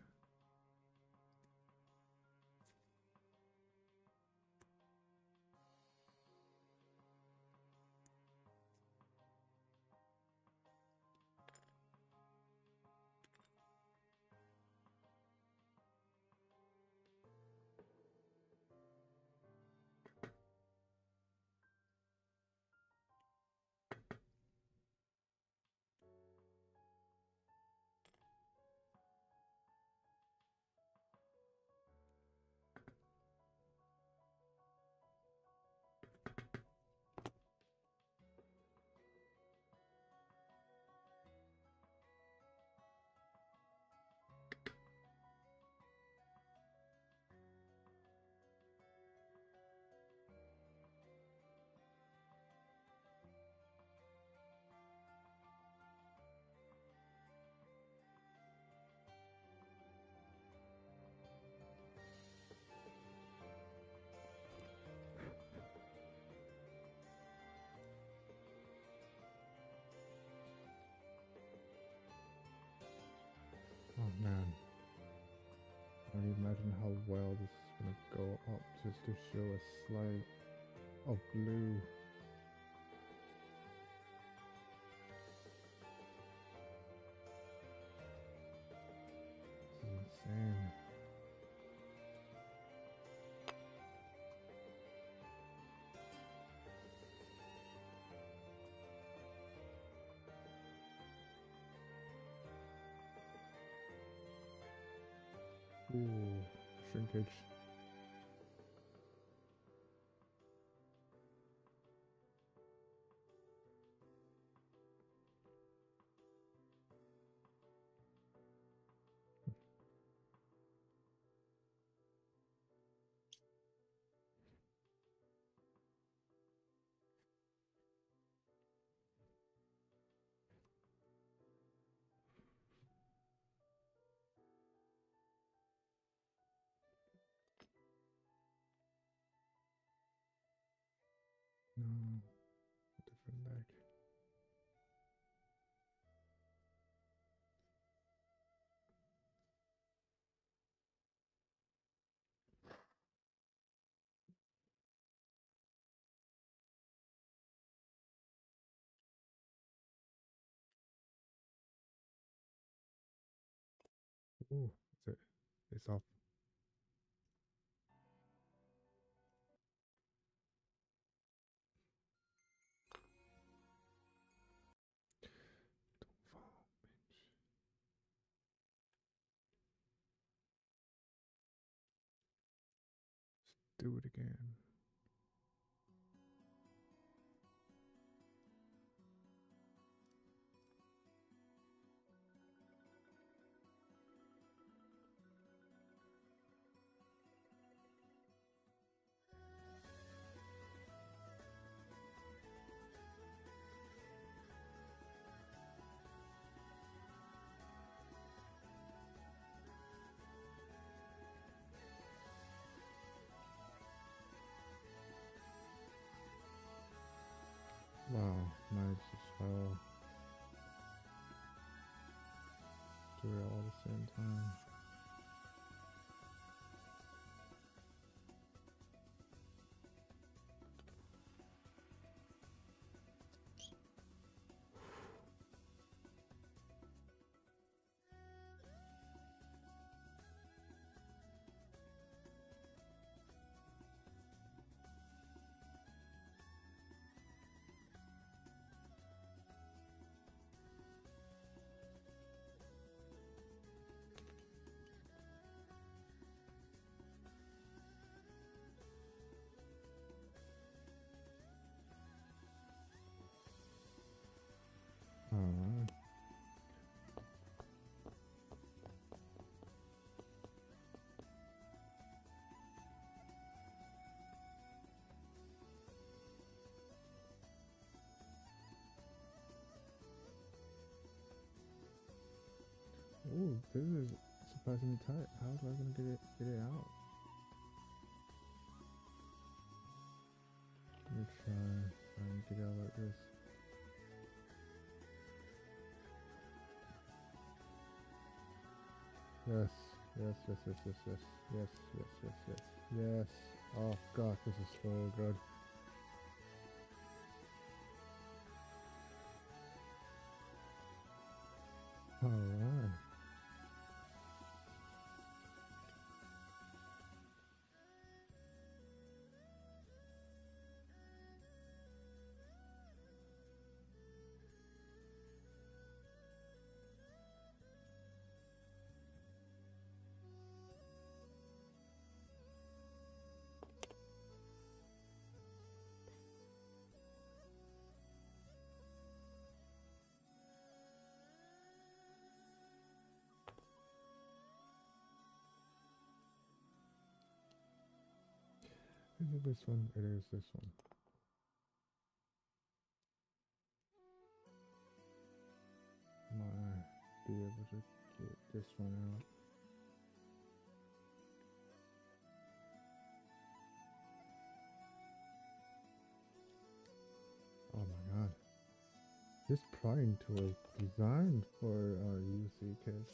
Oh man, I can imagine how well this is gonna go up just to show a slide of blue. This is insane. Ooh, shrinkage. No, different leg. Ooh, that's it. It's off. Don't fall, bitch. Let's do it again. Wow, might just well do it all at the same time. Alright. Ooh, this is surprisingly tight. How am I gonna get it out? try and get out like this. Yes, yes, yes, yes, yes, yes, yes, yes, yes, yes, yes. Oh god, this is so good. Alright. Is it this one? It is this one. Might be able to get this one out. Oh my god. This prying tool is designed for UC kids.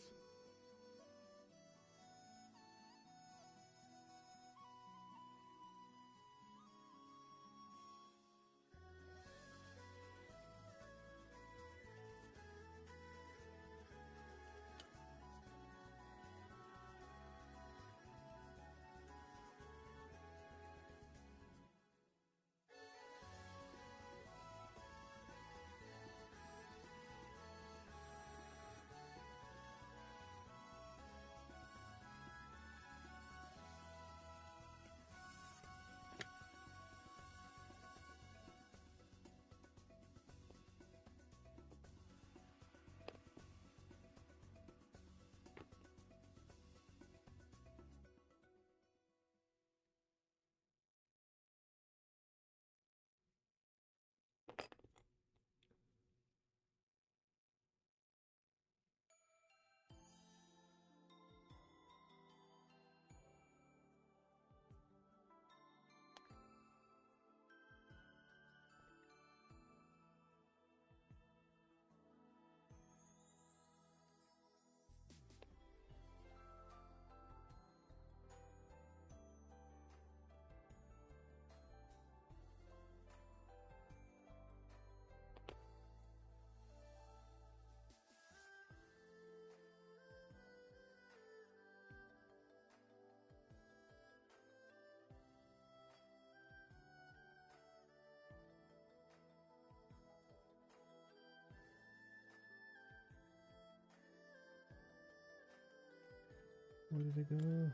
Where did it go?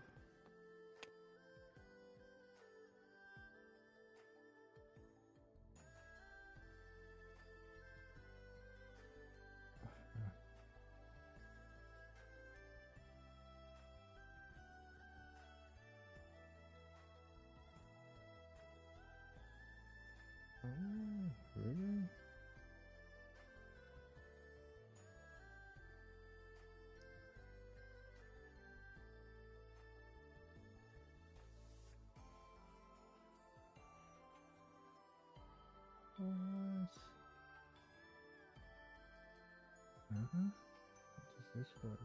Oh, really? What? How does this work?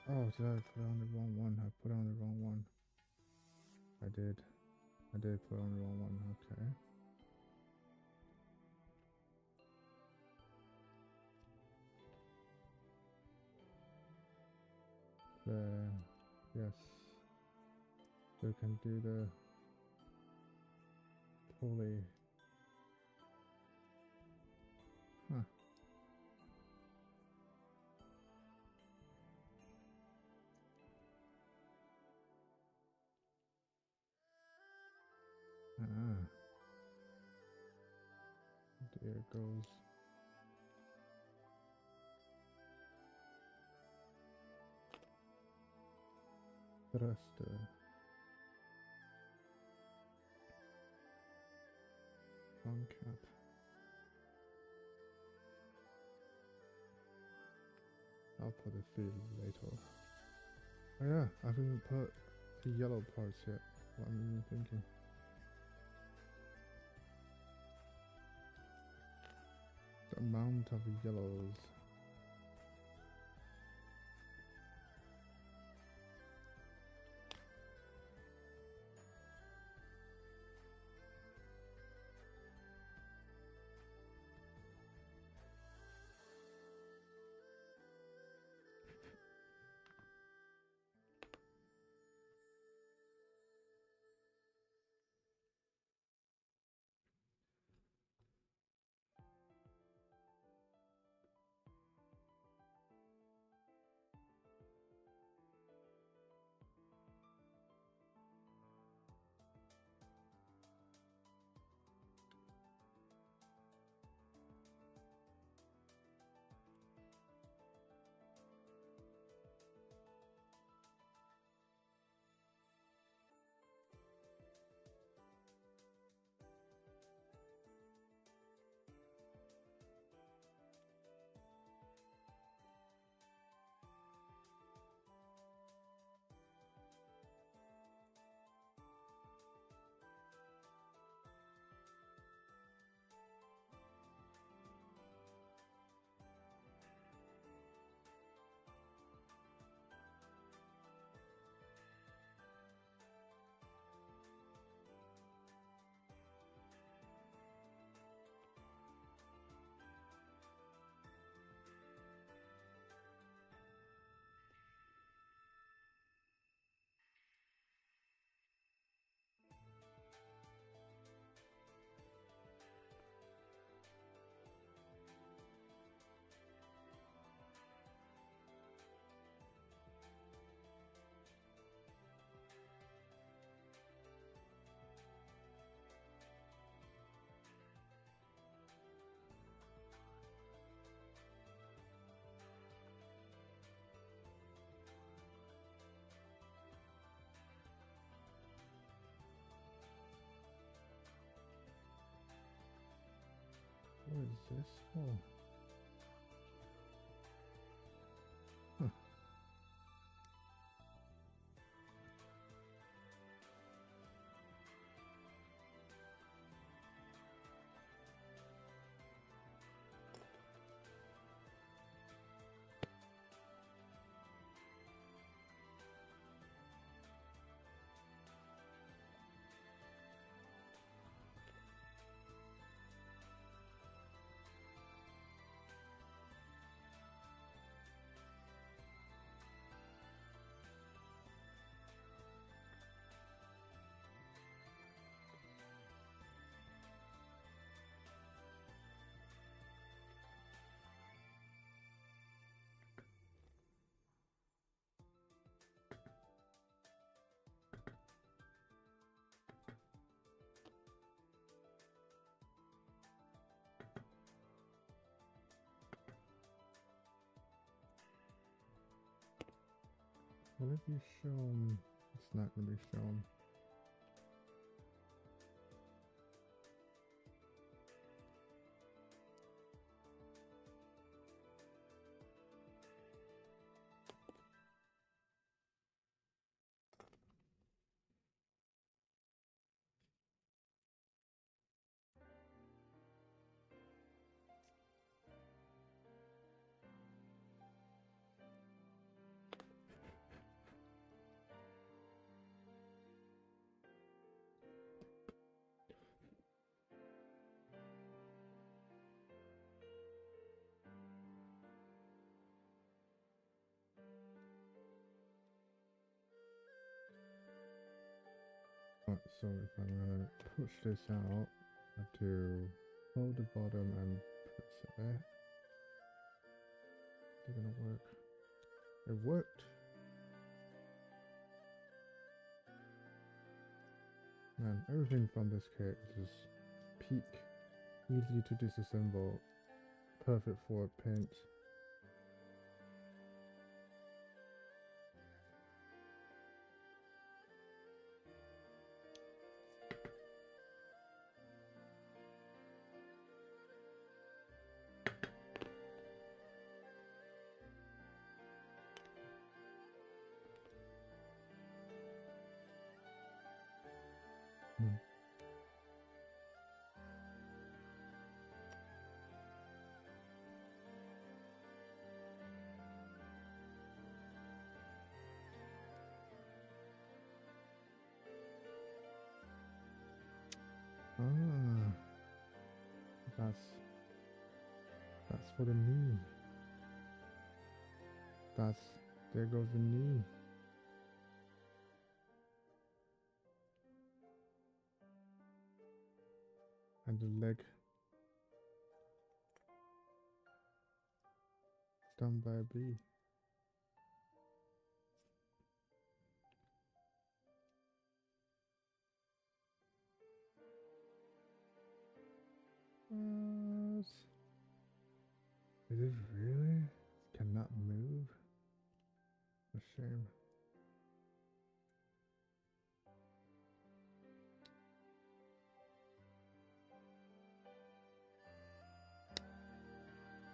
Oh, did I put on the wrong one? I put on the wrong one. I did. I did put on the wrong one. Okay. There. Yes. So we can do the pulley. Huh. Ah. There it goes. Thruster. On cap. I'll put the feel later. Oh yeah, I haven't put the yellow parts yet. What am I thinking? The amount of yellows. What is this for? Huh. Will it be shown? It's not going to be shown. So if I'm gonna push this out, I have to hold the bottom and press it there. Is it gonna work? It worked! Man, everything from this kit is just peak, easy to disassemble, perfect for paint. That's for the knee. There goes the knee. And the leg. Done by a bee. What? Is it really? Cannot move? A shame.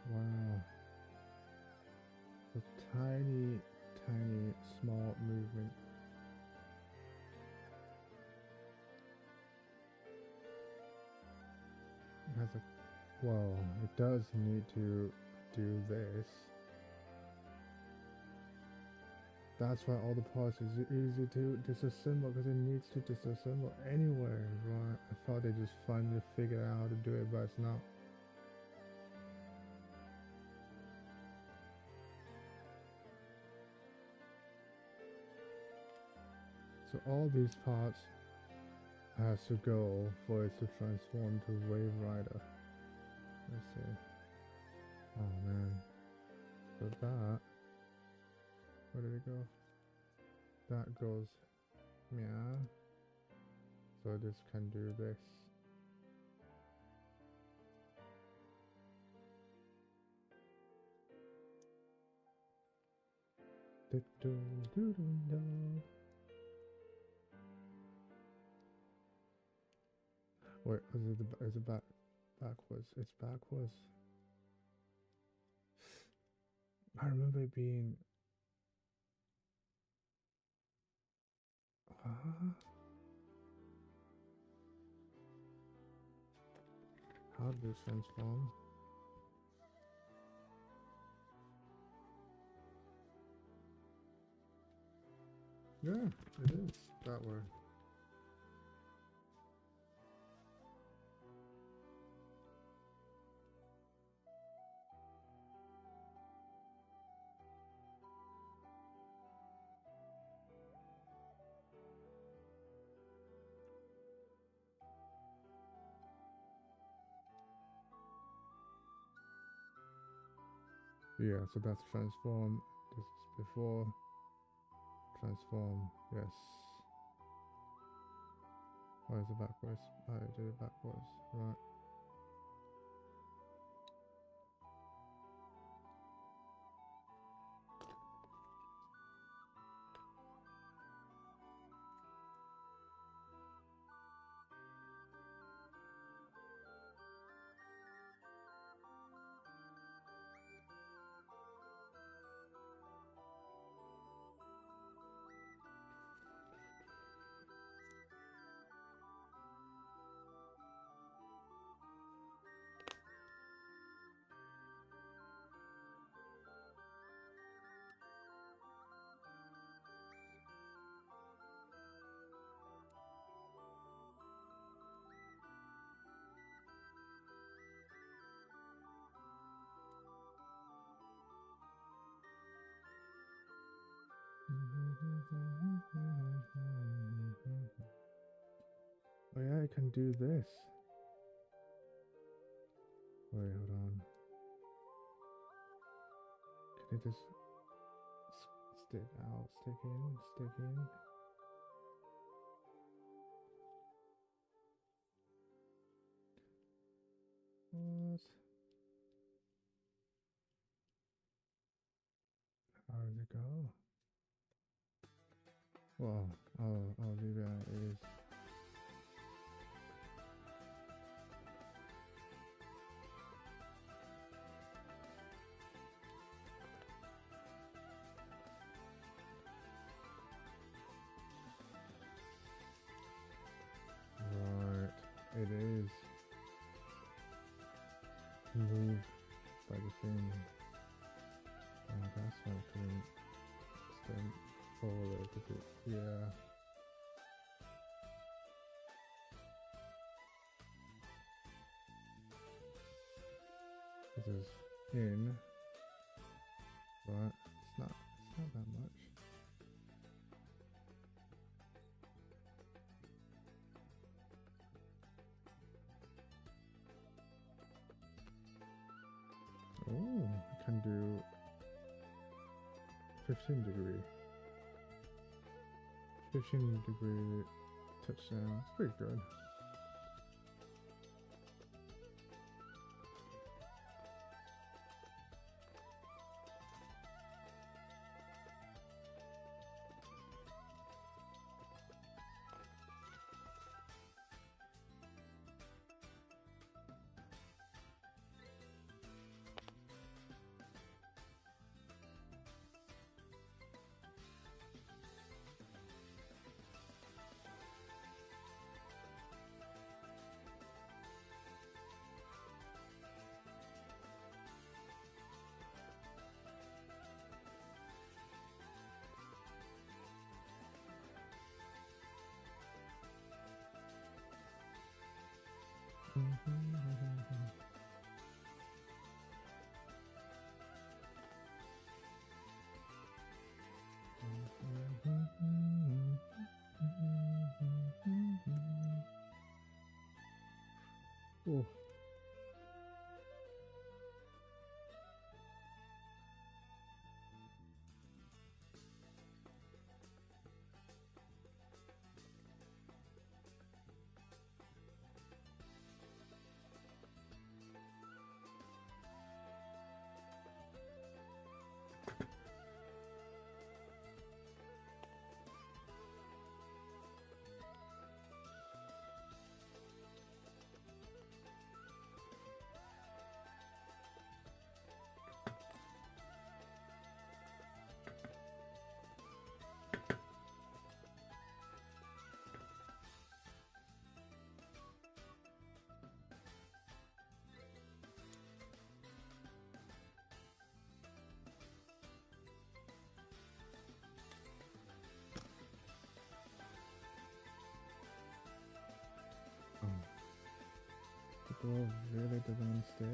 Wow. A tiny, tiny, small movement. It has a... Well, it does need to do this. That's why all the parts is easy to disassemble, because it needs to disassemble anywhere, right? I thought they just finally figured out how to do it, but it's not. So all these parts has to go for it to transform to Wave Rider. Let's see. Oh man. So that, where did it go? That goes, yeah. So this can do this. Wait, is it backwards? It's backwards. I remember it being... How do you transform? Yeah, it is that way. Yeah, so that's transform. This is before. Transform, yes. Why is it backwards? I did it backwards, right. Oh yeah, I can do this. Wait, hold on. Can it just stick out, stick in, stick in? What? How does it go? Well, I'll leave it as it is. Right, it is moved by the thing. Oh, that's why I couldn't stand forward a bit. Yeah. is in, but it's not that much. Oh, I can do 15-degree. 15-degree touchdown. It's pretty good. Oh. People really didn't stay.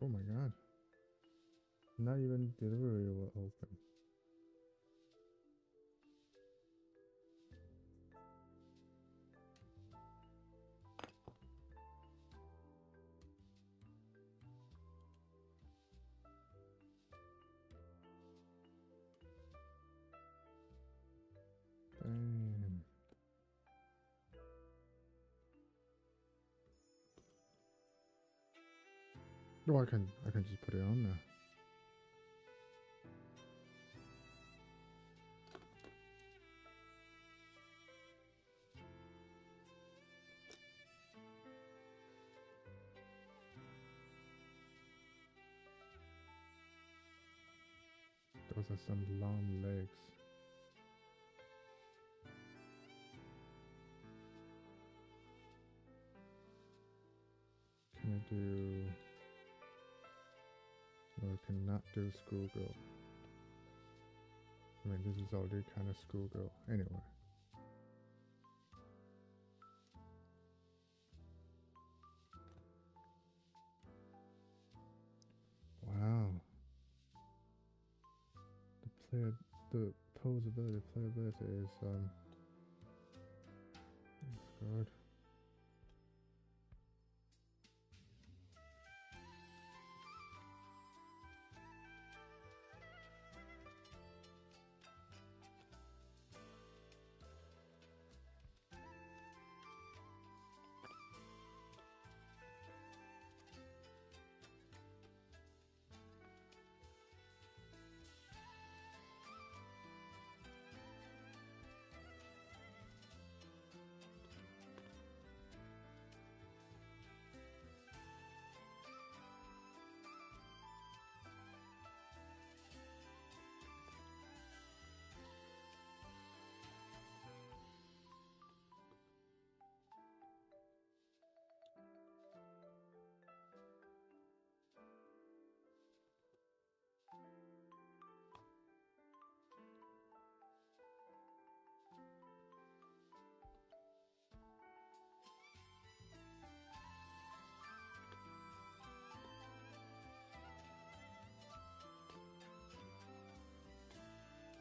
Oh my god. Not even delivery will open. Damn. No, I can just put it on there. Those are some long legs. Can I do... No, I cannot do schoolgirl. I mean, this is already kind of schoolgirl. Anyway. Wow. The posability, playability is that's good.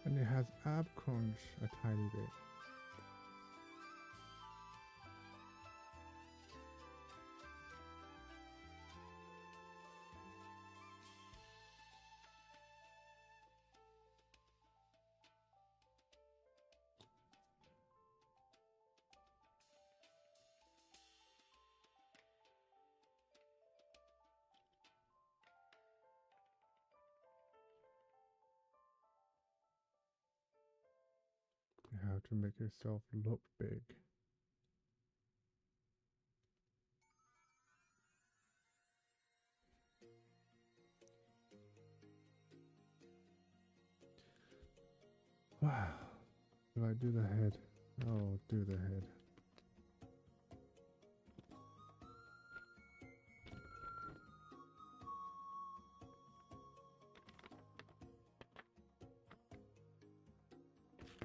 And it has ab crunch a tiny bit. You have to make yourself look big. Wow. Do I do the head? Oh, do the head.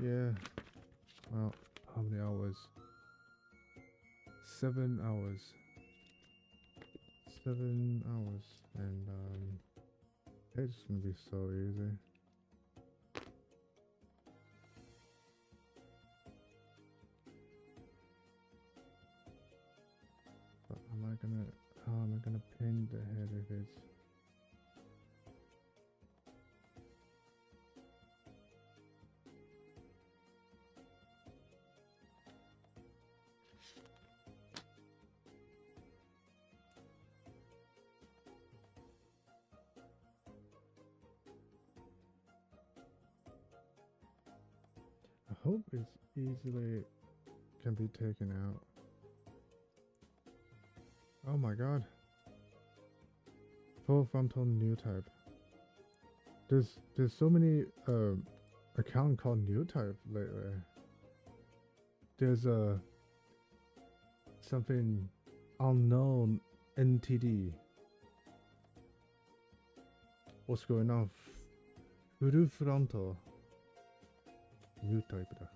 Yeah. Well, how many hours? 7 hours. 7 hours. And it's gonna be so easy. But how am I gonna paint the head if it's... I hope it's easily can be taken out. Oh my god. Full frontal new type. There's so many account called new type lately. There's a something unknown NTD. What's going on? Full frontal new type だ。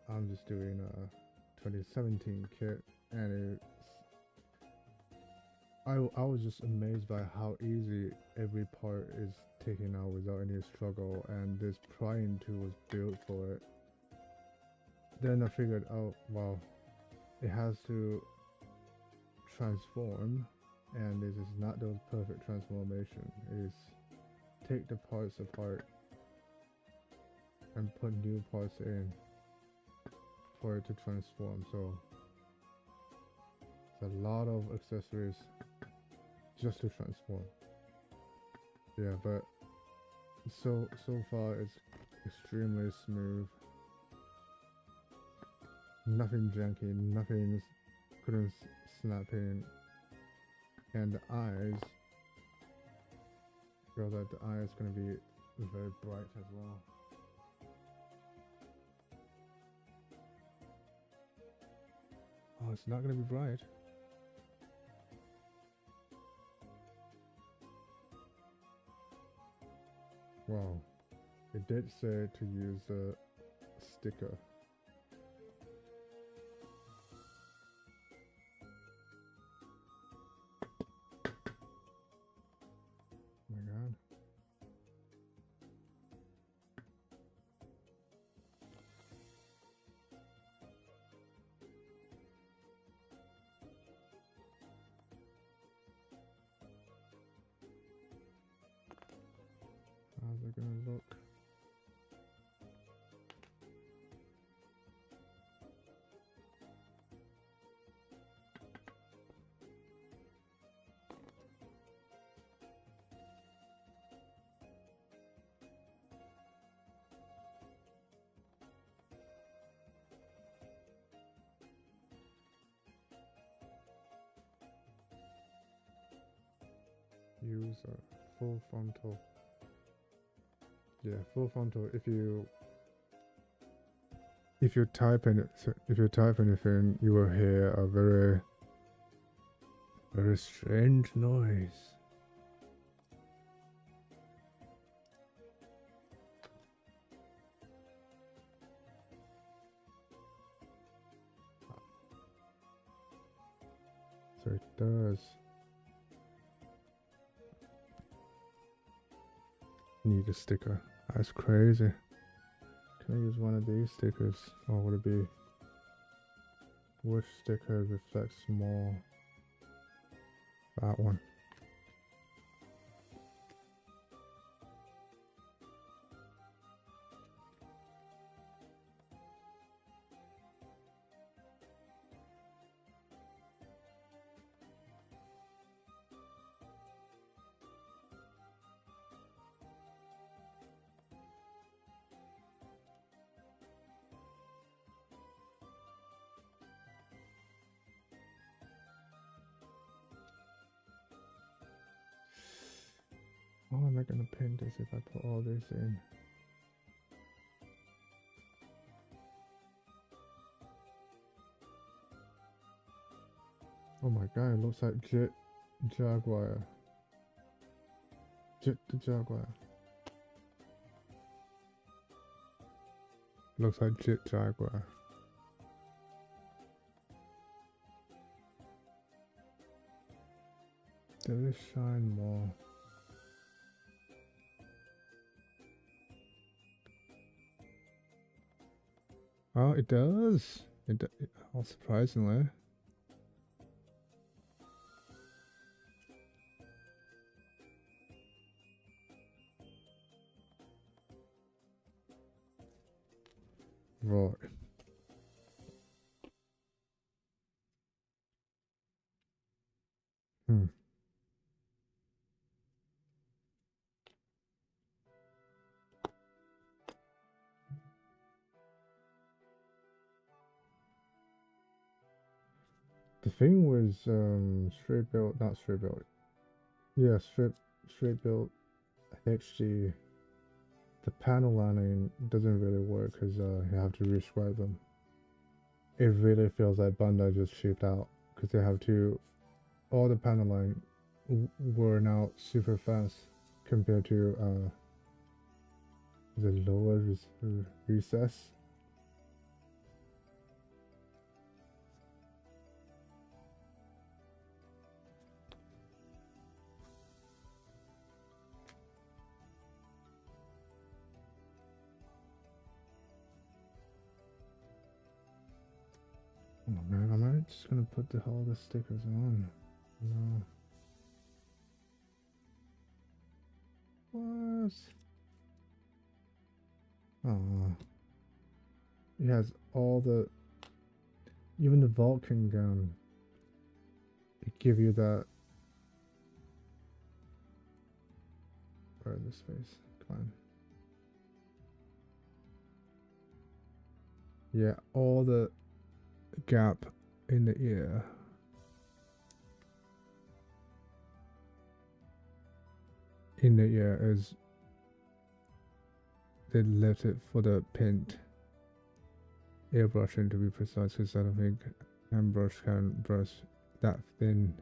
I'm just doing a 2017 kit, and it's I was just amazed by how easy every part is taken out without any struggle, and this prying tool was built for it. Then I figured, oh wow, it has to transform, and this is not those perfect transformation. It's take the parts apart and put new parts in for it to transform. So it's a lot of accessories just to transform. Yeah, but so far it's extremely smooth. Nothing janky, nothing couldn't snap in. And the eyes, I feel that the eye is gonna be very bright as well. Oh, it's not gonna be bright. Wow, it did say to use a sticker. Oh my god. How's it gonna look? Use a full frontal. Yeah, full frontal. If you type anything, you will hear a very strange noise. So it does need a sticker. That's crazy. Can I use one of these stickers, or would it be which sticker reflects more? That one. How am I gonna paint this if I put all this in? Oh my god, it looks like Jet Jaguar. Jet the Jaguar. Looks like Jet Jaguar. Does it shine more? Oh, it does. Oh, surprisingly. Right. The thing was straight built, not straight built. Yeah, straight built HG. The panel lining doesn't really work because you have to rescribe them. It really feels like Bandai just cheaped out because they have to. All the panel line were now super fast compared to the lower recess. just gonna put all the stickers on. No. What? Oh. It has all the, even the Vulcan gun. It give you that. Where in the space? Come on. Yeah, all the gap in the ear. In the ear is they left it for the paint airbrushing to be precise, because I don't think hand brush can brush that thin.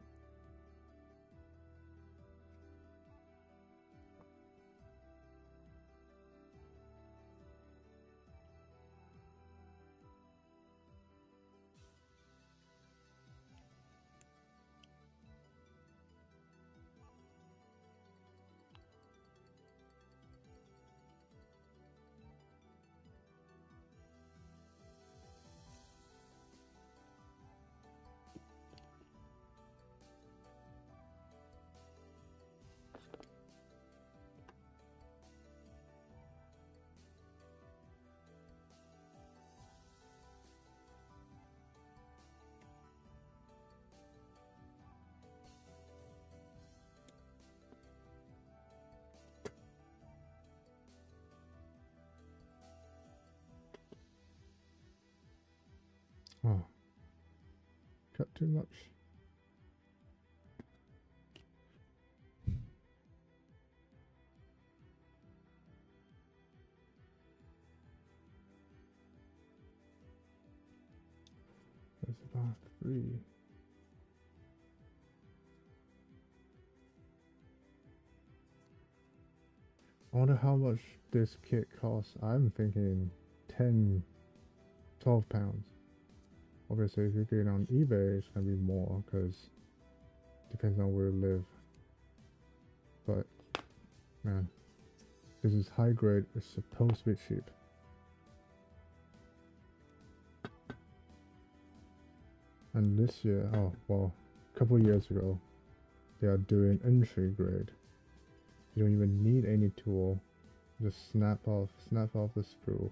Oh, cut too much. That's about 3. I wonder how much this kit costs. I'm thinking 10, 12 pounds. Obviously, if you get it on eBay, it's gonna be more, because depends on where you live. But man, this is high grade. It's supposed to be cheap. And this year, oh well, a couple years ago, they are doing entry grade. You don't even need any tool. Just snap off the sprue.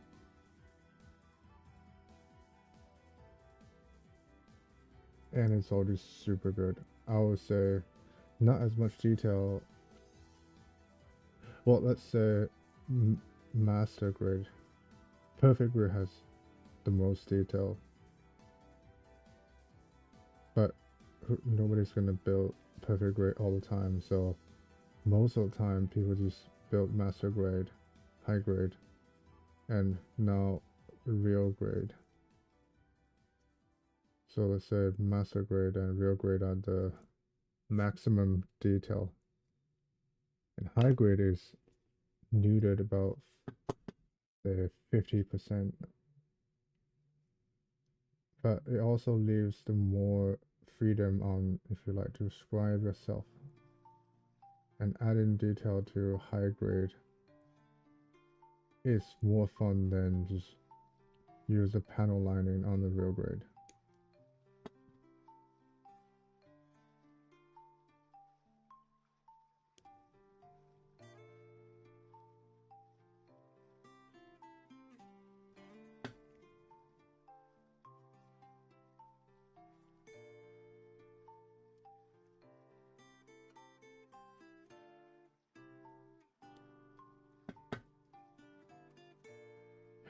And it's already super good. I would say not as much detail. Well, let's say master grade. Perfect grade has the most detail. But nobody's gonna build perfect grade all the time, so most of the time people just build master grade, high grade, and now real grade. So let's say master grade and real grade are the maximum detail, and high grade is neutered about the 50%, but it also leaves the more freedom on if you like to scribe yourself. And adding detail to high grade is more fun than just use the panel lining on the real grade.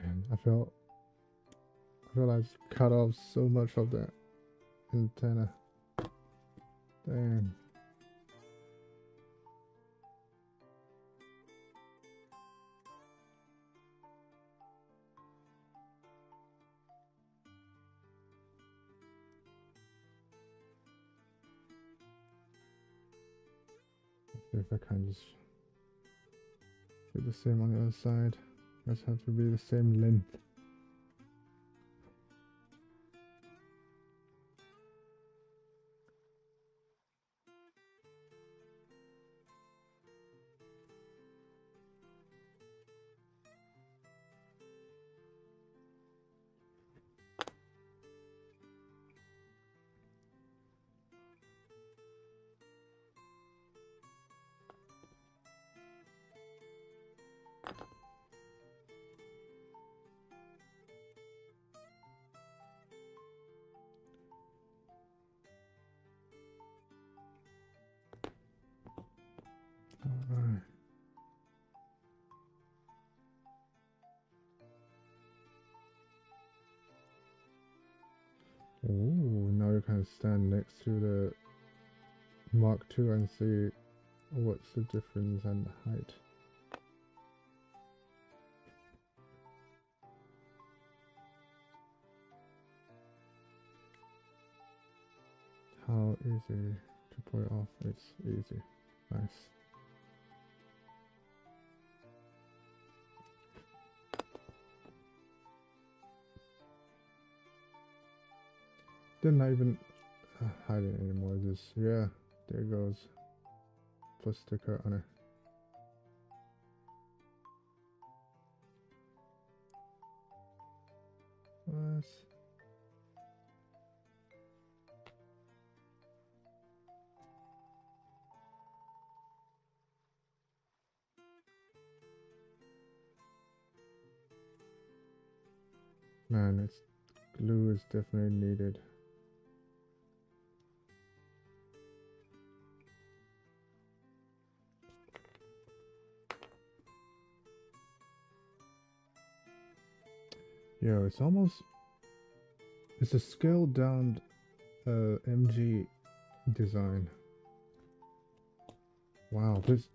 And I feel I just cut off so much of that antenna. Dang. Let's see if I can just do the same on the other side. Does have to be the same length. Alright. Ooh, now you can stand next to the Mark II and see what's the difference and the height. How easy to pull it off? It's easy. Nice. They're not even hiding anymore. Just, yeah, there goes. Put sticker on it. What? Man, it's glue is definitely needed. Yo, it's a scaled down MG design. Wow, this.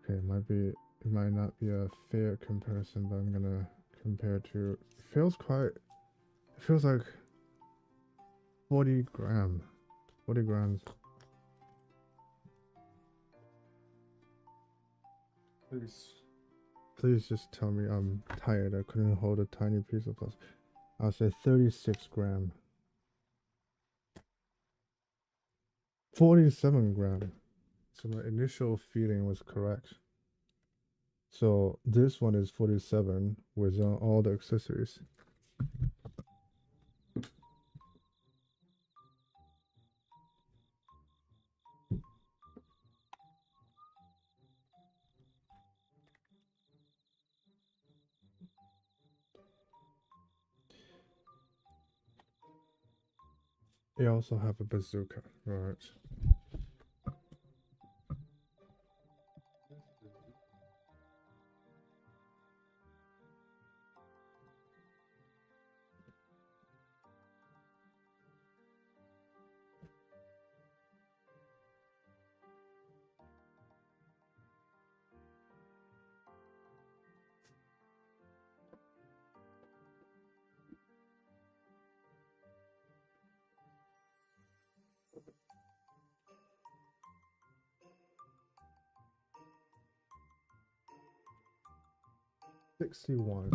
Okay, it might not be a fair comparison, but I'm gonna compare to. It feels like 40 grams. Please just tell me I'm tired. I couldn't hold a tiny piece of plastic. I'll say 36 grams. 47 grams. So my initial feeling was correct. So this one is 47 with all the accessories. They also have a bazooka, right? $61.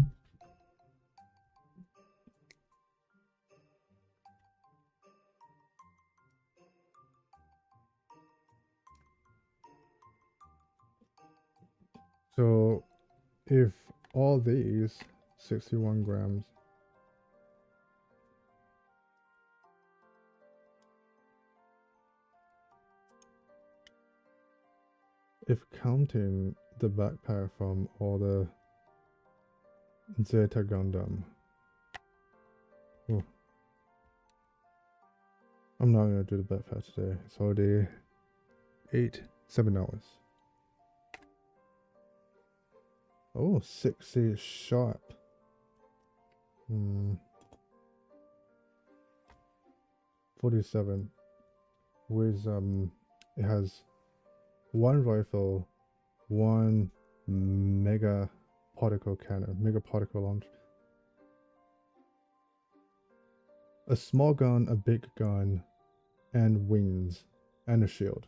So if all these 61 grams, if counting the backpack from all the Zeta Gundam, oh, I'm not gonna do the backpack today. It's already 7 hours. Oh, 60 sharp. 47 with it has one rifle, one mega particle launch, a small gun, a big gun, and wings, and a shield.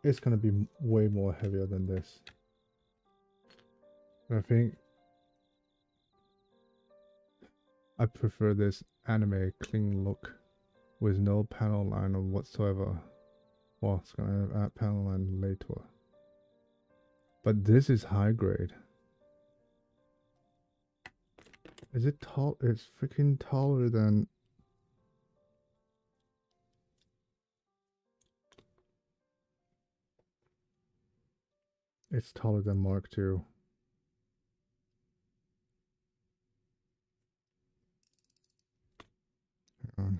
It's gonna be way more heavier than this. I think I prefer this anime clean look with no panel line whatsoever. Well, it's gonna add panel line later. But this is high grade. Is it tall? It's freaking taller than. It's taller than Mark II. Hang on.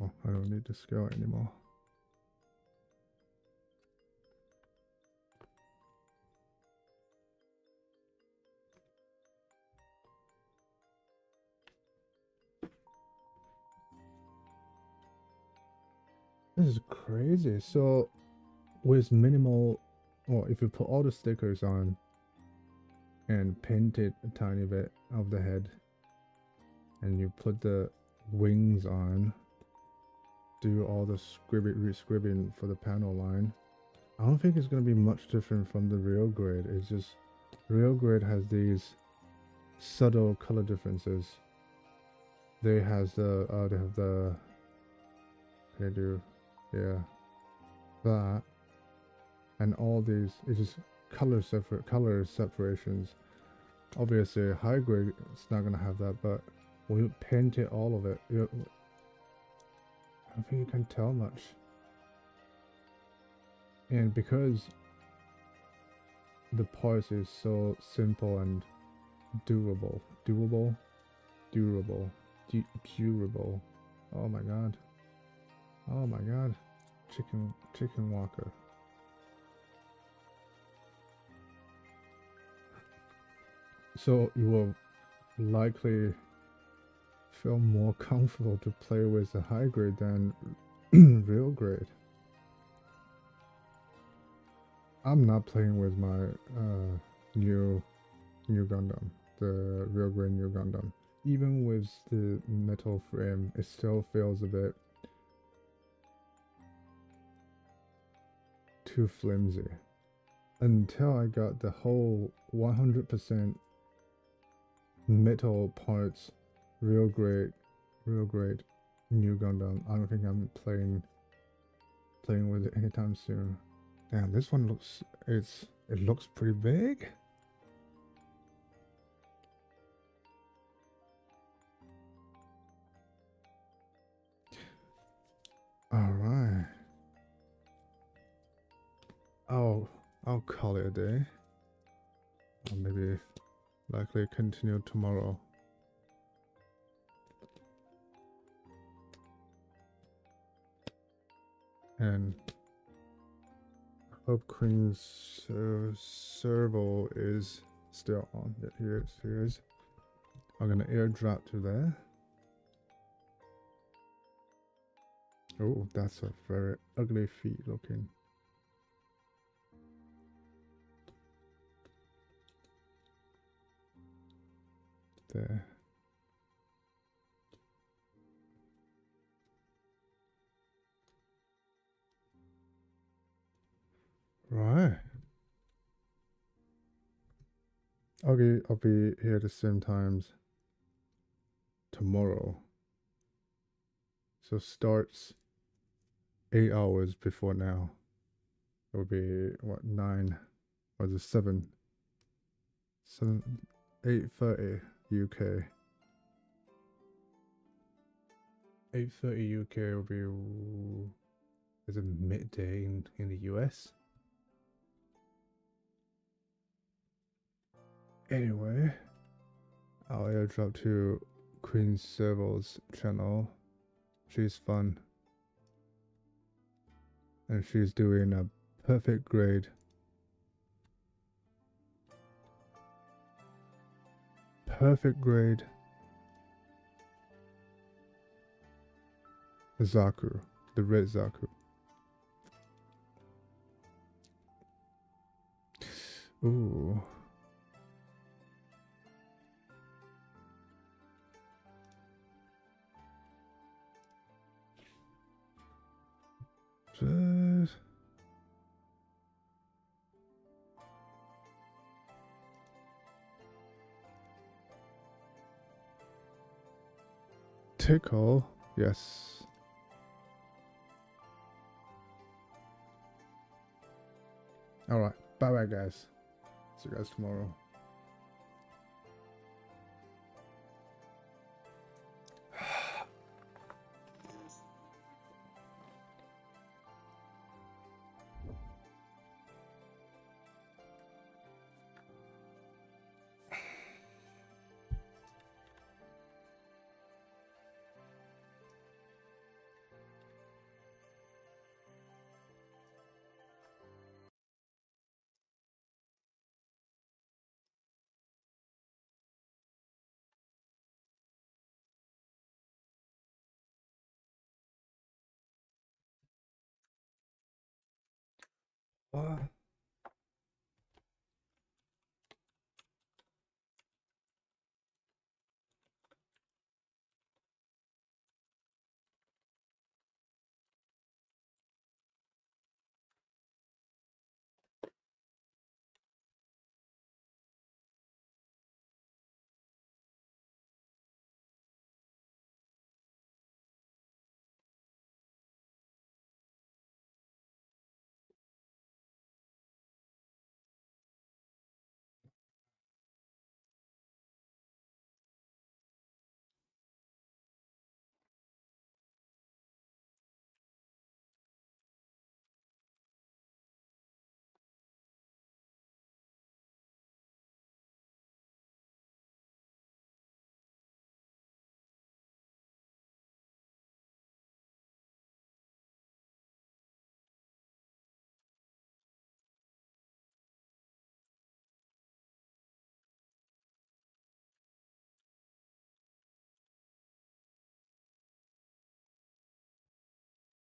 Oh, I don't need to scale anymore. This is crazy. So with minimal, or if you put all the stickers on and paint it a tiny bit of the head, and you put the wings on, do all the re-scribbing for the panel line, I don't think it's going to be much different from the real grade. It's just real grade has these subtle color differences. They have the they do, yeah, that, and all these, it's just color separations. Obviously high grade it's not gonna have that, but when you paint it, all of it, I don't think you can tell much. And because the parts is so simple and durable. Oh my god. Oh my god. Chicken walker. So you will likely feel more comfortable to play with the high grade than real grade. I'm not playing with my new Gundam, the real grade new Gundam. Even with the metal frame, it still feels a bit too flimsy. Until I got the whole 100% metal parts, real grade new Gundam, I don't think I'm playing with it anytime soon. Damn, this one looks, it looks pretty big. Alright. I'll call it a day. Or maybe likely continue tomorrow. And I hope Queen's servo is still on. Yeah, here it is. I'm gonna airdrop to there. Oh, that's a very ugly feet looking. There. Right. I'll be here the same times tomorrow. So starts 8 hours before now. It will be what, 9 or is it 7? 8:30 UK. 8:30 UK will be, is it midday in the US? Anyway, I'll airdrop to Queen Serval's channel. She's fun. And she's doing a perfect grade. Perfect grade. Zaku. The red Zaku. Ooh. Just tickle. Yes. Alright. Bye bye, guys. See you guys tomorrow. What?